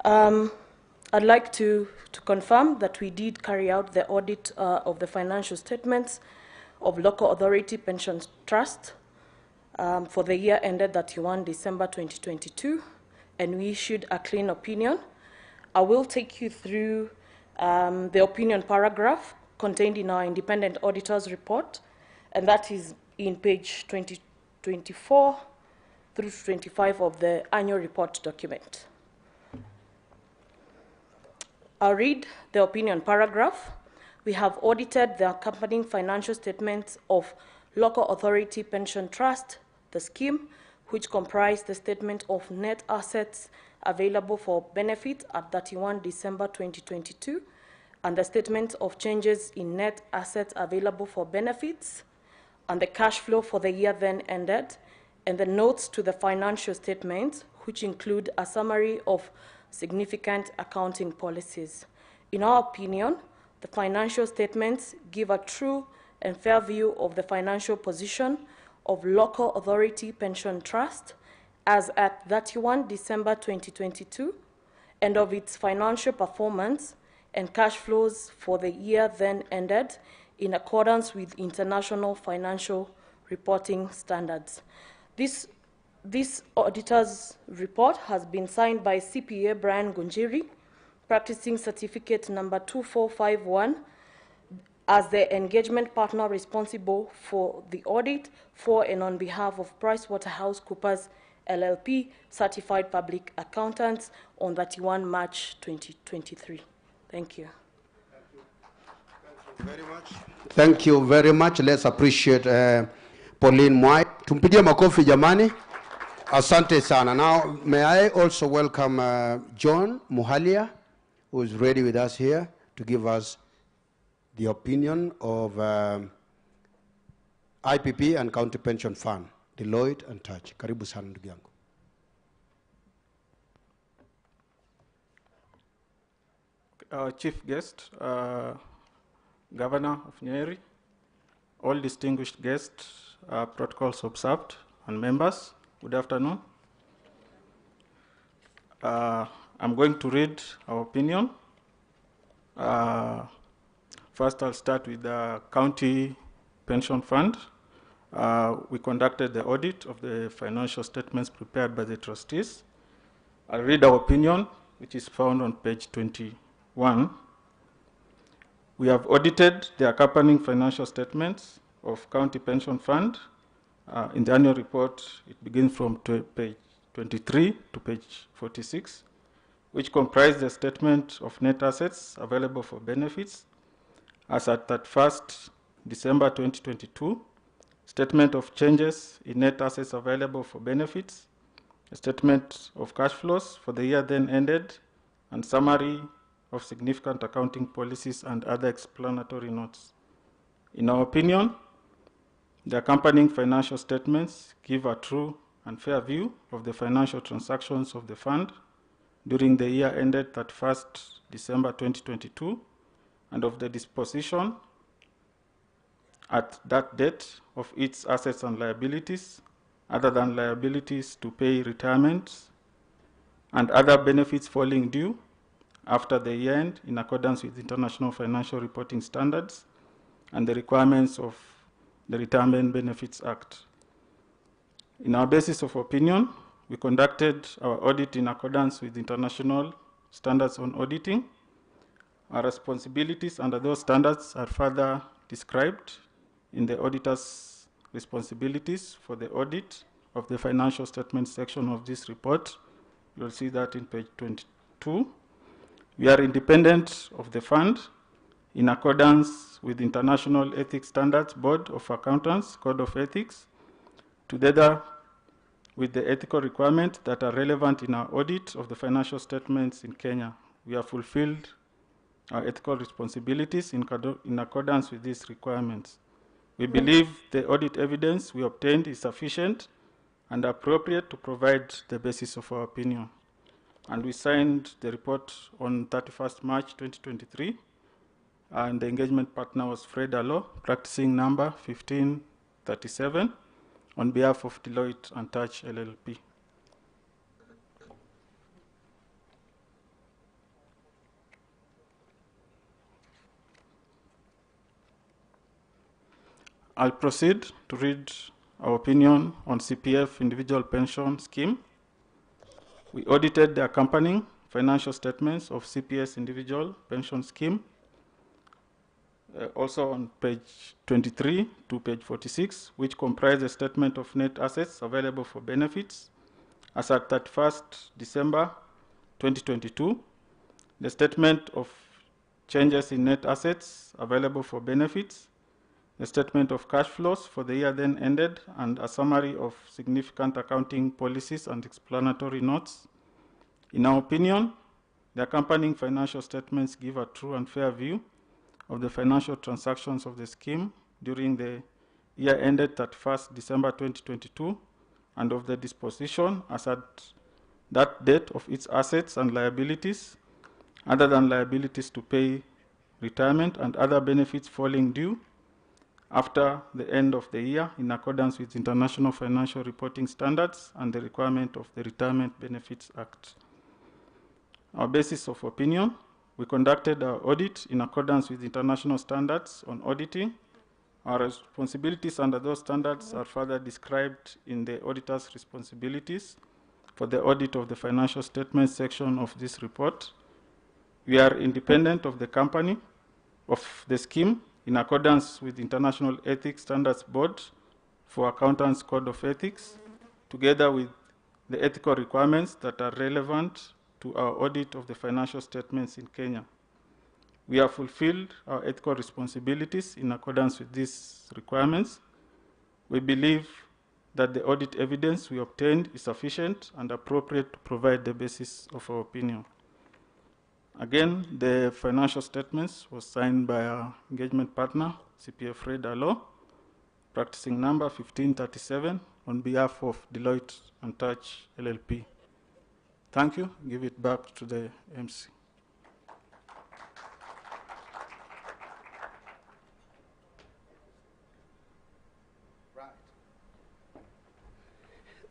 I'd like to confirm that we did carry out the audit of the financial statements of Local Authority Pension Trust for the year ended 31 December 2022, and we issued a clean opinion. I will take you through the opinion paragraph contained in our independent auditor's report, and that is in page 24 through 25 of the annual report document. I'll read the opinion paragraph. We have audited the accompanying financial statements of Local Authority Pension Trust, the scheme, which comprise the statement of net assets available for benefit at 31 December 2022, and the statement of changes in net assets available for benefits, and the cash flow for the year then ended, and the notes to the financial statements, which include a summary of significant accounting policies. In our opinion, the financial statements give a true and fair view of the financial position of Local Authority Pension Trust as at 31 December 2022, and of its financial performance and cash flows for the year then ended in accordance with international financial reporting standards. This This auditor's report has been signed by CPA Brian Gunjiri, practicing certificate number 2451, as the engagement partner responsible for the audit for and on behalf of PricewaterhouseCoopers LLP, certified public accountants, on 31 March 2023. Thank you. Thank you very much. Let's appreciate Pauline Mwai. Tumpigie makofi jamani. Asante sana. Now, may I also welcome John Muhalia, who is ready with us here to give us the opinion of IPP and County Pension Fund, Deloitte and Touch. Karibu sana ndugu yangu. Our chief guest, Governor of Nyeri, all distinguished guests, protocols observed, and members, good afternoon. I'm going to read our opinion. First, I'll start with the County Pension Fund. We conducted the audit of the financial statements prepared by the trustees. I'll read our opinion, which is found on page 21. We have audited the accompanying financial statements of County Pension Fund. In the annual report, it begins from page 23 to page 46, which comprise the statement of net assets available for benefits as at 31st December 2022, statement of changes in net assets available for benefits, a statement of cash flows for the year then ended, and summary of significant accounting policies and other explanatory notes. In our opinion, the accompanying financial statements give a true and fair view of the financial transactions of the fund during the year ended 31st December 2022 and of the disposition at that date of its assets and liabilities, other than liabilities to pay retirements and other benefits falling due after the year end in accordance with international financial reporting standards and the requirements of the Retirement Benefits Act. In our basis of opinion, we conducted our audit in accordance with international standards on auditing. Our responsibilities under those standards are further described in the auditor's responsibilities for the audit of the financial statement section of this report. You'll see that in page 22. We are independent of the fund in accordance with International Ethics Standards Board of Accountants Code of Ethics, together with the ethical requirements that are relevant in our audit of the financial statements in Kenya. We have fulfilled our ethical responsibilities in accordance with these requirements. We believe the audit evidence we obtained is sufficient and appropriate to provide the basis of our opinion. And we signed the report on 31st March 2023, and the engagement partner was Fred Allo, practicing number 1537, on behalf of Deloitte and Touch LLP. I'll proceed to read our opinion on CPF Individual Pension Scheme. We audited the accompanying financial statements of CPS Individual Pension Scheme, also on page 23 to page 46, which comprise a statement of net assets available for benefits as at 31st December 2022, the statement of changes in net assets available for benefits, the statement of cash flows for the year then ended, and a summary of significant accounting policies and explanatory notes. In our opinion, the accompanying financial statements give a true and fair view of the financial transactions of the scheme during the year ended 31st December 2022 and of the disposition as at that date of its assets and liabilities, other than liabilities to pay retirement and other benefits falling due after the end of the year in accordance with international financial reporting standards and the requirement of the Retirement Benefits Act. Our basis of opinion, we conducted our audit in accordance with international standards on auditing Our responsibilities under those standards are further described in the auditor's responsibilities for the audit of the financial statements section of this report. We are independent of the company, of the scheme, in accordance with International Ethics Standards Board for Accountants Code of Ethics, together with the ethical requirements that are relevant to our audit of the financial statements in Kenya. We have fulfilled our ethical responsibilities in accordance with these requirements. We believe that the audit evidence we obtained is sufficient and appropriate to provide the basis of our opinion. Again, the financial statements was signed by our engagement partner, CPA Fred Allo, practicing number 1537 on behalf of Deloitte and Touch LLP. Thank you. Give it back to the MC.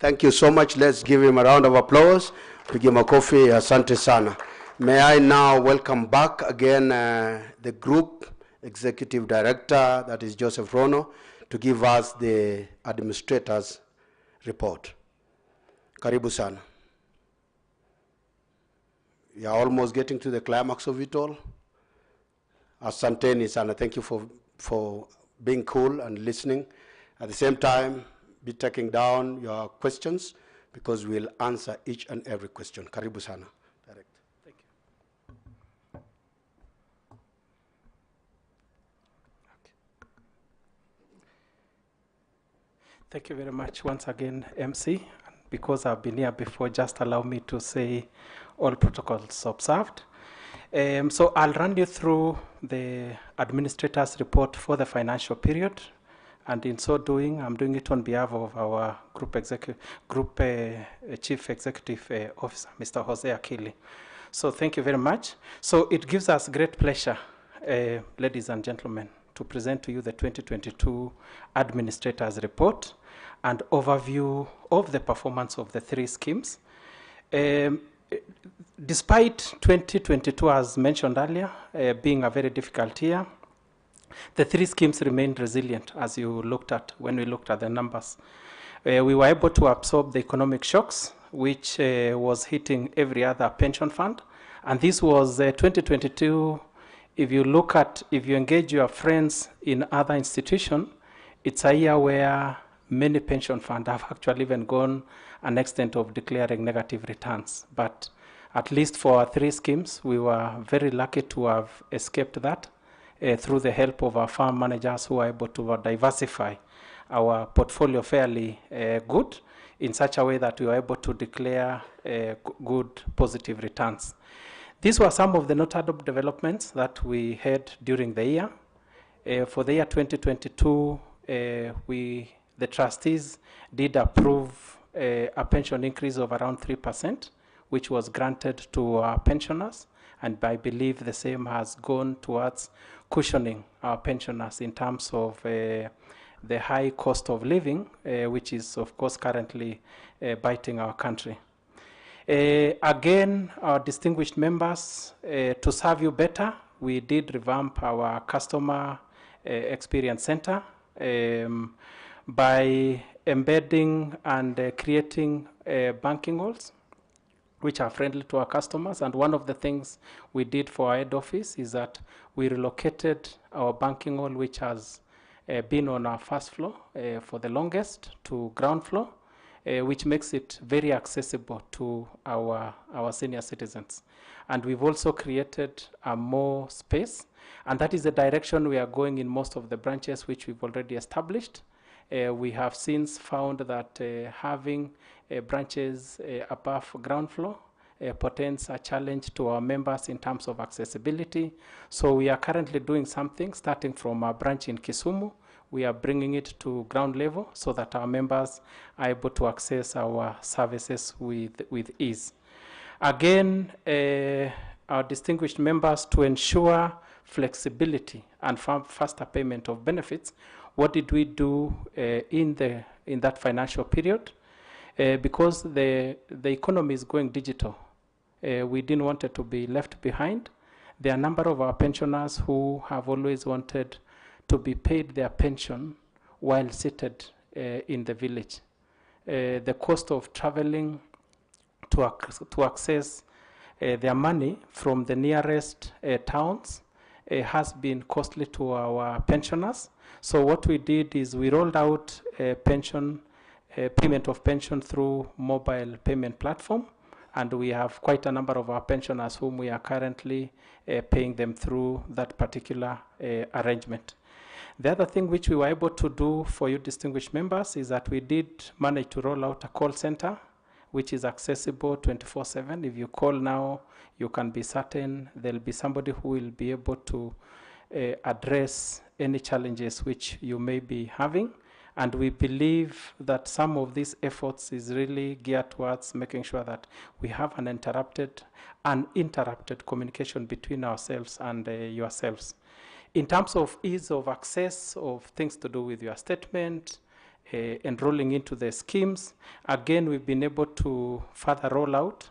Thank you so much. Let's give him a round of applause. Pigi makofi, asante sana. May I now welcome back again the Group Executive Director, that is Joseph Rono, to give us the Administrator's report. Karibu sana. You are almost getting to the climax of it all. Asanteni sana. Thank you for being cool and listening. At the same time, be taking down your questions because we'll answer each and every question. Karibu sana. Direct. Thank you. Thank you very much once again, MC. Because I've been here before, just allow me to say all protocols observed. So I'll run you through the administrator's report for the financial period. And in so doing, I'm doing it on behalf of our Chief Executive Officer, Mr. Jose Akili. So thank you very much. So it gives us great pleasure, ladies and gentlemen, to present to you the 2022 Administrator's Report and overview of the performance of the three schemes. Despite 2022, as mentioned earlier, being a very difficult year, the three schemes remained resilient as you looked at when we looked at the numbers. We were able to absorb the economic shocks, which was hitting every other pension fund. And this was 2022. If you engage your friends in other institutions, it's a year where many pension funds have actually even gone an extent of declaring negative returns. But at least for our three schemes, we were very lucky to have escaped that. Through the help of our farm managers who are able to diversify our portfolio fairly good in such a way that we were able to declare good positive returns. These were some of the notable developments that we had during the year. For the year 2022, the trustees did approve a pension increase of around 3%, which was granted to our pensioners. And I believe the same has gone towards cushioning our pensioners in terms of the high cost of living, which is, of course, currently biting our country. Again, our distinguished members, to serve you better, we did revamp our customer experience center by embedding and creating banking halls, which are friendly to our customers. And one of the things we did for our head office is that we relocated our banking hall, which has been on our first floor for the longest, to ground floor, which makes it very accessible to our senior citizens. And we've also created more space, and that is the direction we are going in most of the branches which we've already established. We have since found that having branches above ground floor portends a challenge to our members in terms of accessibility. So we are currently doing something starting from our branch in Kisumu. We are bringing it to ground level so that our members are able to access our services with ease. Again, our distinguished members, to ensure flexibility and faster payment of benefits, what did we do in that financial period? Because the economy is going digital, we didn't want it to be left behind. There are a number of our pensioners who have always wanted to be paid their pension while seated in the village. The cost of traveling to access their money from the nearest towns has been costly to our pensioners. So what we did is we rolled out payment of pension through mobile payment platform, and we have quite a number of our pensioners whom we are currently paying them through that particular arrangement. The other thing which we were able to do for you distinguished members is that we did manage to roll out a call center which is accessible 24/7. If you call now, you can be certain there'll be somebody who will be able to address any challenges which you may be having. And we believe that some of these efforts is really geared towards making sure that we have an uninterrupted communication between ourselves and yourselves. In terms of ease of access of things to do with your statement, enrolling into the schemes, again, we've been able to further roll out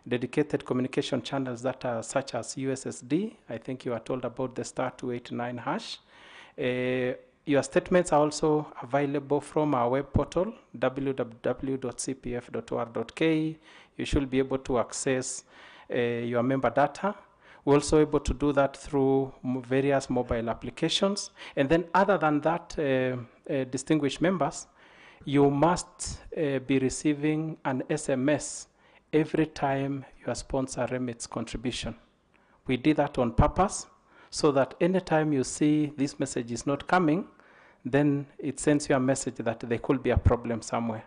dedicated communication channels that are such as USSD. I think you are told about the *289 hash. Your statements are also available from our web portal, www.cpf.or.ke. You should be able to access your member data. We're also able to do that through various mobile applications. And then other than that, distinguished members, you must be receiving an SMS every time your sponsor remits contribution. We did that on purpose so that anytime you see this message is not coming, then it sends you a message that there could be a problem somewhere.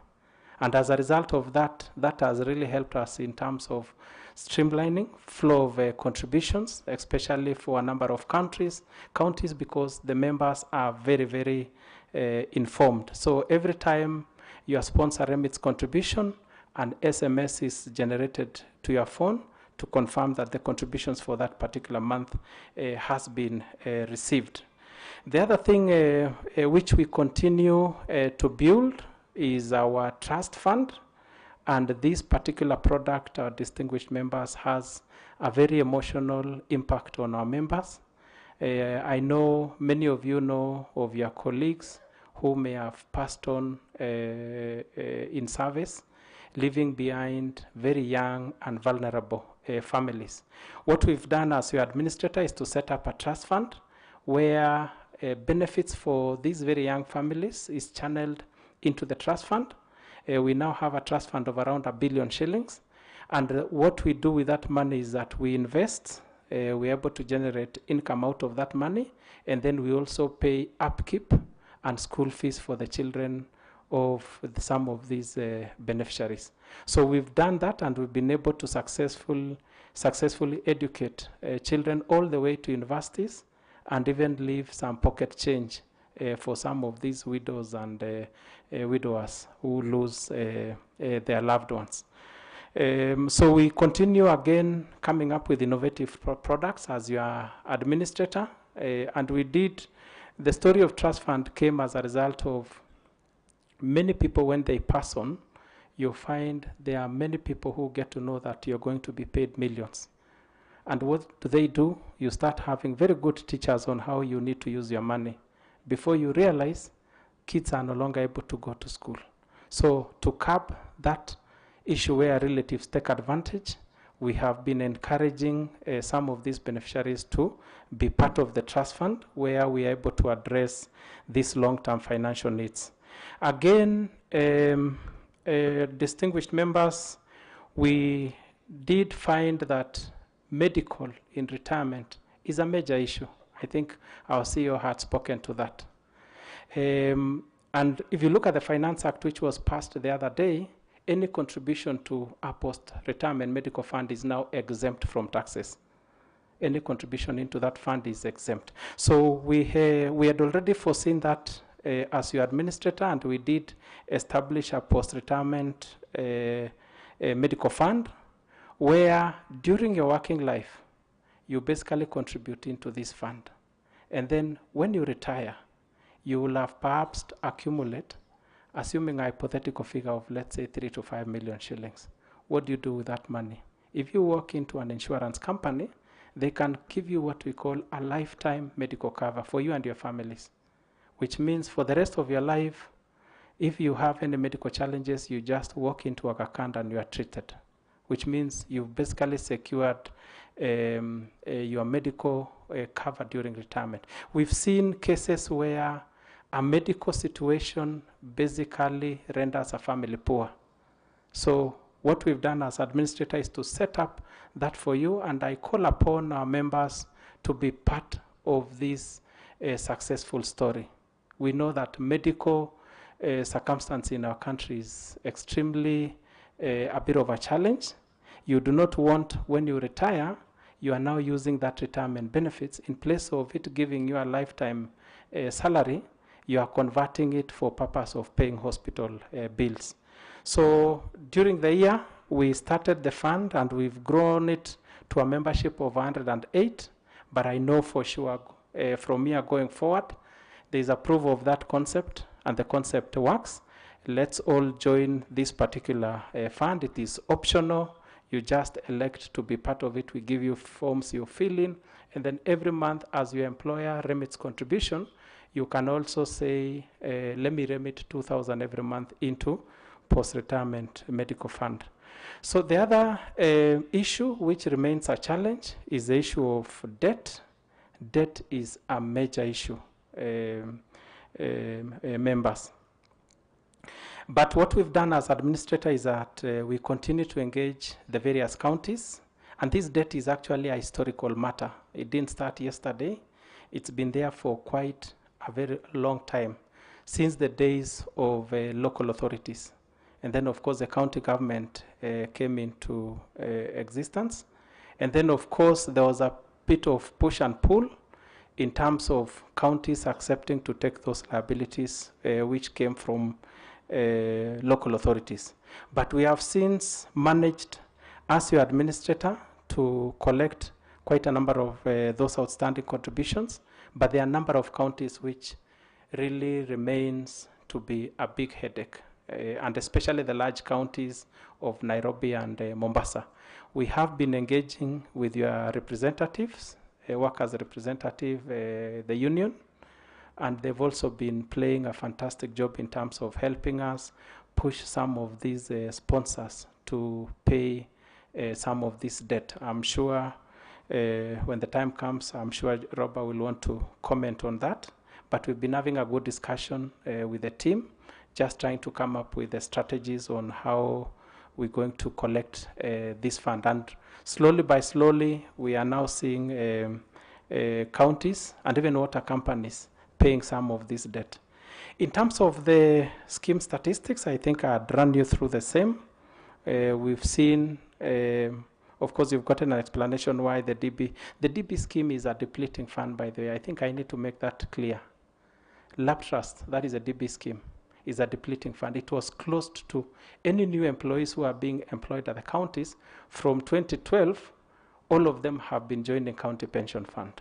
And as a result of that, that has really helped us in terms of streamlining flow of contributions, especially for a number of counties, because the members are very, very informed. So every time your sponsor remits contribution, an SMS is generated to your phone to confirm that the contributions for that particular month has been received. The other thing which we continue to build is our trust fund. And this particular product, our distinguished members, has a very emotional impact on our members. I know many of you know of your colleagues who may have passed on in service, leaving behind very young and vulnerable families. What we've done as your administrator is to set up a trust fund where benefits for these very young families is channeled into the trust fund. We now have a trust fund of around 1 billion shillings. And what we do with that money is that we invest, we're able to generate income out of that money, and then we also pay upkeep and school fees for the children of some of these beneficiaries. So we've done that, and we've been able to successfully educate children all the way to universities, and even leave some pocket change for some of these widows and widowers who lose their loved ones. So we continue again coming up with innovative products as your administrator, and we did, the story of Trust Fund came as a result of many people when they pass on, you find there are many people who get to know that you're going to be paid millions. And what do? You start having very good teachers on how you need to use your money. Before you realize, kids are no longer able to go to school. So to curb that issue where relatives take advantage, we have been encouraging some of these beneficiaries to be part of the trust fund where we are able to address these long-term financial needs. Again, distinguished members, we did find that medical in retirement is a major issue. I think our CEO had spoken to that. And if you look at the Finance Act, which was passed the other day, any contribution to a post-retirement medical fund is now exempt from taxes. Any contribution into that fund is exempt. So we had already foreseen that as your administrator, and we did establish a post-retirement medical fund where during your working life, you basically contribute into this fund. And then when you retire, you will have perhaps accumulate, assuming a hypothetical figure of, let's say, 3 to 5 million shillings. What do you do with that money? If you walk into an insurance company, they can give you what we call a lifetime medical cover for you and your families. which means for the rest of your life, if you have any medical challenges, you just walk into Aga Khan and you are treated, which means you've basically secured your medical cover during retirement. We've seen cases where a medical situation basically renders a family poor. So what we've done as administrator is to set up that for you, and I call upon our members to be part of this successful story. We know that medical circumstance in our country is extremely a bit of a challenge. You do not want, when you retire, you are now using that retirement benefits. In place of it giving you a lifetime salary, you are converting it for purpose of paying hospital bills. So during the year, we started the fund and we've grown it to a membership of 108, but I know for sure from here going forward, there's approval of that concept and the concept works. Let's all join this particular fund. It is optional. You just elect to be part of it. We give you forms you fill in, and then every month as your employer remits contribution, you can also say, let me remit 2,000 every month into post-retirement medical fund. So the other issue which remains a challenge is the issue of debt. Debt is a major issue, members. But what we've done as administrator is that we continue to engage the various counties, and this debt is actually a historical matter. It didn't start yesterday. It's been there for quite a very long time, since the days of local authorities. And then, of course, the county government came into existence. And then, of course, there was a bit of push and pull in terms of counties accepting to take those liabilities which came from local authorities. But we have since managed, as your administrator, to collect quite a number of those outstanding contributions, but there are a number of counties which really remains to be a big headache, and especially the large counties of Nairobi and Mombasa. We have been engaging with your representatives, workers representative, the union, and they've also been playing a fantastic job in terms of helping us push some of these sponsors to pay some of this debt. I'm sure when the time comes, I'm sure Robert will want to comment on that. But we've been having a good discussion with the team, just trying to come up with the strategies on how we're going to collect this fund. And slowly by slowly, we are now seeing counties and even water companies paying some of this debt. In terms of the scheme statistics, I think I'd run you through the same. We've seen, of course, you've gotten an explanation why the DB scheme is a depleting fund, by the way. I think I need to make that clear. Lab Trust, that is a DB scheme, is a depleting fund. It was closed to any new employees who are being employed at the counties. From 2012, all of them have been joining county pension fund.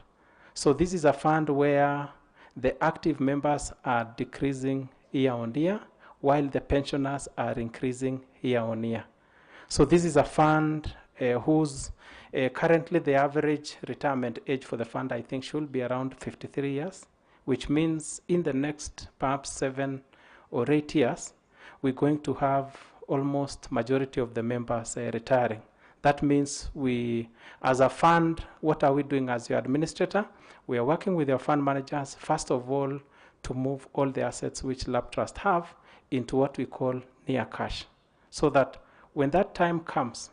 So this is a fund where the active members are decreasing year on year, while the pensioners are increasing year on year. So this is a fund whose currently the average retirement age for the fund, I think, should be around 53 years, which means in the next perhaps 7 or 8 years, we're going to have almost majority of the members retiring. That means we, as a fund, what are we doing as your administrator? We are working with your fund managers, first of all, to move all the assets which Lab Trust have into what we call near cash, so that when that time comes,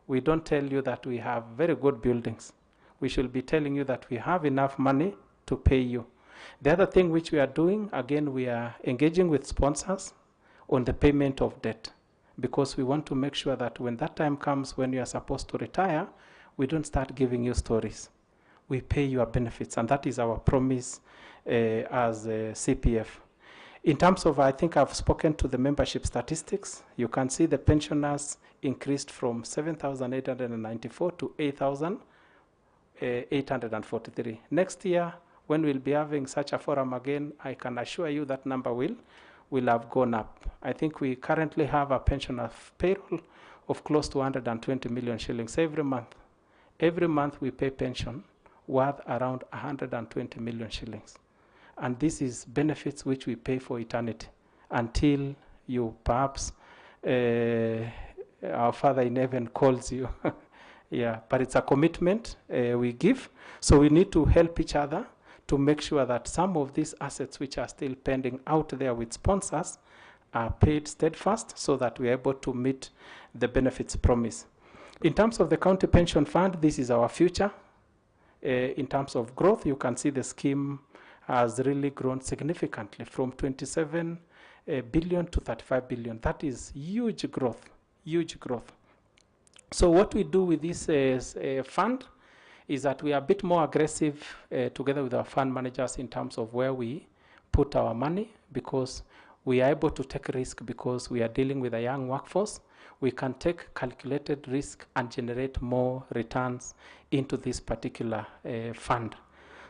we don't tell you that we have very good buildings. We should be telling you that we have enough money to pay you. The other thing which we are doing, again, we are engaging with sponsors on the payment of debt, because we want to make sure that when that time comes when you are supposed to retire, we don't start giving you stories. We pay your benefits, and that is our promise as CPF. In terms of, I think I've spoken to the membership statistics. You can see the pensioners increased from 7,894 to 8,843. Next year, when we'll be having such a forum again, I can assure you that number will have gone up. I think we currently have a pensioner payroll of close to 120 million shillings every month. Every month we pay pension worth around 120 million shillings. and this is benefits which we pay for eternity until you perhaps our Father in heaven calls you. Yeah, but it's a commitment we give. So we need to help each other to make sure that some of these assets which are still pending out there with sponsors are paid steadfast so that we are able to meet the benefits promise. In terms of the county pension fund, this is our future. In terms of growth, you can see the scheme has really grown significantly from 27 billion to 35 billion. That is huge growth, huge growth. So what we do with this fund is that we are a bit more aggressive together with our fund managers in terms of where we put our money, because we are able to take risk because we are dealing with a young workforce. We can take calculated risk and generate more returns into this particular fund.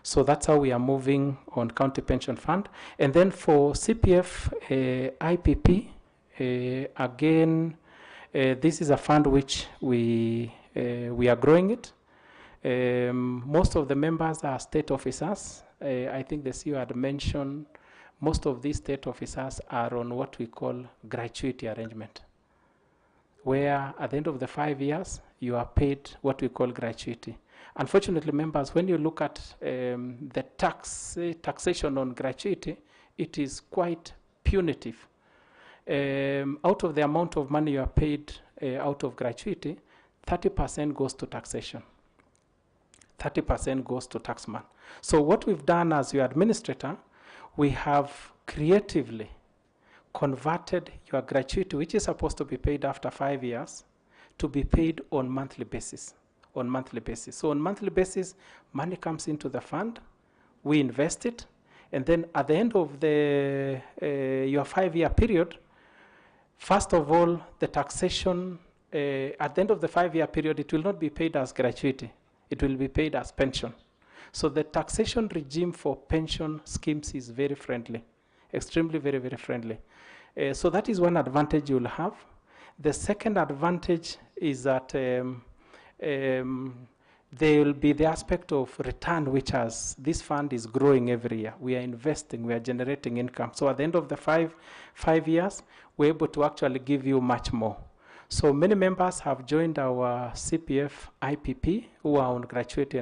So that's how we are moving on county pension fund. And then for CPF IPP, again, this is a fund which we are growing it. Most of the members are state officers. I think the CEO had mentioned most of these state officers are on what we call gratuity arrangement, where at the end of the 5 years, you are paid what we call gratuity. Unfortunately, members, when you look at the taxation on gratuity, it is quite punitive. Out of the amount of money you are paid out of gratuity, 30% goes to taxation. 30% goes to taxman. So what we've done as your administrator, we have creatively converted your gratuity, which is supposed to be paid after 5 years, to be paid on monthly basis. On monthly basis. So on monthly basis, money comes into the fund, we invest it, and then at the end of the your 5-year period, first of all, the taxation at the end of the 5-year period, it will not be paid as gratuity. It will be paid as pension. So the taxation regime for pension schemes is very friendly, extremely very, very friendly. So that is one advantage you'll have. The second advantage is that there will be the aspect of return, which as this fund is growing every year. We are investing, we are generating income. So at the end of the five years, we're able to actually give you much more. So many members have joined our CPF IPP who are on gratuity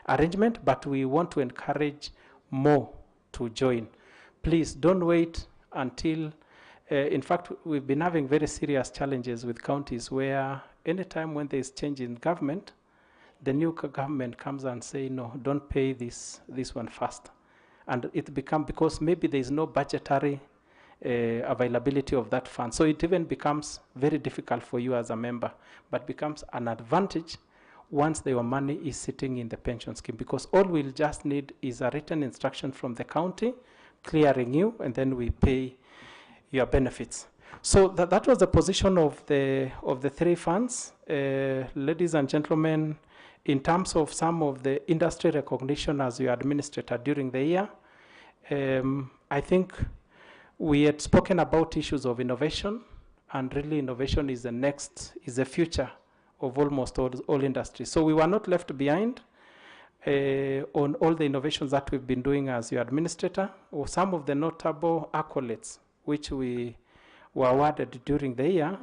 arrangement, but we want to encourage more to join. Please don't wait until, in fact, we've been having very serious challenges with counties where anytime when there's change in government, the new government comes and say, no, don't pay this one first. And it becomes, because maybe there's no budgetary availability of that fund. So it even becomes very difficult for you as a member, but becomes an advantage once your money is sitting in the pension scheme, because all we'll just need is a written instruction from the county clearing you, and then we pay your benefits. So that was the position of the three funds. Ladies and gentlemen, in terms of some of the industry recognition as your administrator during the year, I think we had spoken about issues of innovation, and really innovation is the future of almost all industries. So we were not left behind on all the innovations that we've been doing as your administrator, or some of the notable accolades which we were awarded during the year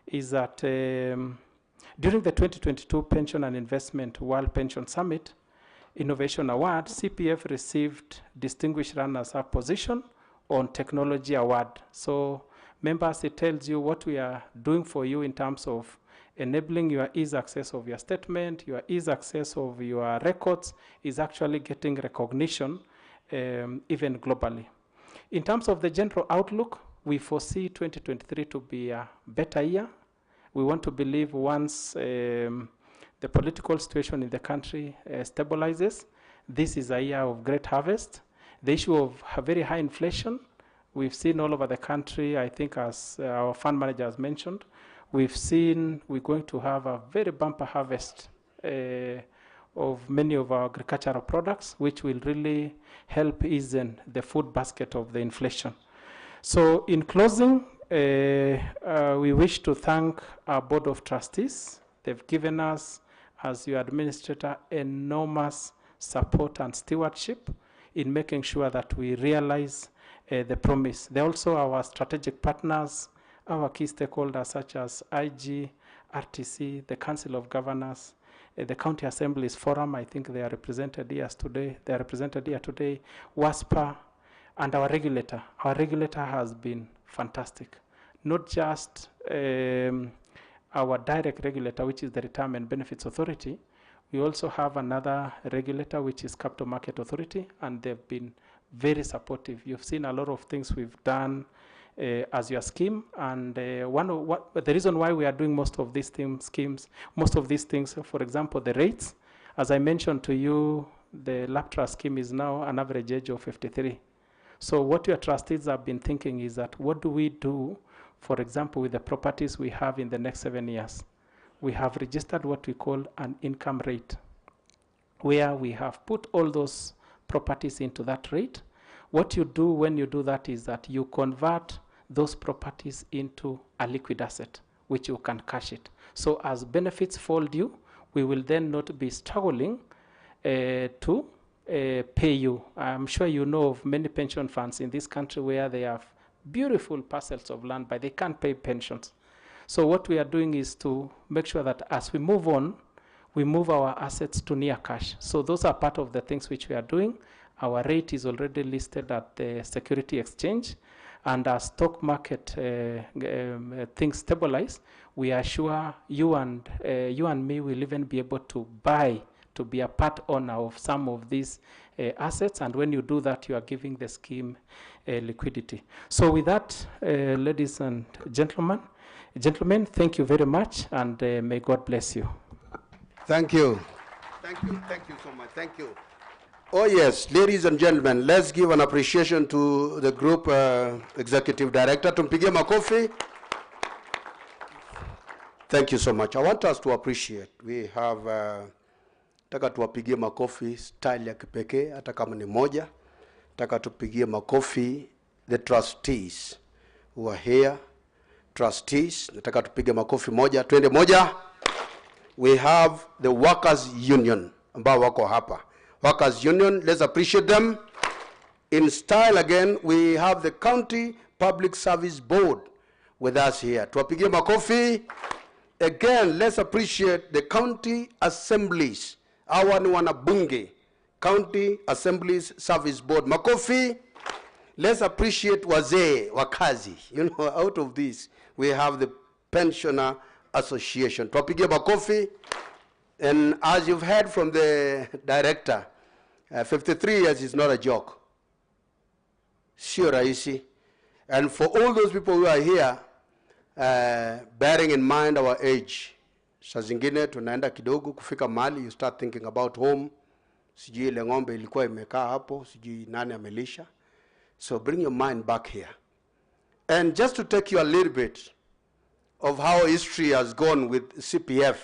is that during the 2022 Pension and Investment World Pension Summit Innovation Award, CPF received Distinguished Runners-Up position on Technology Award. So members, it tells you what we are doing for you in terms of enabling your ease access of your statement, your ease access of your records is actually getting recognition even globally. In terms of the general outlook, we foresee 2023 to be a better year. We want to believe once the political situation in the country stabilizes, this is a year of great harvest. The issue of very high inflation, we've seen all over the country. I think as our fund manager has mentioned, we've seen we're going to have a very bumper harvest of many of our agricultural products, which will really help ease the food basket of the inflation. So in closing, we wish to thank our Board of Trustees. They've given us, as your administrator, enormous support and stewardship in making sure that we realize the promise. They're also our strategic partners, our key stakeholders such as IG, RTC, the Council of Governors, the County Assemblies Forum. I think they are represented here today. They are represented here today. WASPA and our regulator. Our regulator has been fantastic. Not just our direct regulator, which is the Retirement Benefits Authority. We also have another regulator, which is Capital Market Authority, and they've been very supportive. You've seen a lot of things we've done as your scheme, and the reason why we are doing most of these most of these things, for example, the rates, as I mentioned to you, the lap trust scheme is now an average age of 53. So what your trustees have been thinking is that what do we do, for example, with the properties we have in the next 7 years? We have registered what we call an income rate, where we have put all those properties into that rate. What you do when you do that is that you convert those properties into a liquid asset, which you can cash it. So as benefits fall due, we will then not be struggling to pay you. I'm sure you know of many pension funds in this country where they have beautiful parcels of land, but they can't pay pensions. So what we are doing is to make sure that as we move on, we move our assets to near cash. So those are part of the things which we are doing. Our rate is already listed at the Security Exchange, and as stock market things stabilize, we are sure you and me will even be able to buy, to be a part owner of some of these assets, and when you do that, you are giving the scheme liquidity. So with that, ladies and gentlemen, thank you very much, and may God bless you. Thank you. Thank you so much. Thank you. Oh yes, ladies and gentlemen, let's give an appreciation to the group executive director. Tumpigie makofi. Thank you so much. I want us to appreciate. We have taka tuwapigie makofi style ya kipekee hata kama ni moja. Taka tupigie makofi the trustees who are here. Trustees, nataka tupige makofi moja, twende moja. We have the Workers Union ambao wako hapa. Workers Union, let's appreciate them. In style again, we have the County Public Service Board with us here. Tuwapigie makofi. Again, let's appreciate the county assemblies. Hawa ni wanabunge. County Assemblies Service Board. Makofi. Let's appreciate wazee, wakazi. You know, out of this, we have the Pensioner Association. Tuwapigie makofi. And as you've heard from the director, 53 years is not a joke. Sure, Raisi. And for all those people who are here, bearing in mind our age, saa zingine tunaenda kidogo kufika mahali, you start thinking about home. Sijui ile ng'ombe ilikuwa imekaa hapo, sijui nani amelisha. So bring your mind back here. And just to take you a little bit of how history has gone with CPF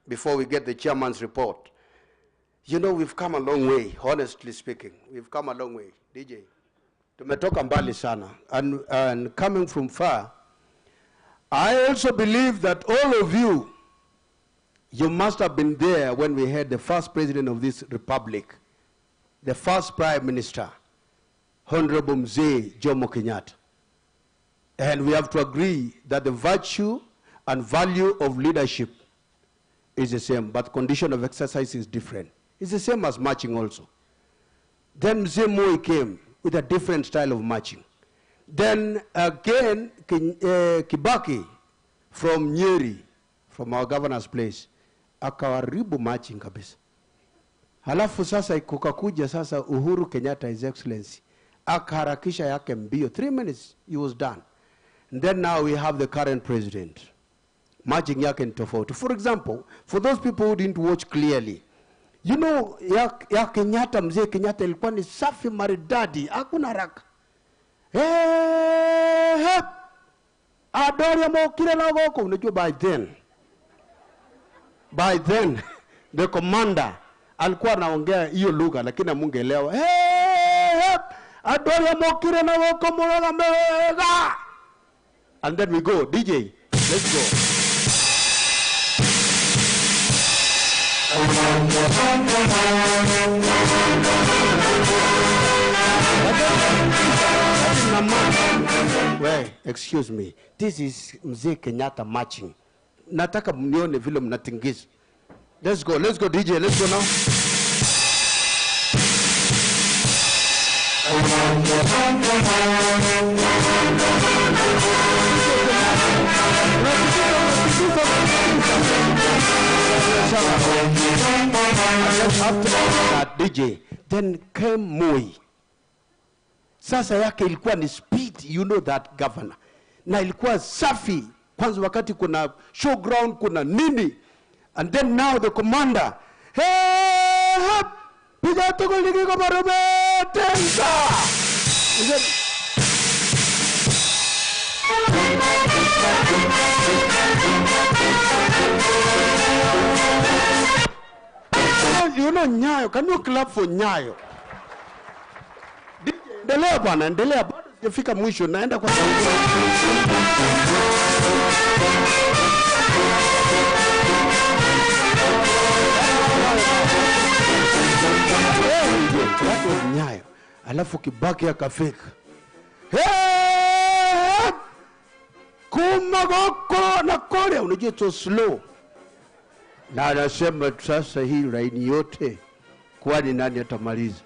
before we get the chairman's report. You know, we've come a long way, honestly speaking. We've come a long way. DJ, tumetoka mbali sana. And coming from far, I also believe that all of you, you must have been there when we had the first president of this republic, the first prime minister, Honorable Mzee Jomo Kenyatta. And we have to agree that the virtue and value of leadership is the same, but condition of exercise is different. It's the same as marching also. Then Mzee Moi came with a different style of marching. Then again, Kibaki from Nyeri, from our governor's place, akawaribu marching kabisa. Halafu sasa kukakuja sasa Uhuru Kenyatta, His Excellency, akaharakisha yake mbio. 3 minutes, he was done. And then now we have the current president. Marching yake ni tofauti. For example, for those people who didn't watch clearly, you know, ya Kenyatta, Mzee Kenyatta ilikuwa ni safi maridadi, hakuna haraka. Adori amokile na wako, unajua by then, the commander alikuwa anaongea hiyo lugha lakini amungeelewa. Adori amokile na wako mwana mega. And then we go, DJ, let's go. Well, excuse me. This is Mzee Kenyatta marching. Nataka mnione vile mnatingiza. Let's go, DJ, let's go now. After that DJ, then came Moi. Sasa yake ilikuwa ni speed, you know that governor. Na ilikuwa safi, kwanza wakati kuna showground, kuna nini. And then now the commander, hey, hop, piga toko ligi kwa marume, tensa. And then, you know Nyayo, can you clap for Nyayo? Endelea bwana, endelea, bado sijafika mwisho, naenda kwa sauti. That was Nyayo. Alafu Kibaki akafika. Hey! Kumagoko na Korea, unajua so slow. Na anasema sasa hii laini yote, kwani nani atamaliza?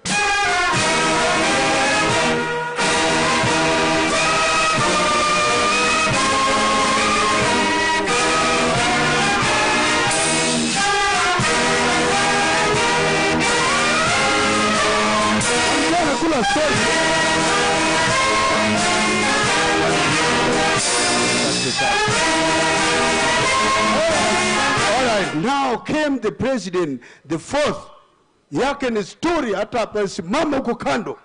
All right, now came the president, the fourth. Yake ni story, hata amesimama huko kando.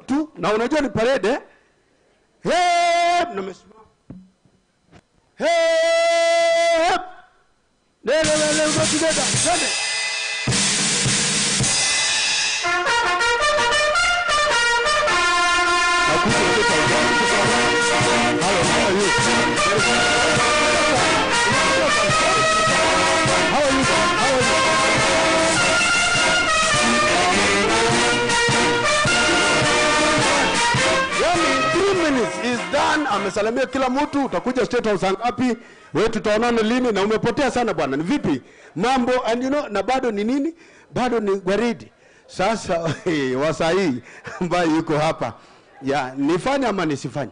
Tu, na unajua ni parade, Hey, na mesimama. Hey! Let's go together. Sunday. Is done. Amesalamia kila mtu, utakuja State House ngapi? Wewe tutaonana lini? Na umepotea sana bwana. Ni vipi? Mambo and you know, na bado ni nini? Bado ni gwaridi. Sasa wasai ambaye yuko hapa. Ya, nifanye ama nisifanye?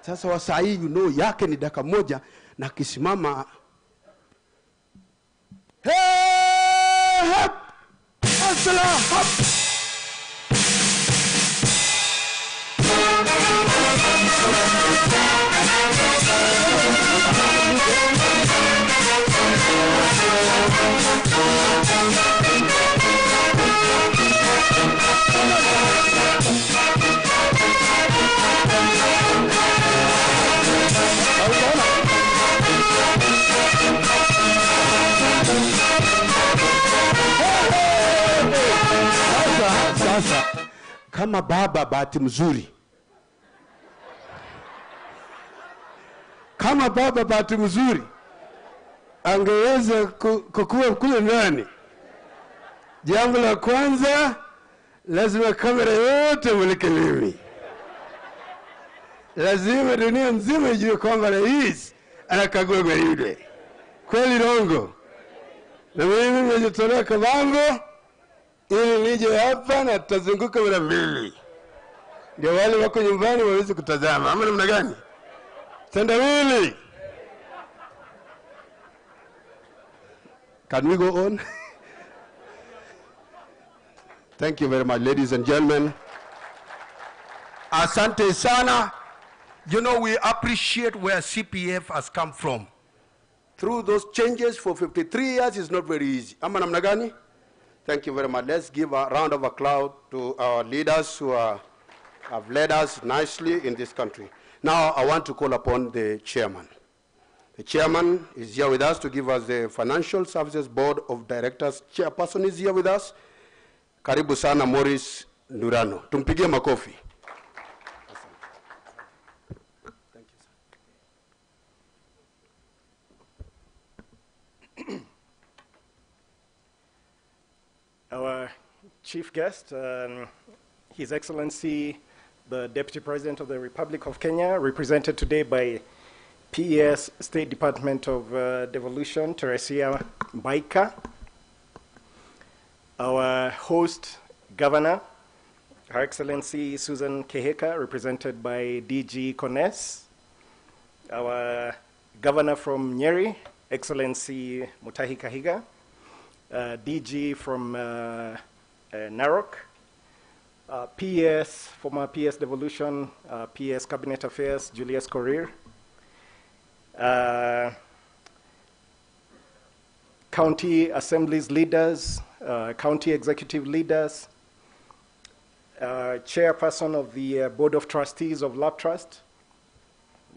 Sasa wasai you know yake ni dakika moja na kisimama. Hey! Hop! Asala! Hop! Sasa kama baba bahati mzuri, kama baba bahati mzuri angeweza kukua kule ndani, jambo la kwanza lazima kamera yote mulike mimi, lazima dunia nzima ijue kwamba rais anakagua gwaride. Kweli rongo? Na mimi nimejitolea kabango ili nije hapa na tutazunguka mara mbili, ndio wale wako nyumbani waweze kutazama. Ama namna gani? Tandawili. Can we go on? Thank you very much, ladies and gentlemen. Asante sana. You know, we appreciate where CPF has come from. Through those changes for 53 years is not very easy. Ama namna gani? Thank you very much. Let's give a round of applause to our leaders who have led us nicely in this country. Now, I want to call upon the chairman. The chairman is here with us to give us the Financial Services Board of Directors. Chairperson is here with us. Karibu sana Morris Ndurano. Tumpigie makofi. Thank you, sir. Our chief guest, His Excellency the Deputy President of the Republic of Kenya, represented today by PES State Department of Devolution, Teresia Mbaika, our host Governor, Her Excellency Susan Keheka, represented by DG Kones, our Governor from Nyeri, Excellency Mutahi Kahiga, DG from Narok, PS, former PS Devolution, PS Cabinet Affairs, Julius Korir, county assemblies leaders, county executive leaders, chairperson of the Board of Trustees of Lab Trust,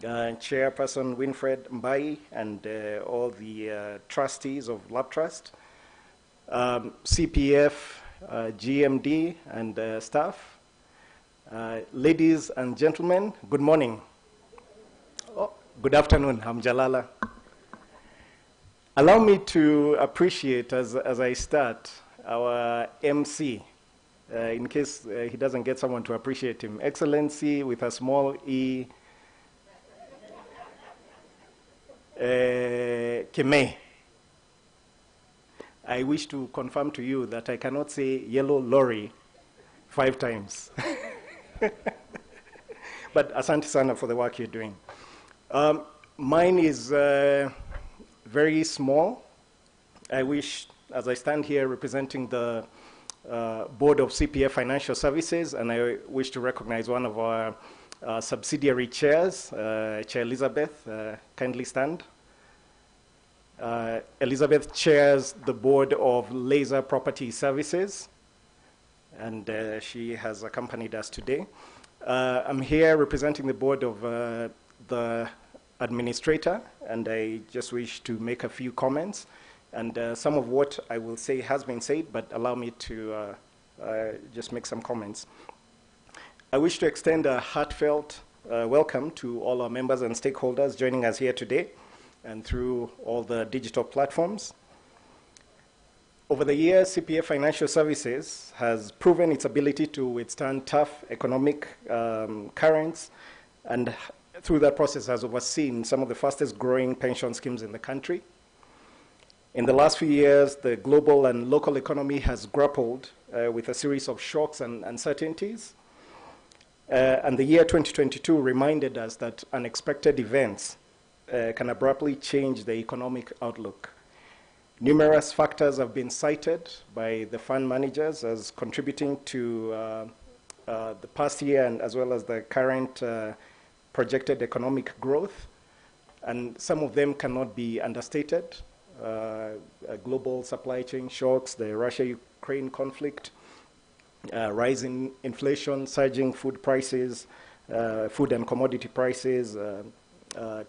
Chairperson Winfred Mbai, and all the trustees of Lab Trust, CPF, GMD, and staff. Ladies and gentlemen, good morning. Oh, good afternoon, I'm Jalala. Allow me to appreciate, as I start, our MC, in case he doesn't get someone to appreciate him. Excellency with a small e, Keme. I wish to confirm to you that I cannot say yellow lorry 5 times. But asante sana for the work you're doing. Mine is very small. I wish, as I stand here representing the Board of CPF Financial Services, and I wish to recognize one of our subsidiary chairs, Chair Elizabeth, kindly stand. Elizabeth chairs the Board of Laser Property Services, and she has accompanied us today. I'm here representing the Board of the Administrator, and I just wish to make a few comments. And some of what I will say has been said, but allow me to just make some comments. I wish to extend a heartfelt welcome to all our members and stakeholders joining us here today and through all the digital platforms. Over the years, CPF Financial Services has proven its ability to withstand tough economic currents, and through that process has overseen some of the fastest growing pension schemes in the country. In the last few years, the global and local economy has grappled with a series of shocks and uncertainties. And the year 2022 reminded us that unexpected events can abruptly change the economic outlook. Numerous factors have been cited by the fund managers as contributing to the past year and as well as the current projected economic growth. And some of them cannot be understated. Global supply chain shocks, the Russia-Ukraine conflict, rising inflation, surging food prices, food and commodity prices,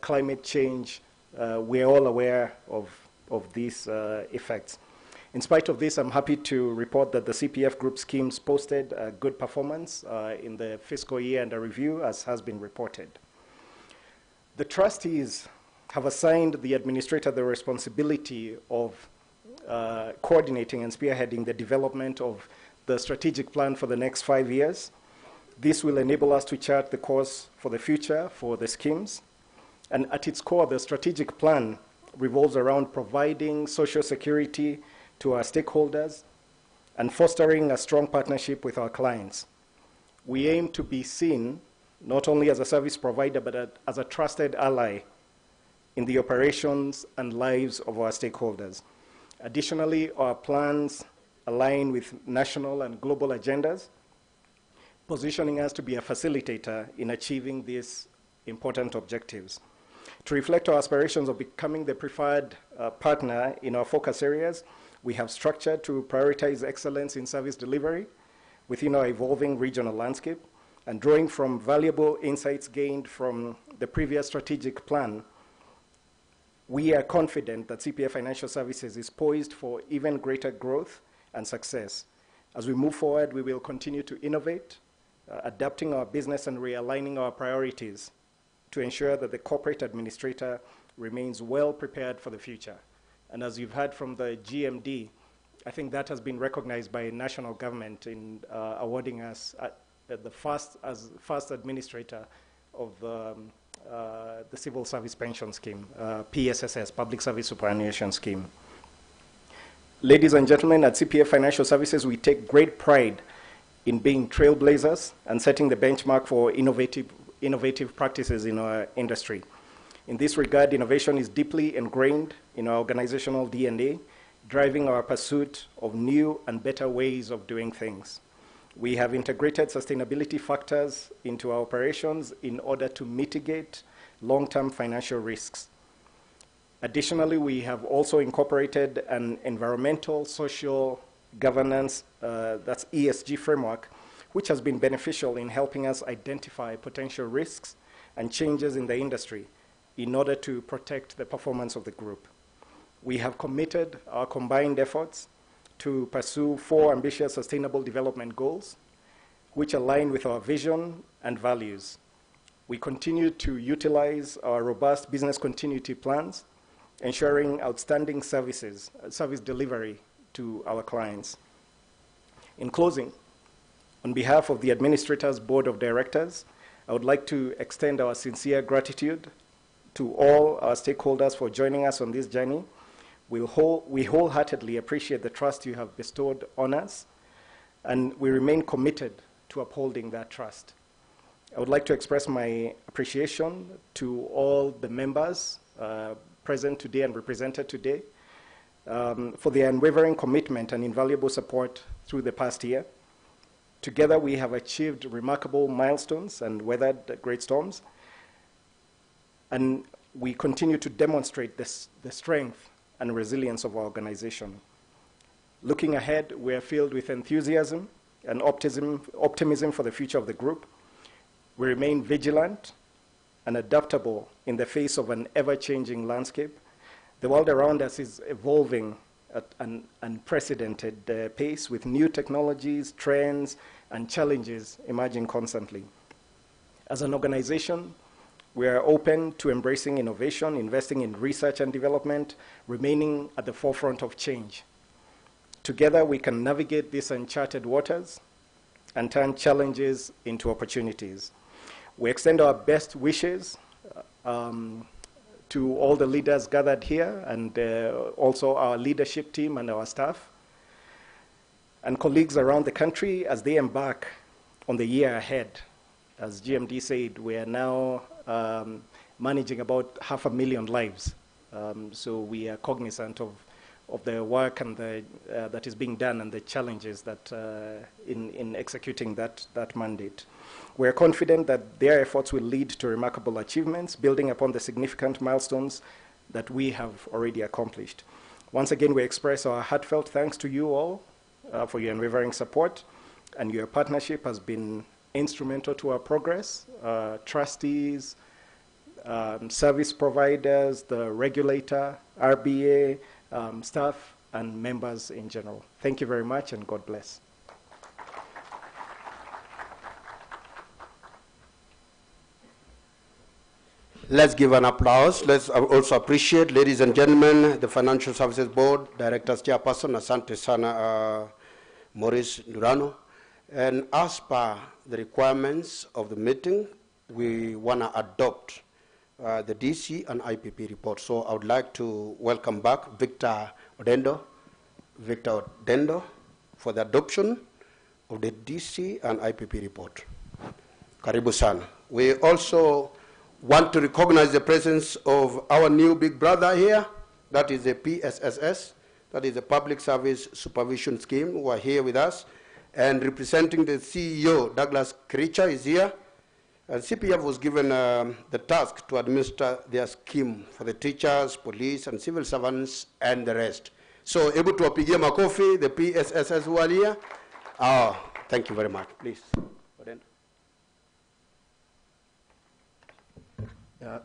climate change. We're all aware of these effects. In spite of this, I'm happy to report that the CPF Group schemes posted a good performance in the fiscal year under review, as has been reported. The trustees have assigned the administrator the responsibility of coordinating and spearheading the development of the strategic plan for the next 5 years. This will enable us to chart the course for the future for the schemes. And at its core, the strategic plan revolves around providing social security to our stakeholders and fostering a strong partnership with our clients. We aim to be seen not only as a service provider, but as a trusted ally in the operations and lives of our stakeholders. Additionally, our plans align with national and global agendas, positioning us to be a facilitator in achieving these important objectives. To reflect our aspirations of becoming the preferred partner in our focus areas, we have structured to prioritize excellence in service delivery within our evolving regional landscape, and drawing from valuable insights gained from the previous strategic plan, we are confident that CPF Financial Services is poised for even greater growth and success. As we move forward, we will continue to innovate, adapting our business and realigning our priorities to ensure that the corporate administrator remains well prepared for the future. And as you've heard from the GMD, I think that has been recognized by national government in awarding us the first administrator of the Civil Service Pension Scheme, PSSS, Public Service Superannuation Scheme. Ladies and gentlemen, at CPF Financial Services, we take great pride in being trailblazers and setting the benchmark for innovative practices in our industry. In this regard, innovation is deeply ingrained in our organizational DNA, driving our pursuit of new and better ways of doing things. We have integrated sustainability factors into our operations in order to mitigate long-term financial risks. Additionally, we have also incorporated an environmental, social governance, that's ESG framework, which has been beneficial in helping us identify potential risks and changes in the industry in order to protect the performance of the group. We have committed our combined efforts to pursue 4 ambitious sustainable development goals, which align with our vision and values. We continue to utilize our robust business continuity plans, ensuring outstanding service delivery to our clients. In closing, on behalf of the Administrators Board of Directors, I would like to extend our sincere gratitude to all our stakeholders for joining us on this journey. We wholeheartedly appreciate the trust you have bestowed on us, and we remain committed to upholding that trust. I would like to express my appreciation to all the members present today and represented today for their unwavering commitment and invaluable support through the past year. Together, we have achieved remarkable milestones and weathered great storms, and we continue to demonstrate the strength and resilience of our organization. Looking ahead, we are filled with enthusiasm and optimism for the future of the group. We remain vigilant and adaptable in the face of an ever-changing landscape. The world around us is evolving at an unprecedented pace, with new technologies, trends, and challenges emerging constantly. As an organization, we are open to embracing innovation, investing in research and development, remaining at the forefront of change. Together, we can navigate these uncharted waters and turn challenges into opportunities. We extend our best wishes to all the leaders gathered here, and also our leadership team and our staff and colleagues around the country as they embark on the year ahead. As GMD said, we are now managing about 500,000 lives. So we are cognizant of the work and that is being done and the challenges that in executing that mandate. We are confident that their efforts will lead to remarkable achievements, building upon the significant milestones that we have already accomplished. Once again, we express our heartfelt thanks to you all for your unwavering support, and your partnership has been instrumental to our progress. Trustees, service providers, the regulator, RBA, staff, and members in general. Thank you very much, and God bless. Let's give an applause. Let's also appreciate, ladies and gentlemen, the Financial Services Board, Director's Chairperson, Asante Sana Maurice Durano. And as per the requirements of the meeting, we want to adopt the DC and IPP report. So I would like to welcome back Victor Odendo for the adoption of the DC and IPP report. Karibu sana. We also want to recognize the presence of our new big brother here, that is the PSSS, that is the Public Service Supervision Scheme, who are here with us. And representing the CEO, Douglas Kiricha, is here. And CPF was given the task to administer their scheme for the teachers, police, and civil servants, and the rest. So, able to wapigia makofi, the PSSS who are here. Thank you very much. Please.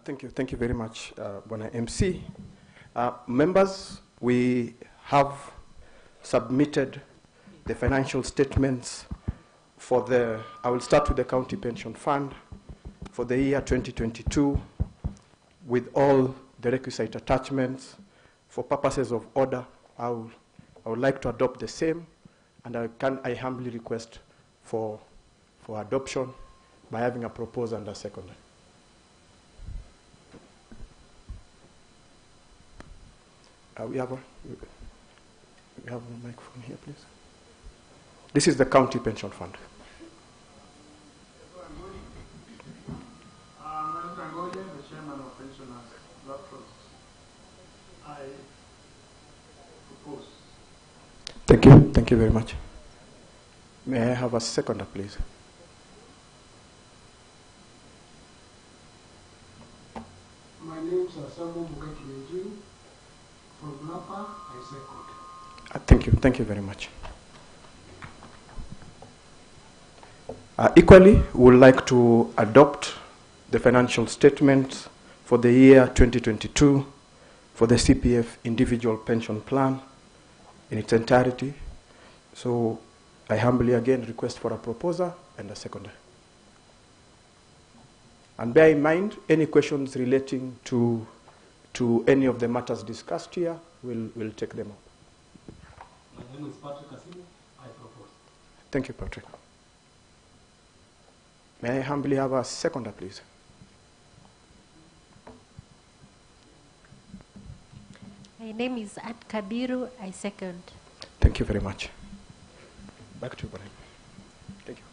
Thank you very much, Bwana MC. Members, we have submitted the financial statements for I will start with the County Pension Fund for the year 2022 with all the requisite attachments. For purposes of order, I would like to adopt the same, and I humbly request for for adoption by having a proposer and a seconder. We have a microphone here, please. This is the county pension fund. The chairman of pensioners, Lab Trust. I propose. Thank you very much. May I have a seconder, please? My name is Samuel Mugaki from Napa. I second. Thank you very much. Equally, we would like to adopt the financial statements for the year 2022 for the CPF individual pension plan in its entirety. So I humbly again request for a proposer and a seconder. And bear in mind, any questions relating to any of the matters discussed here, we'll take them up. My name is Patrick Asimu. I propose. Thank you, Patrick. May I humbly have a seconder, please? My name is Ad Kabiru. I second. Thank you very much. Back to you, Brian. Thank you.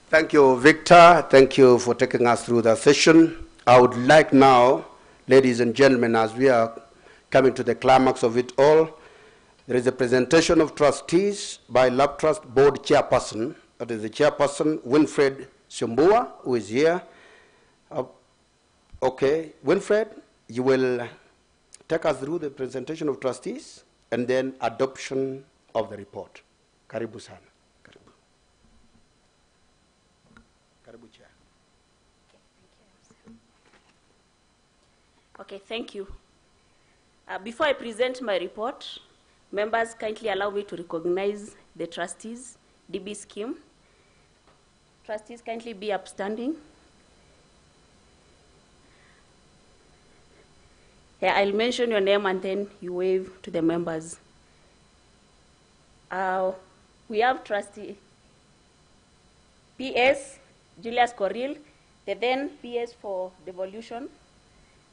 Thank you, Victor. Thank you for taking us through the session. I would like now, ladies and gentlemen, as we are coming to the climax of it all, there is a presentation of trustees by Lab Trust Board Chairperson. That is the Chairperson, Winfred Shumbua, who is here. Okay, Winfred, you will take us through the presentation of trustees and then adoption of the report. Karibu sana. Karibu. Karibu, Chair. Okay, thank you. Before I present my report, members kindly allow me to recognize the trustees, DB scheme. Trustees kindly be upstanding. Yeah, I'll mention your name and then you wave to the members. We have trustee PS, Julius Coril, the then PS for devolution.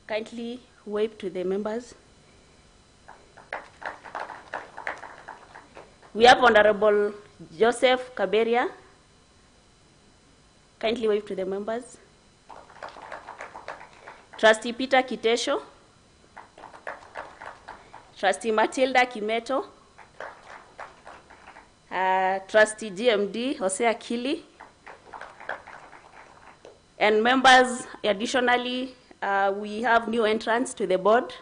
Kindly wave to the members. We have Honorable Joseph Kaberia. Kindly wave to the members. Trustee Peter Kitesho. Trustee Matilda Kimeto. Trustee GMD Jose Akili. And members, additionally, we have new entrants to the board.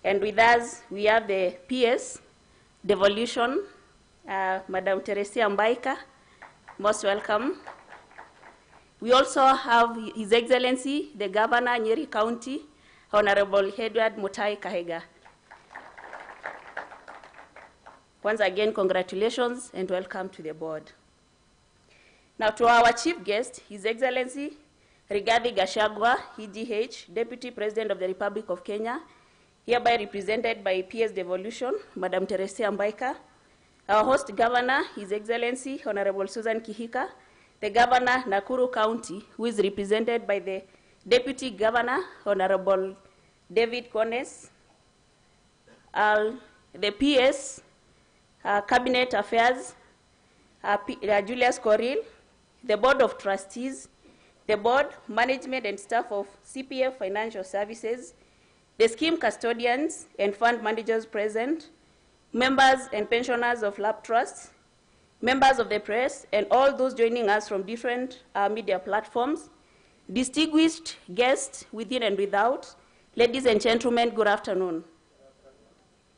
And with us, we have the PS, Devolution, Madam Teresia Mbaika, most welcome. We also have His Excellency, the Governor, Nyeri County, Honorable Edward Mutai Kahega. Once again, congratulations and welcome to the board. Now to our chief guest, His Excellency, Rigathi Gachagua, EDH, Deputy President of the Republic of Kenya, hereby represented by PS Devolution, Madam Teresia Mbaika. Our host governor, His Excellency, Honorable Susan Kihika, the Governor, Nakuru County, who is represented by the Deputy Governor, Honorable David Kones, the PS, Cabinet Affairs, Julius Coril, the Board of Trustees, the Board, Management and Staff of CPF Financial Services, the scheme custodians and fund managers present, members and pensioners of Lab Trust, members of the press, and all those joining us from different media platforms, distinguished guests within and without, ladies and gentlemen, good afternoon.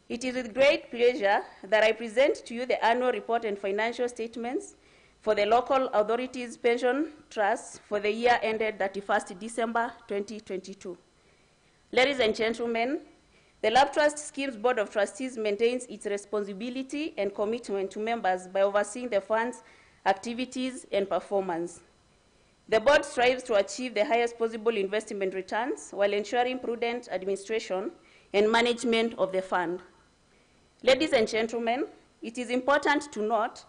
It is with great pleasure that I present to you the annual report and financial statements for the local authorities pension trusts for the year ended 31st December 2022. Ladies and gentlemen, the Lab Trust Schemes Board of Trustees maintains its responsibility and commitment to members by overseeing the fund's activities and performance. The board strives to achieve the highest possible investment returns while ensuring prudent administration and management of the fund. Ladies and gentlemen, it is important to note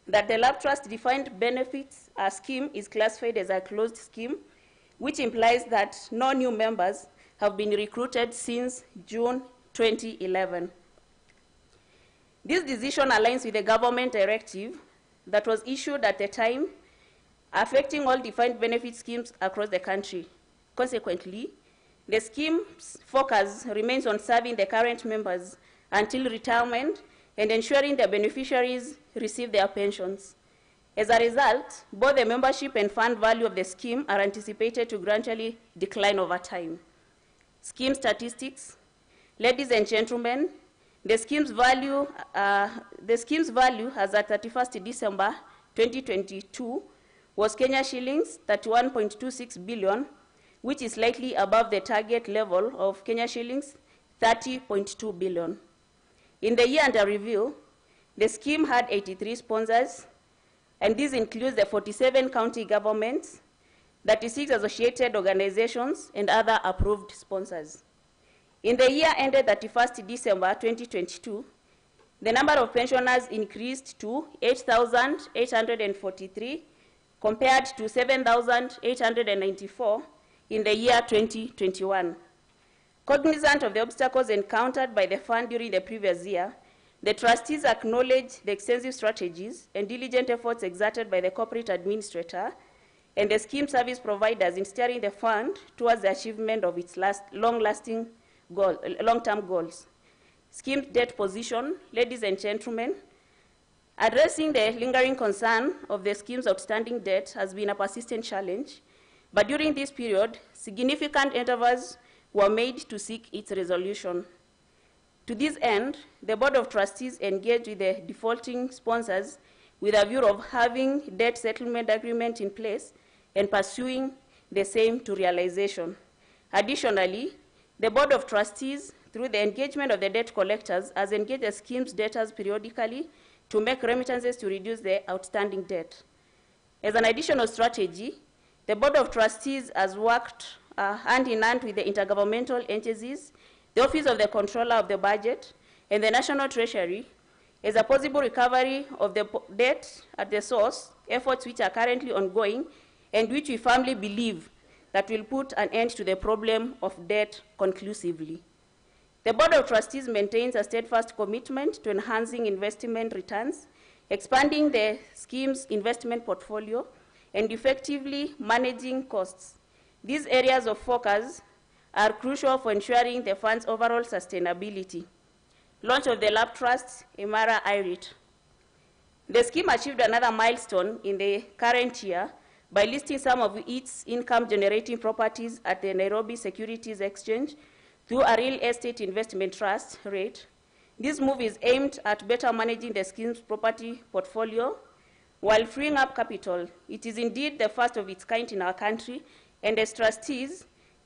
that the Lab Trust defined benefits scheme is classified as a closed scheme, which implies that no new members have been recruited since June 2011. This decision aligns with the government directive that was issued at the time, affecting all defined benefit schemes across the country. Consequently, the scheme's focus remains on serving the current members until retirement and ensuring the beneficiaries receive their pensions. As a result, both the membership and fund value of the scheme are anticipated to gradually decline over time. Scheme statistics. Ladies and gentlemen, the scheme's value as at 31st December 2022 was Kenya shillings 31.26 billion, which is slightly above the target level of Kenya shillings 30.2 billion. In the year under review, the scheme had 83 sponsors, and this includes the 47 county governments, 36 associated organizations, and other approved sponsors. In the year ended 31st December 2022, the number of pensioners increased to 8,843 compared to 7,894 in the year 2021. Cognizant of the obstacles encountered by the fund during the previous year, the trustees acknowledge the extensive strategies and diligent efforts exerted by the corporate administrator and the scheme service providers in steering the fund towards the achievement of its long-term goals. Scheme debt position, ladies and gentlemen, addressing the lingering concern of the scheme's outstanding debt has been a persistent challenge, but during this period, significant endeavors were made to seek its resolution. To this end, the Board of Trustees engaged with the defaulting sponsors with a view of having debt settlement agreement in place and pursuing the same to realization. Additionally, the Board of Trustees, through the engagement of the debt collectors, has engaged the scheme's debtors periodically to make remittances to reduce the outstanding debt. As an additional strategy, the Board of Trustees has worked hand in hand with the intergovernmental entities, the Office of the Controller of the Budget, and the National Treasury as a possible recovery of the debt at the source, efforts which are currently ongoing and which we firmly believe that will put an end to the problem of debt conclusively. The Board of Trustees maintains a steadfast commitment to enhancing investment returns, expanding the scheme's investment portfolio, and effectively managing costs. These areas of focus are crucial for ensuring the fund's overall sustainability. Launch of the Lab Trust, Imara IRIT. The scheme achieved another milestone in the current year by listing some of its income-generating properties at the Nairobi Securities Exchange through a real estate investment trust REIT. This move is aimed at better managing the scheme's property portfolio while freeing up capital. It is indeed the first of its kind in our country, and as trustees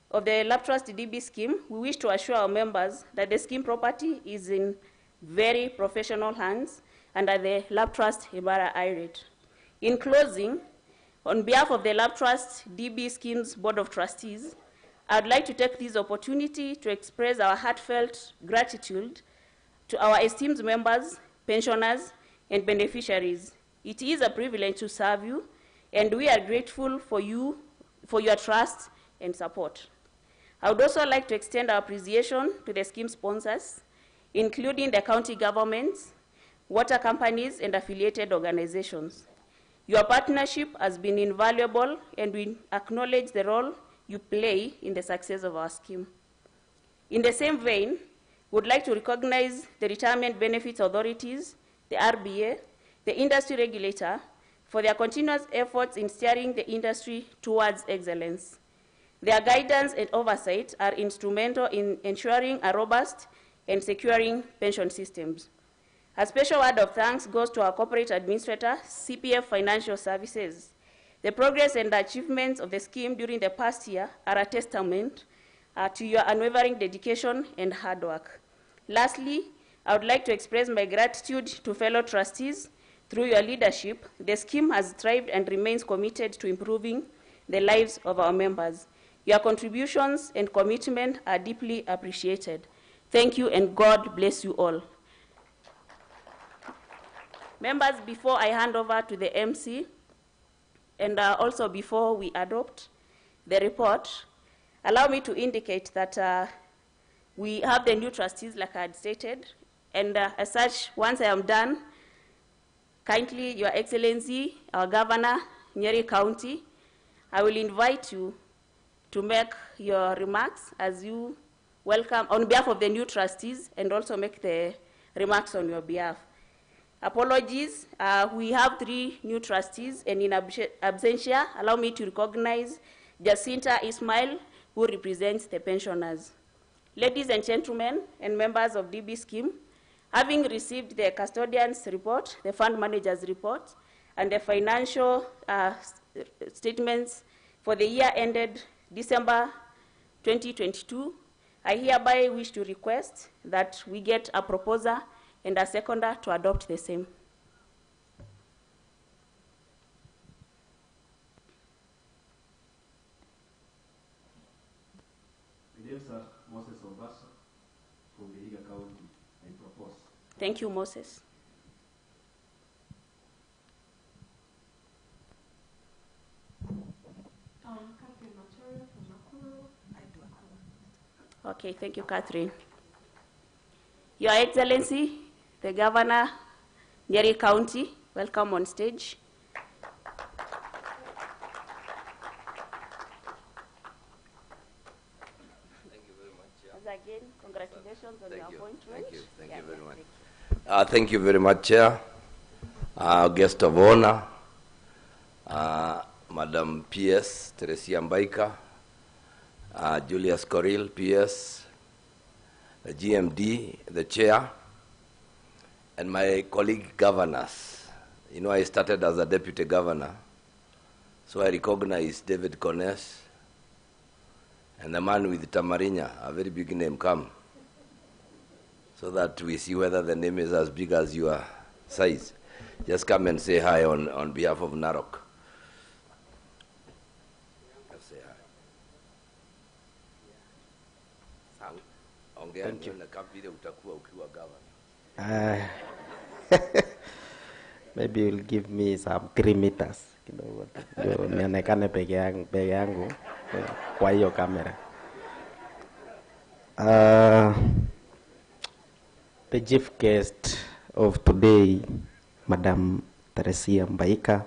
of the Lab Trust DB scheme, we wish to assure our members that the scheme property is in very professional hands under the Lab Trust Imara IRIT. In closing, on behalf of the Lab Trust DB scheme's Board of Trustees, I would like to take this opportunity to express our heartfelt gratitude to our esteemed members, pensioners, and beneficiaries. It is a privilege to serve you, and we are grateful for your trust and support. I would also like to extend our appreciation to the scheme sponsors, including the county governments, water companies, and affiliated organizations. Your partnership has been invaluable, and we acknowledge the role you play in the success of our scheme. In the same vein, we would like to recognize the Retirement Benefits Authorities, the RBA, the Industry Regulator, for their continuous efforts in steering the industry towards excellence. Their guidance and oversight are instrumental in ensuring a robust and securing pension systems. A special word of thanks goes to our corporate administrator, CPF Financial Services. The progress and achievements of the scheme during the past year are a testament to your unwavering dedication and hard work. Lastly, I would like to express my gratitude to fellow trustees. Through your leadership, the scheme has thrived and remains committed to improving the lives of our members. Your contributions and commitment are deeply appreciated. Thank you, and God bless you all. Members, before I hand over to the MC, and also before we adopt the report, allow me to indicate that we have the new trustees, like I had stated, and as such, once I am done, kindly, Your Excellency, our Governor, Nyeri County, I will invite you to make your remarks as you welcome, on behalf of the new trustees, and also make the remarks on your behalf. Apologies, we have 3 new trustees, and in absentia, allow me to recognize Jacinta Ismail, who represents the pensioners. Ladies and gentlemen, and members of DB scheme, having received the custodian's report, the fund manager's report, and the financial statements for the year ended December 2022, I hereby wish to request that we get a proposer and a seconder to adopt the same. Moses Obaso from Vihiga County, I propose. Thank you, Moses. Okay, thank you, Catherine. Your Excellency, the Governor, Nyeri County, welcome on stage. Again, congratulations on your appointment. Thank you very much. Thank you very much, Chair. Guest of honor, Madam PS Teresia Mbaika, Julius Coril, PS, the GMD, the Chair, and my colleague governors. You know, I started as a deputy governor, so I recognize David Kones, and the man with Tamarinya, a very big name, come, so that we see whether the name is as big as your size. Just come and say hi on behalf of Narok. Just say hi. Thank you. Maybe you'll give me some 3 meters. Nionekane peke yangu kwa hiyo kamera. The chief guest of today, Madam Teresia Mbaika,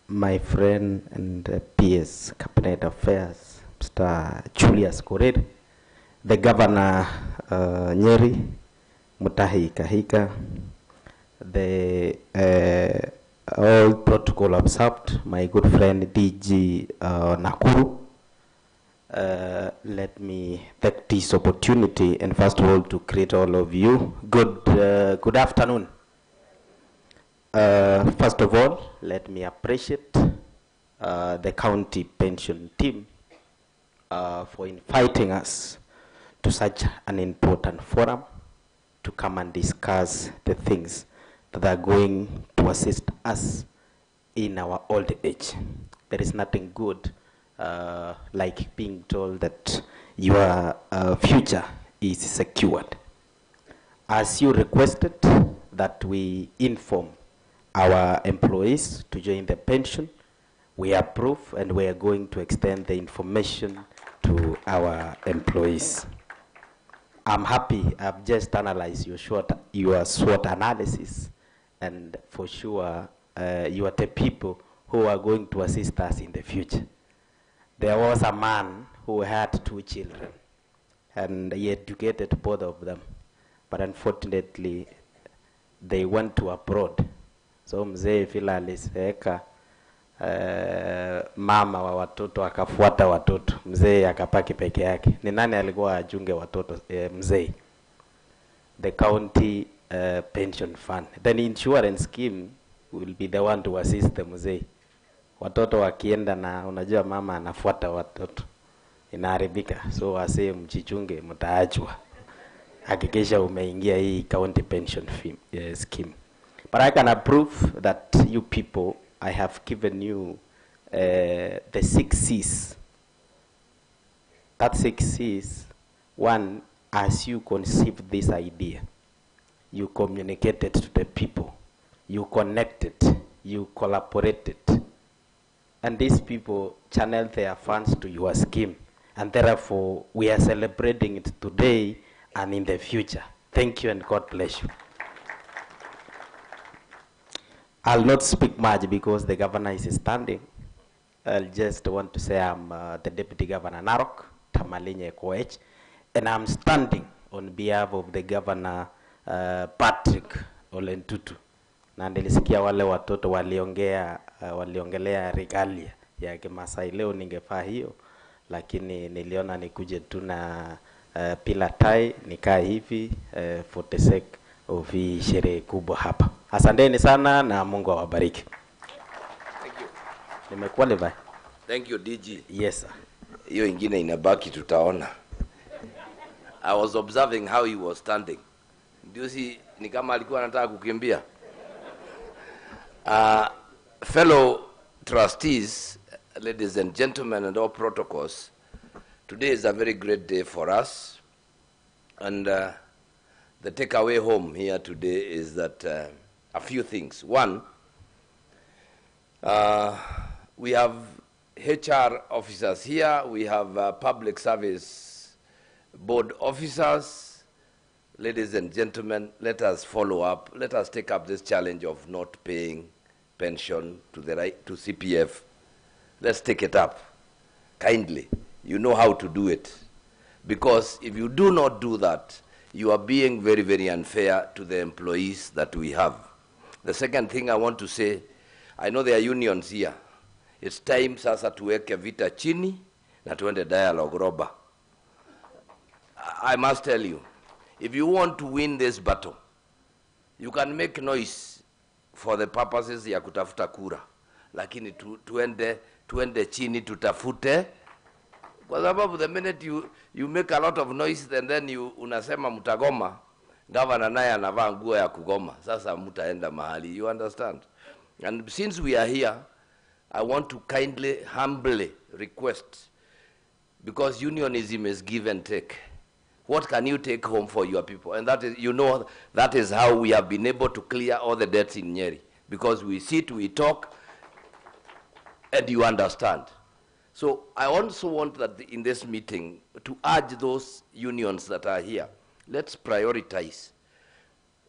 my friend and PS Cabinet Affairs, Mr. Julius Korir, the Governor Nyeri, Mutahi Kahika, the all protocol observed, my good friend DG Nakuru. Let me take this opportunity and first of all to greet all of you. Good afternoon. First of all, let me appreciate the county pension team for inviting us to such an important forum to come and discuss the things that are going to assist us in our old age. There is nothing good like being told that your future is secured. As you requested that we inform our employees to join the pension, we approve and we are going to extend the information to our employees. I'm happy. I've just analyzed your SWOT analysis, and for sure you are the people who are going to assist us in the future. There was a man who had 2 children, and he educated both of them, but unfortunately they went to abroad. So mzee vile aliseka mama wa watoto akafuata watoto, mzee akapaki peke yake. Ni nani alikuwa ajunge watoto? Mzee. The county pension fund. Then insurance scheme will be the one to assist the mzee. Watoto wakienda na unajua mama anafuata watoto, inaharibika. So wase mchichunge, mtaachwa. Hakikisha umeingia hii county pension scheme. But I can approve that you people, I have given you the 6 C's. That 6 C's, one, as you conceive this idea, you communicated to the people, you connected, you collaborated. And these people channeled their funds to your scheme. And therefore, we are celebrating it today and in the future. Thank you and God bless you. I'll not speak much because the governor is standing. I'll just want to say I'm the Deputy Governor Narok, Tamalinye Koech, and I'm standing on behalf of the Governor Patrick Olentutu. Na nilisikia wale watoto waliongelea regalia ya Kimasai. Leo ningefaa hiyo, lakini niliona nikuje tu na pila tai nikaa hivi for the sake of hii sherehe kubwa hapa. Asanteni sana na Mungu awabariki. Thank you. Nimequalify. Thank you, DG. Yes, sir. Hiyo ingine inabaki tutaona. I was observing how he was standing. Do you see, ni kama alikuwa anataka kukimbia. Fellow trustees, ladies and gentlemen, and all protocols, today is a very great day for us. And the takeaway home here today is that a few things. One, we have HR officers here, we have public service board officers. Ladies and gentlemen, let us follow up. Let us take up this challenge of not paying pension to the right to CPF. Let's take it up kindly. You know how to do it. Because if you do not do that, you are being very, very unfair to the employees that we have. The second thing I want to say, I know there are unions here. It's time sasa tuweke vita chini na tuende dialogue roba. I must tell you, if you want to win this battle, you can make noise for the purposes ya kutafuta kura. Lakini tuende chini tutafute. Kwa sababu the minute you make a lot of noise and then you unasema mutagoma, governor naye anavaa nguo ya kugoma. Sasa mutaenda mahali. You understand? And since we are here, I want to kindly, humbly request, because unionism is give and take. What can you take home for your people? And that is, you know, that is how we have been able to clear all the debts in Nyeri. Because we sit, we talk, and you understand. So I also want that in this meeting to urge those unions that are here, let's prioritize.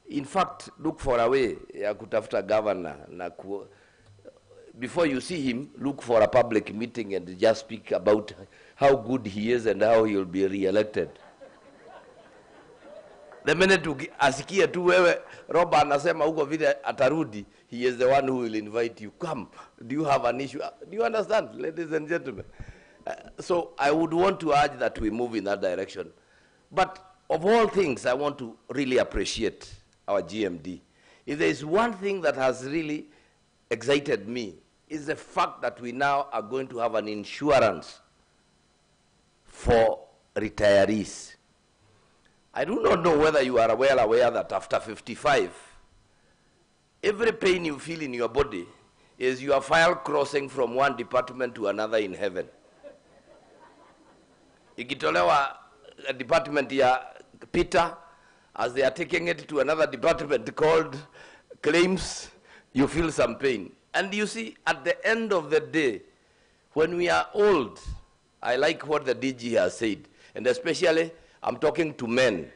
In fact, look for a way ya kutafuta governor. Before you see him, look for a public meeting and just speak about how good he is and how he will be re-elected. The minute asikie tu wewe Roba anasema huko vile atarudi, he is the one who will invite you. Come, do you have an issue? Do you understand, ladies and gentlemen? So I would want to urge that we move in that direction. But of all things, I want to really appreciate our GMD. If there is one thing that has really excited me, is the fact that we now are going to have an insurance for retirees. I do not know whether you are well aware that after 55, every pain you feel in your body is your file crossing from one department to another in heaven. Ikitolewa department ya Peter, as they are taking it to another department called claims, you feel some pain. And you see, at the end of the day, when we are old, I like what the DG has said, and especially I'm talking to men.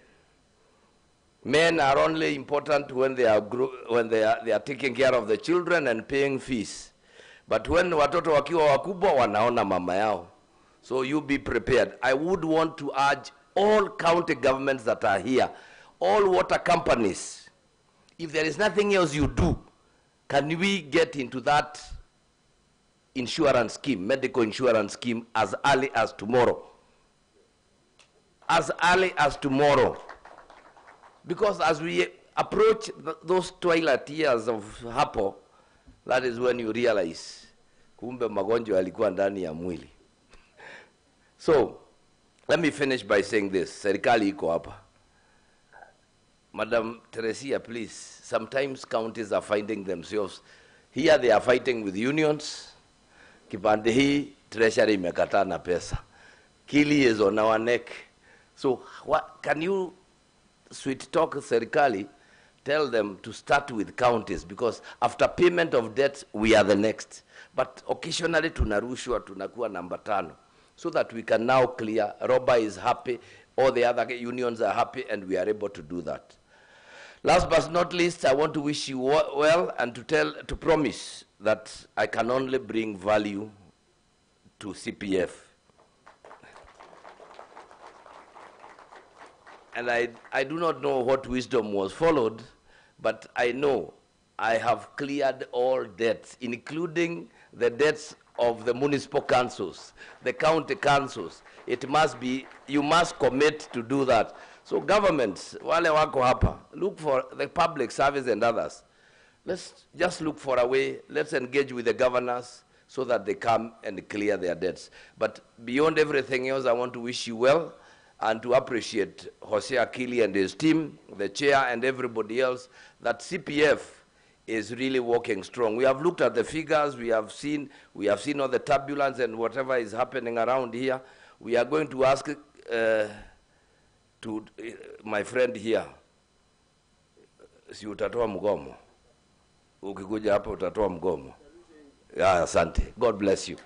Men are only important when they are taking care of the children and paying fees. But when watoto wakiwa wakubwa wanaona mama yao. So you be prepared. I would want to urge all county governments that are here, all water companies, if there is nothing else you do, can we get into that insurance scheme, medical insurance scheme, as early as tomorrow? As early as tomorrow. Because as we approach those twilight years of hapo, that is when you realize, kumbe magonjwa yalikuwa ndani ya mwili. So, let me finish by saying this. Serikali iko hapa. Madam Teresia, please, sometimes counties are finding themselves, here they are fighting with unions. Kipande hii, treasury imekataa na pesa. Kili is on our neck. So, what, can you sweet talk serikali tell them to start with counties, because after payment of debts, we are the next. But occasionally tunarushwa, tunakuwa number 5, so that we can now clear. Roba is happy, all the other unions are happy, and we are able to do that. Last but not least, I want to wish you well and to promise that I can only bring value to CPF. And I do not know what wisdom was followed, but I know I have cleared all debts, including the debts of the municipal councils, the county councils. It must be, you must commit to do that. So governments, wale wako hapa, look for the public service and others. Let's just look for a way. Let's engage with the governors so that they come and clear their debts. But beyond everything else, I want to wish you well and to appreciate Jose Akili and his team, the chair and everybody else, that CPF is really working strong. We have looked at the figures, we have seen all the turbulence and whatever is happening around here. We are going to ask to my friend here, si utatoa mgomo. Ukikuja hapa utatoa mgomo. Yeah, asante. God bless you.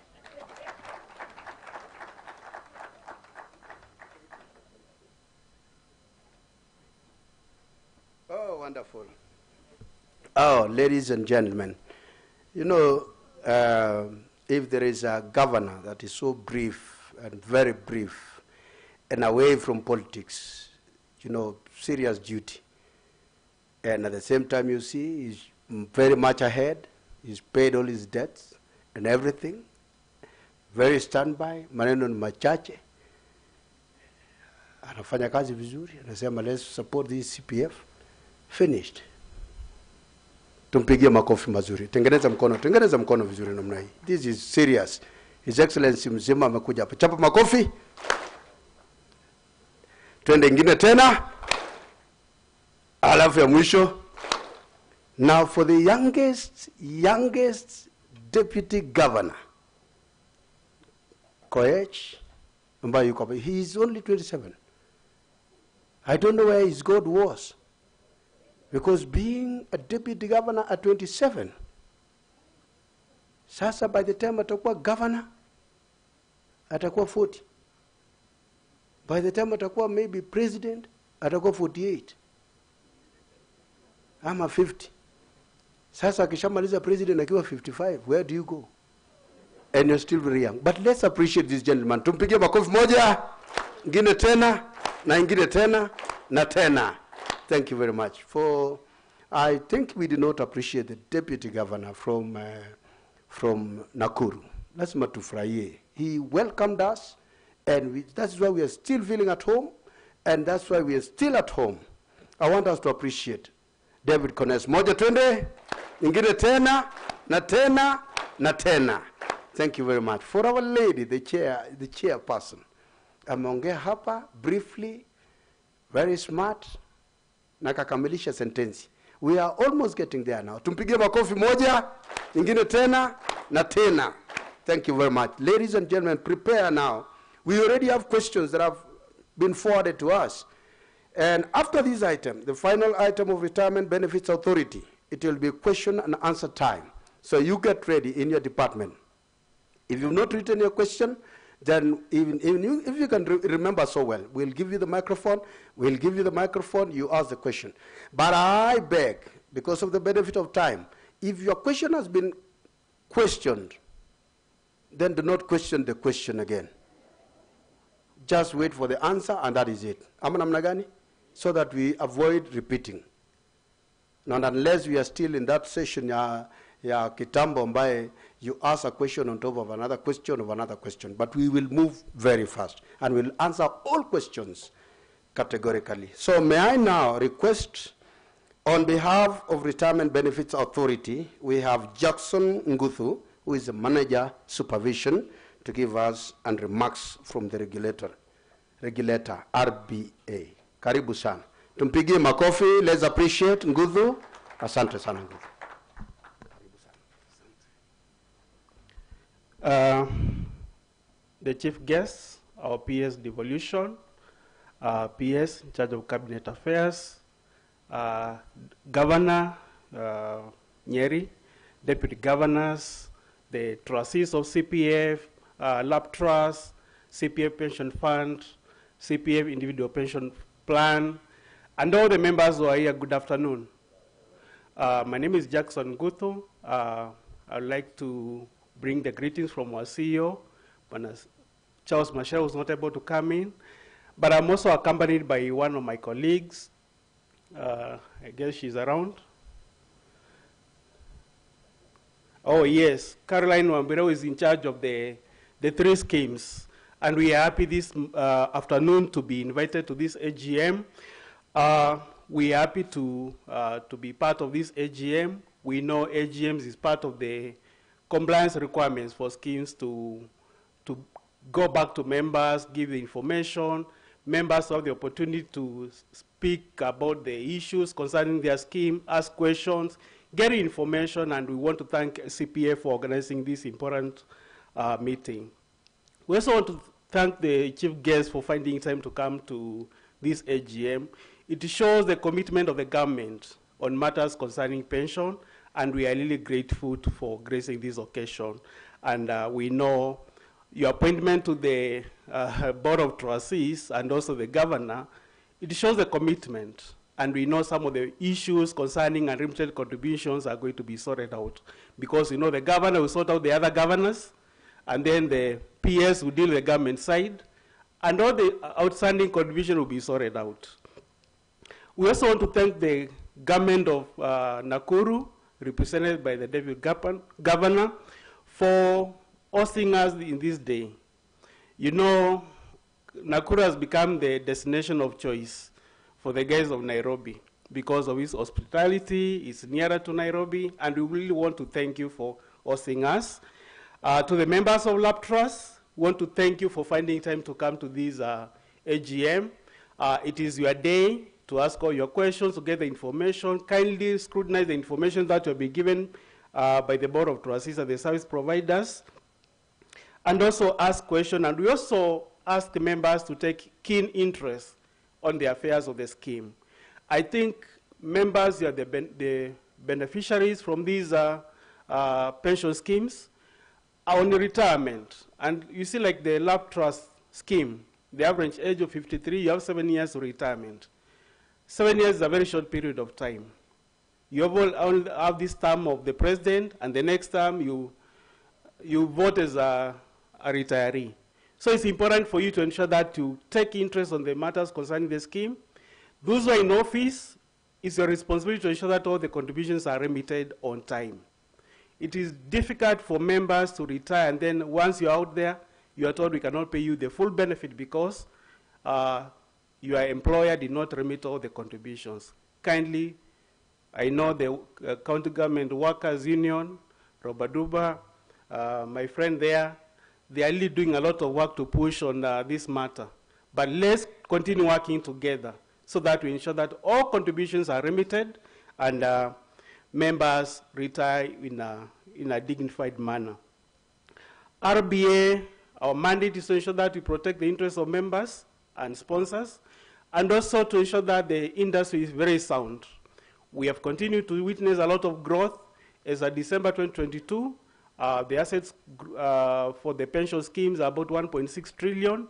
Oh, wonderful. Oh, ladies and gentlemen, you know, if there is a governor that is so brief and very brief and away from politics, you know, serious duty, and at the same time you see he's very much ahead, he's paid all his debts and everything, very standby, maneno ni machache, anafanya kazi vizuri, anasema let's support this CPF, finished. Tumpigie makofi mazuri. Tengeneza mkono vizuri namna hii. This is serious. His Excellency mzima amekuja hapa. Chapa makofi. Twende ingine tena. Alafu ya mwisho. Now for the youngest deputy governor, Koech, ambaye yuko hapa. He is only 27. I don't know where his God was. Because being a deputy governor at 27, sasa by the time atakuwa governor, atakuwa 40. By the time atakuwa maybe president, atakuwa 48. Ama 50. Sasa akishamaliza president akiwa 55, where do you go? And you're still very young. But let's appreciate this gentleman. Tumpigie makofi moja, ingine tena, na ingine tena, na tena. Thank you very much. I think we did not appreciate the deputy governor from Nakuru. That's Matufraye. He welcomed us, and that's why we are still feeling at home, and that's why we are still at home. I want us to appreciate David Kones. Moja twende, ingine tena, na tena, na tena. Thank you very much. For our lady, the chairperson, ameongea hapa briefly, very smart, na kakamilisha sentensi. We are almost getting there now. Tumpigie makofi moja, ingine tena, na tena. Thank you very much. Ladies and gentlemen, prepare now. We already have questions that have been forwarded to us. And after this item, the final item of Retirement Benefits Authority, it will be question and answer time. So you get ready in your department. If you've not written your question, then if you can remember so well, we'll give you the microphone, you ask the question. But I beg, because of the benefit of time, if your question has been questioned, then do not question the question again. Just wait for the answer, and that is it. Ama namna gani? So that we avoid repeating. And unless we are still in that session ya kitambo ambaye you ask a question on top of another question, but we will move very fast and we'll answer all questions categorically. So may I now request, on behalf of Retirement Benefits Authority, we have Jackson Nguthu, who is the manager supervision, to give us and remarks from the regulator RBA. Karibu sana. Tumpigie makofi. Let's appreciate Nguthu. Asante sana Nguthu. The chief guests, our PS Devolution, PS in charge of Cabinet Affairs, Governor Nyeri, Deputy Governors, the trustees of CPF, Lab Trust, CPF Pension Fund, CPF Individual Pension Plan, and all the members who are here, good afternoon. My name is Jackson Gutho. I'd like to bring the greetings from our CEO. Charles Machel was not able to come in, but I'm also accompanied by one of my colleagues. I guess she's around. Oh yes, Caroline Wambiro is in charge of the 3 schemes, and we are happy this afternoon to be invited to this AGM. We are happy to be part of this AGM. We know AGMs is part of the compliance requirements for schemes to go back to members, give the information. Members have the opportunity to speak about the issues concerning their scheme, ask questions, get information, and we want to thank CPF for organizing this important meeting. We also want to thank the chief guest for finding time to come to this AGM. It shows the commitment of the government on matters concerning pension, and we are really grateful for gracing this occasion. And we know your appointment to the Board of Trustees and also the Governor, it shows the commitment. And we know some of the issues concerning unlimited contributions are going to be sorted out. Because you know the Governor will sort out the other governors, and then the PS will deal with the government side, and all the outstanding contribution will be sorted out. We also want to thank the government of Nakuru, represented by the Deputy Governor, for hosting us in this day. You know, Nakuru has become the destination of choice for the guys of Nairobi because of its hospitality. It's nearer to Nairobi, and we really want to thank you for hosting us. To the members of Lab Trust, we want to thank you for finding time to come to this AGM. It is your day to ask all your questions, to get the information. Kindly scrutinize the information that will be given by the Board of Trustees and the service providers, and also ask questions. And we also ask the members to take keen interest on the affairs of the scheme. I think members are the beneficiaries from these pension schemes are on retirement. And you see, like the Lab Trust scheme, the average age of 53, you have 7 years of retirement. 7 years is a very short period of time. You only have this term of the president, and the next term you vote as a retiree. So it's important for you to ensure that you take interest on the matters concerning the scheme. Those who are in office, it's your responsibility to ensure that all the contributions are remitted on time. It is difficult for members to retire, and then once you're out there, you are told we cannot pay you the full benefit because your employer did not remit all the contributions. Kindly, I know the County Government Workers Union, Robaduba, my friend there, they are really doing a lot of work to push on this matter. But let's continue working together so that we ensure that all contributions are remitted and members retire in a dignified manner. RBA, our mandate is to ensure that we protect the interests of members and sponsors, and also to ensure that the industry is very sound. We have continued to witness a lot of growth. As of December 2022, the assets for the pension schemes are about 1.6 trillion,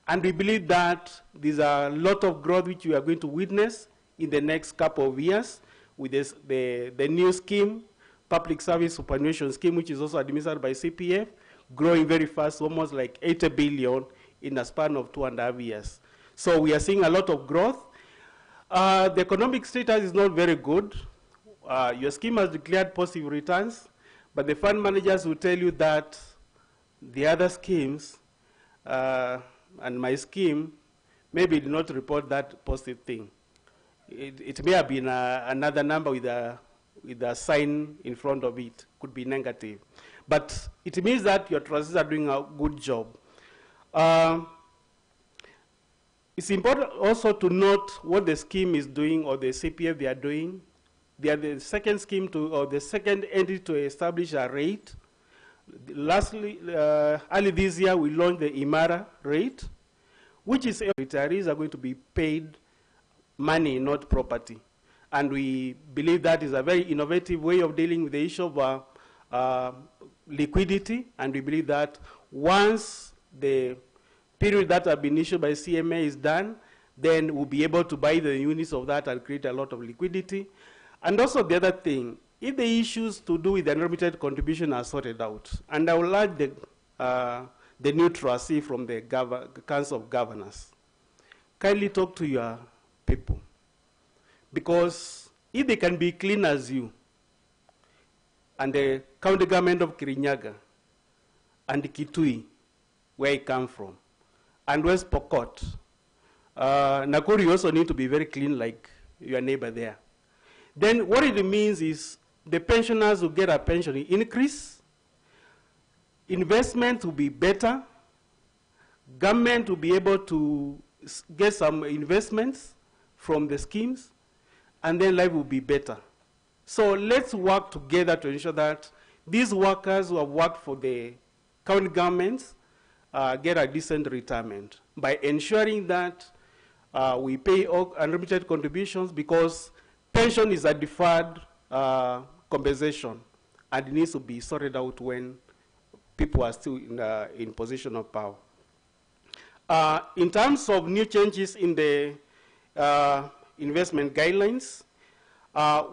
and we believe that there's a lot of growth which we are going to witness in the next couple of years with this, the new scheme, Public Service Superannuation Scheme, which is also administered by CPF, growing very fast, almost like 80 billion in a span of 2.5 years. So we are seeing a lot of growth. The economic status is not very good. Your scheme has declared positive returns, but the fund managers will tell you that the other schemes and my scheme maybe did not report that positive thing. It may have been another number with a sign in front of it, could be negative. But it means that your trustees are doing a good job. It's important also to note what the scheme is doing, or the CPF they are doing. They are the second scheme or the second entity to establish a rate. Lastly, early this year, we launched the IMARA rate, which is retirees are going to be paid money, not property. And we believe that is a very innovative way of dealing with the issue of liquidity. And we believe that once the period that have been issued by CMA is done, then we'll be able to buy the units of that and create a lot of liquidity. And also the other thing, if the issues to do with the unlimited contribution are sorted out, and I will urge the new trustee from the Council of Governors, kindly talk to your people. Because if they can be clean as you, and the county government of Kirinyaga, and Kitui, where I come from, and West Pokot, Nakuru, you also need to be very clean like your neighbor there. Then what it means is the pensioners will get a pension increase, investment will be better, government will be able to get some investments from the schemes, and then life will be better. So let's work together to ensure that these workers who have worked for the county governments get a decent retirement by ensuring that we pay all unlimited contributions, because pension is a deferred compensation, and it needs to be sorted out when people are still in position of power. In terms of new changes in the investment guidelines,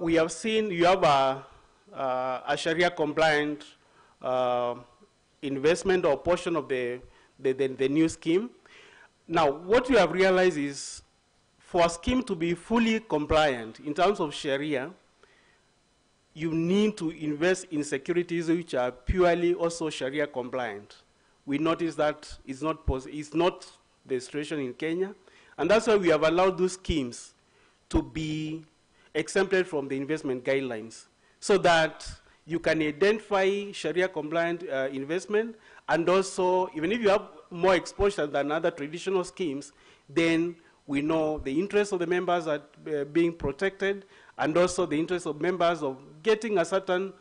we have seen you have a Sharia compliant investment or portion of the new scheme. Now, what we have realized is for a scheme to be fully compliant in terms of Sharia, you need to invest in securities which are purely also Sharia compliant. We noticed that it's not the situation in Kenya, and that's why we have allowed those schemes to be exempted from the investment guidelines, so that you can identify Sharia compliant investment, and also even if you have more exposure than other traditional schemes, then we know the interests of the members are being protected, and also the interests of members of getting a certain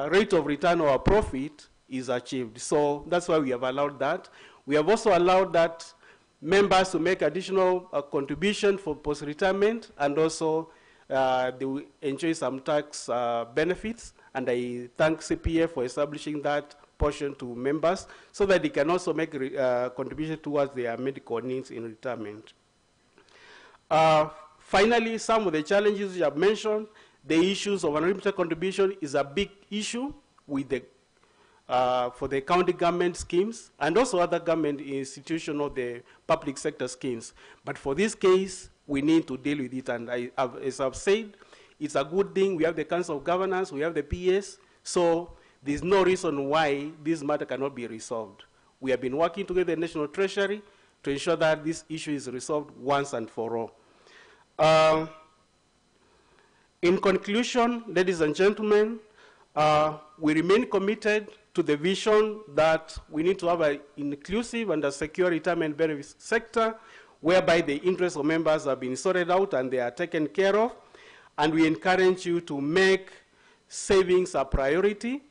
rate of return or profit is achieved. So that's why we have allowed that. We have also allowed that members to make additional contribution for post-retirement, and also they will enjoy some tax benefits, and I thank CPF for establishing that portion to members so that they can also make contribution towards their medical needs in retirement. Finally, some of the challenges you have mentioned, the issues of unlimited contribution is a big issue with the, for the county government schemes, and also other government institutions or the public sector schemes. But for this case, we need to deal with it, and as I've said, it's a good thing. We have the Council of Governors, we have the PS, so there's no reason why this matter cannot be resolved. We have been working together with the National Treasury to ensure that this issue is resolved once and for all. In conclusion, ladies and gentlemen, we remain committed to the vision that we need to have an inclusive and a secure retirement benefits sector whereby the interests of members have been sorted out and they are taken care of. And we encourage you to make savings a priority,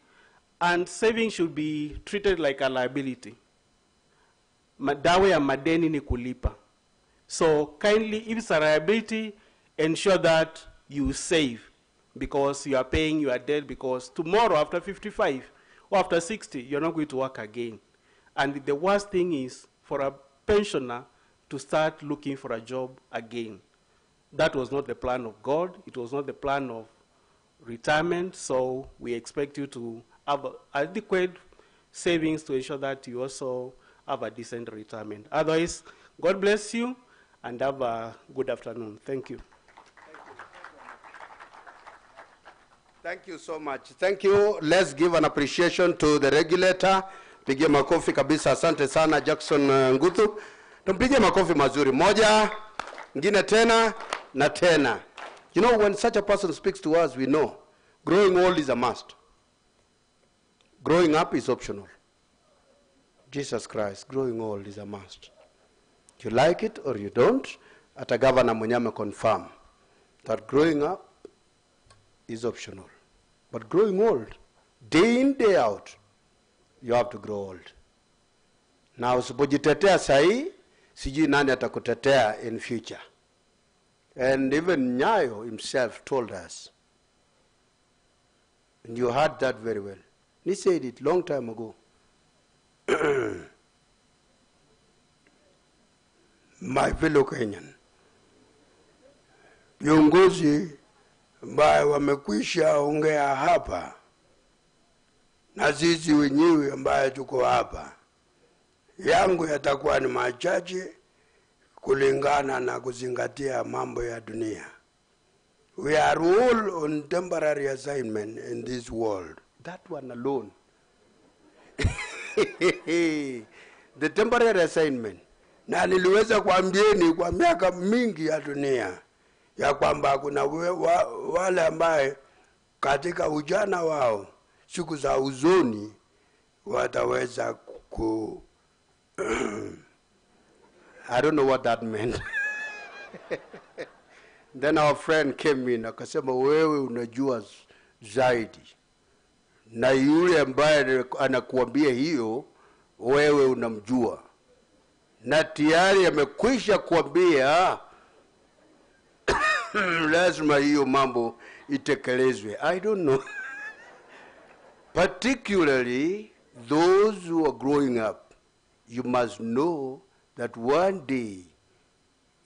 and savings should be treated like a liability. Madawe ya madeni ni kulipa. So kindly, if it's a liability, ensure that you save, because you are paying your debt, because tomorrow after 55 or after 60, you're not going to work again. And the worst thing is for a pensioner to start looking for a job again. That was not the plan of God. It was not the plan of retirement. So we expect you to have adequate savings to ensure that you also have a decent retirement. Otherwise, God bless you and have a good afternoon. Thank you. Thank you so much. Thank you. Let's give an appreciation to the regulator. Pigie makofi kabisa. Asante sana Jackson Nguthu. Tumpige makofi mazuri. Moja, ngine tena, na tena. You know, when such a person speaks to us, we know growing old is a must. Growing up is optional. Jesus Christ, growing old is a must. You like it or you don't, ata Governor Munyame confirm that growing up is optional. But growing old, day in, day out, you have to grow old. Na usipojitetea sahi, sijui nani atakutetea in future. And even Nyayo himself told us, and you heard that very well. He said it long time ago. My fellow Kenyan, viongozi ambaye wamekwisha ongea hapa na sisi wenyewe ambaye tuko hapa, yangu yatakuwa ni machache kulingana na kuzingatia mambo ya dunia. We are all on temporary assignment in this world. That one alone. The temporary assignment. Na niliweza kuambieni kwa miaka mingi ya dunia ya kwamba kuna wale ambaye katika ujana wao siku za uzoni wataweza ku I don't know what that meant. Then our friend came in akasema, wewe unajua zaidi, na yule ambaye anakuambia hiyo wewe unamjua, na tayari amekwisha kuambia lazima hiyo mambo itekelezwe. I don't know. Particularly those who are growing up, you must know that one day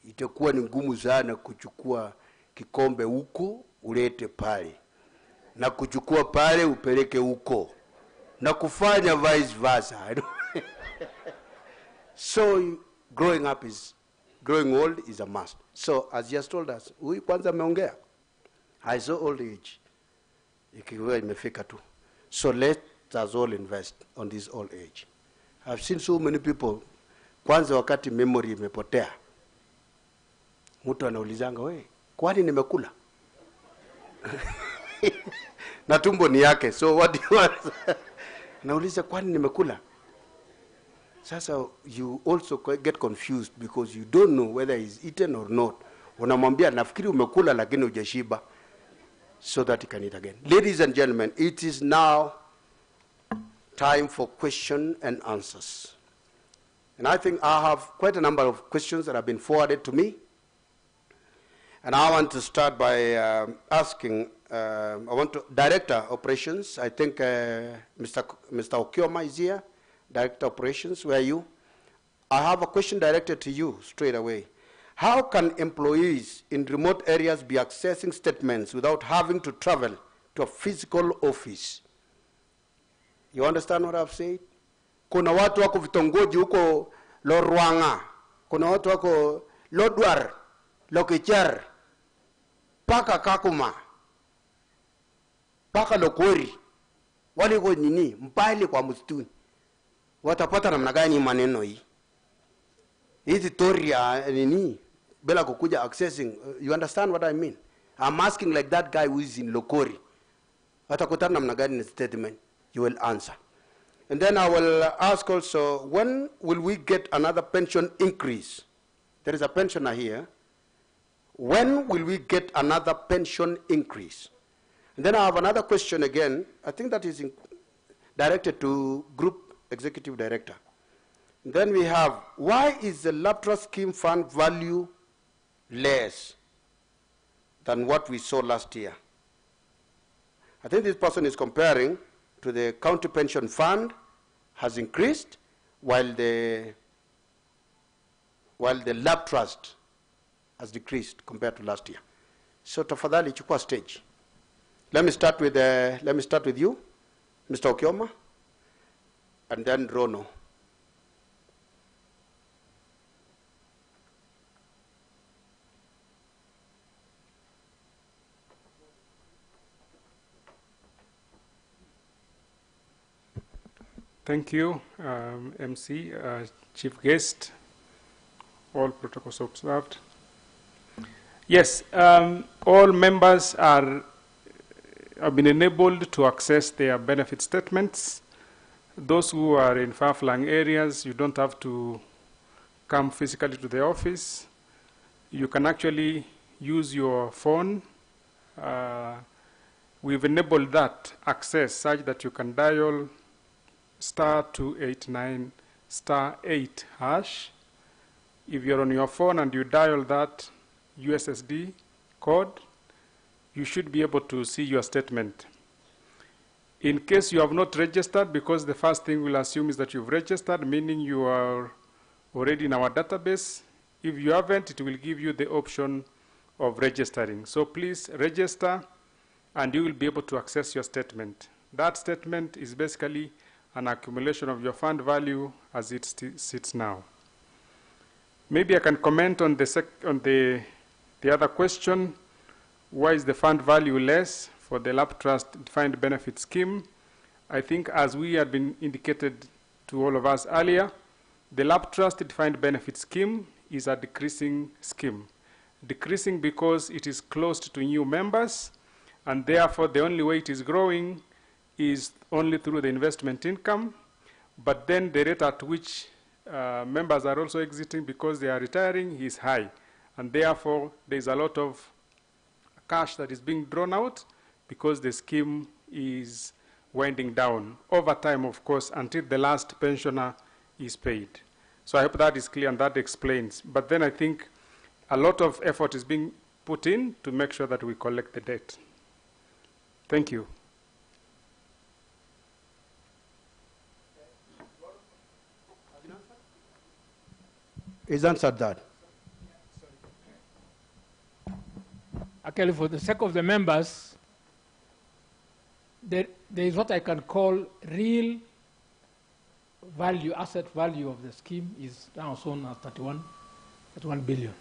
itakuwa ni ngumu sana kuchukua kikombe huko ulete pale, na kuchukua pale upeleke huko, na kufanya vice versa. So growing old is a must. So as you has told us, huyu kwanza ameongea, I saw old age ikiwa imefika tu. So let us all invest on this old age. I've seen so many people, kwanza wakati memory imepotea, mtu anaulizanga, we, kwani nimekula? Na tumbo ni yake, so what do you want? Nauliza, kwani nimekula? Sasa you also get confused because you don't know whether he's eaten or not. Unamwambia, nafikiri umekula lakini hujashiba, so that he can eat again. Ladies and gentlemen, it is now time for question and answers. And I think I have quite a number of questions that have been forwarded to me. And I want to start by asking, Director Operations, I think Mr. Okioma is here. Director Operations, where are you? I have a question directed to you straight away. How can employees in remote areas be accessing statements without having to travel to a physical office? You understand what I've said? Kuna watu wako vitongoji huko Lorwanga, kuna watu wako Lodwar, Lokichar, paka Kakuma, paka Lokweri, waliko nini, mbali kwa msituni. Watapata namna gani maneno hii? Hizi tori ya nini? Bila kukuja accessing, you understand what I mean? I'm asking like that guy who is in Lokori. Watakutana namna gani na statement? You will answer. And then I will ask also, when will we get another pension increase? There is a pensioner here. When will we get another pension increase? And then I have another question again. I think that is directed to Group Executive Director. And then we have, why is the LAPTRA scheme fund value less than what we saw last year? I think this person is comparing to the county pension fund has increased while the lab trust has decreased compared to last year. So tafadhali chukua stage. Let me start with you, Mr. Okioma, and then Rono. Thank you, MC, Chief Guest, all protocols observed. Yes, all members have been enabled to access their benefit statements. Those who are in far-flung areas, you don't have to come physically to the office. You can actually use your phone. We've enabled that access such that you can dial *289 *8#. If you're on your phone and you dial that, USSD code, you should be able to see your statement. In case you have not registered, because the first thing we'll assume is that you've registered, meaning you are already in our database. If you haven't, it will give you the option of registering. So please register, and you will be able to access your statement. That statement is basically an accumulation of your fund value as it sits now. Maybe I can comment on the other question. Why is the fund value less for the LAP Trust defined benefit scheme? I think, as we had been indicated to all of us earlier, the LAP Trust defined benefit scheme is a decreasing scheme. Decreasing because it is closed to new members, and therefore the only way it is growing is only through the investment income. But then the rate at which members are also exiting because they are retiring is high, and therefore there is a lot of cash that is being drawn out because the scheme is winding down over time, of course, until the last pensioner is paid. So I hope that is clear and that explains. But then I think a lot of effort is being put in to make sure that we collect the debt. Thank you. He's answered that. Actually, for the sake of the members, there is what I can call real value, asset value of the scheme is now shown as 31 billion.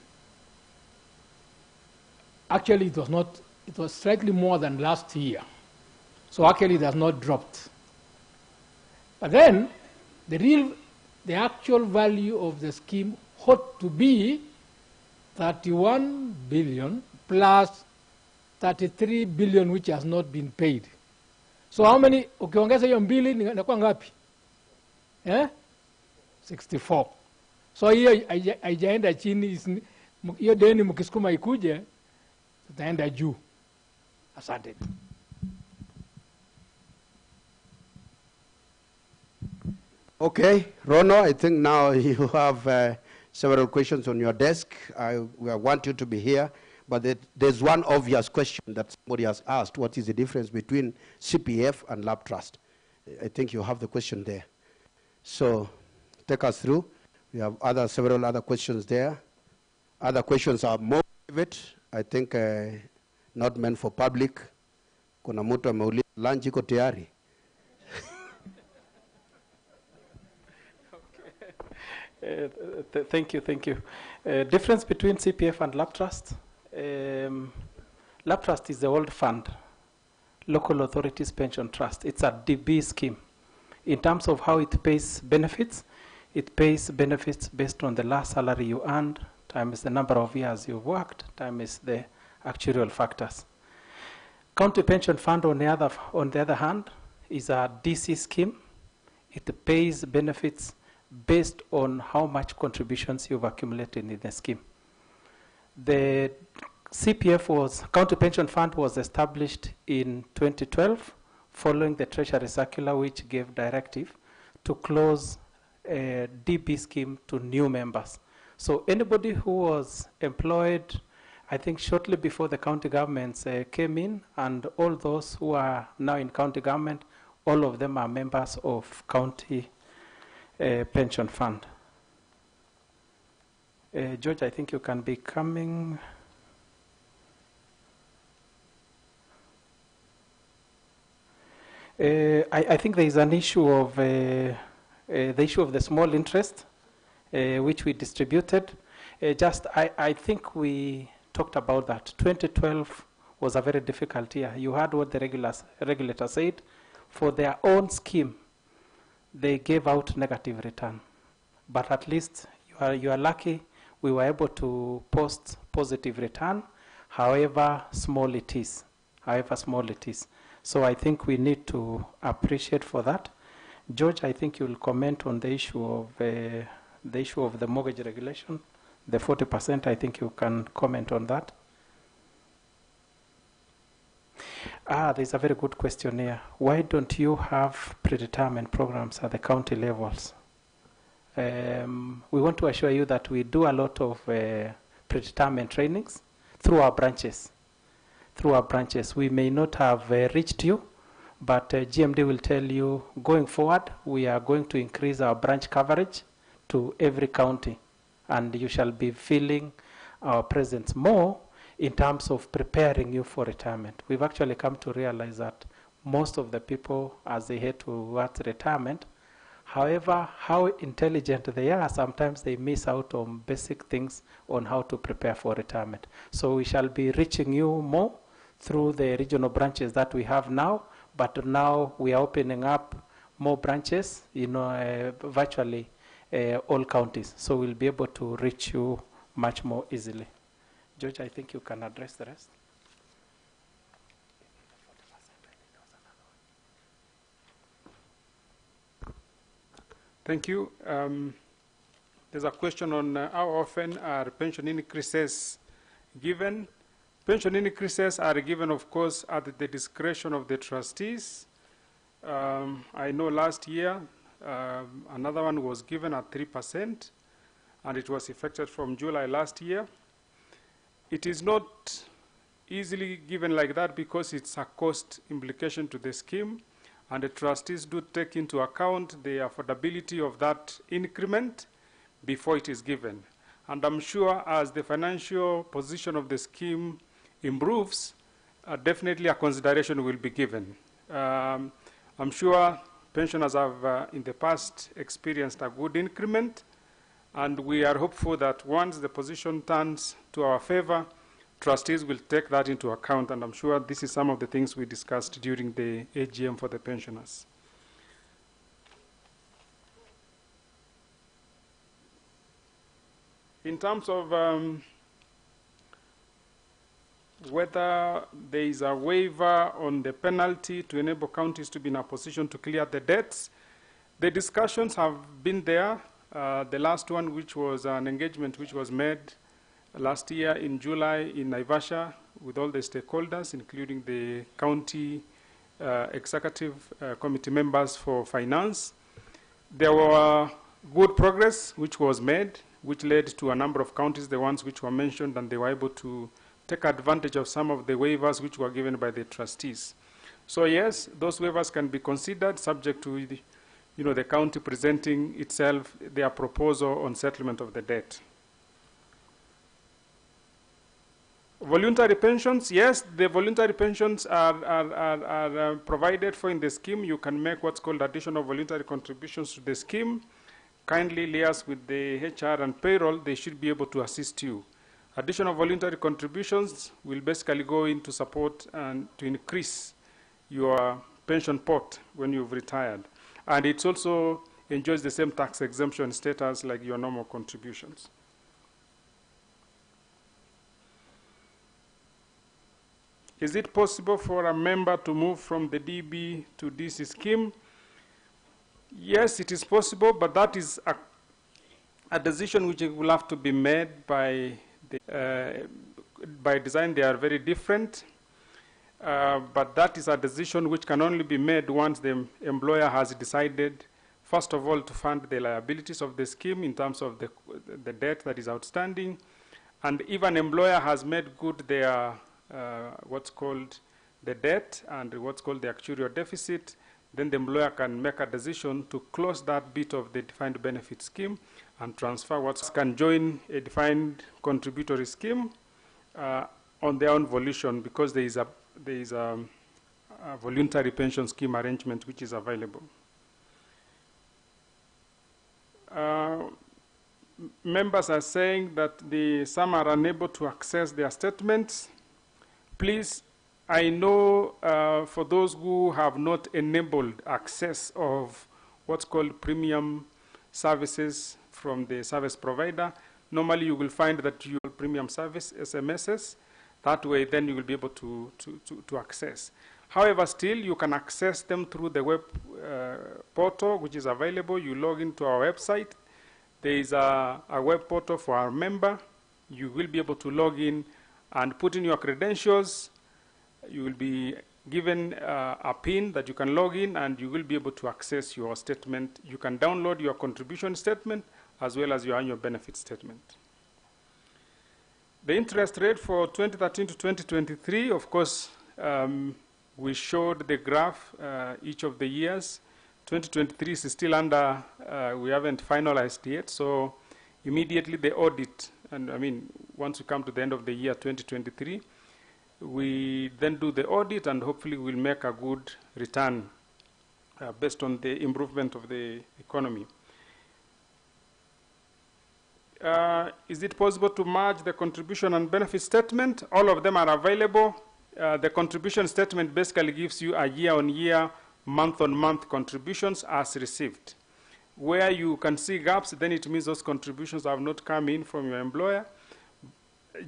Actually, it was not, it was slightly more than last year. So actually, it has not dropped. But then, the actual value of the scheme ought to be 31 billion plus 33 billion which has not been paid. So how many, ukiongeza hiyo mbili inakuwa ngapi? 64. So hiyo haijaenda chini, hiyo deni mkisukuma ikuje, tutaenda juu. Asante. Okay, Rono, I think now you have several questions on your desk. We want you to be here, but there's one obvious question that somebody has asked. What is the difference between CPF and LAP Trust? I think you have the question there. So take us through. We have several other questions there. Other questions are more private, I think not meant for public. Kuna mtu ameuliza lunch iko tayari. Thank you. Difference between CPF and LAP Trust. LAP Trust is the old fund, Local Authorities Pension Trust. It's a DB scheme. In terms of how it pays benefits based on the last salary you earned, times the number of years you've worked, times the actuarial factors. County Pension Fund, on the other hand, is a DC scheme. It pays benefits based on how much contributions you've accumulated in the scheme. The CPF County Pension Fund was established in 2012 following the Treasury Circular, which gave directive to close a DB scheme to new members. So anybody who was employed, I think shortly before the county governments came in, and all those who are now in county government, all of them are members of county pension fund. George, I think you can be coming. I think there is an issue of the issue of the small interest, which we distributed. I think we talked about that. 2012 was a very difficult year. You heard what the regulator said. For their own scheme, they gave out negative return. But at least you are lucky we were able to post positive return, however small it is. So I think we need to appreciate for that. George, I think you'll comment on the issue of the mortgage regulation, the 40%. I think you can comment on that. There's a very good question here. Why don't you have pre-retirement programs at the county levels? We want to assure you that we do a lot of pre-retirement trainings through our branches. We may not have reached you, but GMD will tell you going forward, we are going to increase our branch coverage to every county, and you shall be feeling our presence more in terms of preparing you for retirement. We've actually come to realize that most of the people, as they head towards retirement, however, how intelligent they are, sometimes they miss out on basic things on how to prepare for retirement. So we shall be reaching you more through the regional branches that we have now, but now we are opening up more branches, virtually all counties. So we'll be able to reach you much more easily. George, I think you can address the rest. Thank you. There's a question on how often are pension increases given. Pension increases are given, of course, at the discretion of the trustees. I know last year another one was given at 3%, and it was effected from July last year. It is not easily given like that because it's a cost implication to the scheme, and the trustees do take into account the affordability of that increment before it is given. And I'm sure as the financial position of the scheme improves, definitely a consideration will be given. I'm sure pensioners have in the past experienced a good increment, and we are hopeful that once the position turns to our favor, trustees will take that into account, and I'm sure this is some of the things we discussed during the AGM for the pensioners. In terms of whether there is a waiver on the penalty to enable counties to be in a position to clear the debts, the discussions have been there. The last one, which was an engagement which was made last year in July in Naivasha with all the stakeholders, including the county executive committee members for finance. There were good progress which was made, which led to a number of counties, the ones which were mentioned, and they were able to take advantage of some of the waivers which were given by the trustees. So yes, those waivers can be considered subject to the county presenting itself their proposal on settlement of the debt. Voluntary pensions, yes, the voluntary pensions are provided for in the scheme. You can make what's called additional voluntary contributions to the scheme. Kindly liaise with the HR and payroll, they should be able to assist you. Additional voluntary contributions will basically go into support and to increase your pension pot when you've retired. And it also enjoys the same tax exemption status like your normal contributions. Is it possible for a member to move from the DB to DC scheme? Yes, it is possible, but that is a decision which will have to be made by design. They are very different, but that is a decision which can only be made once the employer has decided, first of all, to fund the liabilities of the scheme in terms of the debt that is outstanding, and if an employer has made good their what's called the debt and what's called the actuarial deficit, then the employer can make a decision to close that bit of the defined benefit scheme and transfer what can join a defined contributory scheme on their own volition, because there is a voluntary pension scheme arrangement which is available. Members are saying that some are unable to access their statements. Please, I know for those who have not enabled access of what's called premium services from the service provider, normally you will find that your premium service SMSs, that way then you will be able to access. However, still you can access them through the web portal which is available. You log into our website. There is a web portal for our member. You will be able to log in and put in your credentials. You will be given a PIN that you can log in, and you will be able to access your statement. You can download your contribution statement as well as your annual benefit statement. The interest rate for 2013 to 2023, of course, we showed the graph each of the years. 2023 is still under, we haven't finalized yet, so immediately the audit, and I mean, once we come to the end of the year 2023, we then do the audit and hopefully we'll make a good return based on the improvement of the economy. Is it possible to merge the contribution and benefit statement? All of them are available. The contribution statement basically gives you a year-on-year, month-on-month contributions as received. Where you can see gaps, then it means those contributions have not come in from your employer.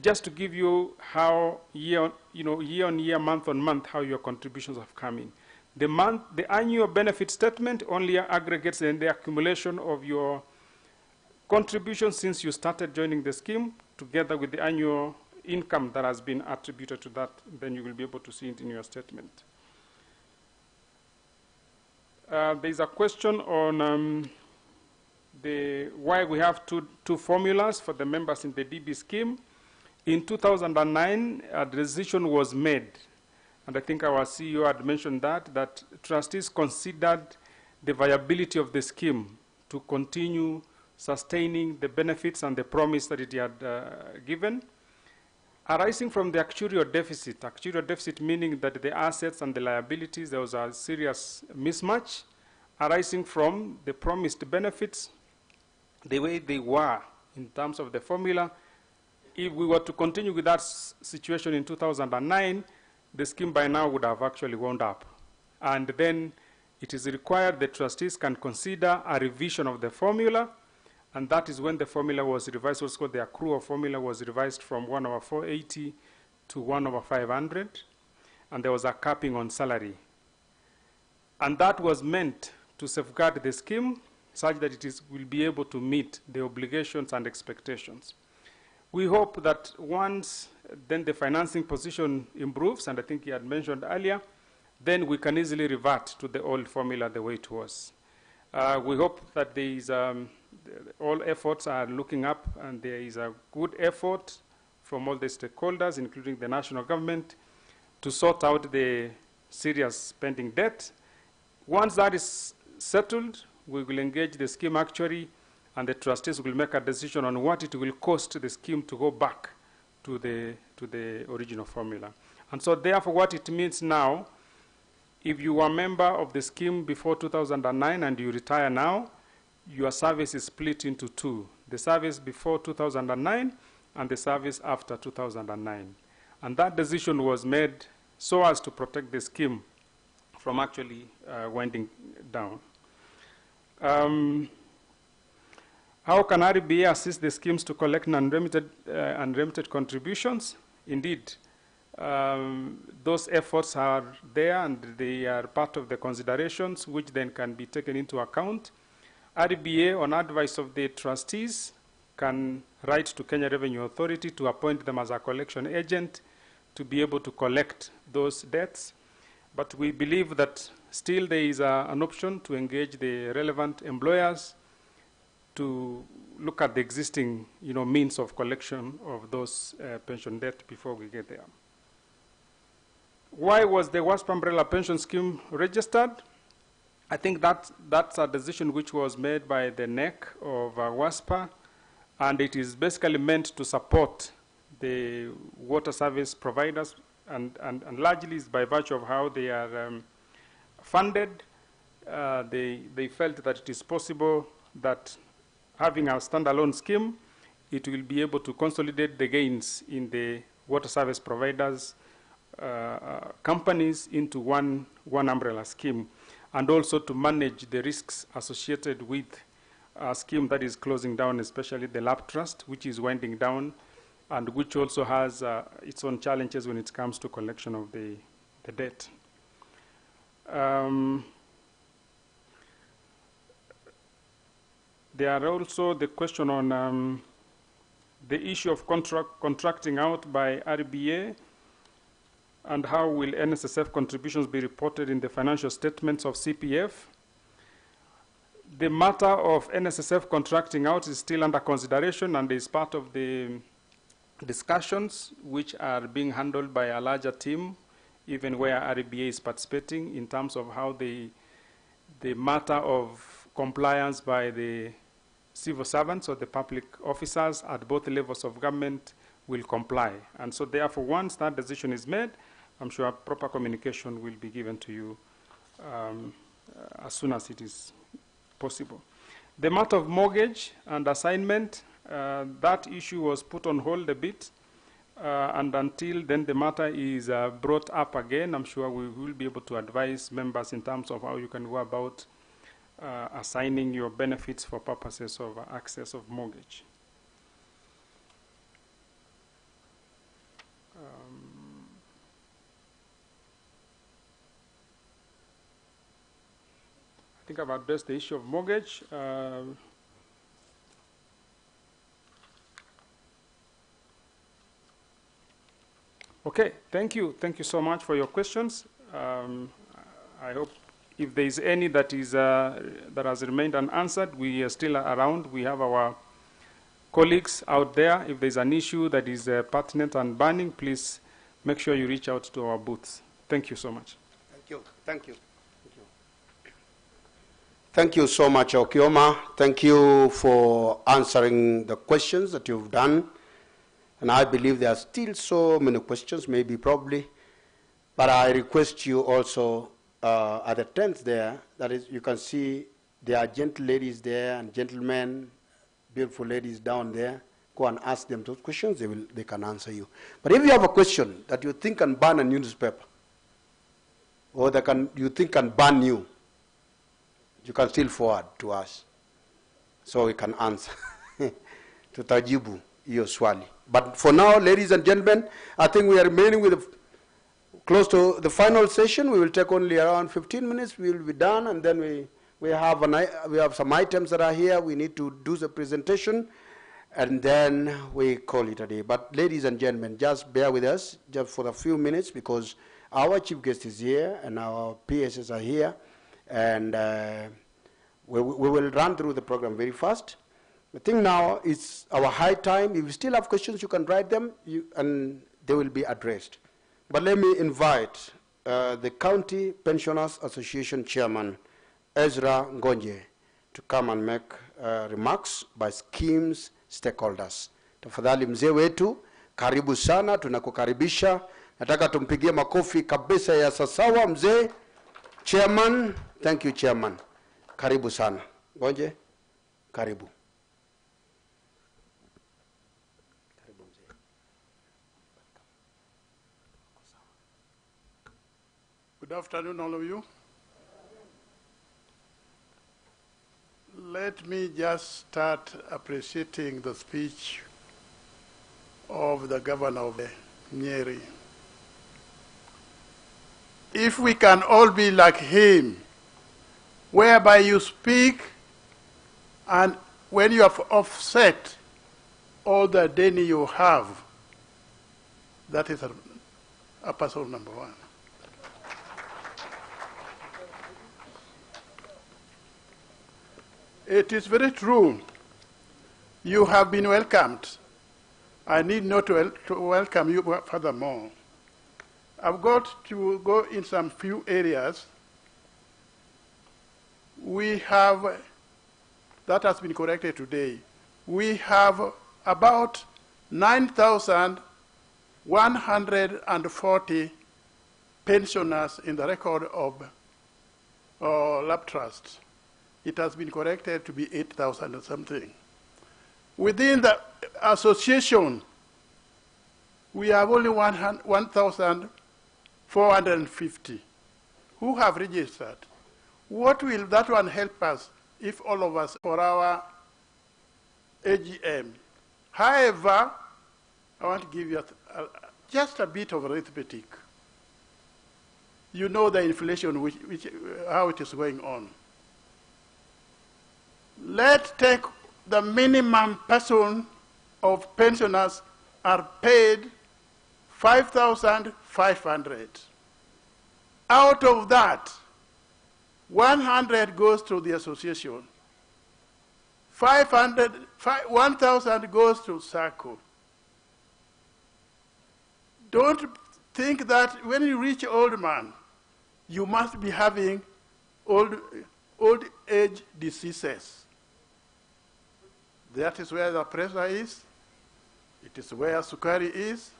Just to give you how year-on-year, month-on-month, how your contributions have come in. The annual benefit statement only aggregates the accumulation of your contributions since you started joining the scheme, together with the annual income that has been attributed to that. Then you will be able to see it in your statement. There's a question on why we have two formulas for the members in the DB scheme. In 2009, a decision was made, and I think our CEO had mentioned that trustees considered the viability of the scheme to continue sustaining the benefits and the promise that it had given. Arising from the actuarial deficit meaning that the assets and the liabilities, there was a serious mismatch, arising from the promised benefits, the way they were in terms of the formula. If we were to continue with that situation in 2009, the scheme by now would have actually wound up. And then it is required the trustees can consider a revision of the formula, and that is when the formula was revised. What's called the accrual formula was revised from 1/480 to 1/500, and there was a capping on salary. And that was meant to safeguard the scheme such that it will be able to meet the obligations and expectations. We hope that once then the financing position improves, and I think he had mentioned earlier, then we can easily revert to the old formula the way it was. We hope that there is, all efforts are looking up, and there is a good effort from all the stakeholders, including the national government, to sort out the serious pending debt. Once that is settled, we will engage the scheme actuary, and the trustees will make a decision on what it will cost the scheme to go back to the original formula. And so therefore what it means now, if you were a member of the scheme before 2009 and you retire now, your service is split into two: the service before 2009 and the service after 2009. And that decision was made so as to protect the scheme from actually winding down. How can RBA assist the schemes to collect unremitted contributions? Indeed, those efforts are there, and they are part of the considerations which then can be taken into account. RBA, on advice of the trustees, can write to Kenya Revenue Authority to appoint them as a collection agent to be able to collect those debts. But we believe that still there is an option to engage the relevant employers to look at the existing means of collection of those pension debt before we get there. Why was the WASP umbrella pension scheme registered? I think that's a decision which was made by the NEC of WASPA, and it is basically meant to support the water service providers, and largely is by virtue of how they are funded. They felt that it is possible that having a standalone scheme, it will be able to consolidate the gains in the water service providers companies into one umbrella scheme, and also to manage the risks associated with a scheme that is closing down, especially the lab trust, which is winding down, and which also has its own challenges when it comes to collection of the debt. There are also the question on the issue of contracting out by RBA, and how will NSSF contributions be reported in the financial statements of CPF. The matter of NSSF contracting out is still under consideration and is part of the discussions which are being handled by a larger team, even where RBA is participating, in terms of how the matter of compliance by the civil servants or the public officers at both levels of government will comply. And so therefore, once that decision is made, I'm sure proper communication will be given to you as soon as it is possible. The matter of mortgage and assignment, that issue was put on hold a bit, and until then the matter is brought up again, I'm sure we will be able to advise members in terms of how you can go about assigning your benefits for purposes of access of mortgage. I think I've addressed the issue of mortgage. Okay, thank you. Thank you so much for your questions. I hope if there is any that is that has remained unanswered, we are still around. We have our colleagues out there. If there's an issue that is pertinent and burning, please make sure you reach out to our booths. Thank you so much. Thank you. Thank you. Thank you so much, Okioma. Thank you for answering the questions that you've done. And I believe there are still so many questions, maybe, probably. But I request you also at the tent there, that is, you can see there are gentle ladies there and gentlemen, beautiful ladies down there. Go and ask them those questions, they can answer you. But if you have a question that you think can ban a newspaper, or that you think can ban you, you can still forward to us, so we can answer. Tutajibu hiyo swali. But for now, ladies and gentlemen, I think we are remaining with close to the final session. We will take only around 15 minutes. We will be done, and then we have some items that are here. We need to do the presentation, and then we call it a day. But ladies and gentlemen, just bear with us just for a few minutes, because our chief guest is here and our PSs are here, and we will run through the program very fast. I think now it's our high time. If you still have questions, you can write them, and they will be addressed. But let me invite the County Pensioners Association Chairman, Ezra Ngonje, to come and make remarks by schemes stakeholders. Tafadhali mzee wetu, karibu sana, tunakukaribisha. Nataka tumpigie makofi kabisa ya sasawa mzee. Chairman, thank you Chairman. Karibu sana. Ngonje, karibu. Good afternoon, all of you. Let me just start appreciating the speech of the governor of Nyeri. If we can all be like him, whereby you speak and when you have offset all the deni you have, that is a person number one. It is very true. You have been welcomed. I need not to welcome you furthermore. I've got to go in some few areas. We have, that has been corrected today, we have about 9,140 pensioners in the record of lab trusts. It has been corrected to be 8,000 or something. Within the association, we have only 1,450 who have registered. What will that one help us if all of us for our AGM? However, I want to give you just a bit of arithmetic. You know the inflation, how it is going on. Let's take the minimum person of pensioners are paid 5,500. Out of that, 100 goes to the association. 1,000 goes to SACCO. Don't think that when you reach old man, you must be having old age diseases. That is where the pressure is. It is where sukari is.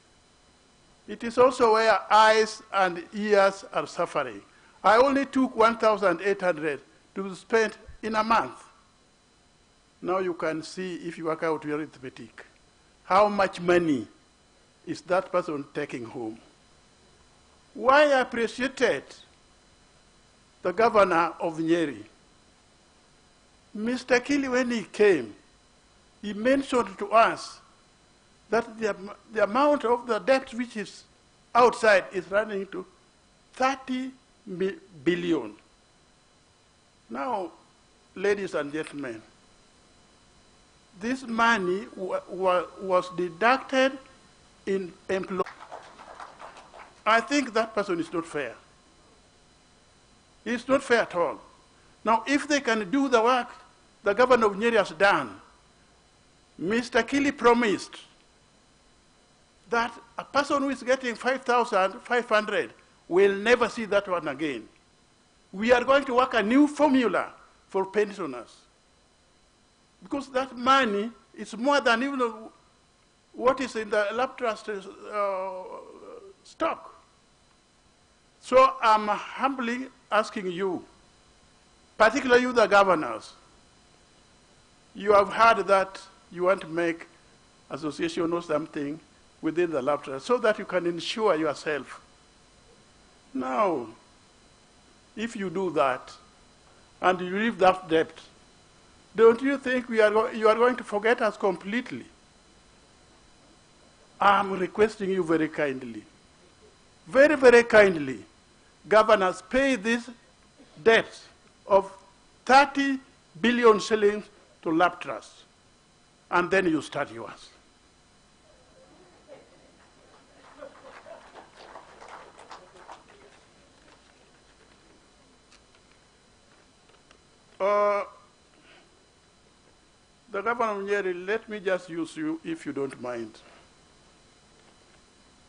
It is also where eyes and ears are suffering. I only took 1,800 to spend in a month. Now you can see, if you work out your arithmetic, how much money is that person taking home. Why I appreciated the governor of Nyeri. Mr. Kili, when he came, he mentioned to us that the amount of the debt which is outside is running to 30 billion. Now, ladies and gentlemen, this money was deducted in employment. I think that person is not fair. It's not fair at all. Now, if they can do the work the governor of Nyeri has done, Mr. Kili promised that a person who is getting 5,500 will never see that one again. We are going to work a new formula for pensioners, because that money is more than even what is in the lab trust stock. So I'm humbly asking you, particularly you, the governors, you have heard that you want to make association or something within the lab trust so that you can insure yourself. Now, if you do that and you leave that debt, don't you think you are going to forget us completely? I'm requesting you very kindly, very, very kindly, governors, pay this debt of 30 billion shillings to lab trust, and then you start yours. The governor of Nyeri, let me just use you, if you don't mind.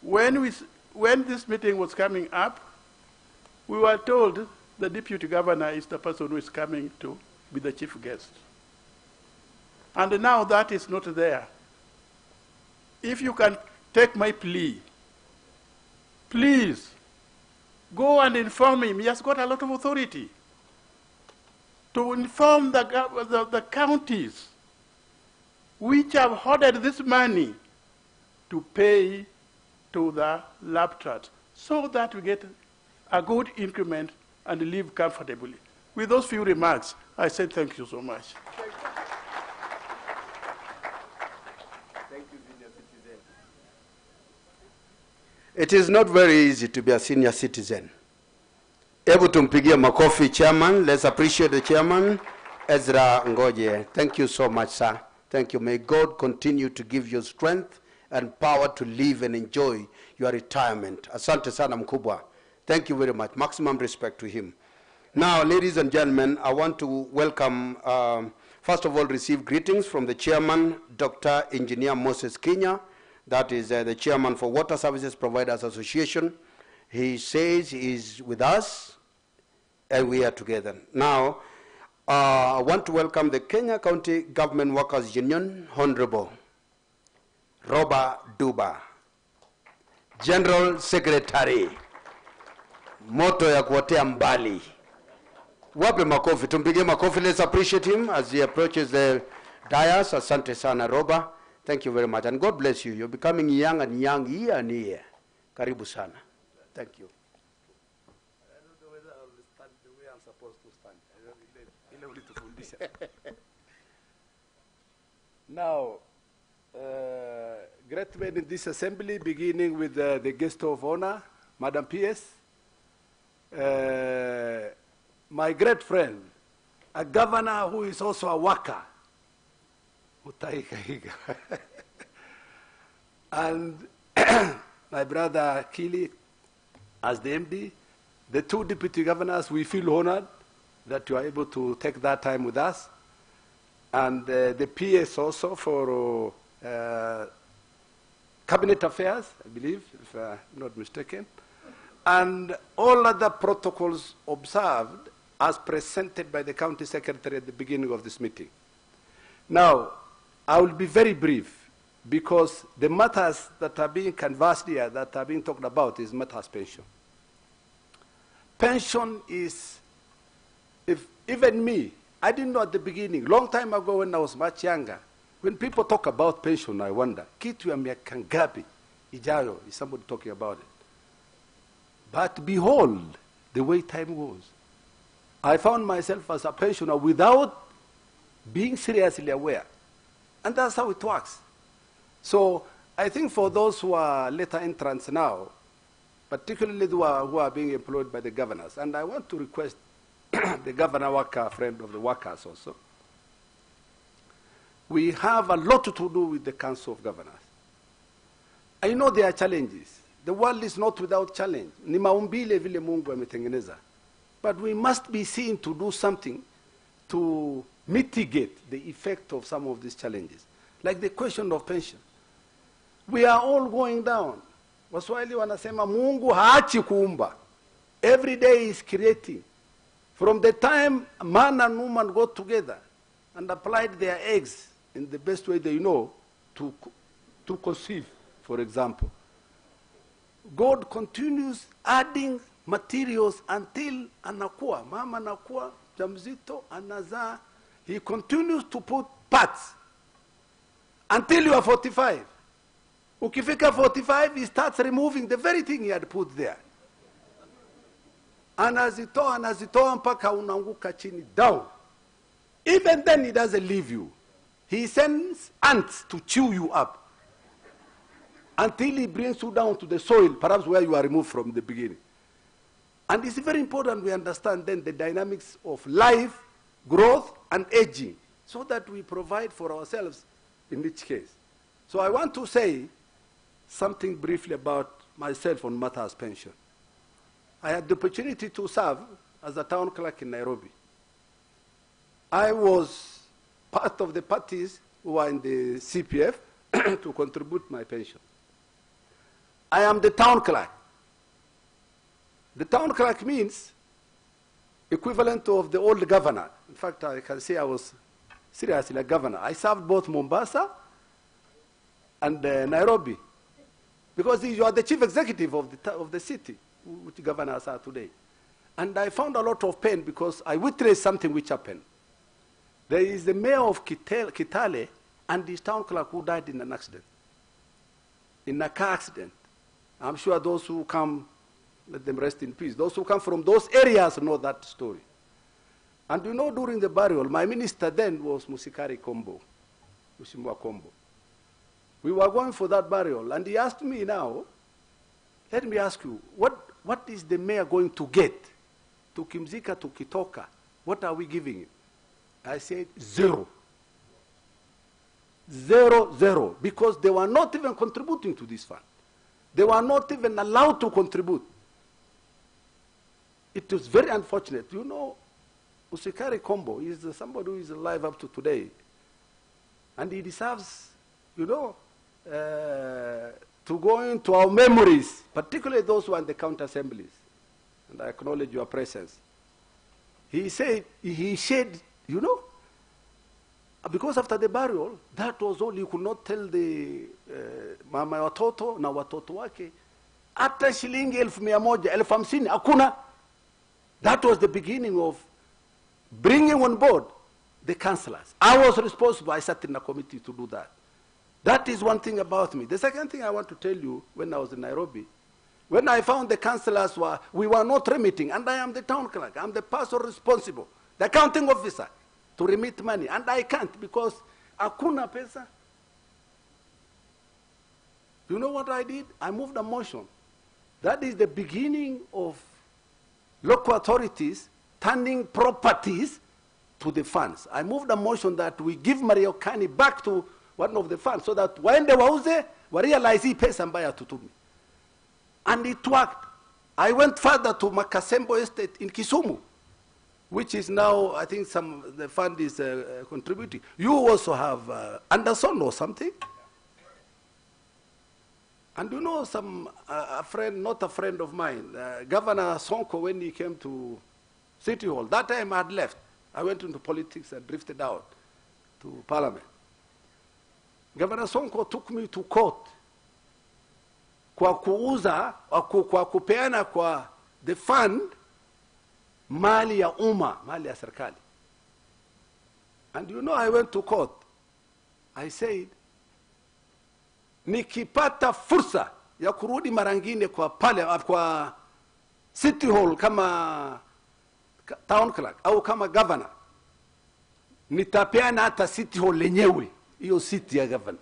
When this meeting was coming up, we were told the deputy governor is the person who is coming to be the chief guest. And now that is not there. If you can take my plea, please go and inform him. He has got a lot of authority to inform the counties which have hoarded this money to pay to the lab trust, so that we get a good increment and live comfortably. With those few remarks, I say thank you so much. Thank you, senior citizen. It is not very easy to be a senior citizen. Hebu tumpigie makofi chairman. Let's appreciate the chairman, Ezra Ngoje. Thank you so much, sir. Thank you. May God continue to give you strength and power to live and enjoy your retirement. Asante sana mkubwa. Thank you very much. Maximum respect to him. Now, ladies and gentlemen, I want to welcome, first of all, receive greetings from the chairman, Dr. Engineer Moses Kenya. That is the chairman for Water Services Providers Association. He says he is with us, and we are together. Now, I want to welcome the Kenya County Government Workers Union, Honorable Roba Duba, General Secretary, moto ya kuotea mbali. Wape makofi, tumpigie makofi. Let's appreciate him as he approaches the dais. Asante sana, Roba. Thank you very much, and God bless you. You're becoming young and young year and year. Karibu sana. Thank you. I don't know whether I'll stand the way I'm supposed to stand. Now, great men in this assembly, beginning with the guest of honor, Madam PS, my great friend, a governor who is also a worker, and my brother Kili, as the MD, the two deputy governors, we feel honored that you are able to take that time with us, and the PS also for cabinet affairs, I believe, if I'm not mistaken, and all other protocols observed as presented by the county secretary at the beginning of this meeting. Now, I will be very brief because the matters that are being canvassed here, that are being talked about, is matters pension. Pension is, if even me, I didn't know at the beginning, long time ago when I was much younger, when people talk about pension, I wonder, kitu ya miaka ngapi ijayo is somebody talking about it. But behold, the way time goes. I found myself as a pensioner without being seriously aware. And that's how it works. So I think for those who are later entrants now, particularly who are being employed by the governors, and I want to request the governor worker, friend of the workers also, we have a lot to do with the Council of Governors. I know there are challenges. The world is not without challenge. Ni maumbile vile Mungu ametengeneza. But we must be seen to do something to mitigate the effect of some of these challenges. Like the question of pension. We are all going down. Waswahili wanasema Mungu haachi kuumba. Every day is creating. From the time man and woman got together and applied their eggs in the best way they know to conceive, for example, God continues adding materials until anakuwa, mama anakuwa, jamzito, anazaa. He continues to put parts until you are 45. Ukifika 45, he starts removing the very thing he had put there. Anazitoa mpaka unaanguka chini down. Even then he doesn't leave you. He sends ants to chew you up until he brings you down to the soil, perhaps where you are removed from the beginning. And it's very important we understand then the dynamics of life, growth, and aging, so that we provide for ourselves in each case. So I want to say something briefly about myself on matters pension. I had the opportunity to serve as a town clerk in Nairobi. I was part of the parties who are in the CPF to contribute my pension. I am the town clerk. The town clerk means equivalent of the old governor. In fact, I can say I was seriously a governor. I served both Mombasa and Nairobi, because you are the chief executive of the city, which governors are today. And I found a lot of pain because I witnessed something which happened. There is the mayor of Kitale and his town clerk who died in an accident, in a car accident. I'm sure those who come, let them rest in peace. Those who come from those areas know that story. And you know, during the burial, my minister then was Musikari Kombo, Mushimwa Kombo. We were going for that burial, and he asked me now, let me ask you, what is the mayor going to get? To Kimzika, to Kitoka, what are we giving him? I said, 0. 0, 0, because they were not even contributing to this fund. They were not even allowed to contribute. It was very unfortunate. You know, Usikari Kombo is somebody who is alive up to today. And he deserves, you know, to go into our memories, particularly those who are in the county assemblies. And I acknowledge your presence. He said, he said, you know, because after the burial, that was all. You could not tell the mama watoto na watoto wake, hata shilingi 1,100, 1,050, hakuna. That was the beginning of bringing on board the councillors. I was responsible. I sat in a committee to do that. That is one thing about me. The second thing I want to tell you, when I was in Nairobi, when I found the councillors we were not remitting, and I am the town clerk, I'm the person responsible, the accounting officer, to remit money, and I can't because hakuna pesa. You know what I did? I moved a motion. That is the beginning of local authorities turning properties to the funds. I moved a motion that we give Mariokani back to one of the funds so that when they wauze, we realize he pays somebody to me. And it worked. I went further to Makasembo Estate in Kisumu, which is now, I think the fund is contributing. You also have Anderson or something? And you know, a friend, not a friend of mine, Governor Sonko, when he came to City Hall, that time I had left. I went into politics and drifted out to Parliament. Governor Sonko took me to court kwa kuuza, kwa kupeana kwa the fund mali ya umma, mali ya serikali. And you know, I went to court. I said, nikipata fursa ya kurudi marangine kwa pale, kwa City Hall kama town clerk au kama governor, nitapeana hata City Hall lenyewe, hiyo city ya governor.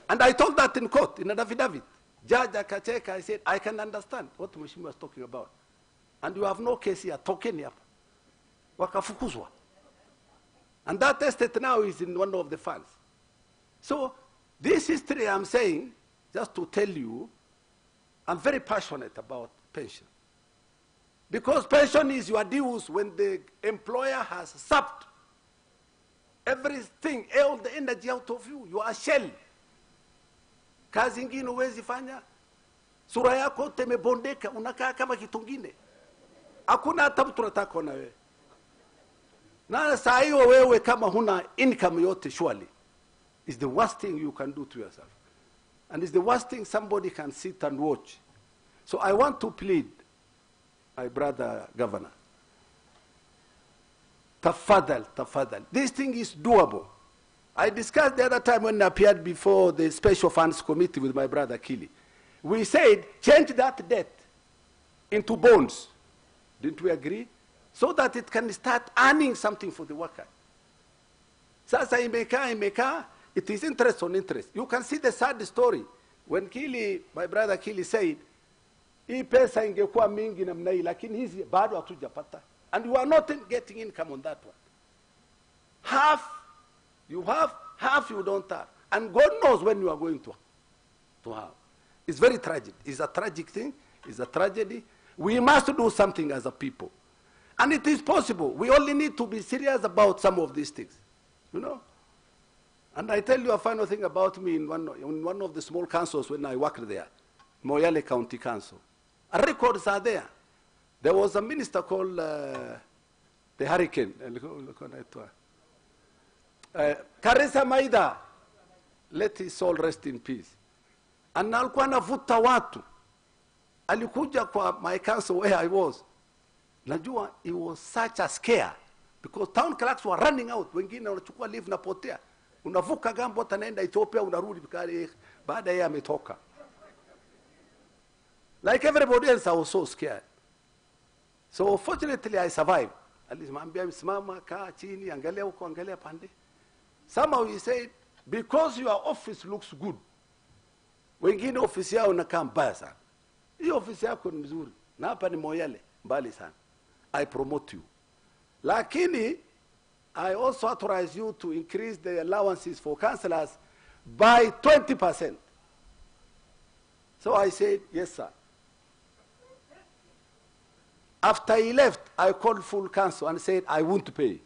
And I told that in court, in an affidavit. Judge akacheka, I said, I can understand what Mheshimiwa was talking about. And you have no case here, tokeni hapa. Wakafukuzwa. And that estate now is in one of the funds. So, this history I'm saying, just to tell you, I'm very passionate about pension. Because pension is your dues when the employer has sapped everything, all the energy out of you. You are shell. Kazi ingine huwezi fanya. Sura yako temebondeka, unakaa kama kitungine. Hakuna hata mtu anataka na wewe. Na saa hiyo wewe kama huna income yote surely is the worst thing you can do to yourself. And it's the worst thing somebody can sit and watch. So I want to plead, my brother governor, tafadhal, tafadhal. This thing is doable. I discussed the other time when I appeared before the Special Funds Committee with my brother Kili. We said, change that debt into bonds. Didn't we agree? So that it can start earning something for the worker. Sasa imeka, it is interest on interest. You can see the sad story. When Kili, my brother Kili said, hii pesa ingekuwa mingi namna hii, lakini hizi bado hatujapata. And you are not getting income on that one. Half you have, half you don't have. And God knows when you are going to have. It's very tragic. It's a tragic thing. It's a tragedy. We must do something as a people. And it is possible. We only need to be serious about some of these things. You know? And I tell you a final thing about me in one of the small councils when I worked there, Moyale County Council. Records are there. There was a minister called the Hurricane. Karisa Maida, let his soul rest in peace. And alikuwa anavuta watu. Alikuja kwa my council where I was. Najua, it was such a scare. Because town clerks were running out. Wengine wanachukua leave na potea. Unavuka gambo tanaenda Ethiopia, unarudi baada ya ametoka. Like everybody else, I was so scared. So fortunately, I survived. Alismambia msimama, kaa chini, angalia huko, angalia pande. Somehow he said, because your office looks good, wengine ofisi yao inakaa mbaya sana. Hii ofisi yako ni mzuri, na hapa ni Moyale, mbali sana. I promote you. Lakini, I also authorize you to increase the allowances for councillors by 20%. So I said, yes, sir. After he left, I called full council and said, I won't pay.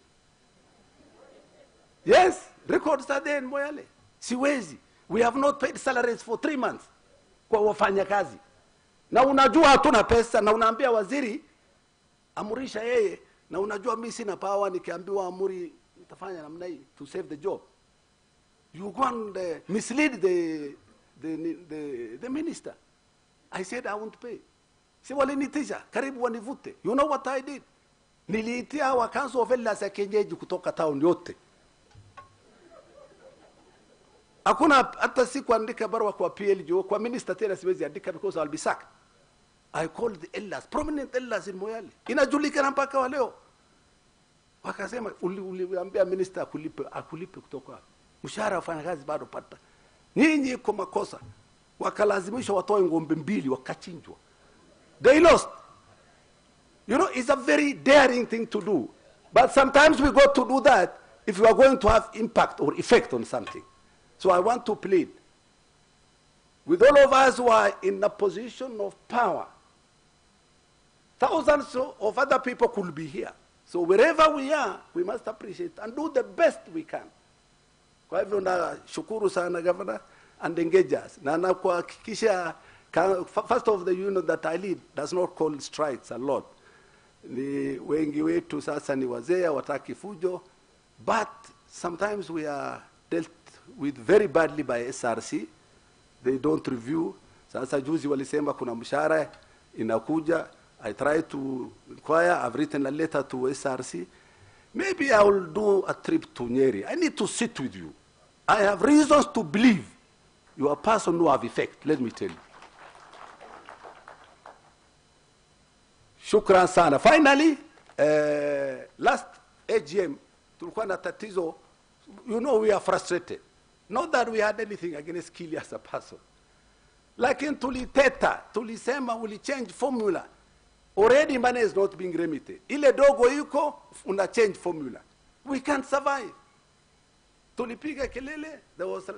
Yes, records are there in Moyale. Siwezi. We have not paid salaries for 3 months kwa wafanyakazi. Na unajua hatuna pesa, na unaambia waziri amurisha yeye, na unajua mimi sina power, nikiambiwa amuri nitafanya namna hii to save the job. You go and mislead the minister. I said I won't pay. Si walinitisha, karibu wanivute. You know what I did? Niliitia wa council of elders ya kienyeji kutoka town yote. Hakuna hata si kuandika barua kwa PLGO, kwa minister tena siwezi andika because I'll be sacked. I called the elders, prominent elders in Moyale. Inajulikana mpaka wa leo. Wakasema uliambia minister akulipe kutoka. Mshahara wafanya kazi bado pata. Nyinyi kwa makosa. Wakalazimisha watoe ngombe mbili wakachinjwa. They lost. You know, it's a very daring thing to do. But sometimes we got to do that if we are going to have impact or effect on something. So I want to plead with all of us who are in a position of power. Thousands of other people could be here. So wherever we are, we must appreciate and do the best we can. Kwa hivyo na shukuru sana governor. and engage us. Na nakuhakikisha, first of the union that I lead does not call strikes a lot. Ni wengi wetu sasa ni wazee wataki fujo, but sometimes we are dealt with very badly by SRC. They don't review. Sasa juzi walisema kuna mshahara inakuja. I try to inquire. I've written a letter to SRC. Maybe I will do a trip to Nyeri. I need to sit with you. I have reasons to believe you are a person who have effect. Let me tell you. Shukran sana. Finally, last AGM, tulikuwa na tatizo. You know, we are frustrated. Not that we had anything against Kili as a person. Lakini tuliteta, tulisema uli change formula. Already money is not being remitted. Ile dogo yuko, una change formula. We can't survive. Tulipiga kelele, there was a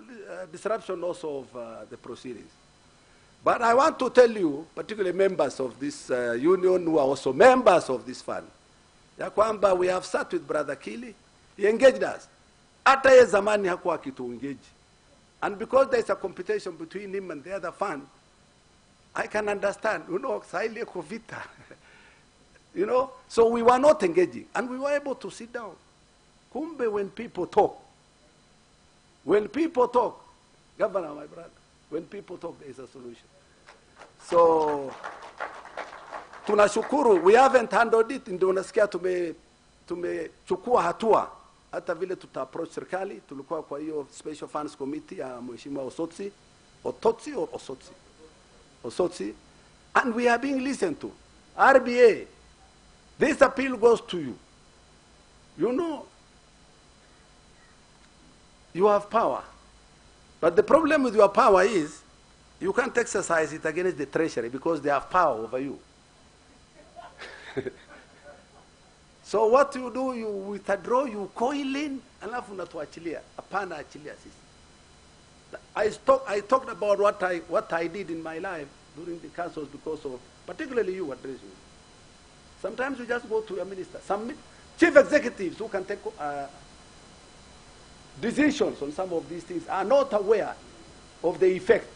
disruption also of the proceedings. But I want to tell you, particularly members of this union who are also members of this fund, ya kwamba we have sat with Brother Kili, he engaged us. Hata ye zamani hakuwa kitu engage. And because there is a competition between him and the other fund, I can understand, you know, saili kovita. You know, so we were not engaging, and we were able to sit down. Kumbe, when people talk, Governor, my brother, when people talk, there is a solution. So, tunashukuru, we haven't handled it, ndio unasikia tumechukua hatua. Hata vile tuta approach serikali, tulikuwa kwa hiyo Special Funds Committee ya Mheshimiwa Osotsi, and we are being listened to. RBA, this appeal goes to you. You know, you have power. But the problem with your power is, you can't exercise it against the Treasury because they have power over you. So what you do, you withdraw, you coil in, alafu unatuachilia. Hapana, achilia sisi. I talked about what I did in my life during the councils because of, particularly you addressing. Sometimes you just go to your minister. Some chief executives who can take decisions on some of these things are not aware of the effect,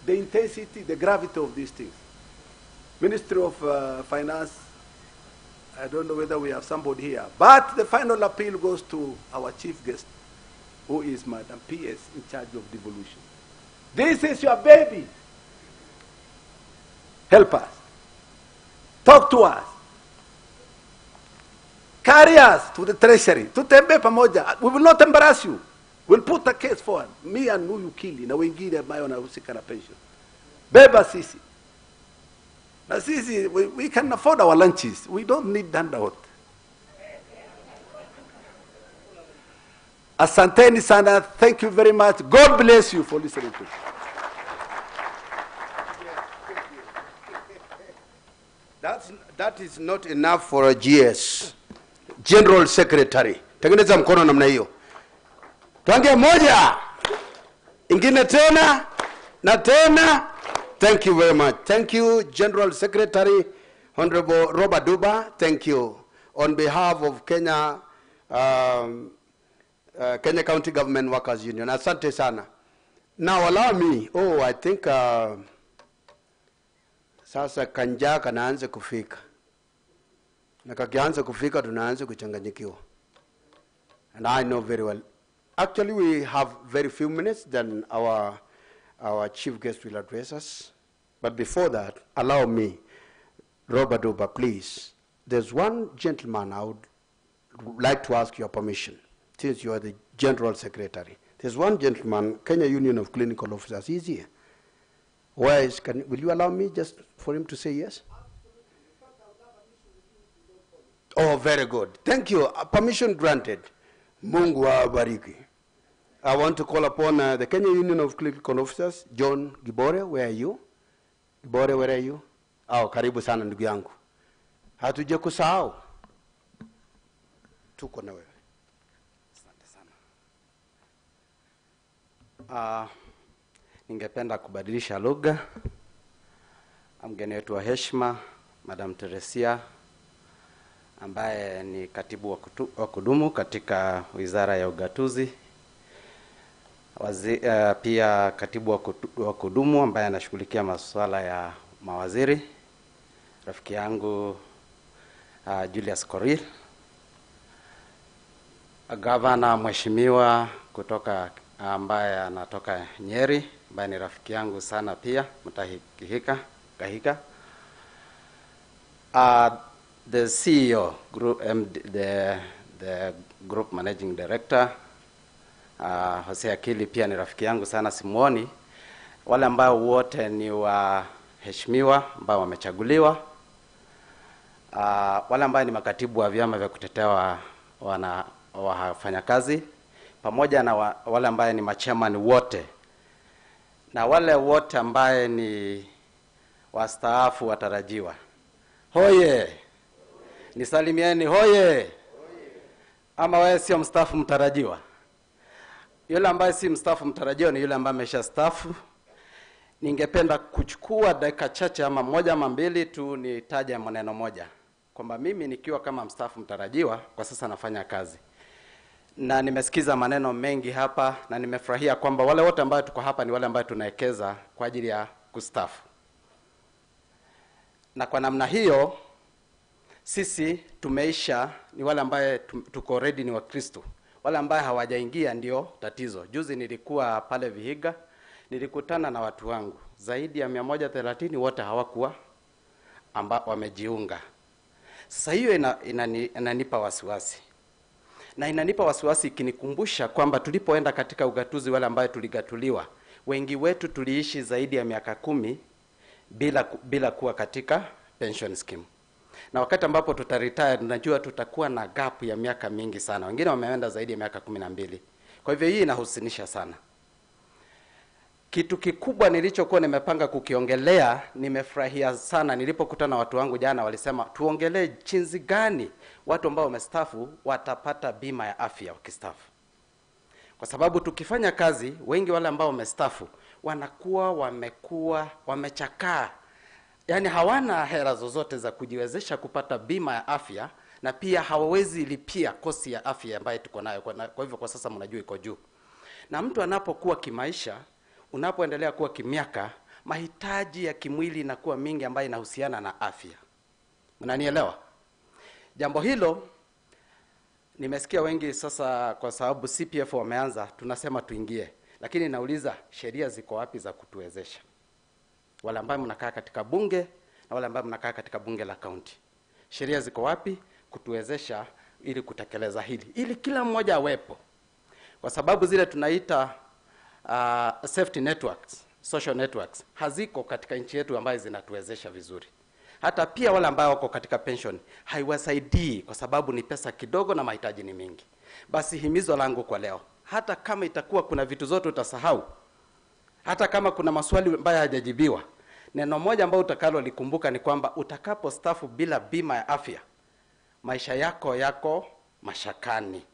the intensity, the gravity of these things. Ministry of Finance, I don't know whether we have somebody here, but the final appeal goes to our chief guest, who is Madam PS in charge of devolution. This is your baby. Help us. Talk to us. Carry us to the Treasury. Tutembe pamoja. We will not embarrass you. We'll put a case forward. Me and Nuyu Kili na wengine ambayo wanahusika na pension. Beba sisi. Na sisi, we can afford our lunches. We don't need handout. Asanteni sana. Thank you very much. God bless you for listening to me. That is not enough for a GS. General Secretary. Tengeneza mkono namna hiyo. Tuange moja. Ingine tena. Na tena. Thank you very much. Thank you, General Secretary, Honorable Robert Duba. Thank you. On behalf of Kenya, Kenya County Government Workers Union. Asante sana. Now allow me. Oh, I think sasa kanja kanaanza kufika. Na kakianza kufika tunaanza kuchanganyikiwa. And I know very well. Actually, we have very few minutes, then our chief guest will address us. But before that, allow me, Robert Duba, please. There's one gentleman I would like to ask your permission, since you are the General Secretary. There's one gentleman, Kenya Union of Clinical Officers, he's here. Where is, will you allow me just for him to say yes? Oh, very good. Thank you. Permission granted. Mungu awabariki. I want to call upon the Kenya Union of Clinical Officers, John Gibore. Where are you? Gibore, where are you? Oh, karibu sana ndugu yangu. Hatuje kusahau. Tuko na wewe. Asante sana. Ningependa kubadilisha lugha. Mgeni wetu wa heshima, Madam Teresia, ambaye ni katibu wa kudumu katika Wizara ya Ugatuzi. pia katibu wa kudumu ambaye anashughulikia masuala ya mawaziri, rafiki yangu Julius Koril, gavana mheshimiwa kutoka ambaye anatoka Nyeri, ambaye ni rafiki yangu sana pia, Mutahika Kahika, the CEO group, the group managing director Jose Akili pia ni rafiki yangu sana, simuoni. Wale ambao wote ni waheshimiwa ambao wamechaguliwa, wale ambao ni makatibu wa vyama vya kutetea wafanyakazi, pamoja na wale ambao ni machairman wote, na wale wote ambao ni wastaafu watarajiwa. Hoye! Nisalimieni hoye! Ama wewe sio mstaafu mtarajiwa? Yule ambaye si mstaafu mtarajiwa ni yule ambaye ameshastaafu. Ningependa kuchukua dakika chache ama moja ama mbili tu nitaje maneno moja, kwamba mimi nikiwa kama mstaafu mtarajiwa kwa sasa nafanya kazi. Na nimesikiza maneno mengi hapa na nimefurahia kwamba wale wote ambao tuko hapa ni wale ambao tunaekeza kwa ajili ya kustaafu. Na kwa namna hiyo sisi tumeisha ni wale ambao tuko already ni Wakristo. Wale ambao hawajaingia ndio tatizo. Juzi nilikuwa pale Vihiga, nilikutana na watu wangu zaidi ya 130, wote hawakuwa ambao wamejiunga. Sasa hiyo inanipa wasiwasi. Na inanipa wasiwasi ikinikumbusha kwamba tulipoenda katika ugatuzi, wale ambao tuligatuliwa, wengi wetu tuliishi zaidi ya miaka 10 bila kuwa katika pension scheme. Na wakati ambapo tutaretire, tunajua tutakuwa na gap ya miaka mingi sana. Wengine wameenda zaidi ya miaka 12. Kwa hivyo hii inahusinisha sana. Kitu kikubwa nilichokuwa nimepanga kukiongelea, nimefurahia sana nilipokutana na watu wangu jana, walisema tuongelee jinsi gani watu ambao wamestaafu watapata bima ya afya wakistaafu. Kwa sababu tukifanya kazi, wengi wale ambao wamestaafu wamekuwa wamechakaa. Yaani hawana hela zozote za kujiwezesha kupata bima ya afya, na pia hawawezi lipia kosi ya afya ambayo tuko nayo. Kwa hivyo kwa sasa mnajua iko juu. Na mtu anapokuwa kimaisha, unapoendelea kuwa kimiaka, mahitaji ya kimwili inakuwa mingi ambayo inahusiana na afya. Mnanielewa? Jambo hilo nimesikia wengi sasa, kwa sababu CPF wameanza, tunasema tuingie. Lakini nauliza, sheria ziko wapi za kutuwezesha? Wale ambao mnakaa katika bunge na wale ambao mnakaa katika bunge la county, sheria ziko wapi kutuwezesha ili kutekeleza hili, ili kila mmoja awepo? Kwa sababu zile tunaita safety networks, social networks, haziko katika nchi yetu ambazo zinatuwezesha vizuri. Hata pia wale ambao wako katika pension haiwasaidii, kwa sababu ni pesa kidogo na mahitaji ni mingi. Basi himizo langu kwa leo, hata kama itakuwa kuna vitu zote utasahau, hata kama kuna maswali ambayo hajajibiwa, neno moja ambalo utakalo likumbuka ni kwamba utakapostaafu bila bima ya afya, maisha yako mashakani.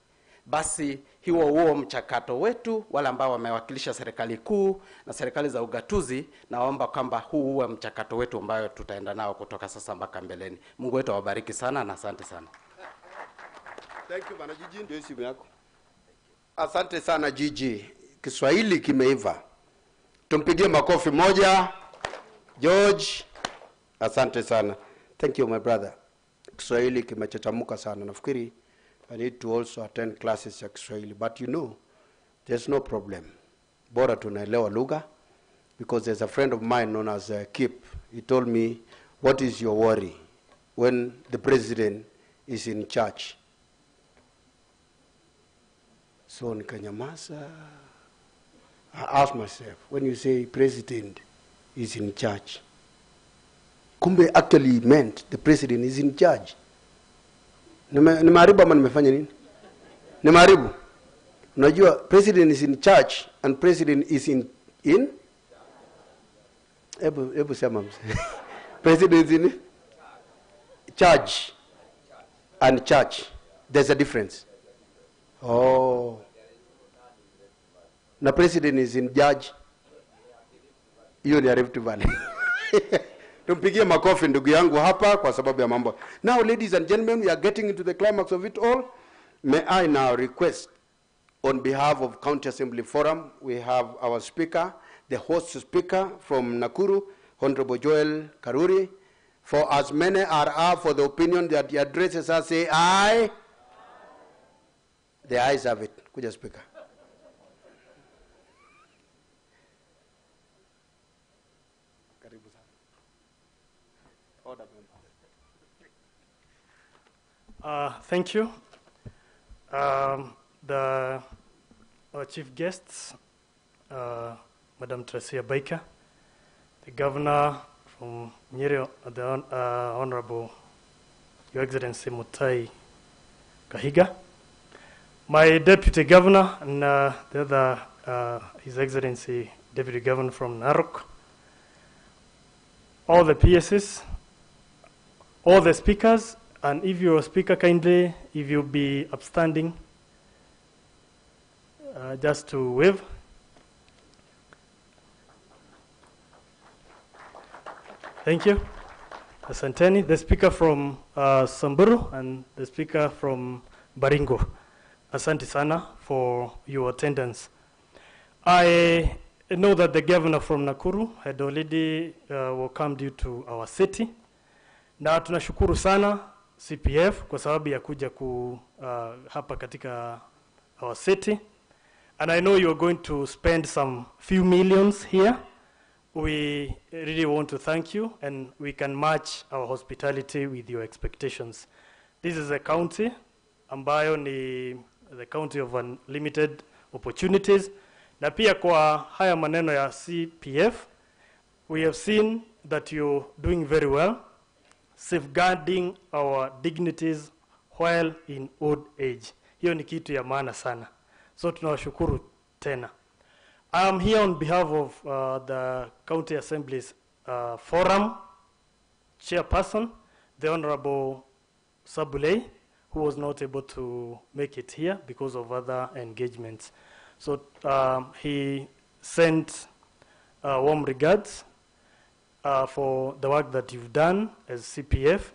Basi huo mchakato wetu, wale ambao wamewakilisha serikali kuu na serikali za ugatuzi, naomba kwamba huo mchakato wetu ambayo tutaenda nao kutoka sasa mpaka mbeleni. Mungu wetu awabariki sana na asante sana. Thank you bana Gigi, ndio simu yako. Asante sana Gigi. Kiswahili kimeiva. Tumpigie makofi moja. George, asante sana. Thank you my brother. Kiswahili kimechachamuka sana. Nafikiri I need to also attend classes ya Kiswahili, but you know there's no problem. Bora tunaelewa lugha, because there's a friend of mine known as Kip. He told me, what is your worry when the president is in charge? So nikanyamaza. I asked myself, when you say president is in charge, kumbe actually meant the president is in charge. Nimeharibu ama nimefanya nini? Nimeharibu. Unajua president is in charge and president is in Ebu sema president is in charge and charge. There's a difference. Oh. Na president is in judge. Hiyo ni Rift Valley. Tumpigie makofi ndugu yangu hapa kwa sababu ya mambo. Now ladies and gentlemen, we are getting into the climax of it all. May I now request On behalf of County Assembly Forum, we have our speaker, the host speaker from Nakuru, Honorable Joel Karuri. For as many are for the opinion that he addresses us, say aye. The ayes have it. Kuja speaker. Thank you. Our chief guests, Madam Trustee Baika, the governor from Nyeri, the Honorable Your Excellency Mutai Kahiga, my deputy governor, and the other, His Excellency Deputy Governor from Narok, all the PSs, all the speakers, and if you're a speaker, kindly, if you'll be upstanding, just to wave. Thank you. Asanteni, the speaker from Samburu and the speaker from Baringo. Asante sana for your attendance. I know that the governor from Nakuru had already welcomed you to our city. Na tunashukuru sana CPF kwa sababu ya kuja hapa katika our city. And I know you're going to spend some few millions here. We really want to thank you, and we can match our hospitality with your expectations. This is a county ambayo ni the county of unlimited opportunities. Na pia kwa haya maneno ya CPF, we have seen that you're doing very well, safeguarding our dignities while in old age. Hiyo ni kitu ya maana sana. So tunawashukuru tena. I am here on behalf of the County Assembly's Forum Chairperson, the Honorable Sabulei, who was not able to make it here because of other engagements. So he sent warm regards for the work that you've done as CPF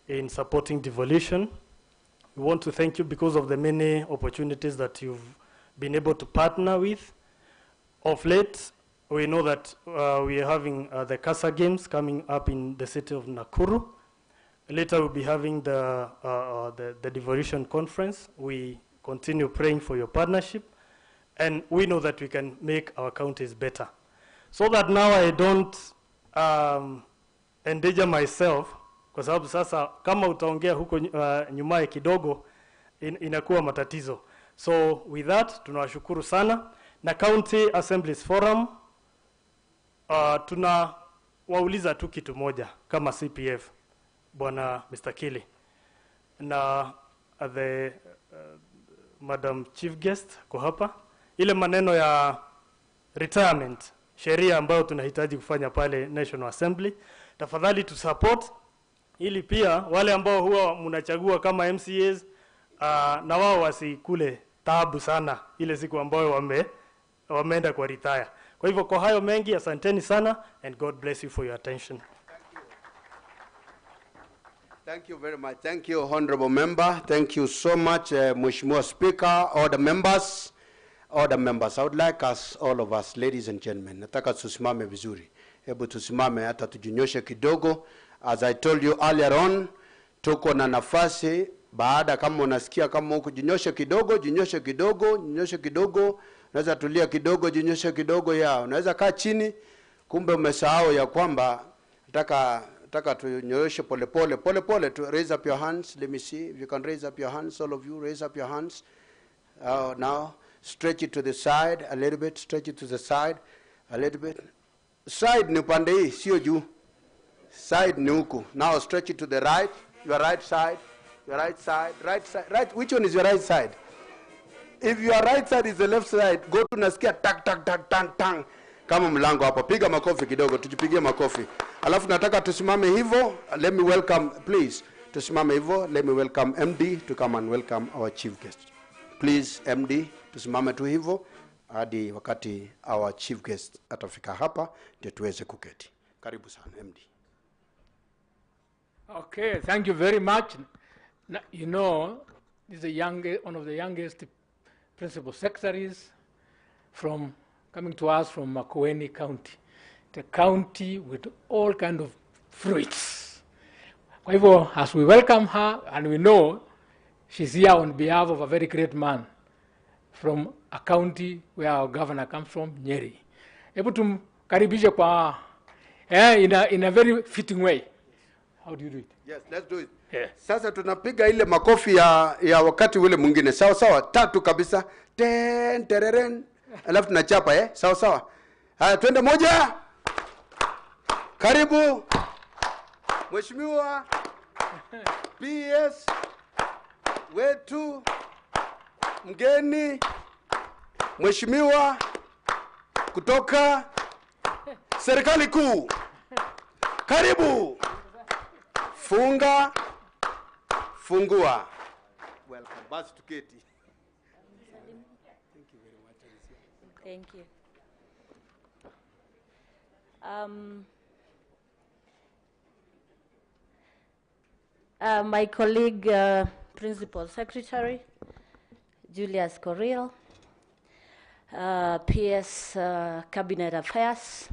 in supporting devolution. We want to thank you because of the many opportunities that you've been able to partner with. Of late, we know that we are having the CASA Games coming up in the city of Nakuru. Later, we'll be having the devolution conference. We continue praying for your partnership, and we know that we can make our counties better. So that now I don't endanger myself, kwa sababu sasa kama utaongea huko nyumaye kidogo inakuwa matatizo. So with that, tunawashukuru sana. Na County Assemblies Forum, tunawauliza tu kitu moja kama CPF, Bwana Mr. Kili. Na the Madam Chief Guest kwa hapa, ile maneno ya retirement, sheria ambayo tunahitaji kufanya pale National Assembly, tafadhali tu support, ili pia wale ambao huwa mnachagua kama MCAs, na wao wasikule taabu sana ile siku ambayo wameenda kwa retire. Kwa hivyo kwa hayo mengi, asanteni sana, and God bless you for your attention. Thank you very much. Thank you, Honorable Member. Thank you so much, Mheshimiwa Speaker, all the members. I would like us, all of us, ladies and gentlemen, nataka tusimame vizuri. Hebu tusimame hata tujinyoshe kidogo. As I told you earlier on, tuko na nafasi, baada kama unasikia kama huko jinyoshe kidogo, jinyoshe kidogo, unaweza tulia kidogo, jinyoshe kidogo ya, unaweza kaa chini, kumbe umesahau ya kwamba nataka tunyoroshe pole pole to raise up your hands. Let me see if you can raise up your hands. All of you raise up your hands. Now stretch it to the side a little bit, stretch it to the side a little bit. Side ni upande hii, sio juu. Side ni huku. Now stretch it to the right, your right side, right. Which one is your right side? If your right side is the left side, go to nasikia tang. Kama mlango hapa, piga makofi kidogo, tujipigie makofi. Alafu nataka tusimame hivyo. Let me welcome, please. Tusimame hivyo. Let me welcome MD to come and welcome our chief guest. Please, MD, tusimame tu hivyo hadi wakati our chief guest atafika hapa ndio tuweze kuketi. Karibu sana MD. Okay, thank you very much. You know, this is one of the youngest principal secretaries from coming to us from Makueni County, the county with all kind of fruits. Kwa hivyo, as we welcome her, and we know she's here on behalf of a very great man from a county where our governor comes from, Nyeri. Hebu tumkaribishe kwa in a very fitting way. How do you do it? Yes, let's do it. Yeah. Sasa tunapiga ile makofi ya wakati ule mwingine. Sawa sawa, tatu kabisa. Ten tereren. Alafu tunachapa sawa sawa. Haya, twende moja. Karibu. Mheshimiwa PS wetu mgeni Mheshimiwa kutoka serikali kuu. Karibu. Funga. Fungua. Welcome. Basi tuketi. Thank you very much. Thank you. My colleague, Principal Secretary, Julius Correal, PS Cabinet Affairs,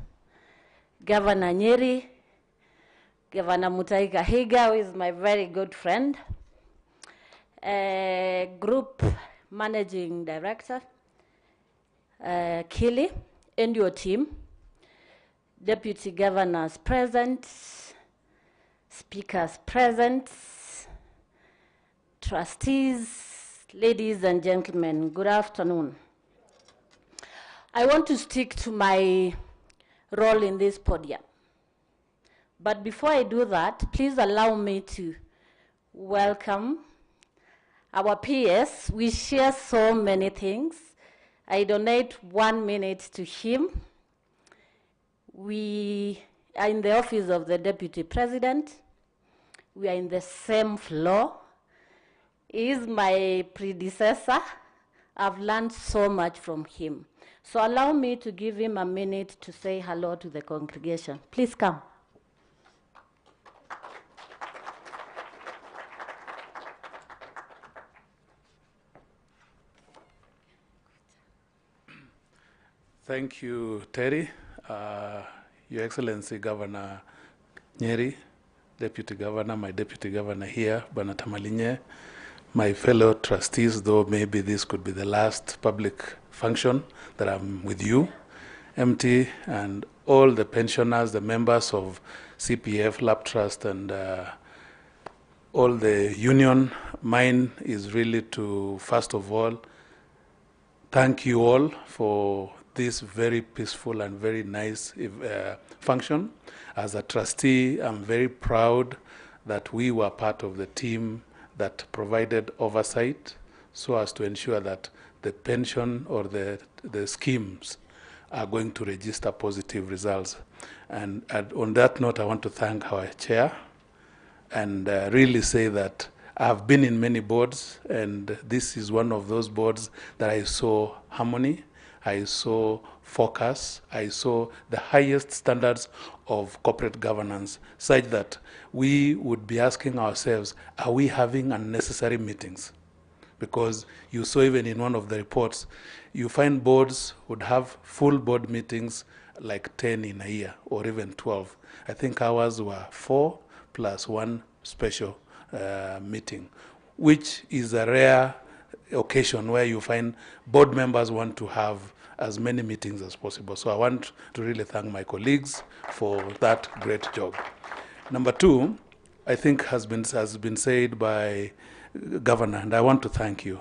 Governor Nyeri, Governor Mutahi Kahiga, who is my very good friend, Group Managing Director, Kili, and your team, Deputy Governors present, Speakers present, Trustees, ladies and gentlemen, good afternoon. I want to stick to my role in this podium. But before I do that, please allow me to welcome our PS. We share so many things. I donate 1 minute to him. We are in the office of the Deputy President. We are in the same floor. He is my predecessor. I've learned so much from him. So allow me to give him a minute to say hello to the congregation. Please come. Thank you, Terry. Your Excellency Governor Nyeri, Deputy Governor, my Deputy Governor here, Bwana Tamalinye, my fellow trustees, though maybe this could be the last public function that I'm with you, MT, and all the pensioners, the members of CPF, Lab Trust, and all the union. Mine is really to, first of all, thank you all for this very peaceful and very nice function. As a trustee, I'm very proud that we were part of the team that provided oversight so as to ensure that the pension or the schemes are going to register positive results. And on that note, I want to thank our chair and really say that I've been in many boards, and this is one of those boards that I saw harmony, I saw focus, I saw the highest standards of corporate governance, such that we would be asking ourselves, are we having unnecessary meetings? Because you saw even in one of the reports, you find boards would have full board meetings like 10 in a year, or even 12. I think ours were 4 plus 1 special meeting, which is a rare occasion where you find board members want to have as many meetings as possible. So I want to really thank my colleagues for that great job. Number 2, I think has been said by Governor, and I want to thank you.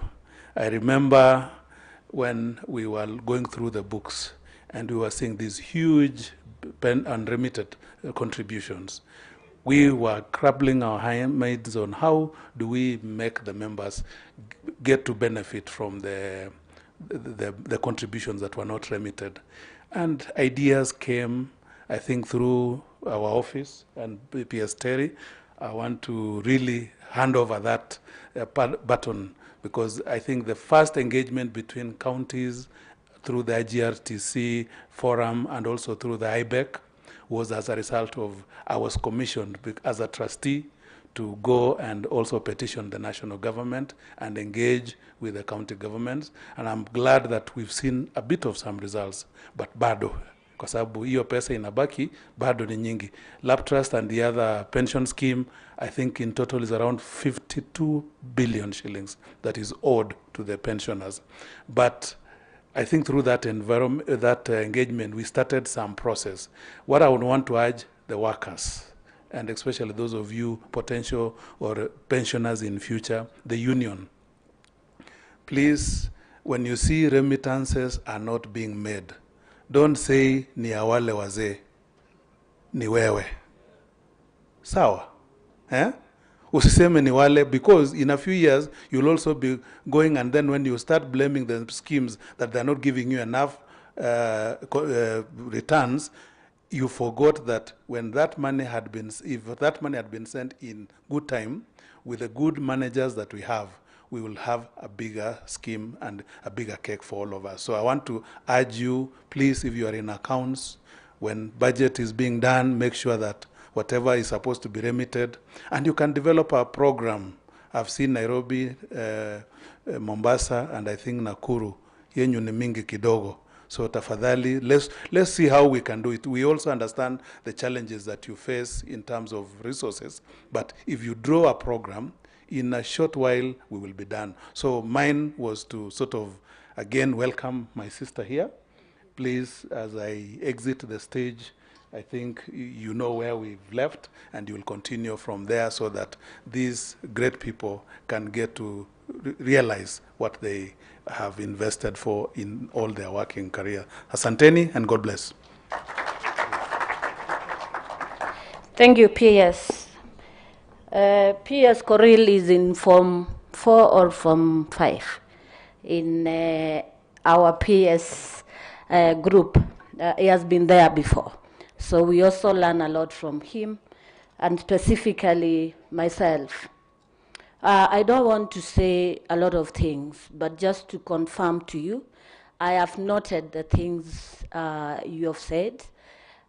I remember when we were going through the books and we were seeing these huge unremitted contributions. We were crabbling our hands on how do we make the members get to benefit from the contributions that were not remitted. And ideas came, I think, through our office and PS Terry. I want to really hand over that baton, because I think the first engagement between counties through the IGRTC forum and also through the IBEC was as a result of I was commissioned as a trustee to go and also petition the national government and engage with the county governments. And I'm glad that we've seen a bit of some results, but bado, kwa sababu hiyo pesa inabaki, bado ni nyingi. Lab Trust and the other pension scheme, I think in total is around 52 billion shillings that is owed to the pensioners. But I think through that engagement, we started some process. What I would want to urge the workers, and especially those of you potential or pensioners in future, the union. Please, when you see remittances are not being made, don't say ni awale wazee, ni wewe. Sawa? Usiseme ni wale, because in a few years you'll also be going, and then when you start blaming the schemes that they're not giving you enough returns, you forgot that when that money had been, if that money had been sent in good time, with the good managers that we have, we will have a bigger scheme and a bigger cake for all of us. So I want to urge you, please, if you are in accounts, when budget is being done, make sure that whatever is supposed to be remitted, and you can develop a program. I've seen Nairobi, Mombasa, and I think Nakuru, yenyu ni mingi kidogo. So tafadhali, let's see how we can do it. We also understand the challenges that you face in terms of resources, but if you draw a program, in a short while, we will be done. So mine was to sort of, again, welcome my sister here. Please, as I exit the stage, I think you know where we've left, and you will continue from there so that these great people can get to realize what they have invested for in all their working career. Asanteni, and God bless. Thank you, PS. PS Coril is in Form 4 or Form 5 in our PS group. He has been there before. So we also learn a lot from him, and specifically myself. I don't want to say a lot of things, but just to confirm to you, I have noted the things you have said.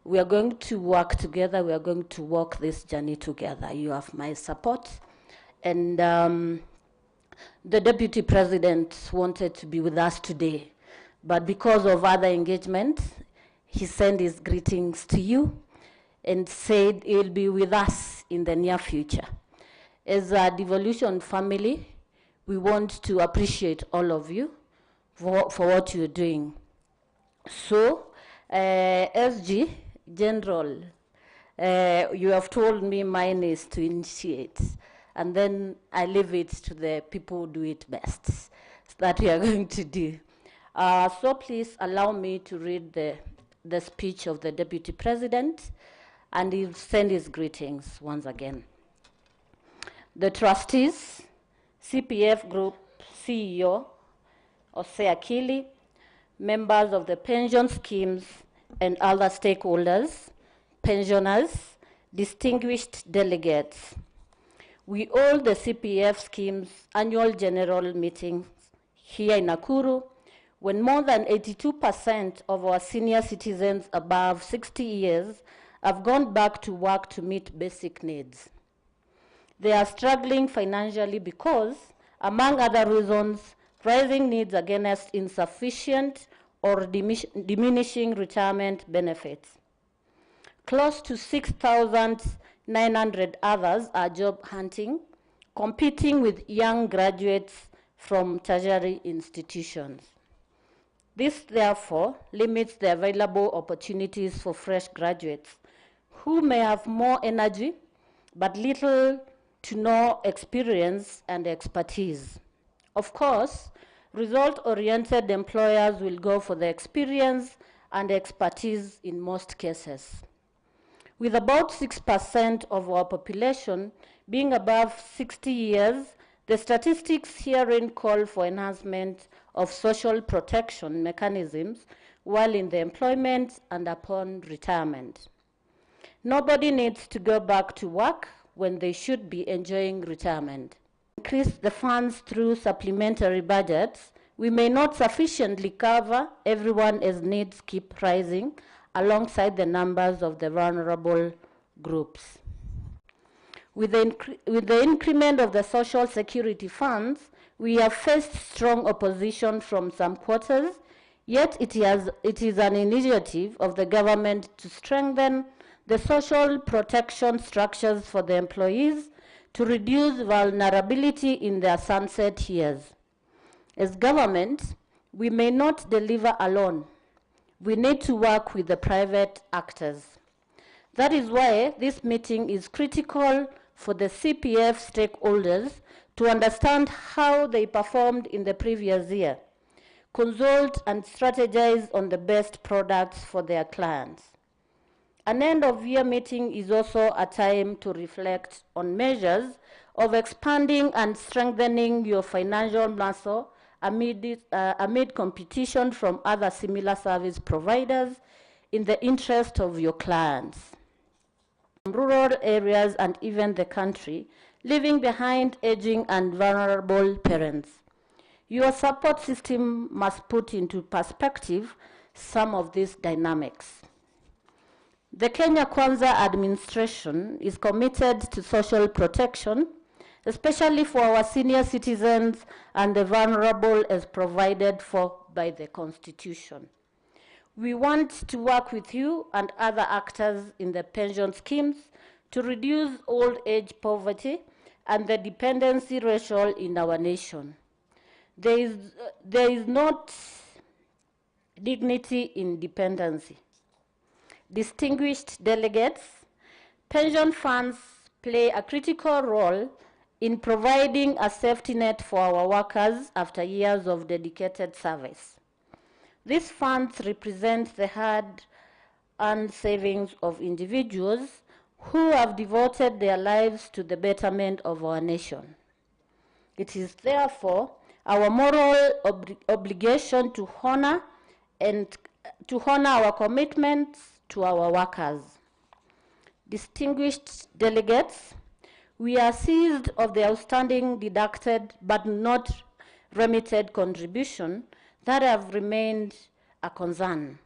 We are going to work together. We are going to walk this journey together. You have my support. And the Deputy President wanted to be with us today, but because of other engagements, he sent his greetings to you and said he'll be with us in the near future. As a devolution family, we want to appreciate all of you for what you're doing. So, SG General, you have told me mine is to initiate, and then I leave it to the people who do it best that we are going to do. So please allow me to read the speech of the Deputy President, and he'll send his greetings once again. The trustees, CPF Group CEO, Ose Akili, members of the pension schemes and other stakeholders, pensioners, distinguished delegates. We hold the CPF scheme's annual general meeting here in Nakuru, when more than 82% of our senior citizens above 60 years have gone back to work to meet basic needs. They are struggling financially because, among other reasons, rising needs against insufficient or diminishing retirement benefits. Close to 6,900 others are job hunting, competing with young graduates from tertiary institutions. This, therefore, limits the available opportunities for fresh graduates who may have more energy but little to no experience and expertise. Of course, result-oriented employers will go for the experience and expertise in most cases. With about 6% of our population being above 60 years, the statistics herein call for enhancement of social protection mechanisms while in the employment and upon retirement. Nobody needs to go back to work when they should be enjoying retirement. Increase the funds through supplementary budgets, we may not sufficiently cover everyone as needs keep rising alongside the numbers of the vulnerable groups. With the increment of the social security funds, we have faced strong opposition from some quarters, yet it is an initiative of the government to strengthen the social protection structures for the employees to reduce vulnerability in their sunset years. As government, we may not deliver alone. We need to work with the private actors. That is why this meeting is critical for the CPF stakeholders to understand how they performed in the previous year, consult and strategize on the best products for their clients. An end-of-year meeting is also a time to reflect on measures of expanding and strengthening your financial muscle amid competition from other similar service providers in the interest of your clients. Rural areas and even the country, leaving behind aging and vulnerable parents. Your support system must put into perspective some of these dynamics. The Kenya Kwanza administration is committed to social protection, especially for our senior citizens and the vulnerable as provided for by the Constitution. We want to work with you and other actors in the pension schemes to reduce old age poverty and the dependency ratio in our nation. There is not dignity in dependency. Distinguished delegates, pension funds play a critical role in providing a safety net for our workers after years of dedicated service. These funds represent the hard-earned savings of individuals who have devoted their lives to the betterment of our nation. It is therefore our moral obligation to honor our commitments to our workers. Distinguished delegates, we are seized of the outstanding deducted but not remitted contribution that have remained a concern.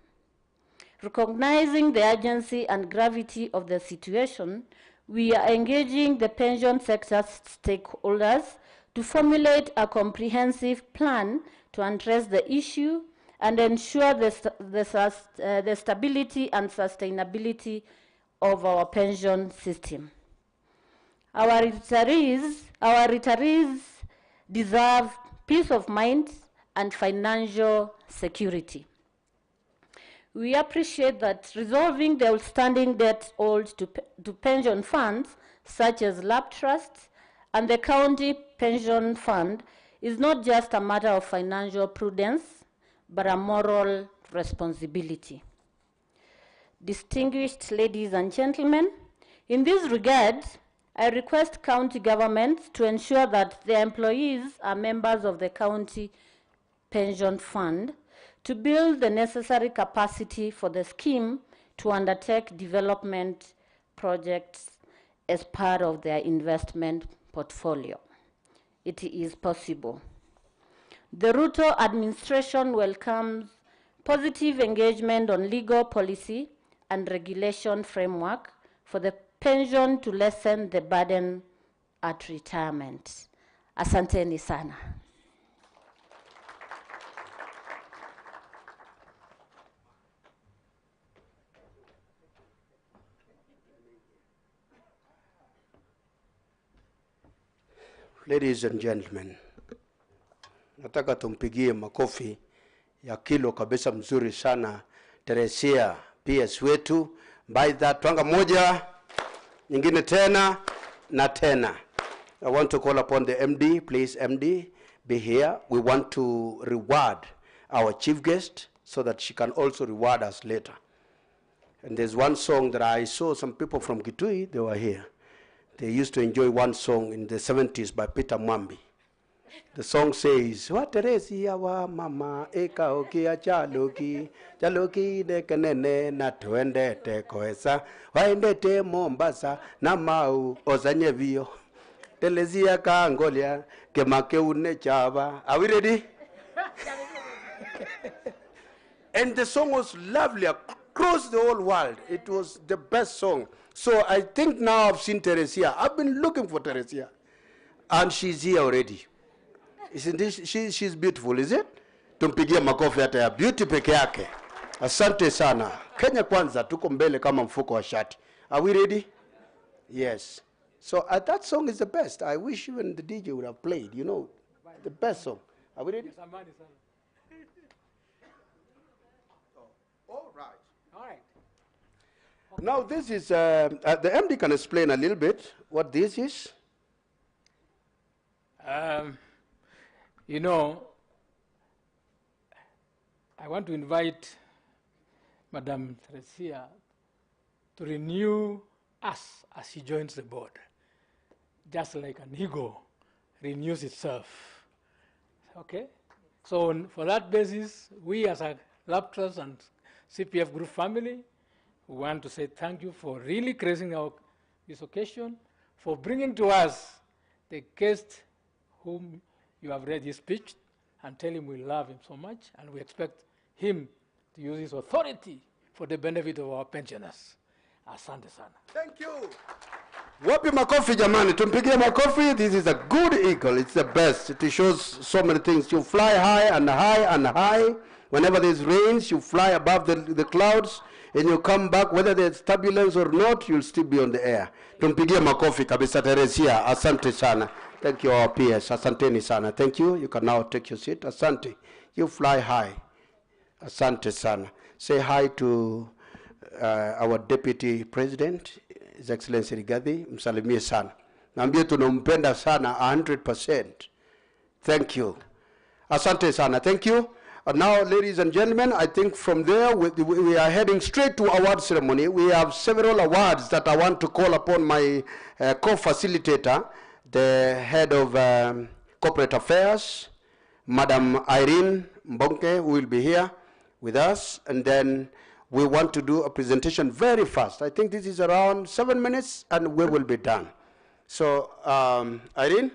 Recognizing the urgency and gravity of the situation, we are engaging the pension sector stakeholders to formulate a comprehensive plan to address the issue and ensure the stability and sustainability of our pension system. Our retirees deserve peace of mind and financial security. We appreciate that resolving the outstanding debt owed to pension funds, such as LAP trusts and the county pension fund, is not just a matter of financial prudence, but a moral responsibility. Distinguished ladies and gentlemen, in this regard, I request county governments to ensure that their employees are members of the county pension fund to build the necessary capacity for the scheme to undertake development projects as part of their investment portfolio. It is possible. The Ruto administration welcomes positive engagement on legal policy and regulation framework for the pension to lessen the burden at retirement. Asanteni sana. Ladies and gentlemen, nataka tumpigie makofi ya kilo kabisa mzuri sana Teresia PS wetu. By that, twanga moja, nyingine tena na tena. I want to call upon the MD, please MD, be here. We want to reward our chief guest so that she can also reward us later. And there's one song that I saw some people from Kitui, they were here. They used to enjoy one song in the 70s by Peter Mwambi. The song says, Wateresia wa mama eka okia chaloki, chaloki dekenene na tuendete koesa, waendete Mombasa na mau ozanye vio, telezia ka Angolia, kemake une chava. Are we ready? And the song was lovely across the whole world. It was the best song. So I think now I've seen Teresia. I've been looking for Teresia. And she's here already. Isn't this, she's beautiful, is it? Tumpigie makofi hata ya beauty peke yake. Asante sana. Kenya kwanza, tuko mbele kama mfuko wa shati. Are we ready? Yes. So that song is the best. I wish even the DJ would have played, you know, the best song. Are we ready? All right. All right. Now this is, the MD can explain a little bit what this is. You know, I want to invite Madam Teresia to renew us as she joins the board, just like an ego renews itself. Okay? So for that basis, we as a Lab Trust and CPF Group family, we want to say thank you for really gracing this occasion, for bringing to us the guest whom you have read his speech, and tell him we love him so much, and we expect him to use his authority for the benefit of our pensioners. Asante sana. Thank you. Wapi makofi jamani, tumpigie makofi. This is a good eagle, it's the best. It shows so many things. You fly high and high and high. Whenever there's rains, you fly above the clouds, and you come back, whether there's turbulence or not, you'll still be on the air. Tumpigie makofi kabisa Teresia. Asante sana. Thank you, our peers. Asanteni sana. Thank you. You can now take your seat. Asante. You fly high. Asante sana. Say hi to our Deputy President, His Excellency Rigathi. Msalimie sana. Naambie tunampenda sana 100%. Thank you. Asante sana. Thank you. And now, ladies and gentlemen, I think from there we are heading straight to award ceremony. We have several awards that I want to call upon my co-facilitator, the head of corporate affairs, Madam Irene Mbonke, who will be here with us. And then we want to do a presentation very fast. I think this is around 7 minutes and we will be done. So, Irene,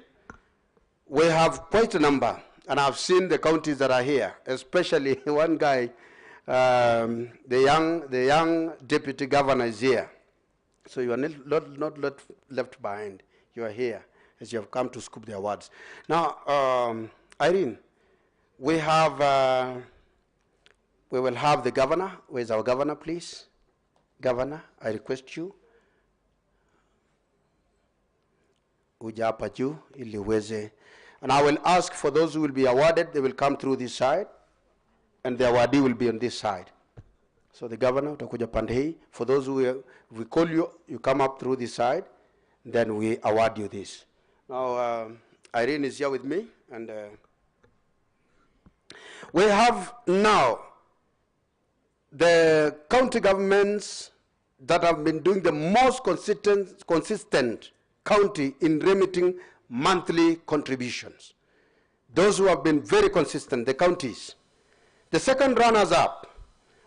we have quite a number. And I've seen the counties that are here, especially one guy, the young deputy governor is here. So you are not left behind. You are here as you have come to scoop the awards. Now, Irene, we will have the governor. Where's our governor, please? Governor, I request you. Uja hapa juu ili uweze. And I will ask for those who will be awarded, they will come through this side, and the awardee will be on this side. So the governor, utakuja pande hii. For those who we call you, you come up through this side, then we award you this. Now, Irene is here with me, and we have now the county governments that have been doing the most consistent county in remitting monthly contributions. Those who have been very consistent, the counties. The second runners up,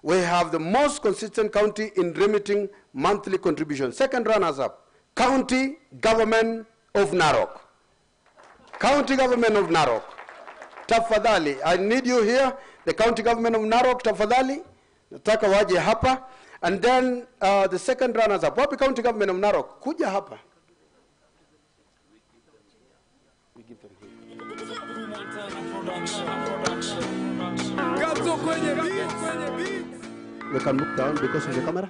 we have the most consistent county in remitting monthly contributions. Second runners up, County Government of Narok. County Government of Narok. Tafadhali, I need you here. The County Government of Narok, tafadhali. Nataka waje hapa. And then the second runners up. Wapi County Government of Narok? Kuja hapa. We give them here. We can look down because of the camera.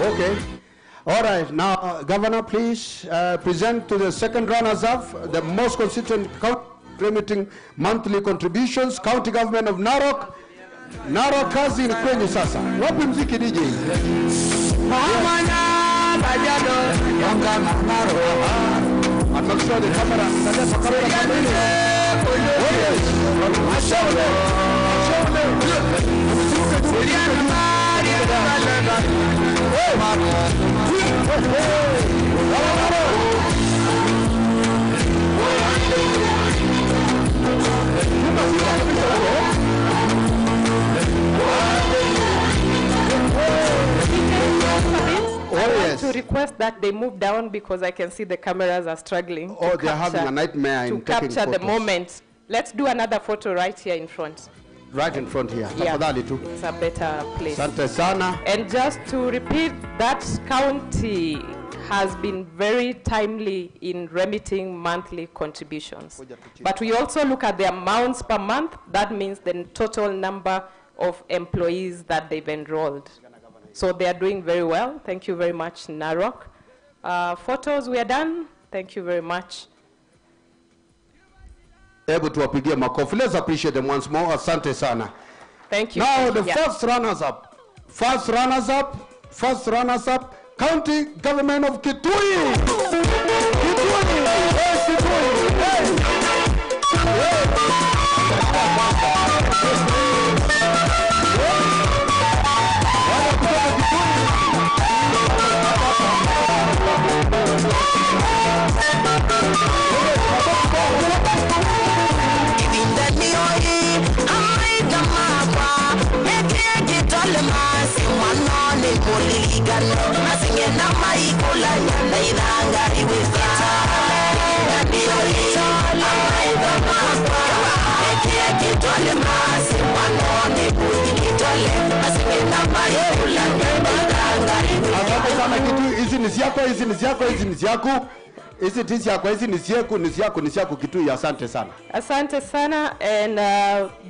Okay. All right. Now, Governor, please present to the second runners-up the most consistent remitting monthly contributions, County Government of Narok. Narok kazi ni kwenye sasa. Wapi mziki DJ? I'm not sure the camera. To request that they move down because I can see the cameras are struggling. Oh, they're having a nightmare in to capture taking the moment. Let's do another photo right here in front. Right in front here. Yeah, Tafadhali tu. it's a better place. Asante sana. And just to repeat, that county has been very timely in remitting monthly contributions. But we also look at the amounts per month. That means the total number of employees that they've enrolled. So they are doing very well. Thank you very much, Narok. Photos, we are done. Thank you very much. Able to wapigie makofi. Let's appreciate them once more. Asante sana. Thank you. Now the Yeah. first runners-up. First runners-up. County Government of Kitui. Kitui. Hey, Kitui. Hey. Hizi ni zako, hizi ni zako, hizi ni zako. Hizi tisi yako, hizi ni zako Kitui. Asante sana. Asante sana. And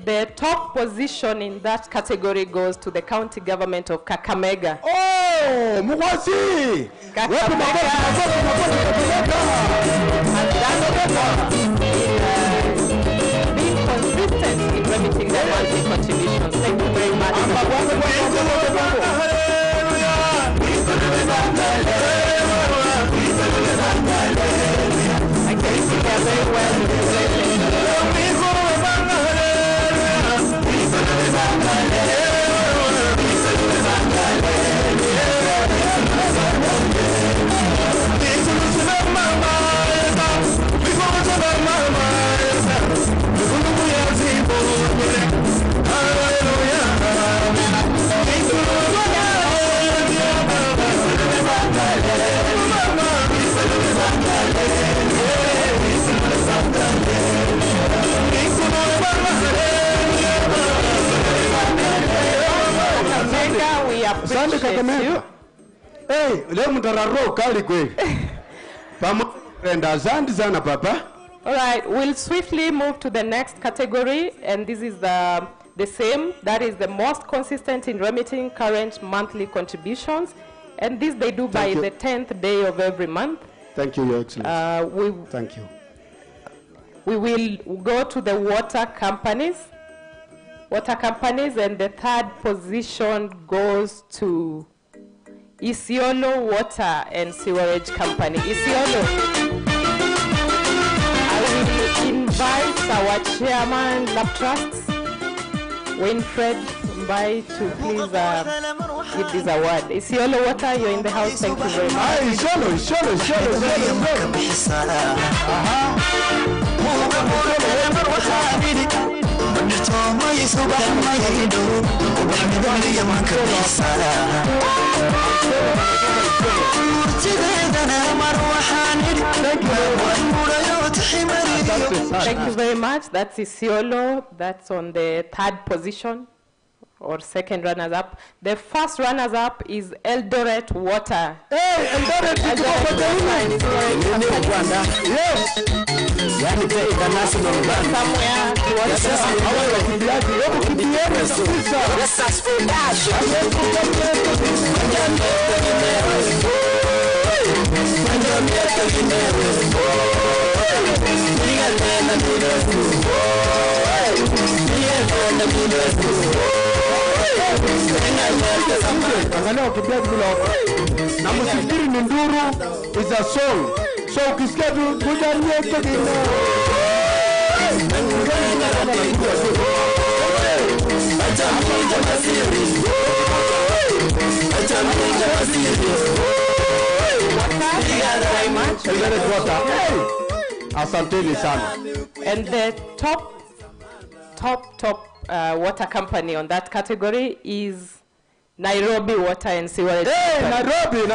the top position in that category goes to the county government of Kakamega. Oh, Mugwasi! Kakamega. Being consistent in remitting their monthly contributions. Thank you very much. I can see they are very well Asante Kakamega. Hey, leo mtararo kali kweli. Asante sana papa. All right, we'll swiftly move to the next category, and this is the same. That is the most consistent in remitting current monthly contributions, and this they do by the 10th day of every month. Thank you, Your Excellency. Thank you. We will go to the water companies. And the third position goes to Isiolo Water and Sewerage Company. Isiolo. I will invite our chairman, Lab Trusts, Winfred Mbai, to please give this award. Isiolo Water, you're in the house. Thank you very much. Isiolo. Thank you very much. That's Isiolo. That's on the third position or second runners-up. The first runners-up is Eldoret Water. Hey, Eldoret Yes. International angalia ukipiga bila na msikiri ni nduru is a song, so ukisikia tu kuja nyeke kina asanteni sana. And the top water company on that category is Nairobi Water and Sewerage. Hey, Nairobi.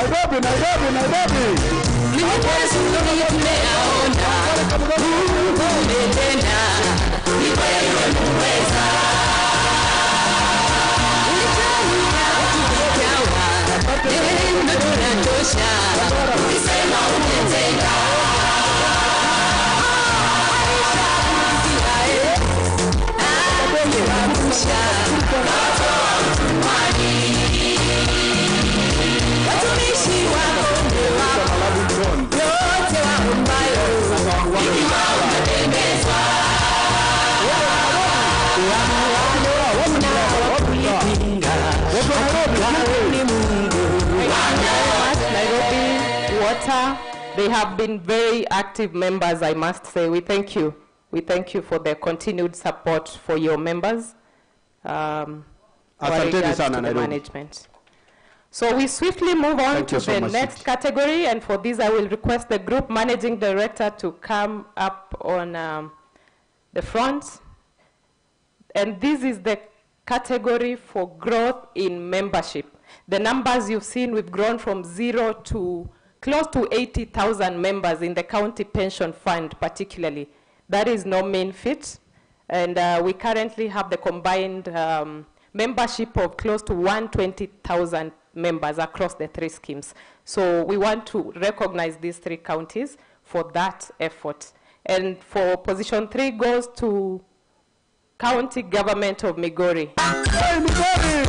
They have been very active members, I must say. We thank you. We thank you for their continued support for your members. Management. So we swiftly move on to the next category, and for this I will request the Group Managing Director to come up on the front. And this is the category for growth in membership. The numbers you've seen, we've grown from 0 to close to 80,000 members in the county pension fund particularly. That is no mean feat. And we currently have the combined membership of close to 120,000 members across the 3 schemes. So we want to recognize these 3 counties for that effort. And for position 3 goes to County Government of Migori. Hey, Migori!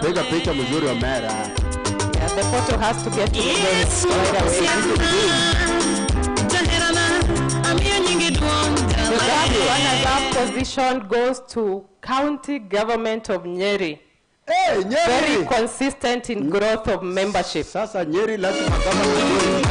Take a picture mzuri wa mera. Yeah, the photo has to get to the runners-up position goes to County Government of Nyeri. Hey, Nyeri! Very consistent in growth of membership. Sasa Nyeri lazima governor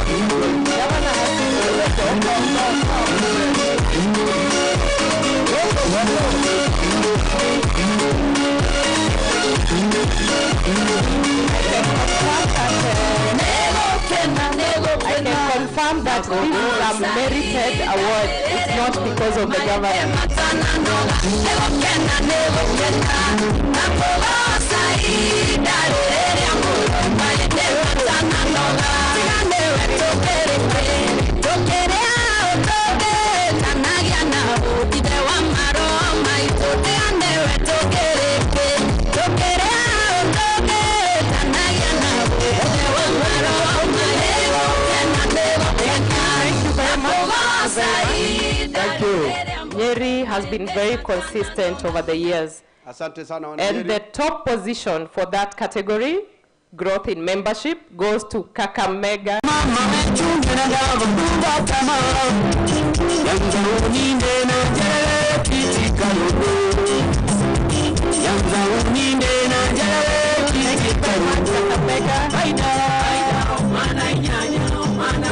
I can confirm that this is a merited award. It's not because of the government. Thank you. Nyeri has been very consistent over the years. And the top position for that category, growth in membership, goes to Kakamega.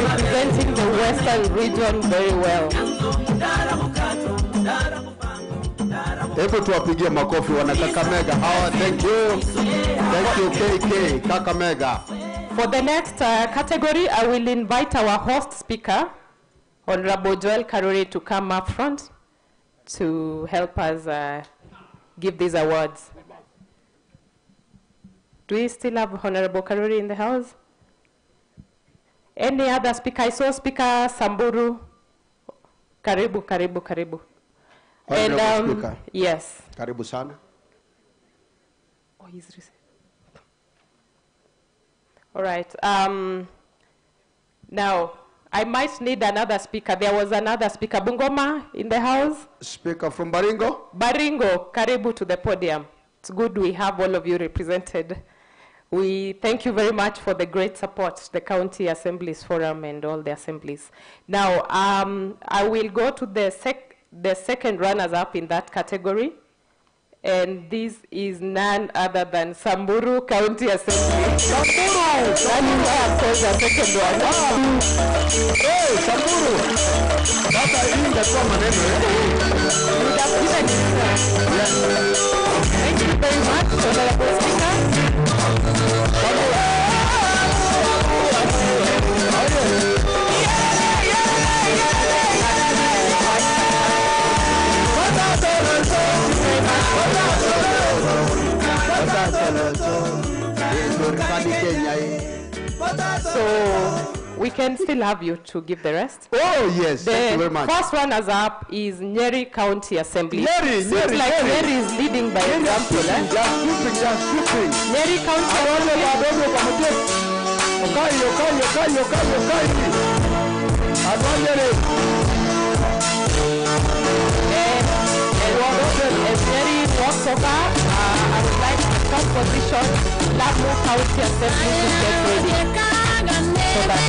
Representing the Western region very well. Hebu tuwapigie makofi wana Kakamega. Thank you. Thank you, KK, Kakamega. For the next category, I will invite our host speaker, Honorable Joel Karuri, to come up front to help us give these awards. Do we still have Honorable Karuri in the house? Any other speaker? I saw Speaker Samburu. Karibu, karibu, karibu. And speaker. Yes. Karibu sana. Oh, he's received. All right. Now, I might need another speaker. There was another speaker. Bungoma in the house? Speaker from Baringo? Baringo, karibu to the podium. It's good we have all of you represented. We thank you very much for the great support, the County Assemblies Forum and all the assemblies. Now, I will go to the second runners-up in that category, and this is none other than Samburu County Assembly. Samburu! That is why I called the second one. Hey, Samburu! That's I think that's what my name is. Thank you very much, Honorable Speaker. So we can still have you to give the rest. Oh, yes. Thank you very much. The first one as up is Nyeri County Assembly. Nyeri, Seems like Nyeri is leading by example. Nyeri County As Nyeri walks over, I would like the top position, Lamu County Assembly to get ready. So that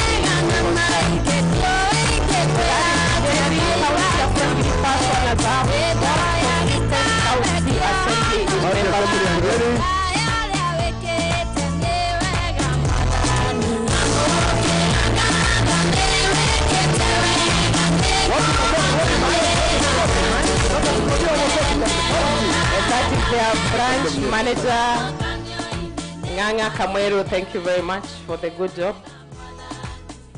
their branch manager, Nganga Kamweru, thank you very much for the good job.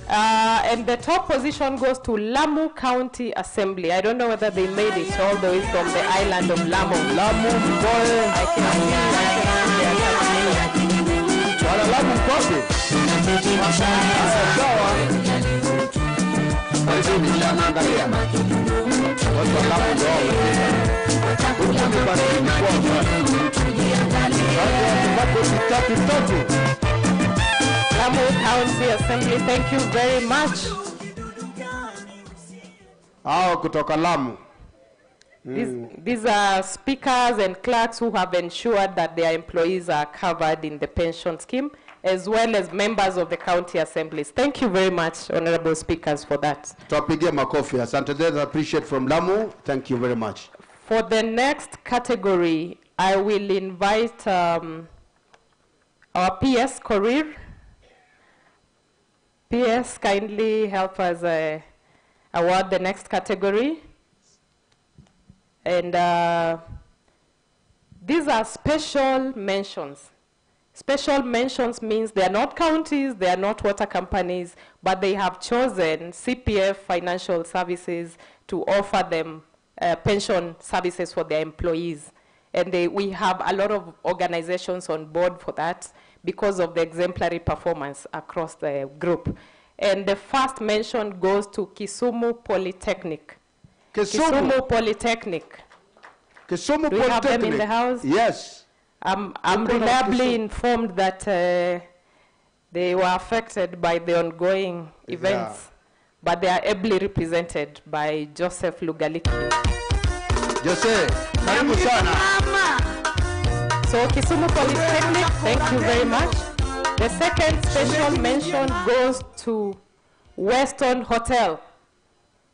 And the top position goes to Lamu County Assembly. I don't know whether they made it all the way from the island of Lamu. Lamu, boy. I can see Lamu County Assembly, thank you very much. Kutoka Lamu. These are speakers and clerks who have ensured that their employees are covered in the pension scheme, as well as members of the county assemblies. Thank you very much, honorable speakers, for that. Tuwapigie makofi. Asante, I appreciate from Lamu. Thank you very much. For the next category, I will invite our PS Korir. PS, kindly help us award the next category. And these are special mentions. Special mentions means they are not counties, they are not water companies, but they have chosen CPF Financial Services to offer them pension services for their employees. And we have a lot of organizations on board for that because of the exemplary performance across the group. And the first mention goes to Kisumu Polytechnic. Kisumu Polytechnic. Kisumu Do we have them in the house? Yes. I'm reliably informed that they were affected by the ongoing events, but they are ably represented by Joseph Lugaliki. Joseph, karibu sana. So Kisumu Polytechnic, thank you very much. The second special mention goes to Weston Hotel.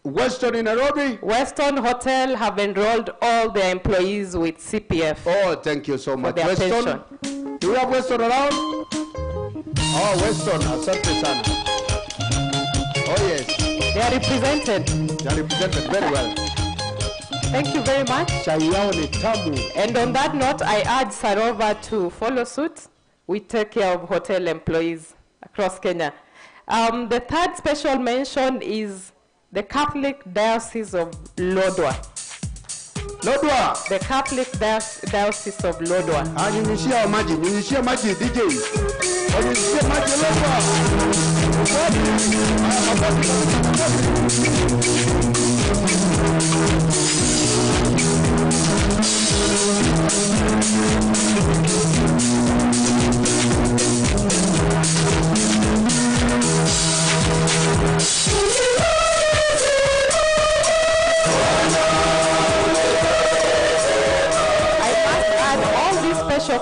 Weston in Nairobi? Weston Hotel have enrolled all their employees with CPF. Oh, thank you so much. Weston, pension. Do we have Weston around? Oh, Weston, asante sana. Oh, yes. They are represented. They are represented very well. Thank you very much. And on that note, I urge Sarova to follow suit. We take care of hotel employees across Kenya. The third special mention is the Catholic Diocese of Lodwar. Lodwar. The Catholic Diocese of Lodwar. Nyunyishia maji DJ. Nyunyishia maji Lodwar.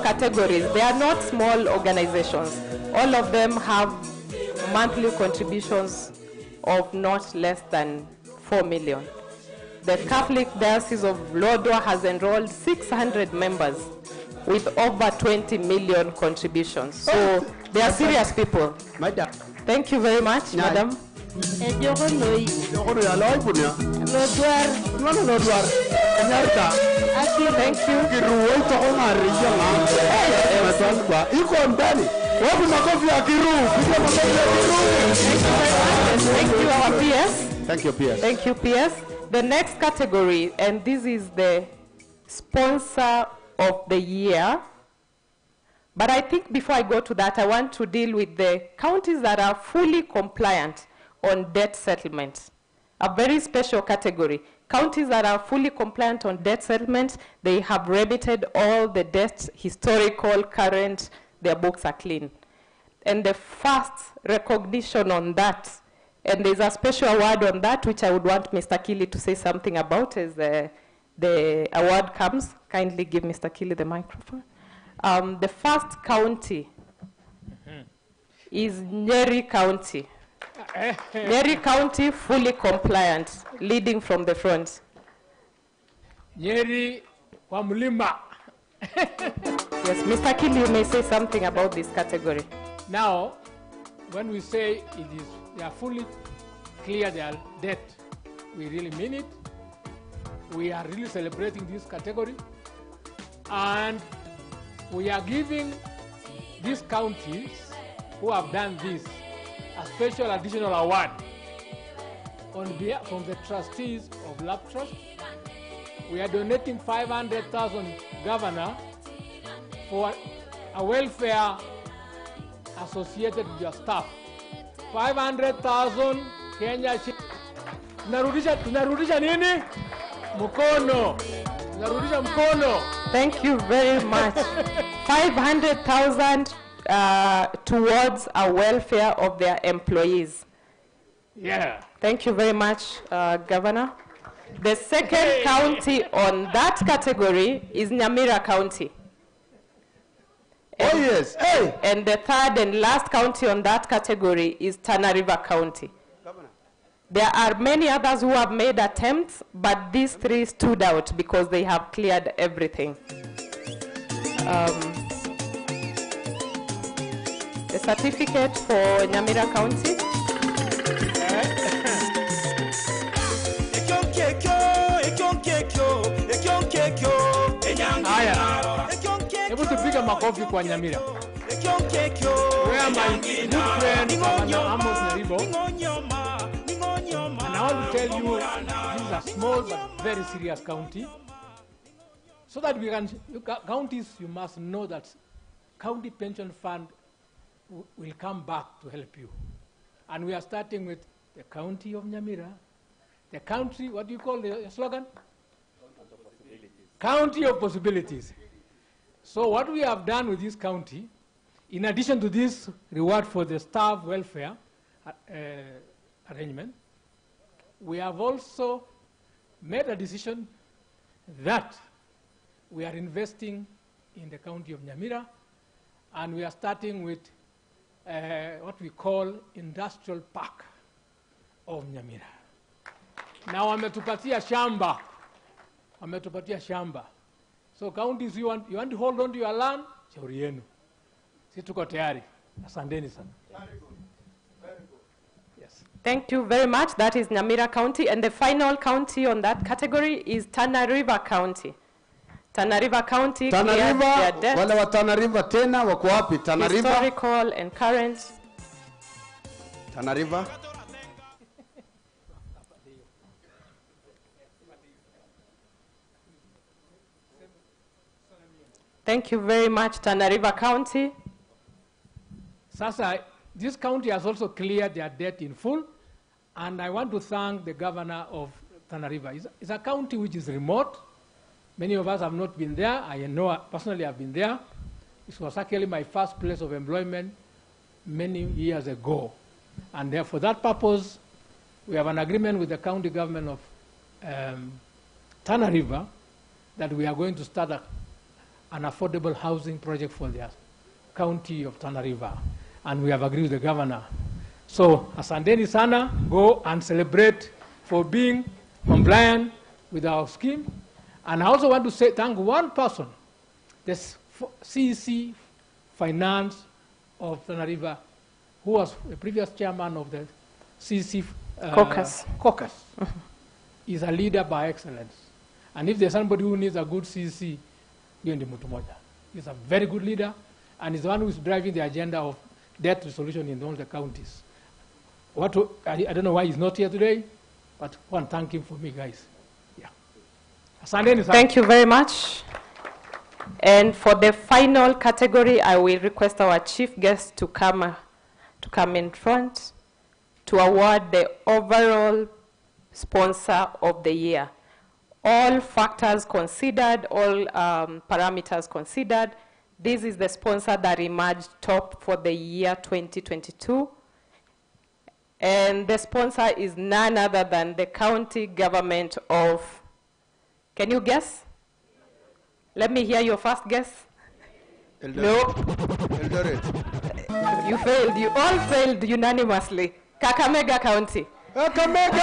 Categories. They are not small organizations. All of them have monthly contributions of not less than 4 million. The Catholic Diocese of Lodwar has enrolled 600 members with over 20 million contributions. So they are serious people. Thank you very much, madam. Thank you our PS. Thank you, PS. Thank you, PS. The next category, and this is the sponsor of the year, But I think before I go to that, I want to deal with the counties that are fully compliant on debt settlements. A very special category. Counties that are fully compliant on debt settlements, they have remitted all the debts, historical, current, their books are clean. And the first recognition on that, and there's a special award on that, which I would want Mr. Kili to say something about as the award comes. Kindly give Mr. Kili the microphone. The first county is Nyeri County. Nyeri County, fully compliant, leading from the front. Nyeri kwa mlima. Yes, Mr. Kili, you may say something about this category. Now, when we say they are fully clear their debt, we really mean it. We are really celebrating this category. And we are giving these counties who have done this a special additional award on behalf from the trustees of Lab Trust. We are donating 500,000, Governor, for a welfare associated with your staff. 500,000 Kenya. Tunarudisha nini? Mkono. Tunarudisha mkono. Thank you very much. 500,000 towards a welfare of their employees. Yeah. Thank you very much, Governor. The second county on that category is Nyamira County. Oh, yes. Hey. And the third and last county on that category is Tana River County. Governor. There are many others who have made attempts, but these three stood out because they have cleared everything. The certificate for Nyamira County. Hebu tupige makofi kwa Nyamira. Where my good friend Amos Nyaribo. And I want to tell you, this is a small but very serious county. So that we can, counties, you must know that county pension fund will come back to help you. And we are starting with the county of Nyamira. The country, what do you call the slogan? County of possibilities. So what we have done with this county, in addition to this reward for the staff welfare arrangement, we have also made a decision that we are investing in the county of Nyamira, and we are starting with what we call industrial park of Nyamira. Now wametupatia shamba. So counties, you want to hold on to your land, shauri yenu. Sisi tuko tayari. Asanteni sana. Yes. Thank you very much. That is Nyamira County, and the final county on that category is Tana River County. Tana River County. Tana River, wale wa Tana River tena wako wapi? Tana River. Historical and current. Tana River. Thank you very much, Tana River County. Sasa, this county has also cleared their debt in full, and I want to thank the governor of Tana River. It's a county which is remote. Many of us have not been there. I know personally I've been there. It was actually my first place of employment many years ago. And for that purpose, we have an agreement with the county government of Tana River that we are going to start an affordable housing project for the county of Tana River. And we have agreed with the governor. So, asanteni sana, go and celebrate for being compliant with our scheme. And I also want to say thank one person, the CEC Finance of Tana River, who was the previous chairman of the CEC caucus. Is a leader by excellence. And if there's somebody who needs a good CEC, he's a very good leader, and he's the one who is driving the agenda of debt resolution in all the counties. I don't know why he's not here today, but I want to thank him for me, guys. Yeah. Thank you very much. And for the final category, I will request our chief guest to come in front to award the overall sponsor of the year. All factors considered, all parameters considered, this is the sponsor that emerged top for the year 2022. And the sponsor is none other than the county government of, can you guess? Let me hear your first guess. No. You failed. You all failed unanimously. Kakamega County. Kakamega!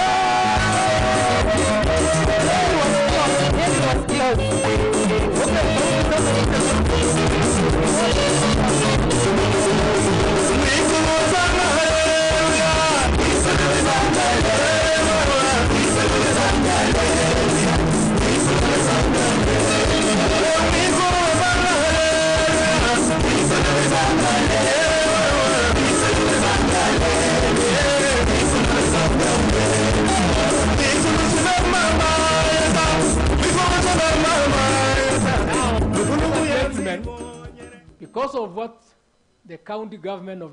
It was because of what the county government of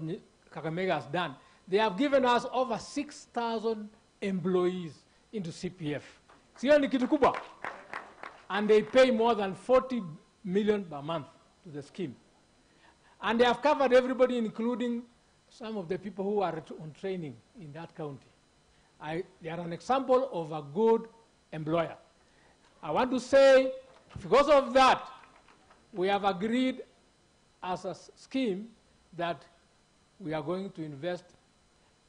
Kakamega has done, they have given us over 6,000 employees into CPF. Sio ni kitu kubwa. And they pay more than 40 million per month to the scheme. And they have covered everybody, including some of the people who are on training in that county. They are an example of a good employer. I want to say, because of that, we have agreed as a scheme that we are going to invest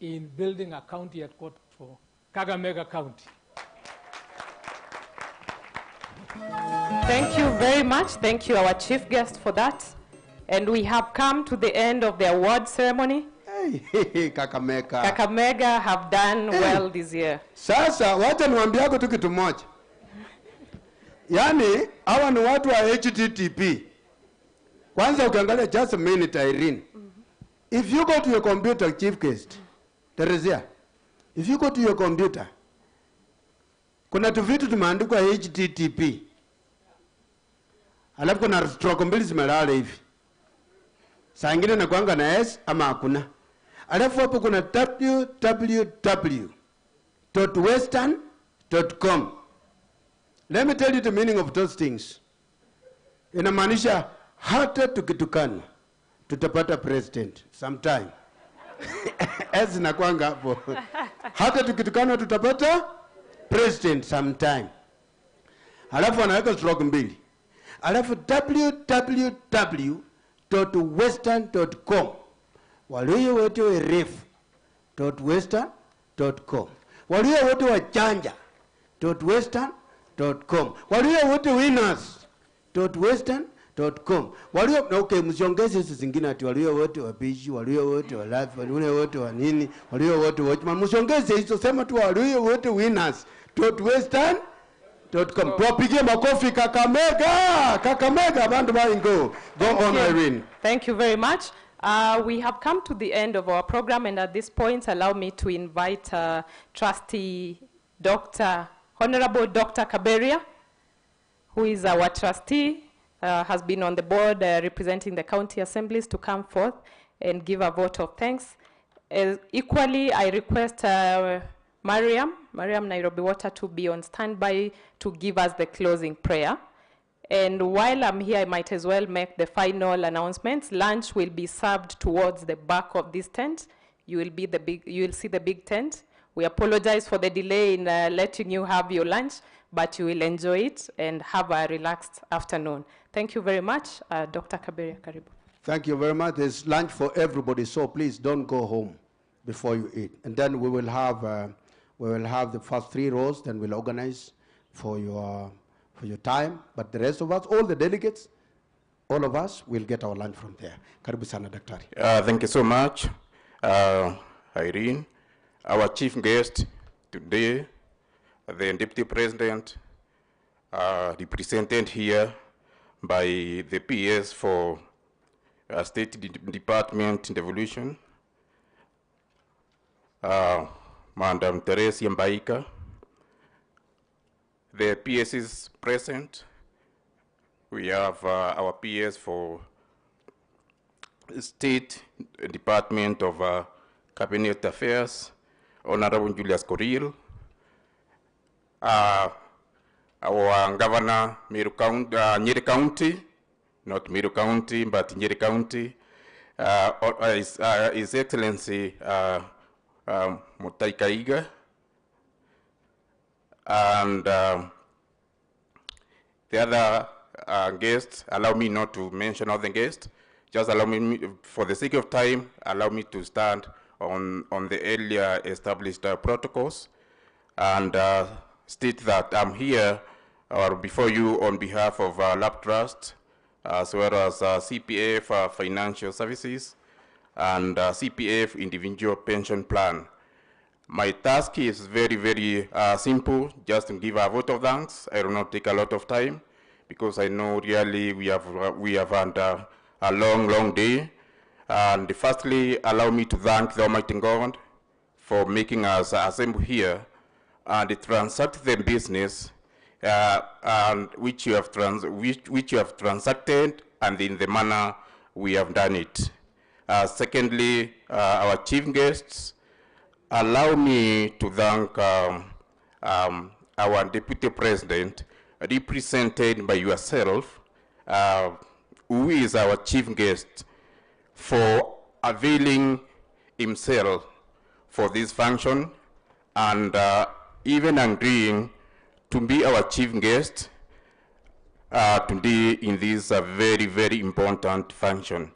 in building a county headquarters for Kakamega County. Thank you very much. Thank you, our chief guest, for that. And we have come to the end of the award ceremony. Hey, Kakamega. Kakamega have done well this year. Sasa, wacha niwaambiako tu kitu moja. Yani, hawa ni watu wa HTTP. Kwanza ukiangalia, just a minute, Irene. If you go to your computer, chief guest, Teresia, if you go to your computer, kuna tu vitu tumeandikwa HTTP. Alafu kuna stroke mbili zimelala hivi. Saa ingine na kuanga na S ama hakuna. Alafu hapo kuna www.western.com. Let me tell you the meaning of those things. Inamaanisha hata tukitukana tutapata president sometime. S na kuanga hapo. Hata tukitukana tutapata president sometime. Alafu anaweka stroke mbili. Alafu www.western.com. Walio wote wa ref.western.com. Walio wote wa chanja.western.com. Walio wote winners.western.com. Walio okay, msiongeze hizo zingine ati walio wote wa bishi, walio wote wa life, walio wote wa nini, walio wote wa msiongeze hizo, sema tu walio wote winners.western.com. Tuwapigie makofi Kakamega. Kakamega bandu baingo. Go on, Irene. Thank you very much. We have come to the end of our program, and at this point, allow me to invite Trustee Honorable Dr. Kaberia, who is our trustee, has been on the board representing the county assemblies, to come forth and give a vote of thanks. Equally, I request Mariam Nairobi Water to be on standby to give us the closing prayer. And while I'm here, I might as well make the final announcements. Lunch will be served towards the back of this tent. You will see the big tent. We apologize for the delay in letting you have your lunch, but you will enjoy it and have a relaxed afternoon. Thank you very much. Dr. Kaberia, karibu. Thank you very much. There's lunch for everybody, so please don't go home before you eat. And then we will have the first 3 rows, then we'll organize for your time. But the rest of us, all the delegates, all of us will get our lunch from there. Karibu sana daktari. Thank you so much, Irene. Our chief guest today, the Deputy President, represented here by the PS for State Department Devolution, Madam Teresia Mbaika. The PS is present, We have our PS for State Department of Cabinet Affairs, Honorable Julius Coril, our Governor, Nyeri County, not Meru County, but Nyeri County, His Excellency Mutai Kaiga, and the other guests. Allow me not to mention all the guests. Just allow me, for the sake of time, allow me to stand on the earlier established protocols and state that I'm here before you on behalf of Lab Trust, as well as CPF Financial Services and CPF Individual Pension Plan. My task is very, very simple, just to give a vote of thanks. I will not take a lot of time because I know really we have had a long, long day. And firstly, allow me to thank the Almighty God for making us assemble here and transact the business and which you have transacted and in the manner we have done it. Secondly, our chief guests, allow me to thank our Deputy President, represented by yourself, who is our chief guest, for availing himself for this function and even agreeing to be our chief guest today in this very, very important function.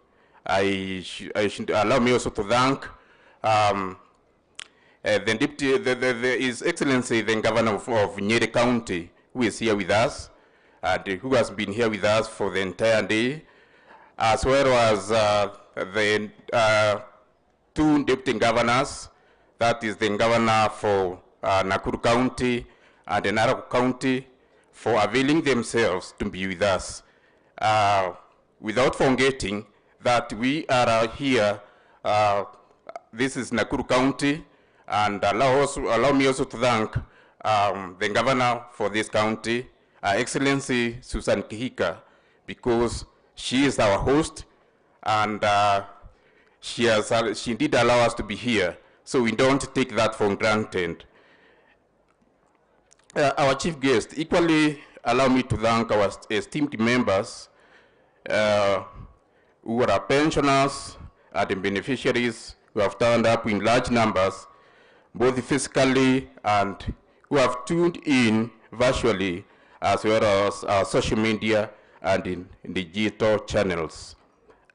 I should allow me also to thank His Excellency, the Governor of Nyeri County, who is here with us, and who has been here with us for the entire day, as well as the two deputy governors, that is the governor for Nakuru County and the Narok County, for availing themselves to be with us. Without forgetting that we are here, this is Nakuru County, and allow me also to thank the governor for this county, Excellency Susan Kihika, because she is our host, and she did allow us to be here, so we don't take that for granted. Our chief guest, equally allow me to thank our esteemed members who are pensioners and beneficiaries who have turned up in large numbers, both physically and who have tuned in virtually, as well as social media and in digital channels.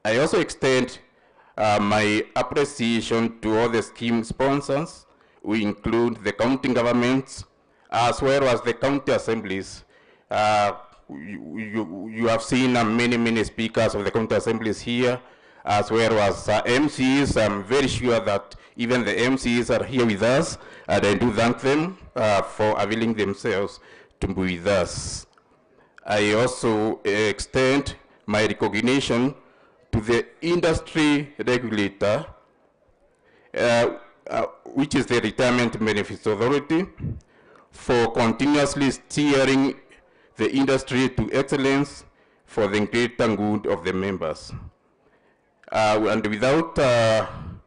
I also extend my appreciation to all the scheme sponsors, who include the county governments, as well as the county assemblies. You have seen many, many speakers of the county assemblies here, as well as MCs. I'm very sure that even the MCs are here with us, and I do thank them for availing themselves to be with us. I also extend my recognition to the industry regulator, which is the Retirement Benefits Authority, for continuously steering the industry to excellence for the greater good of the members. And without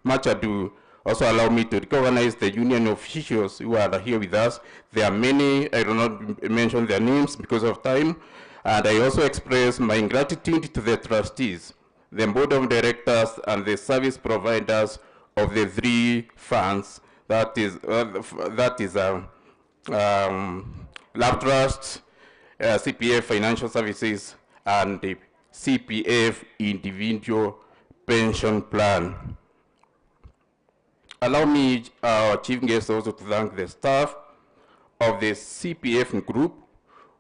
much ado, also allow me to recognize the union officials who are here with us. There are many, I will not mention their names because of time, and I also express my gratitude to the trustees, the board of directors, and the service providers of the three funds, that is Lab Trust, CPF Financial Services, and the CPF Individual Pension Plan. Allow me, chief guest, also to thank the staff of the CPF group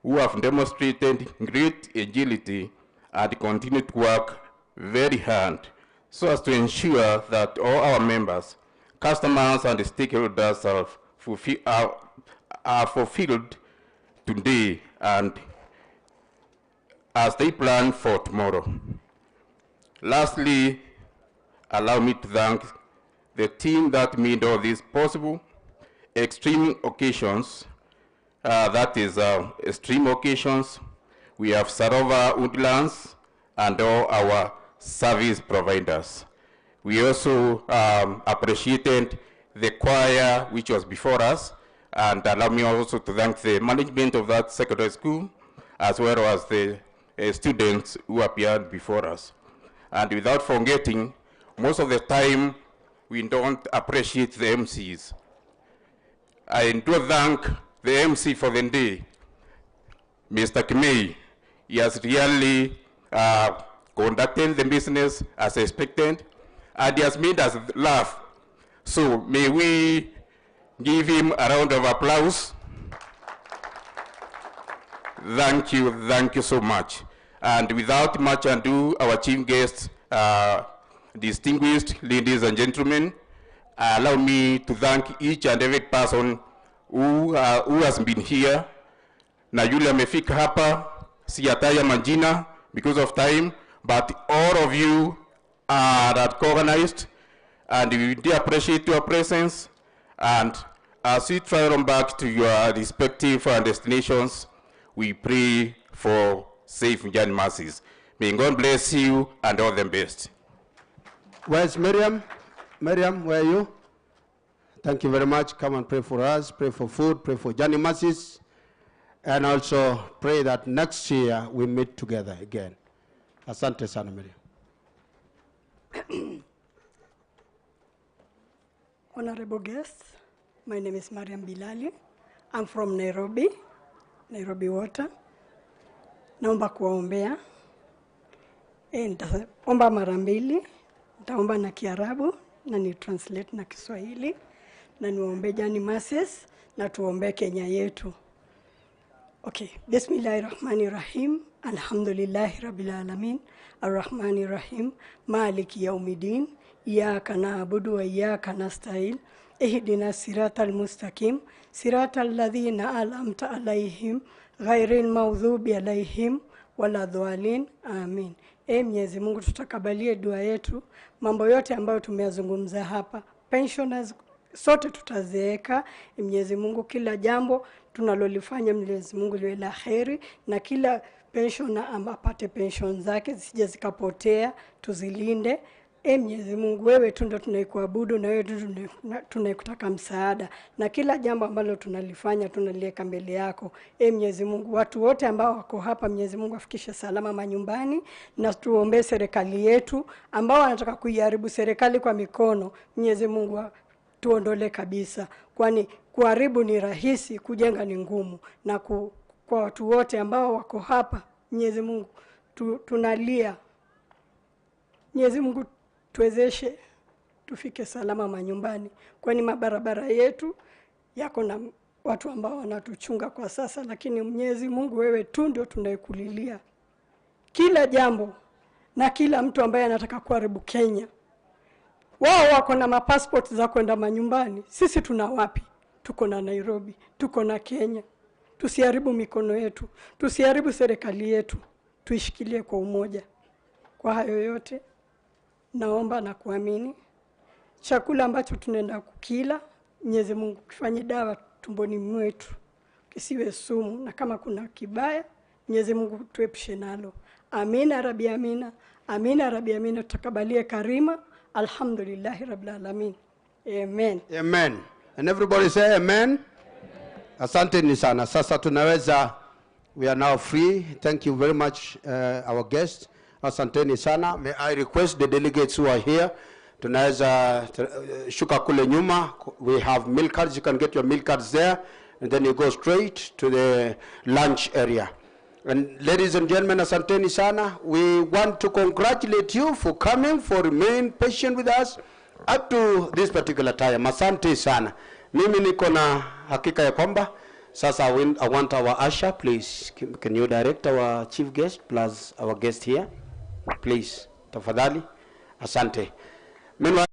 who have demonstrated great agility and continue to work very hard so as to ensure that all our members, customers, and stakeholders are fulfilled today and as they plan for tomorrow. Lastly, allow me to thank the team that made all this possible. Extreme occasions, that is extreme occasions, we have Sarova Woodlands, and all our service providers. We also appreciated the choir which was before us, and allow me also to thank the management of that secondary school, as well as the students who appeared before us. And without forgetting, most of the time, we don't appreciate the MCs. I do thank the MC for the day, Mr. Kimei. He has really conducted the business as expected, and he has made us laugh. So may we give him a round of applause. Thank you so much. And without much ado, our chief guest, distinguished ladies and gentlemen, allow me to thank each and every person who has been here. Na yule amefika hapa, siyataya majina because of time, but all of you are recognized, and we do appreciate your presence. And as you travel back to your respective destinations, we pray for safe journey masses. May God bless you and all the best. Where's Miriam? Miriam, where are you? Thank you very much. Come and pray for us, pray for food, pray for journey masses, and also pray that next year we meet together again. Asante sana, Miriam. Honorable guests, my name is Mariam Bilali. I'm from Nairobi, Nairobi Water. Naomba kuwaombea. Nitaomba mara mbili. Nitaomba na Kiarabu na ni translate na Kiswahili. Na niwaombe jani masses na tuombe Kenya yetu. Okay, Bismillahirrahmanirrahim. Alhamdulillahi Rabbil Alamin. Ar-Rahmanirrahim. Maliki Yawmiddin. Iyaka na'budu wa iyaka nasta'in. Ihdina siratal mustaqim. Siratal ladhina an'amta alaihim. Ghairil maghdubi alaihim waladhdallin. Amin. Mwenyezi Mungu tutakabalie dua yetu. Mambo yote ambayo tumeyazungumza hapa. Pensioners sote tutazeeka. Mwenyezi Mungu kila jambo tunalolifanya Mwenyezi Mungu liwe la kheri, na kila pensioner apate pension zake zisije zikapotea, tuzilinde. Mwenyezi Mungu, wewe tu ndio tunaikuabudu na wewe tu tunayekutaka msaada, na kila jambo ambalo tunalifanya tunaliweka mbele yako. Mwenyezi Mungu, watu wote ambao wako hapa Mwenyezi Mungu afikishe salama manyumbani, na tuombe serikali yetu ambao wanataka kuiharibu serikali kwa mikono. Mwenyezi Mungu tuondole kabisa, kwani kuharibu ni rahisi, kujenga ni ngumu. Na kwa watu wote ambao wako hapa Mwenyezi Mungu tunalia, Mwenyezi Mungu tuwezeshe tufike salama manyumbani, kwani mabarabara yetu yako na watu ambao wanatuchunga kwa sasa. Lakini Mwenyezi Mungu, wewe tu ndio tunayekulilia kila jambo na kila mtu ambaye anataka kuharibu Kenya. Wao wako na mapassport za kwenda manyumbani, sisi tuna wapi? Tuko na Nairobi, tuko na Kenya. Tusiharibu mikono yetu, tusiharibu serikali yetu, tuishikilie kwa umoja. Kwa hayo yote naomba na kuamini chakula ambacho tunaenda kukila, Mwenyezi Mungu kifanye dawa tumboni mwetu, kisiwe sumu, na kama kuna kibaya Mwenyezi Mungu tuepushe nalo. Amina rabbi amina, amina rabbi amina. Tutakabalie karima. Alhamdulillahi Rabbil Alamin. Amen. Amen. And everybody say amen. Asante ni sana. Sasa tunaweza, we are now free. Thank you very much, our guests. Asante ni sana. May I request the delegates who are here, tunaweza shuka kule nyuma. We have milk cards. You can get your milk cards there, and then you go straight to the lunch area. And ladies and gentlemen, asante ni sana. We want to congratulate you for coming, for remaining patient with us up to this particular time. Asante sana. Mimi niko na hakika ya kwamba sasa I want our usher, please. Can you direct our chief guest plus our guest here? Please. Tafadhali. Asante. Meanwhile,